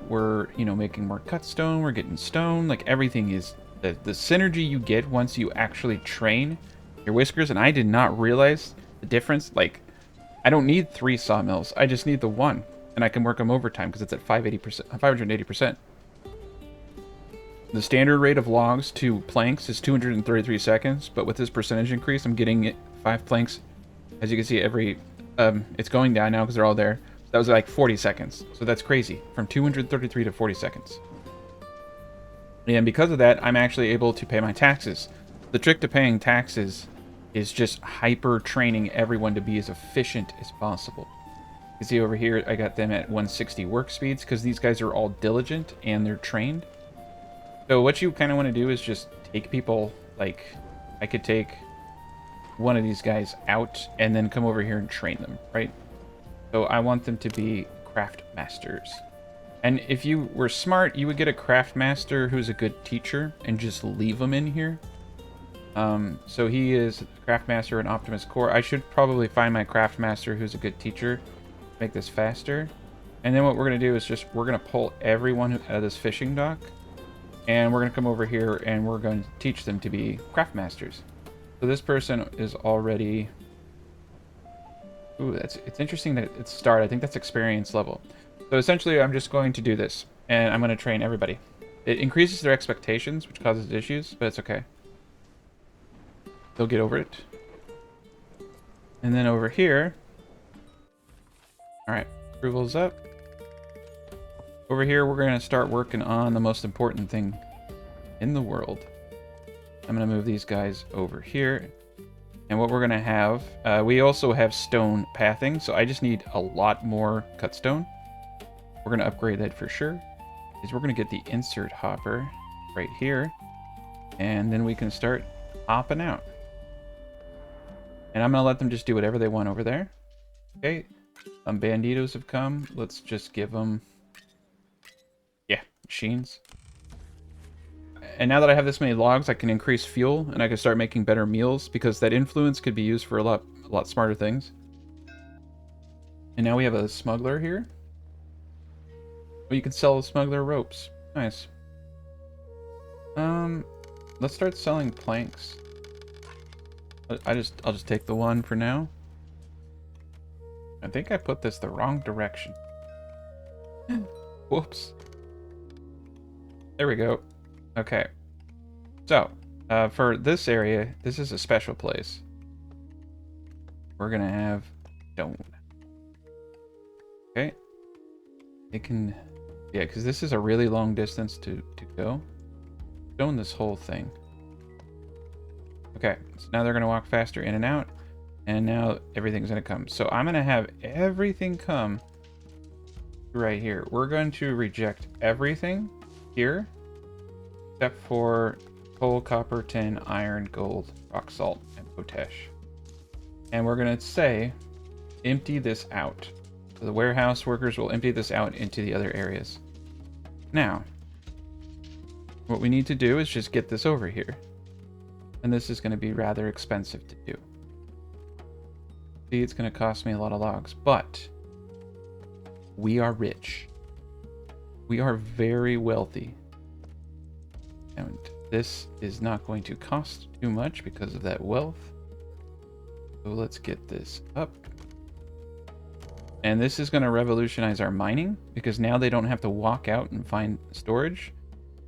We're, making more cut stone. We're getting stone. Like, everything is... The synergy you get once you actually train your whiskers. And I did not realize the difference. Like, I don't need 3 sawmills. I just need the 1. And I can work them overtime because it's at 580%. The standard rate of logs to planks is 233 seconds, but with this percentage increase, I'm getting it 5 planks. As you can see, every it's going down now because they're all there. So that was like 40 seconds. So that's crazy, from 233 to 40 seconds. And because of that, I'm actually able to pay my taxes. The trick to paying taxes is just hyper training everyone to be as efficient as possible. You can see over here, I got them at 160 work speeds because these guys are all diligent and they're trained. So what you kind of want to do is just take people, like, I could take one of these guys out and then come over here and train them, right? So I want them to be craft masters. And if you were smart, you would get a craft master who's a good teacher and just leave them in here. So he is craft master in Optimus Core. I should probably find my craft master who's a good teacher, make this faster. And then what we're going to do is we're going to pull everyone out of this fishing dock. And we're going to come over here and we're going to teach them to be craft masters. So this person is already... Ooh, it's interesting that it's start. I think that's experience level. So essentially, I'm just going to do this. And I'm going to train everybody. It increases their expectations, which causes issues, but it's okay. They'll get over it. And then over here... Alright, approval's up. Over here, we're going to start working on the most important thing in the world. I'm going to move these guys over here. And what we're going to have, we also have stone pathing, so I just need a lot more cut stone. We're going to upgrade that for sure. Is we're going to get the insert hopper right here. And then we can start hopping out. And I'm going to let them just do whatever they want over there. Okay. Banditos have come. Let's just give them... Yeah, machines. And now that I have this many logs, I can increase fuel, and I can start making better meals, because that influence could be used for a lot smarter things. And now we have a smuggler here. Well, you can sell a smuggler ropes. Nice. Let's start selling planks. I'll just take the one for now. I think I put this the wrong direction. Whoops. There we go. Okay. So, for this area, this is a special place. We're gonna have stone. Okay. It can... Yeah, because this is a really long distance to go. Stone this whole thing. Okay, so now they're gonna walk faster in and out. And now everything's gonna come. So I'm gonna have everything come right here. We're going to reject everything here, except for coal, copper, tin, iron, gold, rock salt, and potash. And we're gonna say, empty this out. So the warehouse workers will empty this out into the other areas. Now, what we need to do is just get this over here. And this is gonna be rather expensive to do. See, it's gonna cost me a lot of logs, but we are rich. We are very wealthy. And this is not going to cost too much because of that wealth. So let's get this up. And this is going to revolutionize our mining, because now they don't have to walk out and find storage.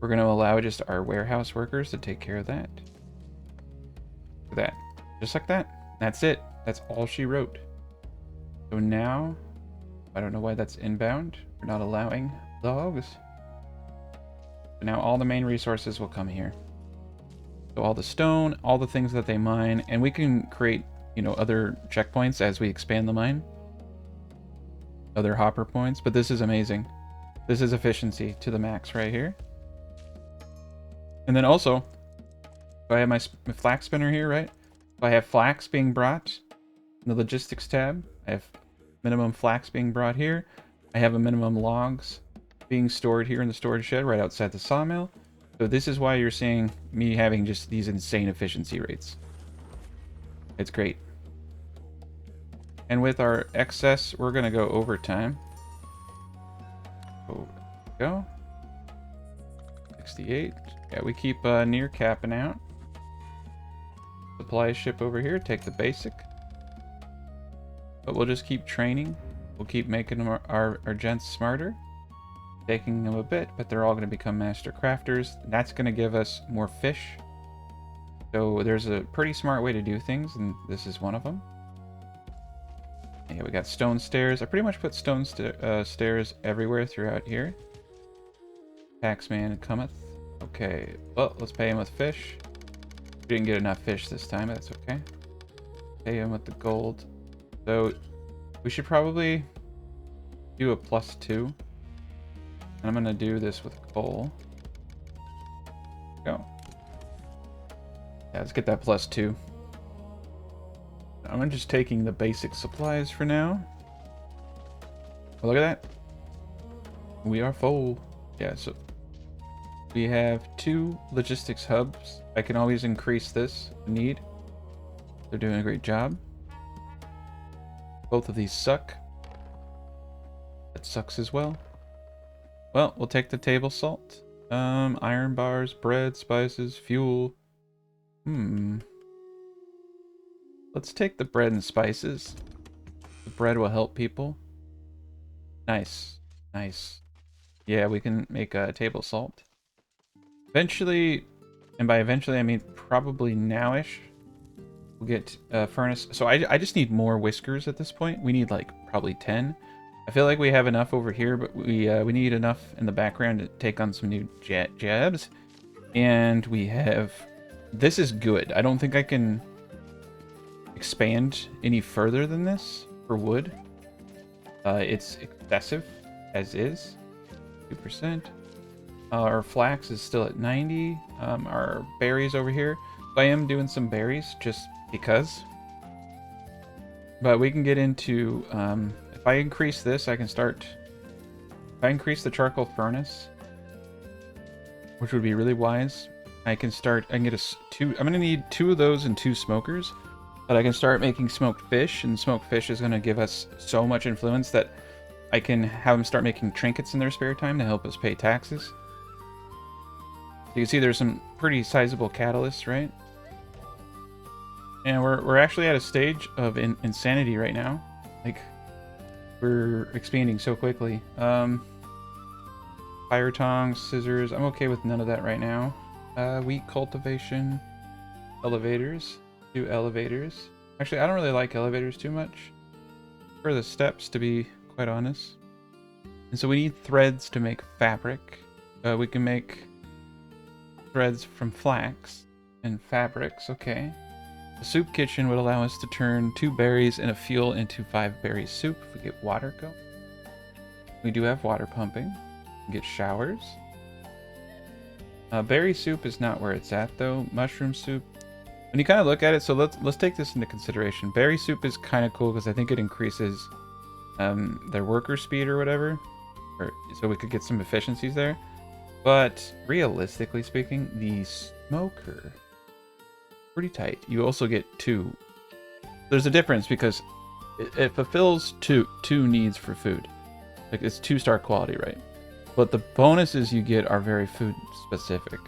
We're going to allow just our warehouse workers to take care of that. Look at that. Just like that. That's it. That's all she wrote. So now, I don't know why that's inbound. We're not allowing logs. But now all the main resources will come here. So all the stone, all the things that they mine, and we can create, you know, other checkpoints as we expand the mine. Other hopper points, but this is amazing. This is efficiency to the max right here. And then also, if I have my flax spinner here, right? If I have flax being brought in the logistics tab, I have minimum flax being brought here. I have a minimum logs being stored here in the storage shed right outside the sawmill. So this is why you're seeing me having just these insane efficiency rates. It's great. And with our excess, we're going to go overtime. Oh, go. 68. Yeah, we keep near capping out. Supply ship over here. Take the basic. But we'll just keep training. We'll keep making our gents smarter. Taking them a bit, but they're all going to become master crafters. That's going to give us more fish. So there's a pretty smart way to do things, and this is one of them. Yeah, we got stone stairs. I pretty much put stone stairs everywhere throughout here. Taxman cometh. Okay, well, let's pay him with fish. We didn't get enough fish this time, but that's okay. Pay him with the gold. So we should probably do a +2. And I'm gonna do this with coal. Go. Yeah, let's get that +2. I'm just taking the basic supplies for now. Oh, look at that. We are full. Yeah, so we have 2 logistics hubs. I can always increase this if need. They're doing a great job. Both of these suck. That sucks as well. Well, we'll take the table salt. Iron bars, bread, spices, fuel. Let's take the bread and spices. The bread will help people. Nice. Nice. Yeah, we can make a table salt. Eventually, and by eventually I mean probably nowish, we'll get a furnace. So I just need more whiskers at this point. We need like probably 10. I feel like we have enough over here, but we need enough in the background to take on some new jabs. And we have... This is good. I don't think I can expand any further than this for wood. It's excessive as is. 2%. Our flax is still at 90. Our berries over here. So I am doing some berries just because. But we can get into... if I increase this, I can start... If I increase the charcoal furnace, which would be really wise, I can get I'm going to need 2 of those and 2 smokers. But I can start making smoked fish, and smoked fish is going to give us so much influence that I can have them start making trinkets in their spare time to help us pay taxes. You can see there's some pretty sizable catalysts, right? And we're actually at a stage of insanity right now. Like, we're expanding so quickly. Fire tongs, scissors. I'm okay with none of that right now. Wheat cultivation, elevators. Do elevators. Actually, I don't really like elevators too much. For the steps, to be quite honest. And so we need threads to make fabric. We can make threads from flax and fabrics. Okay. The soup kitchen would allow us to turn 2 berries and a fuel into 5 berry soup if we get water going. We do have water pumping. We get showers. Berry soup is not where it's at though. Mushroom soup. When you kind of look at it, so let's take this into consideration. Berry soup is kind of cool because I think it increases their worker speed or whatever, so we could get some efficiencies there. But realistically speaking, the smoker, pretty tight. You also get 2. There's a difference because it fulfills two needs for food. Like, it's 2-star quality, right? But the bonuses you get are very food specific.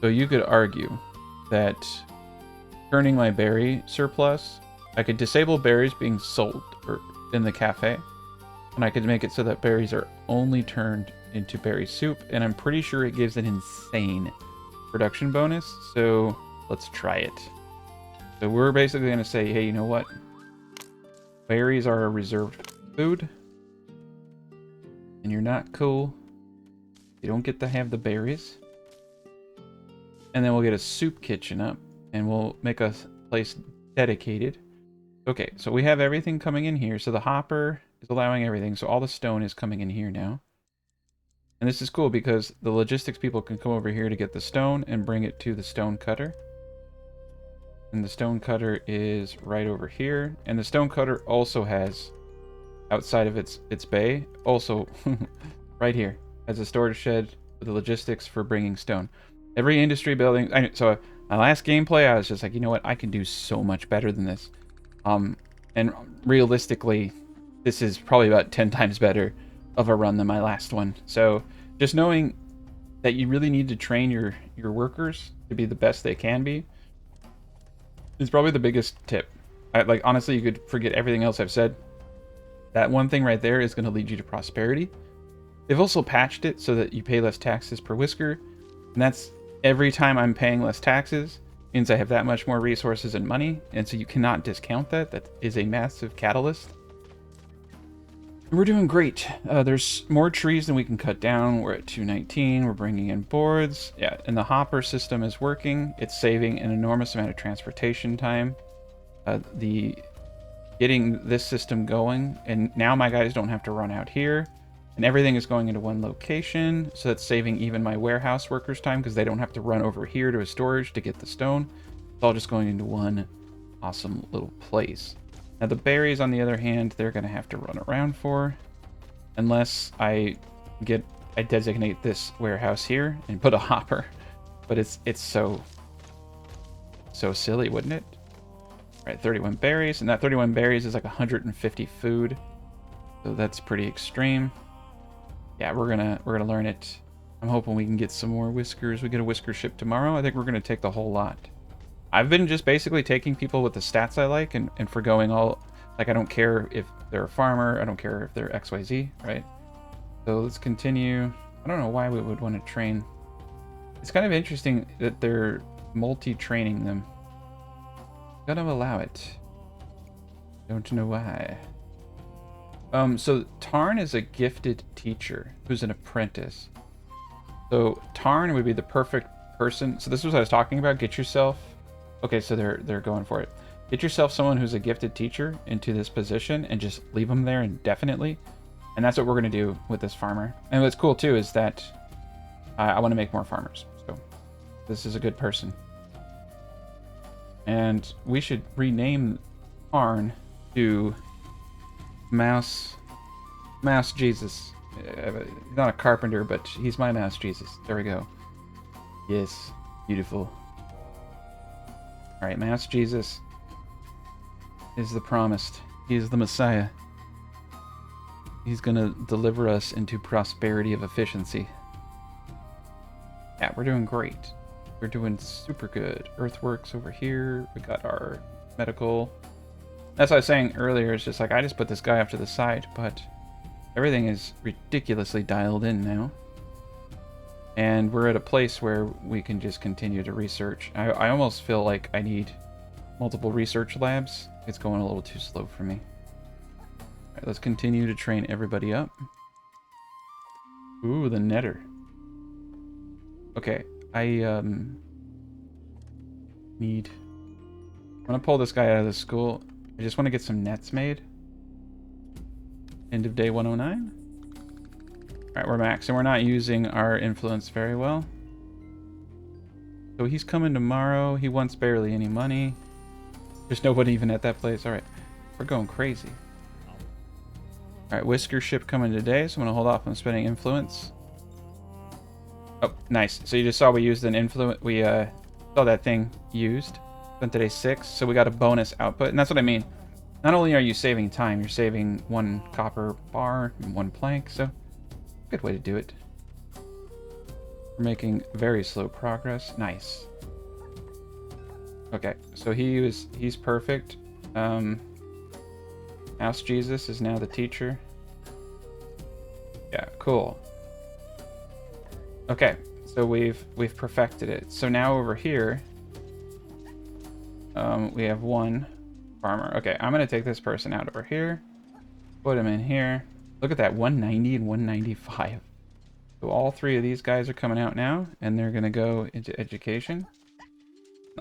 So you could argue that turning my berry surplus, I could disable berries being sold or in the cafe, and I could make it so that berries are only turned into berry soup, and I'm pretty sure it gives an insane production bonus. So let's try it. So we're basically going to say, hey, you know what? Berries are a reserved food, and you're not cool. You don't get to have the berries. And then we'll get a soup kitchen up, and we'll make a place dedicated. Okay, so we have everything coming in here. So the hopper is allowing everything. So all the stone is coming in here now. And this is cool because the logistics people can come over here to get the stone and bring it to the stone cutter. And the stone cutter is right over here. And the stone cutter also has, outside of its bay, also right here, has a storage shed with the logistics for bringing stone. Every industry building... So my last gameplay, I was just like, you know what? I can do so much better than this. And realistically, this is probably about 10 times better of a run than my last one. So just knowing that you really need to train your workers to be the best they can be is probably the biggest tip. Like, honestly, you could forget everything else I've said. That one thing right there is going to lead you to prosperity. They've also patched it so that you pay less taxes per whisker. And that's every time I'm paying less taxes means I have that much more resources and money. And so you cannot discount that. That is a massive catalyst. We're doing great. There's more trees than we can cut down. We're at 219. We're bringing in boards. Yeah, and the hopper system is working. It's saving an enormous amount of transportation time. Getting this system going, and now my guys don't have to run out here, and everything is going into one location, so that's saving even my warehouse workers time because they don't have to run over here to a storage to get the stone. It's all just going into one awesome little place. Now the berries, on the other hand, they're going to have to run around for, unless I designate this warehouse here and put a hopper. But it's so silly, wouldn't it? All right, 31 berries, and that 31 berries is like 150 food, so that's pretty extreme. Yeah, we're gonna learn it. I'm hoping we can get some more whiskers. We get a whisker ship tomorrow. I think we're gonna take the whole lot. I've been just basically taking people with the stats I like and forgoing all, like, I don't care if they're a farmer, I don't care if they're XYZ, right? So let's continue. I don't know why we would want to train. It's kind of interesting that they're multi-training them. Gotta allow it. Don't know why. So Tarn is a gifted teacher who's an apprentice. So Tarn would be the perfect person. So this was what I was talking about. Get yourself. Okay, so they're going for it. Get yourself someone who's a gifted teacher into this position and just leave them there indefinitely. And that's what we're going to do with this farmer. And what's cool too is that I want to make more farmers. So this is a good person. And we should rename Tarn to Mouse Jesus. He's not a carpenter, but he's my Mouse Jesus. There we go. Yes, beautiful. All right, Mouse Jesus is the promised. He is the Messiah. He's gonna deliver us into prosperity of efficiency. Yeah, we're doing great. We're doing super good. Earthworks over here. We got our medical. That's what I was saying earlier. It's just like, I just put this guy off to the side, but everything is ridiculously dialed in now. And we're at a place where we can just continue to research. I almost feel like I need multiple research labs. It's going a little too slow for me. All right, let's continue to train everybody up. Ooh, the netter. Okay, I need... I'm gonna pull this guy out of the school. I just want to get some nets made. End of day 109. Alright, we're max, and we're not using our influence very well. So he's coming tomorrow. He wants barely any money. There's nobody even at that place. Alright, we're going crazy. Alright, Whisker ship coming today, so I'm going to hold off on spending influence. Oh, nice. So you just saw we used an influence. We saw that thing used. Spent today 6, so we got a bonus output. And that's what I mean. Not only are you saving time, you're saving 1 copper bar and 1 plank, so good way to do it. We're making very slow progress. Nice. Okay, so he's perfect. Mouse Jesus is now the teacher. Yeah, cool. Okay, so we've perfected it. So now over here, we have 1 farmer. Okay, I'm gonna take this person out over here, put him in here. Look at that, 190 and 195. So all 3 of these guys are coming out now, and they're gonna go into education.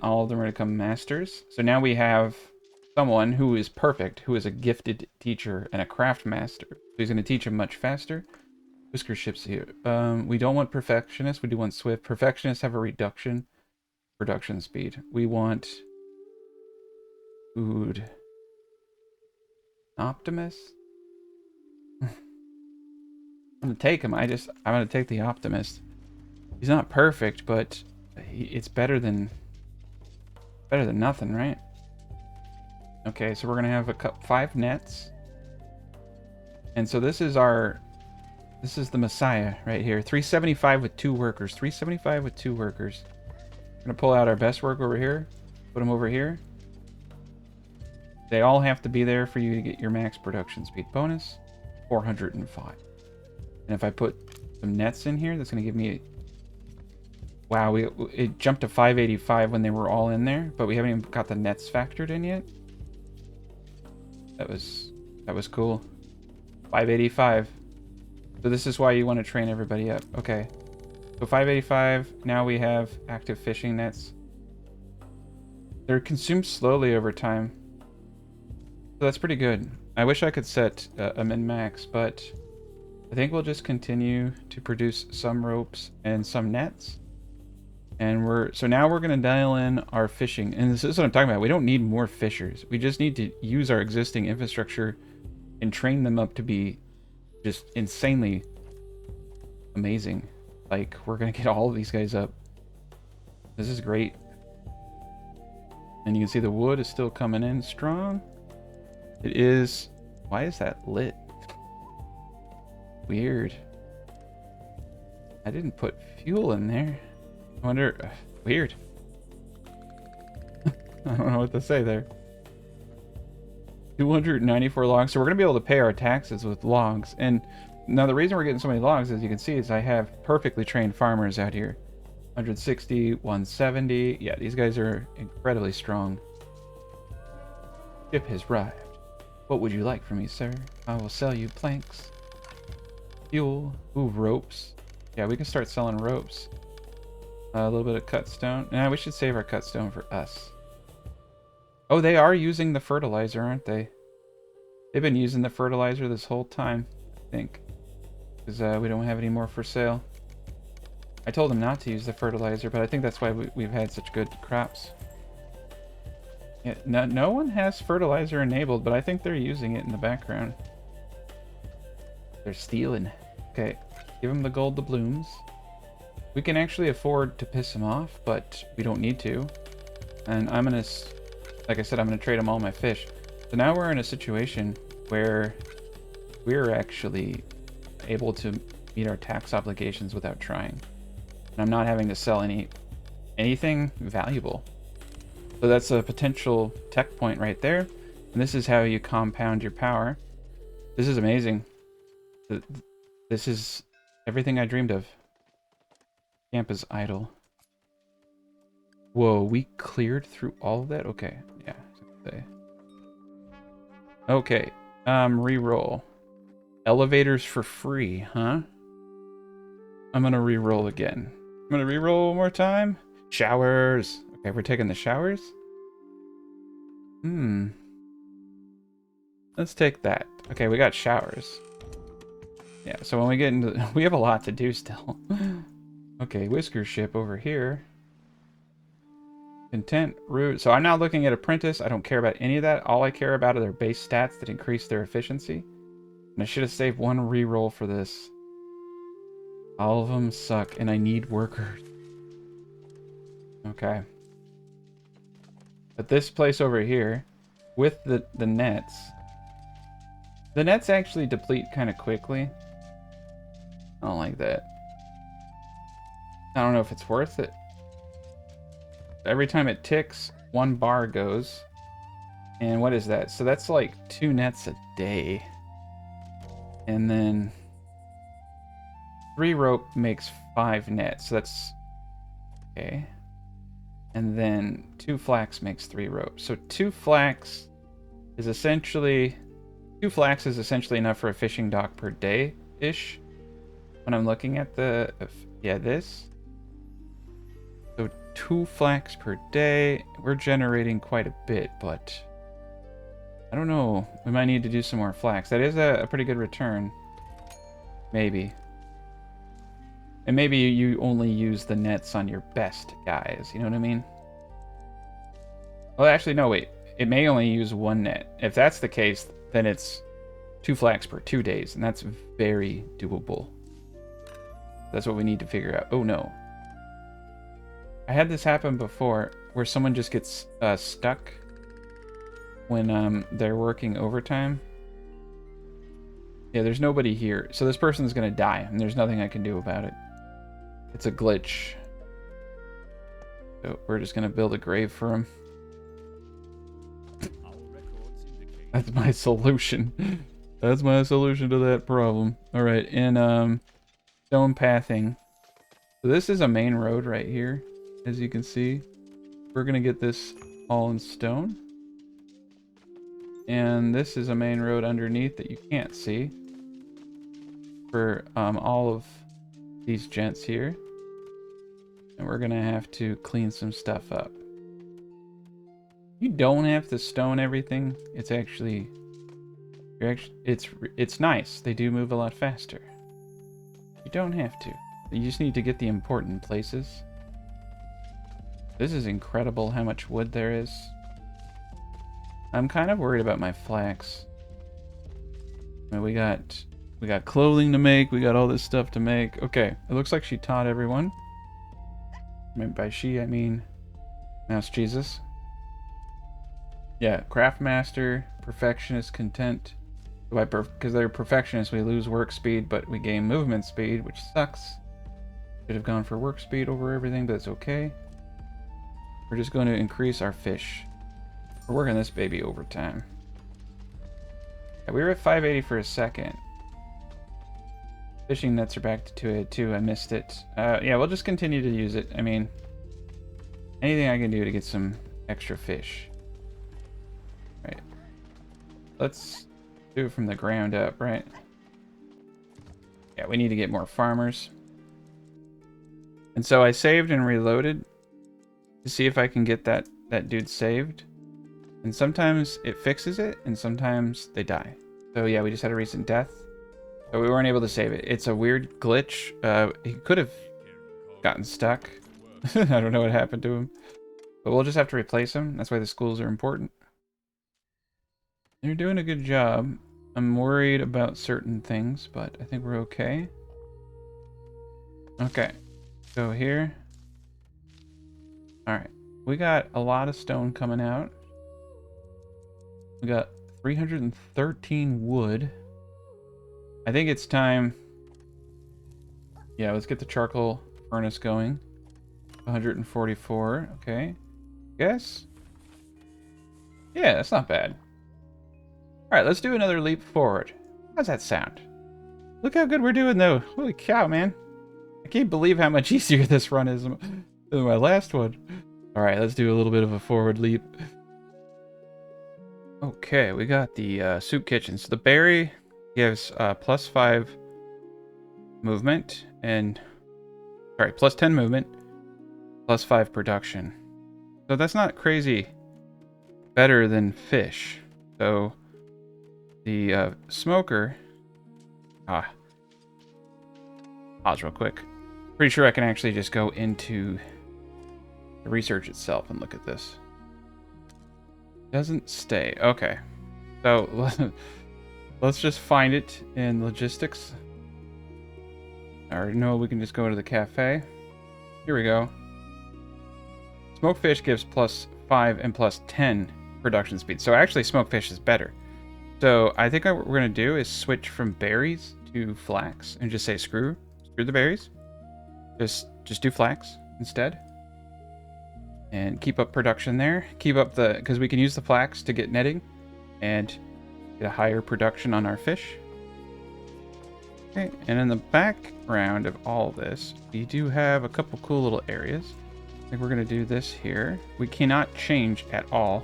All of them are gonna become masters. So now we have someone who is perfect, who is a gifted teacher and a craft master. So he's gonna teach them much faster. Whisker ships here. We don't want perfectionists, we do want swift. Perfectionists have a production speed. We want food. Optimist? I'm gonna take him. I'm gonna take the optimist. He's not perfect, but it's better than nothing, right? Okay, so we're gonna have 5 nets, and so this is the Messiah right here. 375 with 2 workers. 375 with 2 workers. We're gonna pull out our best work over here. Put them over here. They all have to be there for you to get your max production speed bonus. 405. And if I put some nets in here, that's going to give me... Wow, it jumped to 585 when they were all in there, but we haven't even got the nets factored in yet. That was cool. 585. So this is why you want to train everybody up. Okay. So 585, now we have active fishing nets. They're consumed slowly over time. So that's pretty good. I wish I could set a min-max, but I think we'll just continue to produce some ropes and some nets. And so now we're going to dial in our fishing. And this is what I'm talking about. We don't need more fishers. We just need to use our existing infrastructure and train them up to be just insanely amazing. Like, we're going to get all of these guys up. This is great. And you can see the wood is still coming in strong. It is... Why is that lit? Weird. I didn't put fuel in there. I wonder... Weird. I don't know what to say there. 294 logs. So we're going to be able to pay our taxes with logs. And now the reason we're getting so many logs, as you can see, is I have perfectly trained farmers out here. 160, 170. Yeah, these guys are incredibly strong. Ship has arrived. What would you like from me, sir? I will sell you planks. Fuel. Ooh, ropes. Yeah, we can start selling ropes. A little bit of cut stone. Nah, we should save our cut stone for us. Oh, they are using the fertilizer, aren't they? They've been using the fertilizer this whole time, I think. Because we don't have any more for sale. I told them not to use the fertilizer, but I think that's why we've had such good crops. Yeah, no one has fertilizer enabled, but I think they're using it in the background. They're stealing. Okay, give them the gold doubloons. We can actually afford to piss them off, but we don't need to. And I'm gonna, like I said, I'm gonna trade them all my fish. So now we're in a situation where we're actually able to meet our tax obligations without trying. And I'm not having to sell anything valuable. So that's a potential tech point right there. And this is how you compound your power. This is amazing. This is everything I dreamed of. Camp is idle. Whoa, we cleared through all of that? Okay, yeah. Okay, re-roll. Elevators for free, huh? I'm gonna re-roll again. I'm gonna re-roll one more time. Showers. Okay, we're taking the showers. Let's take that. Okay, we got showers. Yeah, so when we get into... we have a lot to do still. Okay, whisker ship over here. Content, root. So I'm now looking at apprentice. I don't care about any of that. All I care about are their base stats that increase their efficiency. And I should have saved one re-roll for this. All of them suck, and I need workers. Okay. But this place over here, with the nets... the nets actually deplete kind of quickly. I don't like that. I don't know if it's worth it. Every time it ticks, 1 bar goes. And what is that? So that's like 2 nets a day. And then 3 rope makes 5 nets. So that's okay. And then 2 flax makes 3 rope. So 2 flax is essentially enough for a fishing dock per day-ish. When I'm looking at the this. So 2 flax per day. We're generating quite a bit, but I don't know. We might need to do some more flax. That is a pretty good return. Maybe. And maybe you only use the nets on your best guys. You know what I mean? Well, actually, no, wait. It may only use 1 net. If that's the case, then it's 2 flax per 2 days. And that's very doable. That's what we need to figure out. Oh, no. I had this happen before where someone just gets stuck when they're working overtime. Yeah, there's nobody here. So this person's going to die, and there's nothing I can do about it. It's a glitch. So we're just going to build a grave for him. That's my solution. That's my solution to that problem. All right, and stone pathing. So this is a main road right here, as you can see. We're going to get this all in stone. And this is a main road underneath that you can't see. For all of these gents here. And we're going to have to clean some stuff up. You don't have to stone everything. It's actually... It's nice. They do move a lot faster. You don't have to. You just need to get the important places. This is incredible how much wood there is. I'm kind of worried about my flax. I mean, we got clothing to make. We got all this stuff to make. Okay, it looks like she taught everyone. I mean, by she, I mean Mouse Jesus. Yeah, craft master, perfectionist, content. Because they're perfectionists, we lose work speed, but we gain movement speed, which sucks. Should have gone for work speed over everything, but it's okay. We're just going to increase our fish. We're working this baby overtime. Yeah, we were at 580 for a second. Fishing nets are back to 282. I missed it. Yeah, we'll just continue to use it. I mean, anything I can do to get some extra fish. Right. let's do it from the ground up, right? Yeah, we need to get more farmers. And so I saved and reloaded to see if I can get that dude saved. And sometimes it fixes it, and sometimes they die. So yeah, we just had a recent death. So we weren't able to save it. It's a weird glitch. He could have gotten stuck. I don't know what happened to him. But we'll just have to replace him. That's why the schools are important. They're doing a good job. I'm worried about certain things, but I think we're okay. Okay. Go here. Alright. We got a lot of stone coming out. We got 313 wood. I think it's time. Yeah, let's get the charcoal furnace going. 144. Okay. Yes. Yeah, that's not bad. Alright, let's do another leap forward. How's that sound? Look how good we're doing, though. Holy cow, man. I can't believe how much easier this run is than my last one. Alright, let's do a little bit of a forward leap. Okay, we got the soup kitchen. So the berry gives +5 movement and... Sorry, +10 movement, +5 production. So that's not crazy better than fish. So the smoker... Pause real quick. Pretty sure I can actually just go into the research itself and look at this. Doesn't stay. Okay. So let's just find it in logistics. I already know we can just go to the cafe. Here we go. Smoked fish gives +5 and +10 production speed. So actually smoked fish is better. So I think what we're going to do is switch from berries to flax and just say screw the berries. Just do flax instead. And keep up production there. Keep up because we can use the flax to get netting and get a higher production on our fish. Okay, and in the background of all this, we do have a couple cool little areas. I think we're going to do this here. We cannot change at all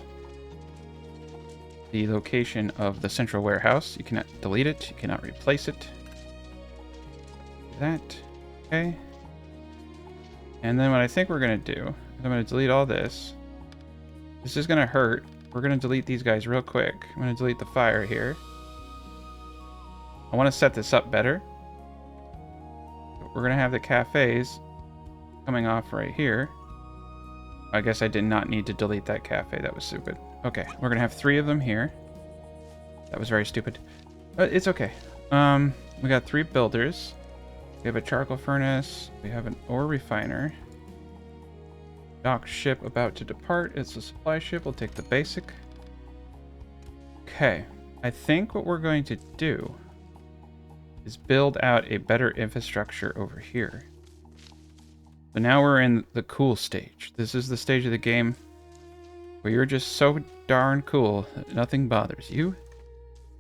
the location of the central warehouse. You cannot delete it. You cannot replace it. Do that. Okay. And then what I think we're going to do, I'm going to delete all this. This is going to hurt. We're going to delete these guys real quick. I'm going to delete the fire here. I want to set this up better. We're going to have the cafes coming off right here. I guess I did not need to delete that cafe. That was stupid. Okay, we're going to have 3 of them here. That was very stupid. But it's okay. We got 3 builders. We have a charcoal furnace. We have an ore refiner. Dock ship about to depart. It's a supply ship. We'll take the basic. Okay. I think what we're going to do is build out a better infrastructure over here. So now we're in the cool stage. This is the stage of the game where you're just so darn cool that nothing bothers you.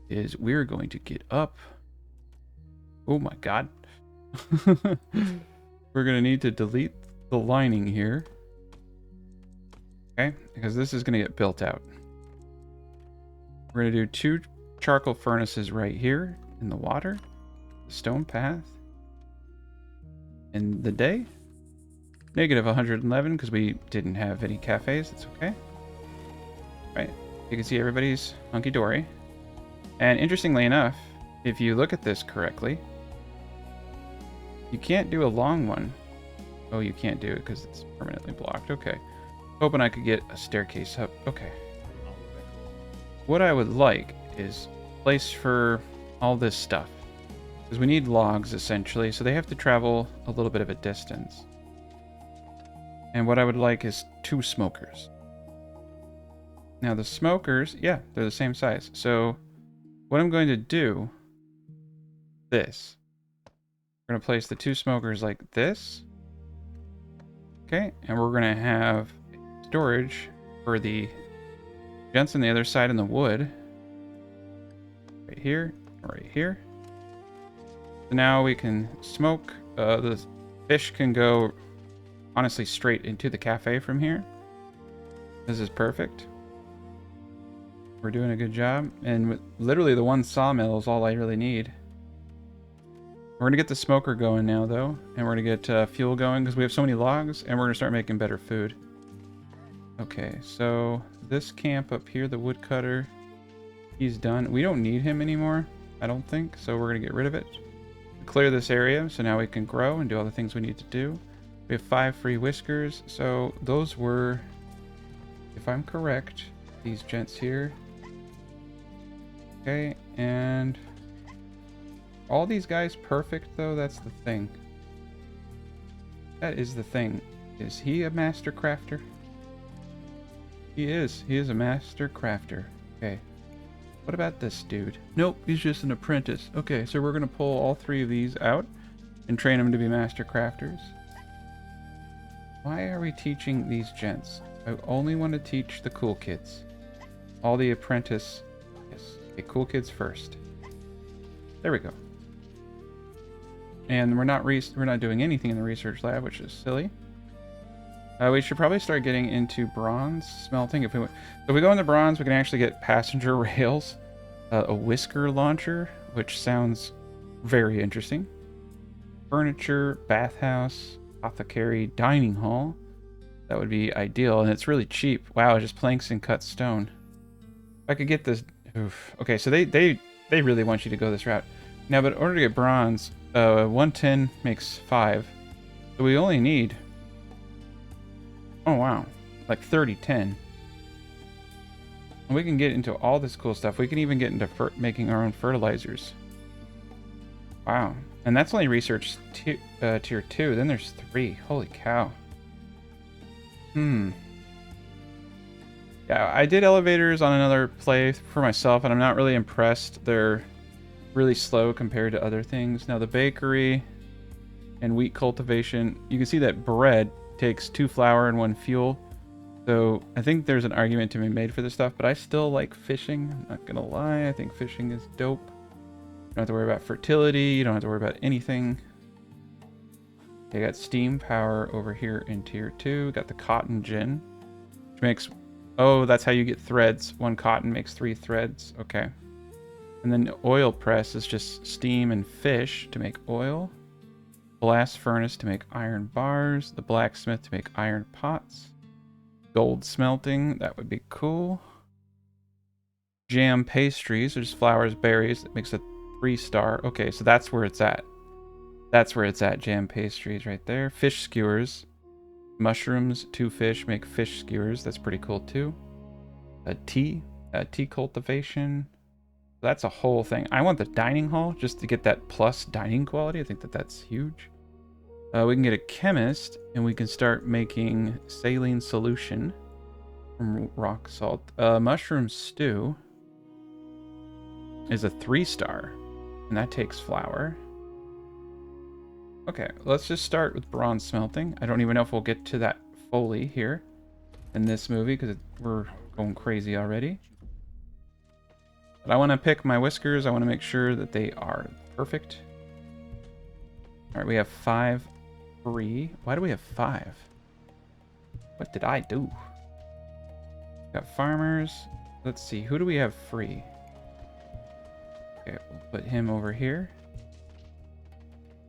Is we're going to get up. Oh my god. We're going to need to delete the lining here. Okay, because this is going to get built out. We're going to do 2 charcoal furnaces right here in the water. The stone path. In the day. -111 because we didn't have any cafes. That's okay. Right. You can see everybody's hunky-dory. And interestingly enough, if you look at this correctly, you can't do a long one. Oh, you can't do it because it's permanently blocked. Okay. Hoping I could get a staircase up. Okay. What I would like is a place for all this stuff. Because we need logs, essentially, so they have to travel a little bit of a distance. And what I would like is 2 smokers. Now the smokers, yeah, they're the same size. So what I'm going to do, this. We're going to place the 2 smokers like this. Okay, and we're going to have storage for the gents on the other side in the wood. Right here, right here. So now we can smoke. The fish can go, honestly, straight into the cafe from here. This is perfect. We're doing a good job. And literally the one sawmill is all I really need. We're going to get the smoker going now, though. And we're going to get fuel going because we have so many logs. And we're going to start making better food. Okay, so this camp up here, the woodcutter, he's done. We don't need him anymore, I don't think. So we're going to get rid of it. Clear this area so now we can grow and do all the things we need to do. We have 5 free whiskers. So those were, if I'm correct, these gents here. Okay, and all these guys perfect though, that's the thing. That is the thing. Is he a master crafter? He is a master crafter. Okay. What about this dude? Nope, he's just an apprentice. Okay, so we're gonna pull all 3 of these out and train them to be master crafters. Why are we teaching these gents? I only want to teach the cool kids. All the apprentice. Yes. Okay, cool kids first. There we go. And we're not doing anything in the research lab, which is silly. We should probably start getting into bronze smelting. If we go into bronze, we can actually get passenger rails, a whisker launcher, which sounds very interesting. Furniture, bathhouse, apothecary, dining hall. That would be ideal, and it's really cheap. Wow, just planks and cut stone. If I could get this. Oof. Okay, so they really want you to go this route. Now, but in order to get bronze, 110 makes 5. So we only need. Oh wow, like 3010. And we can get into all this cool stuff. We can even get into making our own fertilizers. Wow, and that's only research tier 2. Then there's 3. Holy cow. Yeah, I did elevators on another play for myself, and I'm not really impressed. They're really slow compared to other things. Now the bakery and wheat cultivation, you can see that bread takes 2 flour and 1 fuel. So I think there's an argument to be made for this stuff, but I still like fishing. I'm not gonna lie, I think fishing is dope. You don't have to worry about fertility, you don't have to worry about anything. Okay, got steam power over here in tier 2. Got the cotton gin, which makes, oh, that's how you get threads. 1 cotton makes 3 threads. Okay. And then the oil press is just steam and fish to make oil. Blast furnace to make iron bars. The blacksmith to make iron pots. Gold smelting, that would be cool. Jam pastries, there's flowers, berries, that makes a 3-star. Okay, so that's where it's at. That's where it's at, jam pastries right there. Fish skewers. Mushrooms, 2 fish make fish skewers. That's pretty cool too. Tea cultivation. That's a whole thing. I want the dining hall just to get that plus dining quality. I think that's huge. We can get a chemist and we can start making saline solution from rock salt. Mushroom stew is a 3-star and that takes flour. Okay, let's just start with bronze smelting. I don't even know if we'll get to that fully here in this movie because we're going crazy already. But I want to pick my whiskers. I want to make sure that they are perfect. All right, we have 5 free. Why do we have 5? What did I do? Got farmers. Let's see, who do we have free? Okay, we'll put him over here.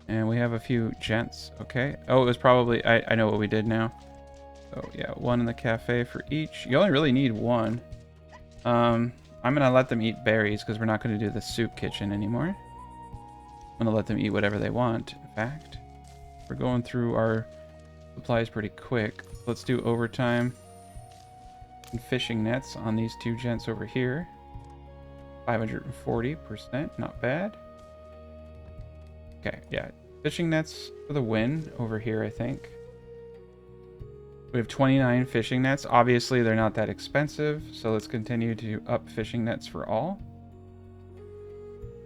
And we have a few gents, okay. Oh, it was probably, I know what we did now. Oh yeah, 1 in the cafe for each. You only really need 1. I'm gonna let them eat berries because we're not gonna do the soup kitchen anymore. I'm gonna let them eat whatever they want, in fact. We're going through our supplies pretty quick. Let's do overtime and fishing nets on these 2 gents over here. 540%, not bad. Okay, yeah. Fishing nets for the win over here, I think. We have 29 fishing nets. Obviously, they're not that expensive, so let's continue to up fishing nets for all.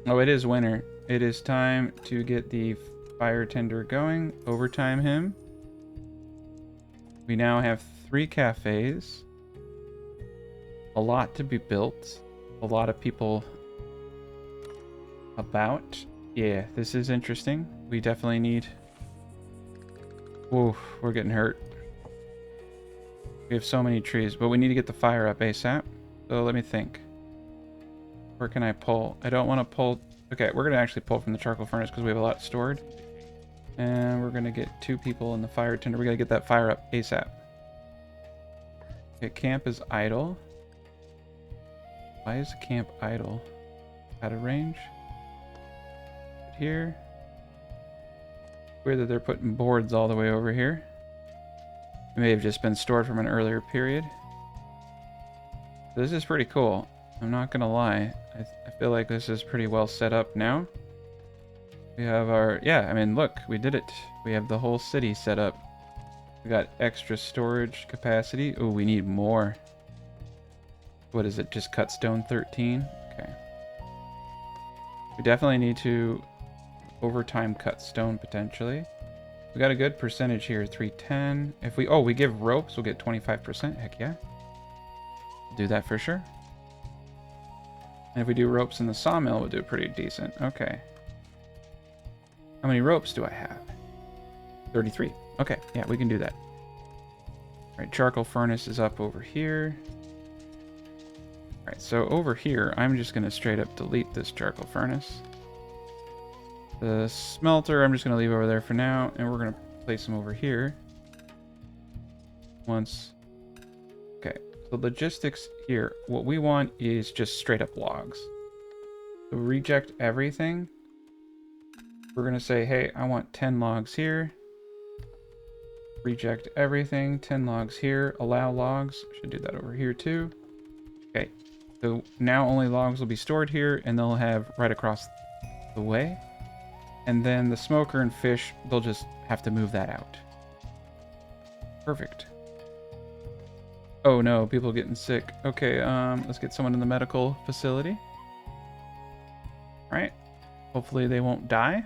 Oh, it is winter. It is time to get the fire tender going. Overtime him. We now have 3 cafes. A lot to be built. A lot of people about. Yeah, this is interesting. We definitely need... Whoa, we're getting hurt. We have so many trees, but we need to get the fire up ASAP. So let me think. Where can I pull? I don't want to pull. Okay, we're going to actually pull from the charcoal furnace because we have a lot stored. And we're going to get 2 people in the fire tender. We got to get that fire up ASAP. Okay, camp is idle. Why is the camp idle? Out of range? Here. Weird that they're putting boards all the way over here. They may have just been stored from an earlier period. This is pretty cool. I'm not gonna lie. I feel like this is pretty well set up now. We have our... Yeah, I mean, look. We did it. We have the whole city set up. We got extra storage capacity. Oh, we need more. What is it? Just cut stone 13? Okay. We definitely need to overtime cut stone potentially. We got a good percentage here, 310. If we... Oh, we give ropes, we'll get 25%. Heck yeah. Do that for sure. And if we do ropes in the sawmill, we'll do pretty decent. Okay. How many ropes do I have? 33. Okay, yeah, we can do that. Alright, charcoal furnace is up over here. Alright, so over here, I'm just going to straight up delete this charcoal furnace. The smelter, I'm just going to leave over there for now, and we're going to place them over here. Once... Okay, so logistics here, what we want is just straight up logs. So reject everything. We're going to say, hey, I want 10 logs here. Reject everything, 10 logs here. Allow logs, should do that over here too. Okay, so now only logs will be stored here, and they'll have right across the way. And then the smoker and fish, they'll just have to move that out. Perfect. Oh no, people getting sick. Okay, let's get someone in the medical facility. Alright. Hopefully they won't die.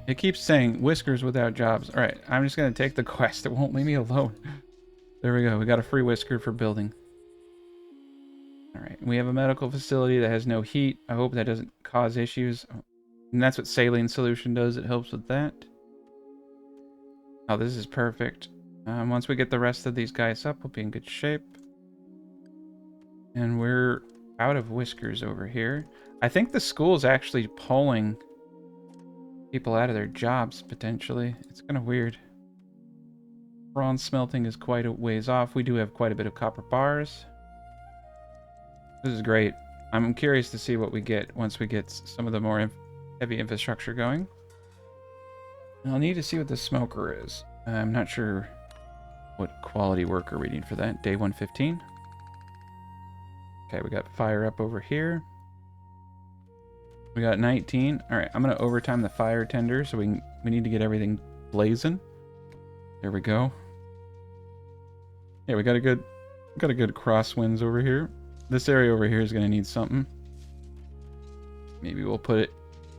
It keeps saying whiskers without jobs. Alright, I'm just gonna take the quest. It won't leave me alone. There we go. We got a free whisker for building. Alright, we have a medical facility that has no heat. I hope that doesn't cause issues. And that's what saline solution does. It helps with that. Oh, this is perfect. Once we get the rest of these guys up, we'll be in good shape. And we're out of whiskers over here. I think the school's actually pulling people out of their jobs, potentially. It's kind of weird. Bronze smelting is quite a ways off. We do have quite a bit of copper bars. This is great. I'm curious to see what we get once we get some of the more heavy infrastructure going. And I'll need to see what the smoker is. I'm not sure what quality worker we need for that. Day 115. Okay, we got fire up over here. We got 19. All right, I'm gonna overtime the fire tender so we need to get everything blazing. There we go. Yeah, we got a good crosswinds over here. This area over here is gonna need something. Maybe we'll put it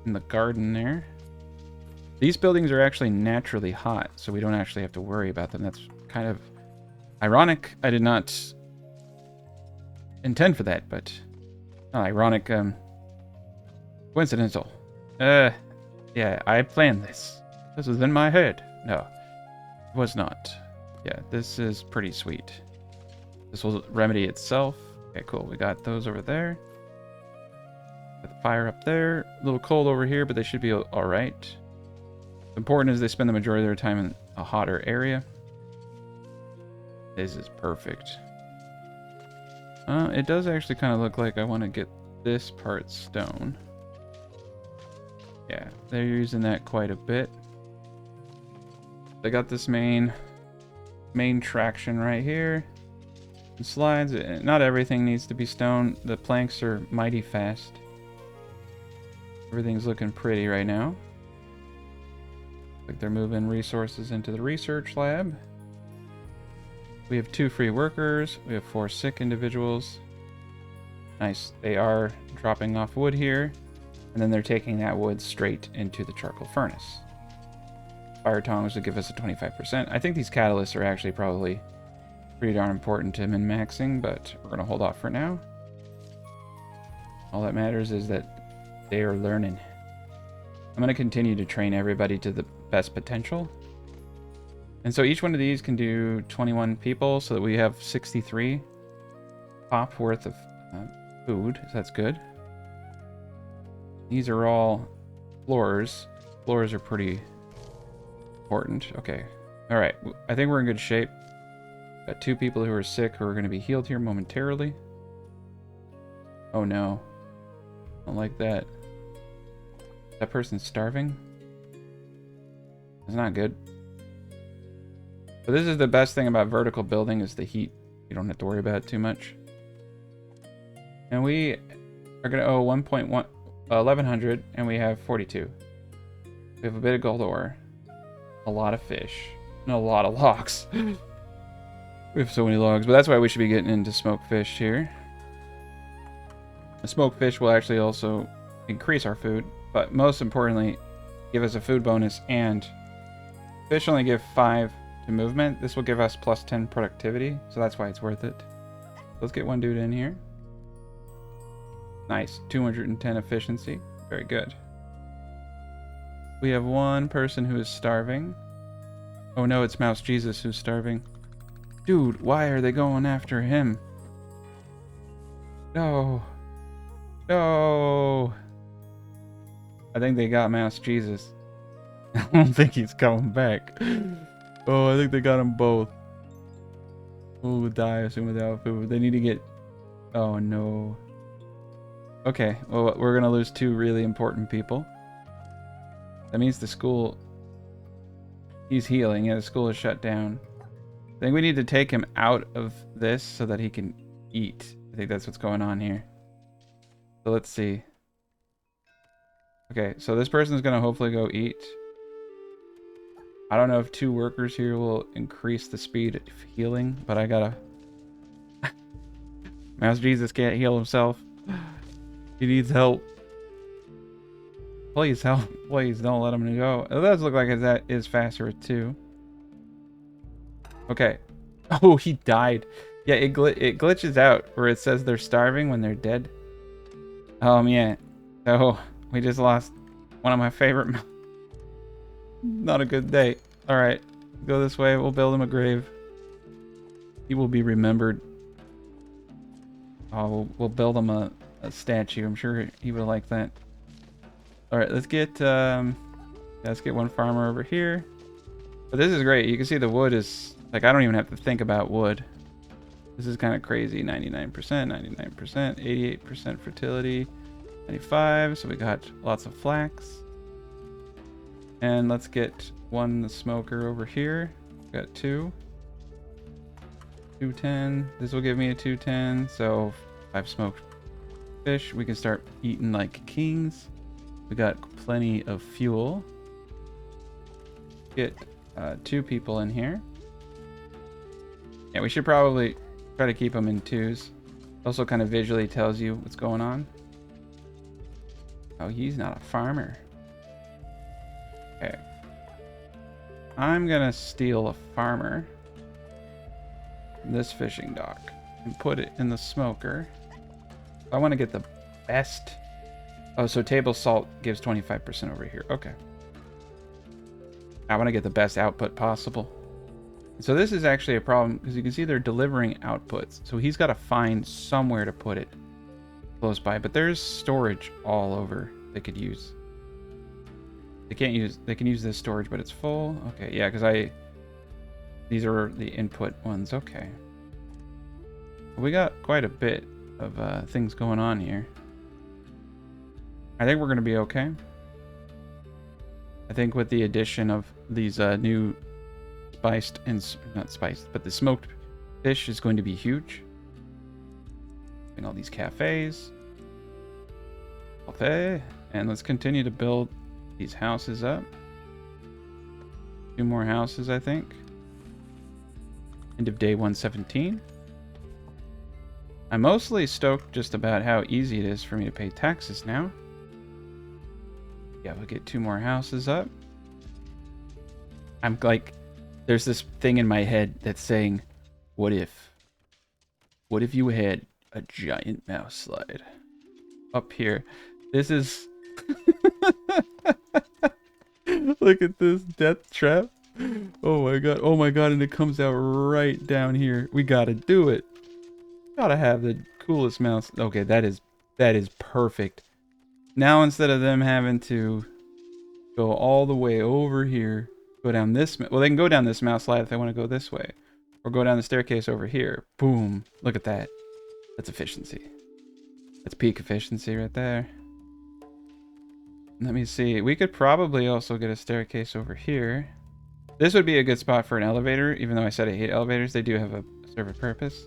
in the garden there. These buildings are actually naturally hot, so we don't actually have to worry about them. That's kind of ironic. I did not intend for that, but not ironic. Coincidental. Yeah, I planned this. This was in my head. No, it was not. Yeah, this is pretty sweet. This will remedy itself. Okay, cool. We got those over there. Got the fire up there. A little cold over here, but they should be all right. What's important is they spend the majority of their time in a hotter area. This is perfect. It does actually kind of look like I want to get this part stone. Yeah, they're using that quite a bit. They got this main traction right here. The slides, not everything needs to be stone. The planks are mighty fast. Everything's looking pretty right now. Like they're moving resources into the research lab. We have 2 free workers. We have 4 sick individuals. Nice. They are dropping off wood here. And then they're taking that wood straight into the charcoal furnace. Fire tongs will give us a 25%. I think these catalysts are actually probably pretty darn important to min-maxing, but we're going to hold off for now. All that matters is that they are learning. I'm going to continue to train everybody to the best potential. And so each one of these can do 21 people, so that we have 63 pop worth of food, so that's good. These are all floors. Floors are pretty important. Okay. All right. I think we're in good shape. Got 2 people who are sick who are going to be healed here momentarily. Oh no. Don't like that. That person's starving. It's not good. But this is the best thing about vertical building is the heat. You don't have to worry about it too much. And we are going to owe 1100 and we have 42. We have a bit of gold ore. A lot of fish. And a lot of logs. We have so many logs, but that's why we should be getting into smoked fish here. The smoked fish will actually also increase our food, but most importantly, give us a food bonus, and fish only give 5 to movement. This will give us plus 10 productivity, so that's why it's worth it. Let's get one dude in here. Nice, 210 efficiency. Very good. We have one person who is starving. Oh no, it's Mouse Jesus who's starving. Dude, why are they going after him? No. No. I think they got Mouse Jesus. I don't think he's coming back. Oh, I think they got them both. Who will die soon without food? They need to get... Oh no. Okay, well, we're gonna lose 2 really important people. That means the school... He's healing. Yeah, the school is shut down. I think we need to take him out of this so that he can eat. I think that's what's going on here. So let's see. Okay, so this person's gonna hopefully go eat. I don't know if 2 workers here will increase the speed of healing, but I gotta... Mouse Jesus can't heal himself. He needs help. Please help. Please don't let him go. It does look like that is faster with 2. Okay. Oh, he died. Yeah, it glitches out where it says they're starving when they're dead. Yeah. So we just lost one of my favorite. Not a good day. All right, go this way. We'll build him a grave. He will be remembered. Oh, we'll build him a statue. I'm sure he would like that. All right, let's get one farmer over here. But this is great. You can see the wood is like, I don't even have to think about wood. This is kind of crazy. 99%, 99%, 88% fertility, 95. So we got lots of flax. And let's get one smoker over here. Got 2. 210. This will give me a 210. So 5 smoked fish. We can start eating like kings. We got plenty of fuel. Get 2 people in here. Yeah, we should probably try to keep them in 2s. Also kind of visually tells you what's going on. Oh, he's not a farmer. Okay. I'm gonna steal a farmer from this fishing dock and put it in the smoker. I want to get the best. Oh, so table salt gives 25% over here. Okay. I want to get the best output possible. So this is actually a problem because you can see they're delivering outputs. So he's got to find somewhere to put it close by. But there's storage all over they could use. They can use this storage, but it's full. Okay, yeah, because these are the input ones. Okay. We got quite a bit of things going on here. I think we're going to be okay. I think with the addition of these new spiced and not spiced, but the smoked fish is going to be huge. And all these cafes. Okay, and let's continue to build these houses up. 2 more houses, I think. End of day 117. I'm mostly stoked just about how easy it is for me to pay taxes now. Yeah, we'll get 2 more houses up. I'm like, there's this thing in my head that's saying, what if you had a giant mouse slide up here? This is... Look at this death trap. Oh my god, and it comes out right down here. We gotta do it. Gotta have the coolest mouse. Okay, that is perfect. Now instead of them having to go all the way over here, go down this, well, they can go down this mouse slide if they want to go this way, or go down the staircase over here. Boom! Look at that. That's efficiency. That's peak efficiency right there. Let me see. We could probably also get a staircase over here. This would be a good spot for an elevator, even though I said I hate elevators. They do have a serve a purpose.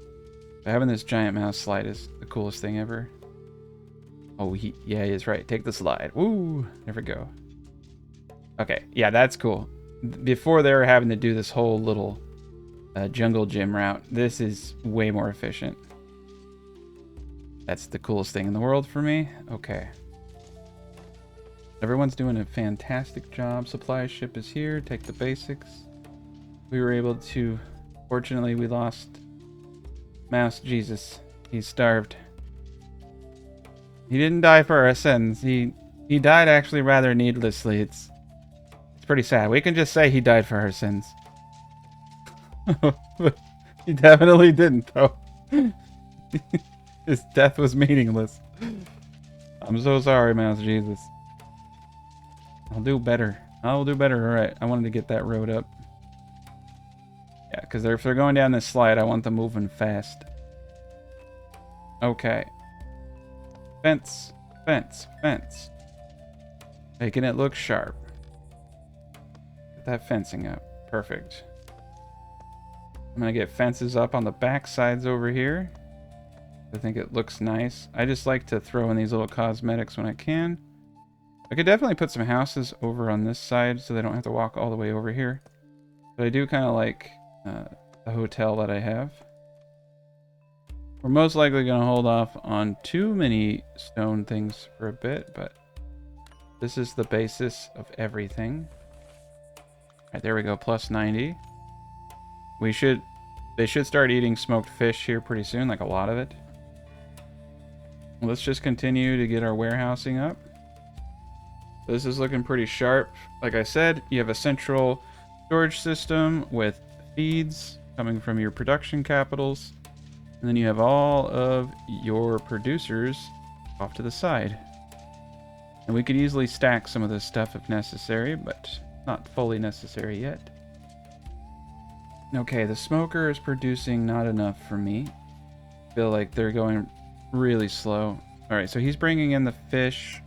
But having this giant mouse slide is the coolest thing ever. Oh, yeah, he is right. Take the slide. Woo! There we go. Okay, yeah, that's cool. Before they were having to do this whole little jungle gym route, this is way more efficient. That's the coolest thing in the world for me. Okay. Everyone's doing a fantastic job. Supply ship is here. Take the basics. We were able to... Fortunately, we lost Mouse Jesus. He's starved. He didn't die for our sins. He died actually rather needlessly. It's pretty sad. We can just say he died for our sins. He definitely didn't, though. His death was meaningless. I'm so sorry, Mouse Jesus. I'll do better. I'll do better. Alright, I wanted to get that road up. Yeah, because if they're going down this slide, I want them moving fast. Okay. Fence. Fence. Fence. Making it look sharp. Get that fencing up. Perfect. I'm going to get fences up on the back sides over here. I think it looks nice. I just like to throw in these little cosmetics when I can. I could definitely put some houses over on this side so they don't have to walk all the way over here. But I do kind of like the hotel that I have. We're most likely going to hold off on too many stone things for a bit, but this is the basis of everything. Alright, there we go, plus 90. They should start eating smoked fish here pretty soon, like a lot of it. Let's just continue to get our warehousing up. This is looking pretty sharp. Like I said, you have a central storage system with feeds coming from your production capitals. And then you have all of your producers off to the side. And we could easily stack some of this stuff if necessary, but not fully necessary yet. Okay, the smoker is producing not enough for me. I feel like they're going really slow. Alright, so he's bringing in the fish.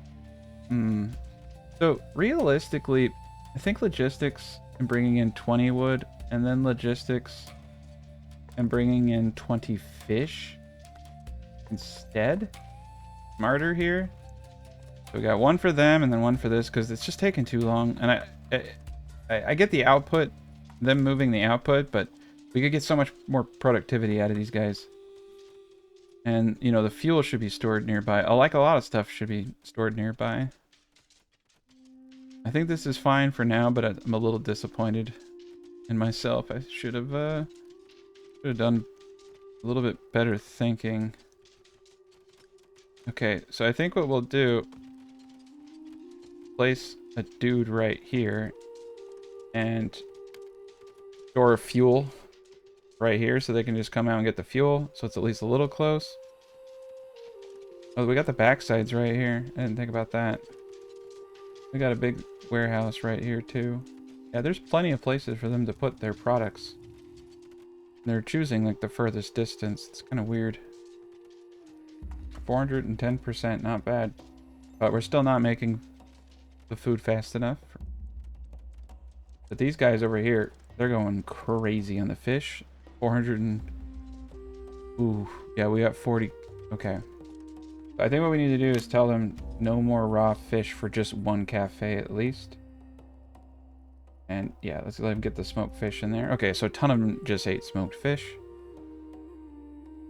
So, realistically, I think logistics and bringing in 20 wood, and then logistics and bringing in 20 fish instead. Smarter here. So we got one for them and then one for this, because it's just taking too long. And I get the output, them moving the output, but we could get so much more productivity out of these guys. And, you know, the fuel should be stored nearby. Like a lot of stuff should be stored nearby. I think this is fine for now, but I'm a little disappointed in myself. I should have done a little bit better thinking. Okay, so I think what we'll do, place a dude right here and store fuel right here so they can just come out and get the fuel, so it's at least a little close. Oh, we got the backsides right here. I didn't think about that. We got a big warehouse right here too. Yeah, there's plenty of places for them to put their products. They're choosing like the furthest distance. It's kind of weird. 410%, not bad. But we're still not making the food fast enough. But these guys over here, they're going crazy on the fish. 400 and... Ooh, yeah, we got 40. Okay. I think what we need to do is tell them no more raw fish for just one cafe at least. And yeah, let's let them get the smoked fish in there. Okay, so a ton of them just ate smoked fish.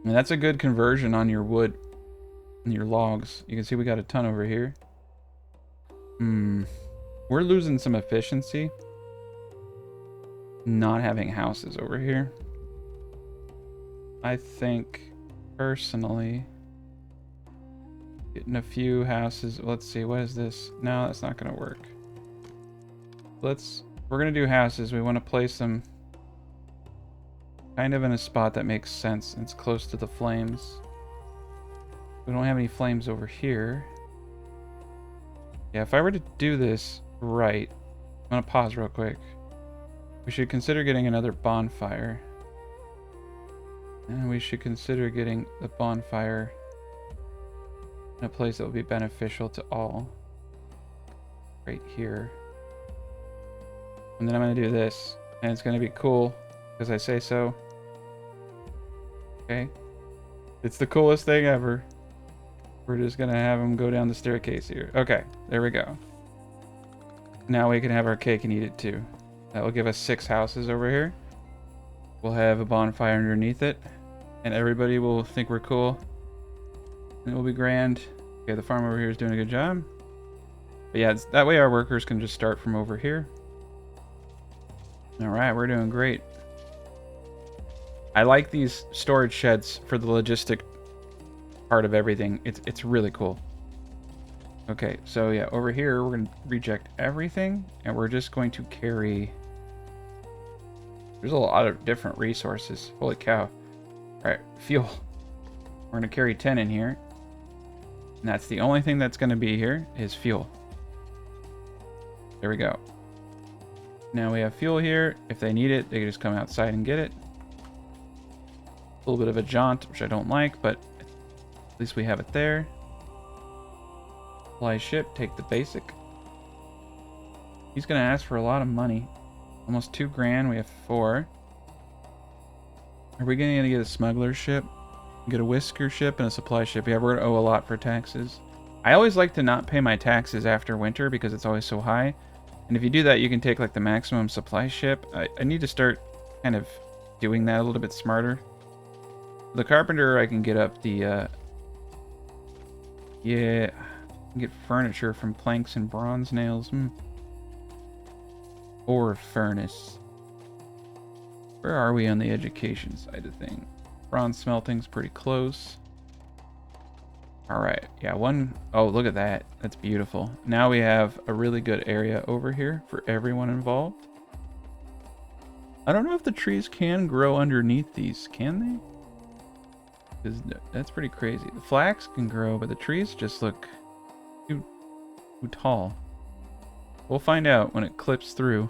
And that's a good conversion on your wood and your logs. You can see we got a ton over here. We're losing some efficiency not having houses over here. I think personally getting a few houses. Let's see, what is this? No, that's not gonna work. We're gonna do houses. We want to place them kind of in a spot that makes sense. It's close to the flames. We don't have any flames over here. Yeah, if I were to do this right, I'm gonna pause real quick. We should consider getting another bonfire. And we should consider getting the bonfire in a place that will be beneficial to all. Right here. And then I'm gonna do this. And it's gonna be cool, because I say so. Okay. It's the coolest thing ever. We're just gonna have him go down the staircase here. Okay, there we go. Now we can have our cake and eat it too. That will give us 6 houses over here. We'll have a bonfire underneath it. And everybody will think we're cool. And it will be grand. Okay, the farm over here is doing a good job. But yeah, that way our workers can just start from over here. Alright, we're doing great. I like these storage sheds for the logistic part of everything. It's really cool. Okay, so yeah, over here we're going to reject everything, and we're just going to carry... There's a lot of different resources. Holy cow. Alright, fuel. We're going to carry 10 in here. And that's the only thing that's going to be here is fuel. There we go. Now we have fuel here. If they need it, they can just come outside and get it. A little bit of a jaunt, which I don't like, but at least we have it there. Fly ship, take the basic. He's going to ask for a lot of money. Almost 2 grand. We have 4. Are we going to get a smuggler ship? Get a whisker ship and a supply ship. Yeah, we're going to owe a lot for taxes. I always like to not pay my taxes after winter because it's always so high. And if you do that, you can take like the maximum supply ship. I need to start kind of doing that a little bit smarter. The carpenter, I can get up the... yeah, I can get furniture from planks and bronze nails. Or furnace. Where are we on the education side of things? Bronze smelting's pretty close. Alright, yeah, oh, look at that. That's beautiful. Now we have a really good area over here for everyone involved. I don't know if the trees can grow underneath these, can they? Because that's pretty crazy. The flax can grow, but the trees just look too tall. We'll find out when it clips through.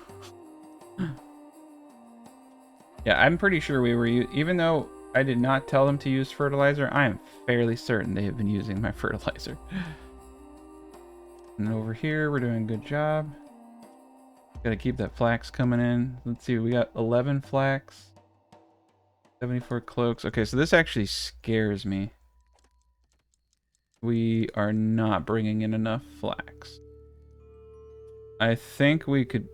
Yeah, I'm pretty sure we were, even though I did not tell them to use fertilizer, I am fairly certain they have been using my fertilizer. And over here, we're doing a good job. Gotta keep that flax coming in. Let's see, we got 11 flax. 74 cloaks. Okay, so this actually scares me. We are not bringing in enough flax. I think we could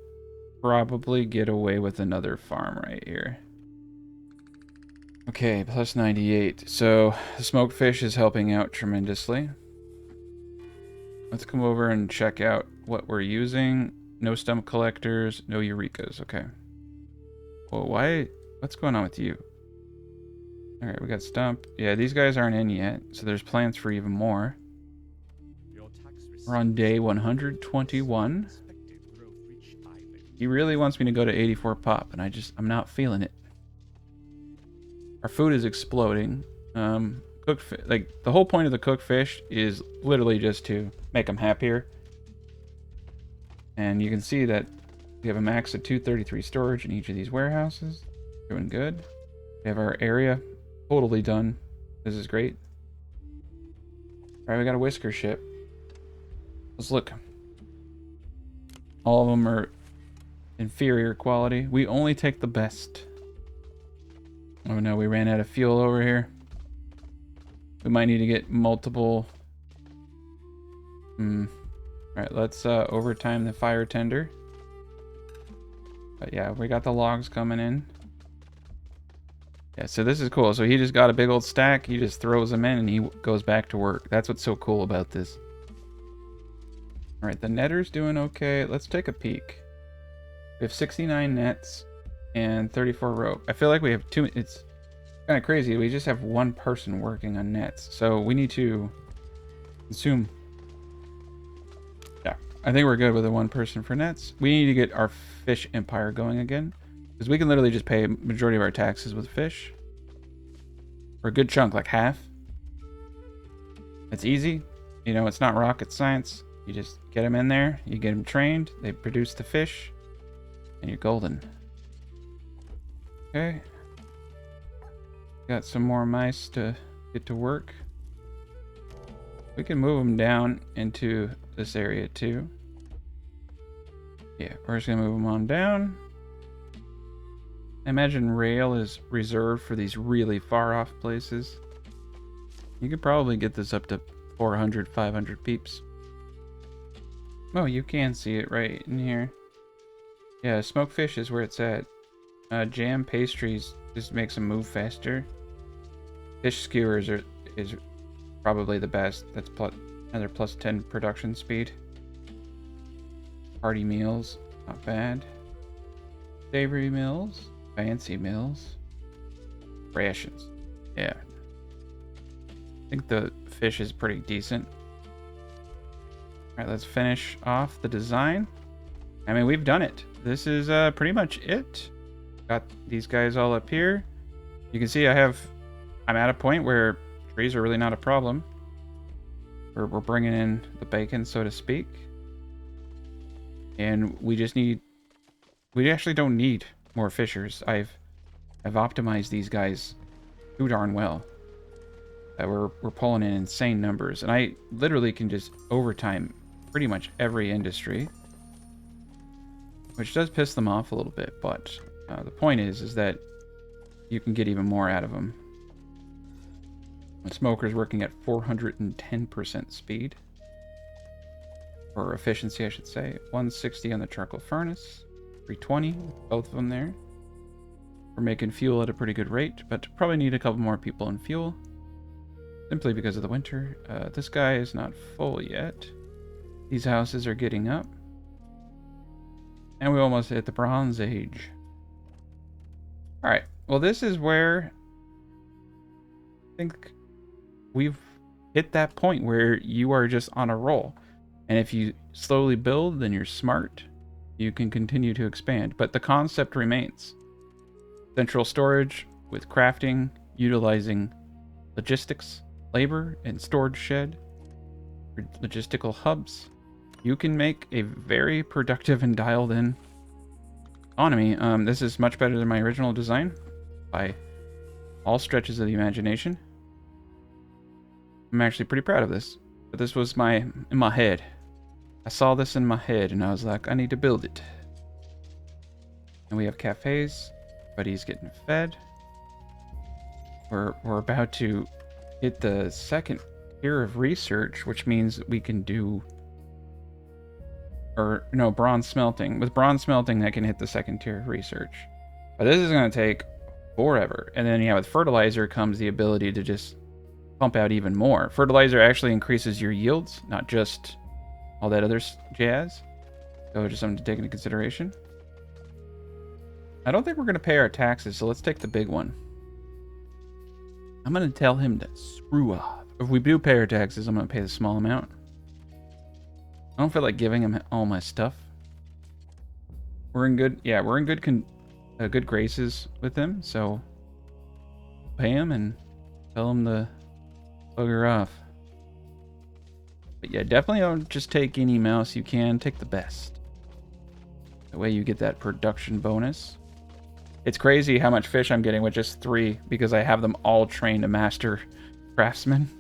probably get away with another farm right here. Okay, plus 98. So the smoked fish is helping out tremendously. Let's come over and check out what we're using. No stump collectors, no eurekas. Okay. Well, what's going on with you? Alright, we got stump. Yeah, these guys aren't in yet, so there's plans for even more. We're on day 121. He really wants me to go to 84 pop, and I'm not feeling it. Our food is exploding. Like, the whole point of the cooked fish is literally just to make them happier. And you can see that we have a max of 233 storage in each of these warehouses. Doing good. We have our area totally done. This is great. Alright, we got a whisker ship. Let's look. All of them are inferior quality. We only take the best. Oh no, we ran out of fuel over here. We might need to get multiple. Alright, let's overtime the fire tender. But yeah, we got the logs coming in. Yeah, so this is cool. So he just got a big old stack. He just throws them in and he goes back to work. That's what's so cool about this. Alright, the netter's doing okay. Let's take a peek. We have 69 nets and 34 rope. I feel like we have it's kind of crazy. We just have one person working on nets. So we need to consume. Yeah, I think we're good with the one person for nets. We need to get our fish empire going again. Because we can literally just pay a majority of our taxes with fish. For a good chunk, like half. It's easy. You know, it's not rocket science. You just get them in there, you get them trained, they produce the fish, and you're golden. Okay. Got some more mice to get to work. We can move them down into this area too. Yeah, we're just gonna move them on down. I imagine rail is reserved for these really far off places. You could probably get this up to 400, 500 peeps. Oh, you can see it right in here. Yeah, smoked fish is where it's at. Jam pastries just makes them move faster. Fish skewers is probably the best. That's another plus 10 production speed. Party meals, not bad. Savory meals, fancy meals. Rations, yeah. I think the fish is pretty decent. Alright, let's finish off the design. I mean, we've done it. This is pretty much it. Got these guys all up here. You can see I'm at a point where trees are really not a problem. We're bringing in the bacon, so to speak. And we actually don't need more fishers. I've optimized these guys too darn well. We're pulling in insane numbers, and I literally can just overtime pretty much every industry, which does piss them off a little bit, but the point is that you can get even more out of them. The smoker's working at 410% speed, or efficiency I should say. 160 on the charcoal furnace, 320, both of them there. We're making fuel at a pretty good rate, but probably need a couple more people in fuel, simply because of the winter. This guy is not full yet. These houses are getting up. And we almost hit the Bronze Age. Alright, well this is where I think we've hit that point where you are just on a roll. And if you slowly build, then you're smart. You can continue to expand. But the concept remains. Central storage with crafting, utilizing logistics, labor, and storage shed, logistical hubs. You can make a very productive and dialed in economy. This is much better than my original design by all stretches of the imagination. I'm actually pretty proud of this. But this was in my head. I saw this in my head and I was like, I need to build it. And we have cafes. Everybody's getting fed. We're about to hit the second tier of research, which means we can do bronze smelting. With bronze smelting, that can hit the second tier of research. But this is going to take forever. And then, yeah, with fertilizer comes the ability to just pump out even more. Fertilizer actually increases your yields, not just all that other jazz. So just something to take into consideration. I don't think we're going to pay our taxes, so let's take the big one. I'm going to tell him to screw off. If we do pay our taxes, I'm going to pay the small amount. I don't feel like giving him all my stuff. We're in good good graces with him, so pay him and tell him to bugger off. But yeah, definitely don't just take any mouse you can. Take the best. That way you get that production bonus. It's crazy how much fish I'm getting with just 3 because I have them all trained to master craftsmen.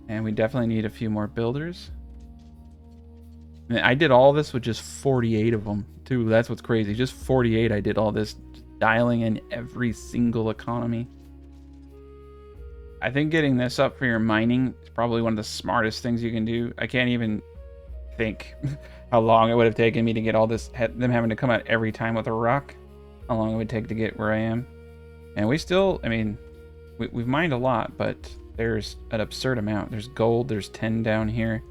And we definitely need a few more builders. And I did all this with just 48 of them, too. That's what's crazy. Just 48 I did all this, dialing in every single economy. I think getting this up for your mining is probably one of the smartest things you can do. I can't even think how long it would have taken me to get all this, them having to come out every time with a rock. How long it would take to get where I am. And we still, I mean, we've mined a lot, but there's an absurd amount. There's gold, there's 10 down here.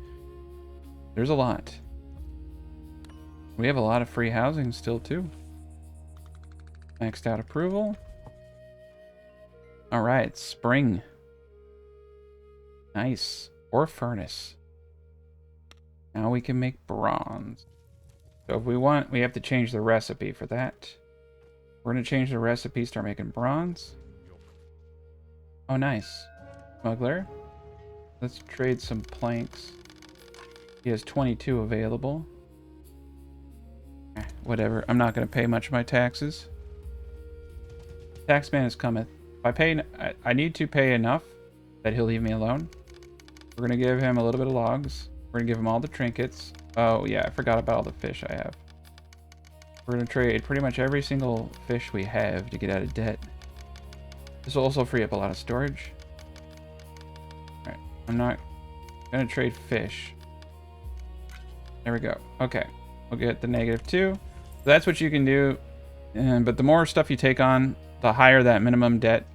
There's a lot. We have a lot of free housing still, too. Maxed out approval. All right, spring. Nice. Ore furnace. Now we can make bronze. So if we want, we have to change the recipe for that. We're going to change the recipe, start making bronze. Oh, nice. Smuggler. Let's trade some planks. He has 22 available. Whatever. I'm not going to pay much of my taxes. Taxman is cometh. If I pay, I need to pay enough that he'll leave me alone. We're going to give him a little bit of logs. We're going to give him all the trinkets. Oh, yeah, I forgot about all the fish I have. We're going to trade pretty much every single fish we have to get out of debt. This will also free up a lot of storage. Alright, I'm not going to trade fish. There we go. Okay, we'll get the -2. So that's what you can do. But the more stuff you take on, the higher that minimum debt.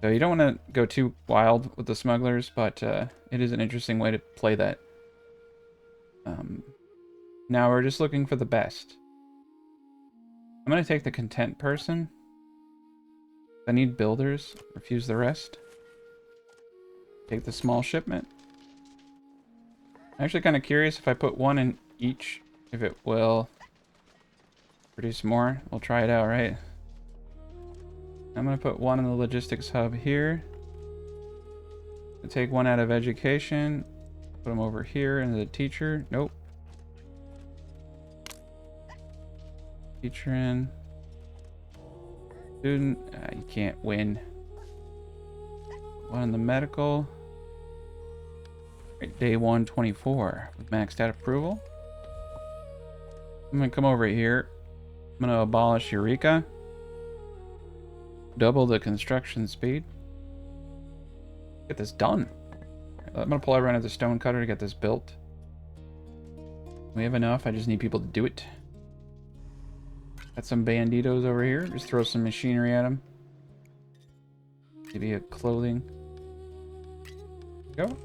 So you don't want to go too wild with the smugglers, but it is an interesting way to play that. Now we're just looking for the best. I'm going to take the content person. I need builders. Refuse the rest. Take the small shipment. I'm actually kind of curious if I put one in each, if it will produce more. We'll try it out, right? I'm going to put one in the logistics hub here. I'll take one out of education. Put them over here into the teacher. Nope. Teacher in. Student. You can't win. One in the medical. Right, day 124 with maxed out approval. I'm going to come over here. I'm going to abolish Eureka. Double the construction speed. Get this done. I'm going to pull everyone at the stone cutter to get this built. We have enough. I just need people to do it. Got some banditos over here. Just throw some machinery at them. Maybe a clothing. Go.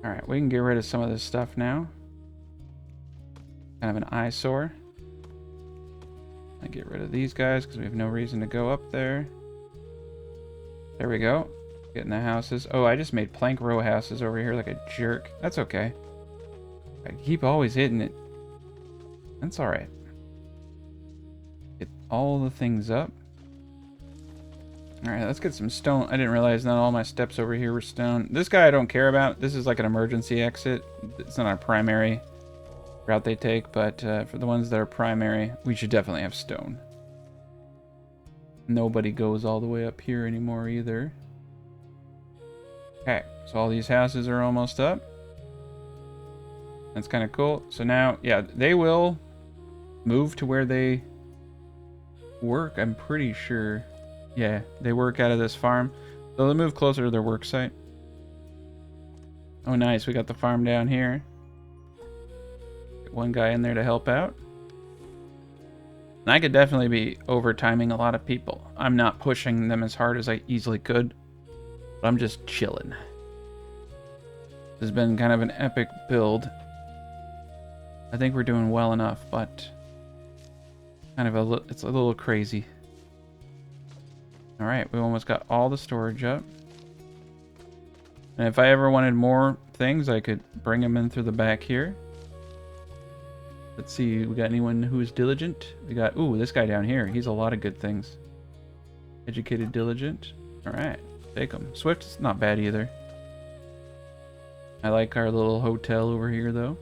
Alright, we can get rid of some of this stuff now. Kind of an eyesore. I get rid of these guys because we have no reason to go up there. There we go. Getting the houses. Oh, I just made plank row houses over here like a jerk. That's okay. I keep always hitting it. That's alright. Get all the things up. Alright, let's get some stone. I didn't realize not all my steps over here were stone. This guy I don't care about. This is like an emergency exit. It's not a primary route they take, but for the ones that are primary, we should definitely have stone. Nobody goes all the way up here anymore either. Okay, so all these houses are almost up. That's kind of cool. So now, yeah, they will move to where they work, I'm pretty sure. Yeah, they work out of this farm. So they'll move closer to their work site. Oh, nice. We got the farm down here. Get one guy in there to help out. And I could definitely be overtiming a lot of people. I'm not pushing them as hard as I easily could. But I'm just chilling. This has been kind of an epic build. I think we're doing well enough, but kind of it's a little crazy. All right, we almost got all the storage up. And if I ever wanted more things, I could bring them in through the back here. Let's see, we got anyone who's diligent? We got, ooh, this guy down here. He's a lot of good things. Educated, diligent. All right, take him. Swift's not bad either. I like our little hotel over here, though.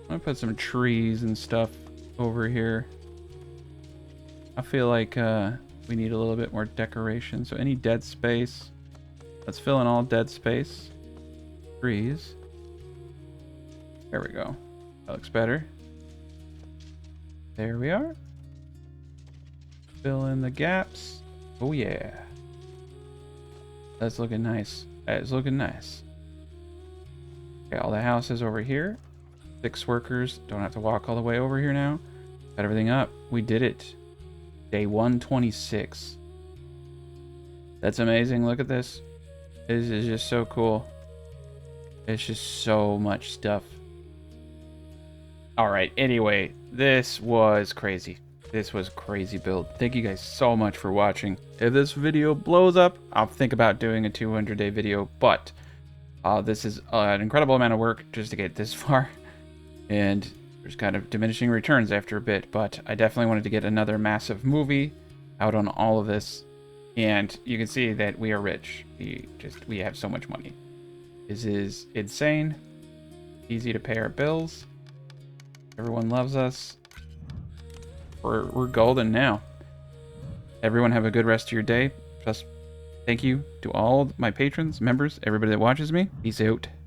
I'm gonna put some trees and stuff over here. I feel like we need a little bit more decoration. So any dead space, let's fill in all dead space. Trees. There we go. That looks better. There we are. Fill in the gaps. Oh yeah. That's looking nice. That is looking nice. Okay, all the houses over here. 6 workers. Don't have to walk all the way over here now. Got everything up. We did it. Day 126. That's amazing. Look at this. This is just so cool. It's just so much stuff. Alright, anyway, this was crazy. This was a crazy build. Thank you guys so much for watching. If this video blows up, I'll think about doing a 200-day video, but this is an incredible amount of work just to get this far. And there's kind of diminishing returns after a bit, but I definitely wanted to get another massive movie out on all of this. And you can see that we are rich. We have so much money. This is insane. Easy to pay our bills. Everyone loves us. We're golden now. Everyone have a good rest of your day. Just thank you to all my patrons, members, everybody that watches me. Peace out.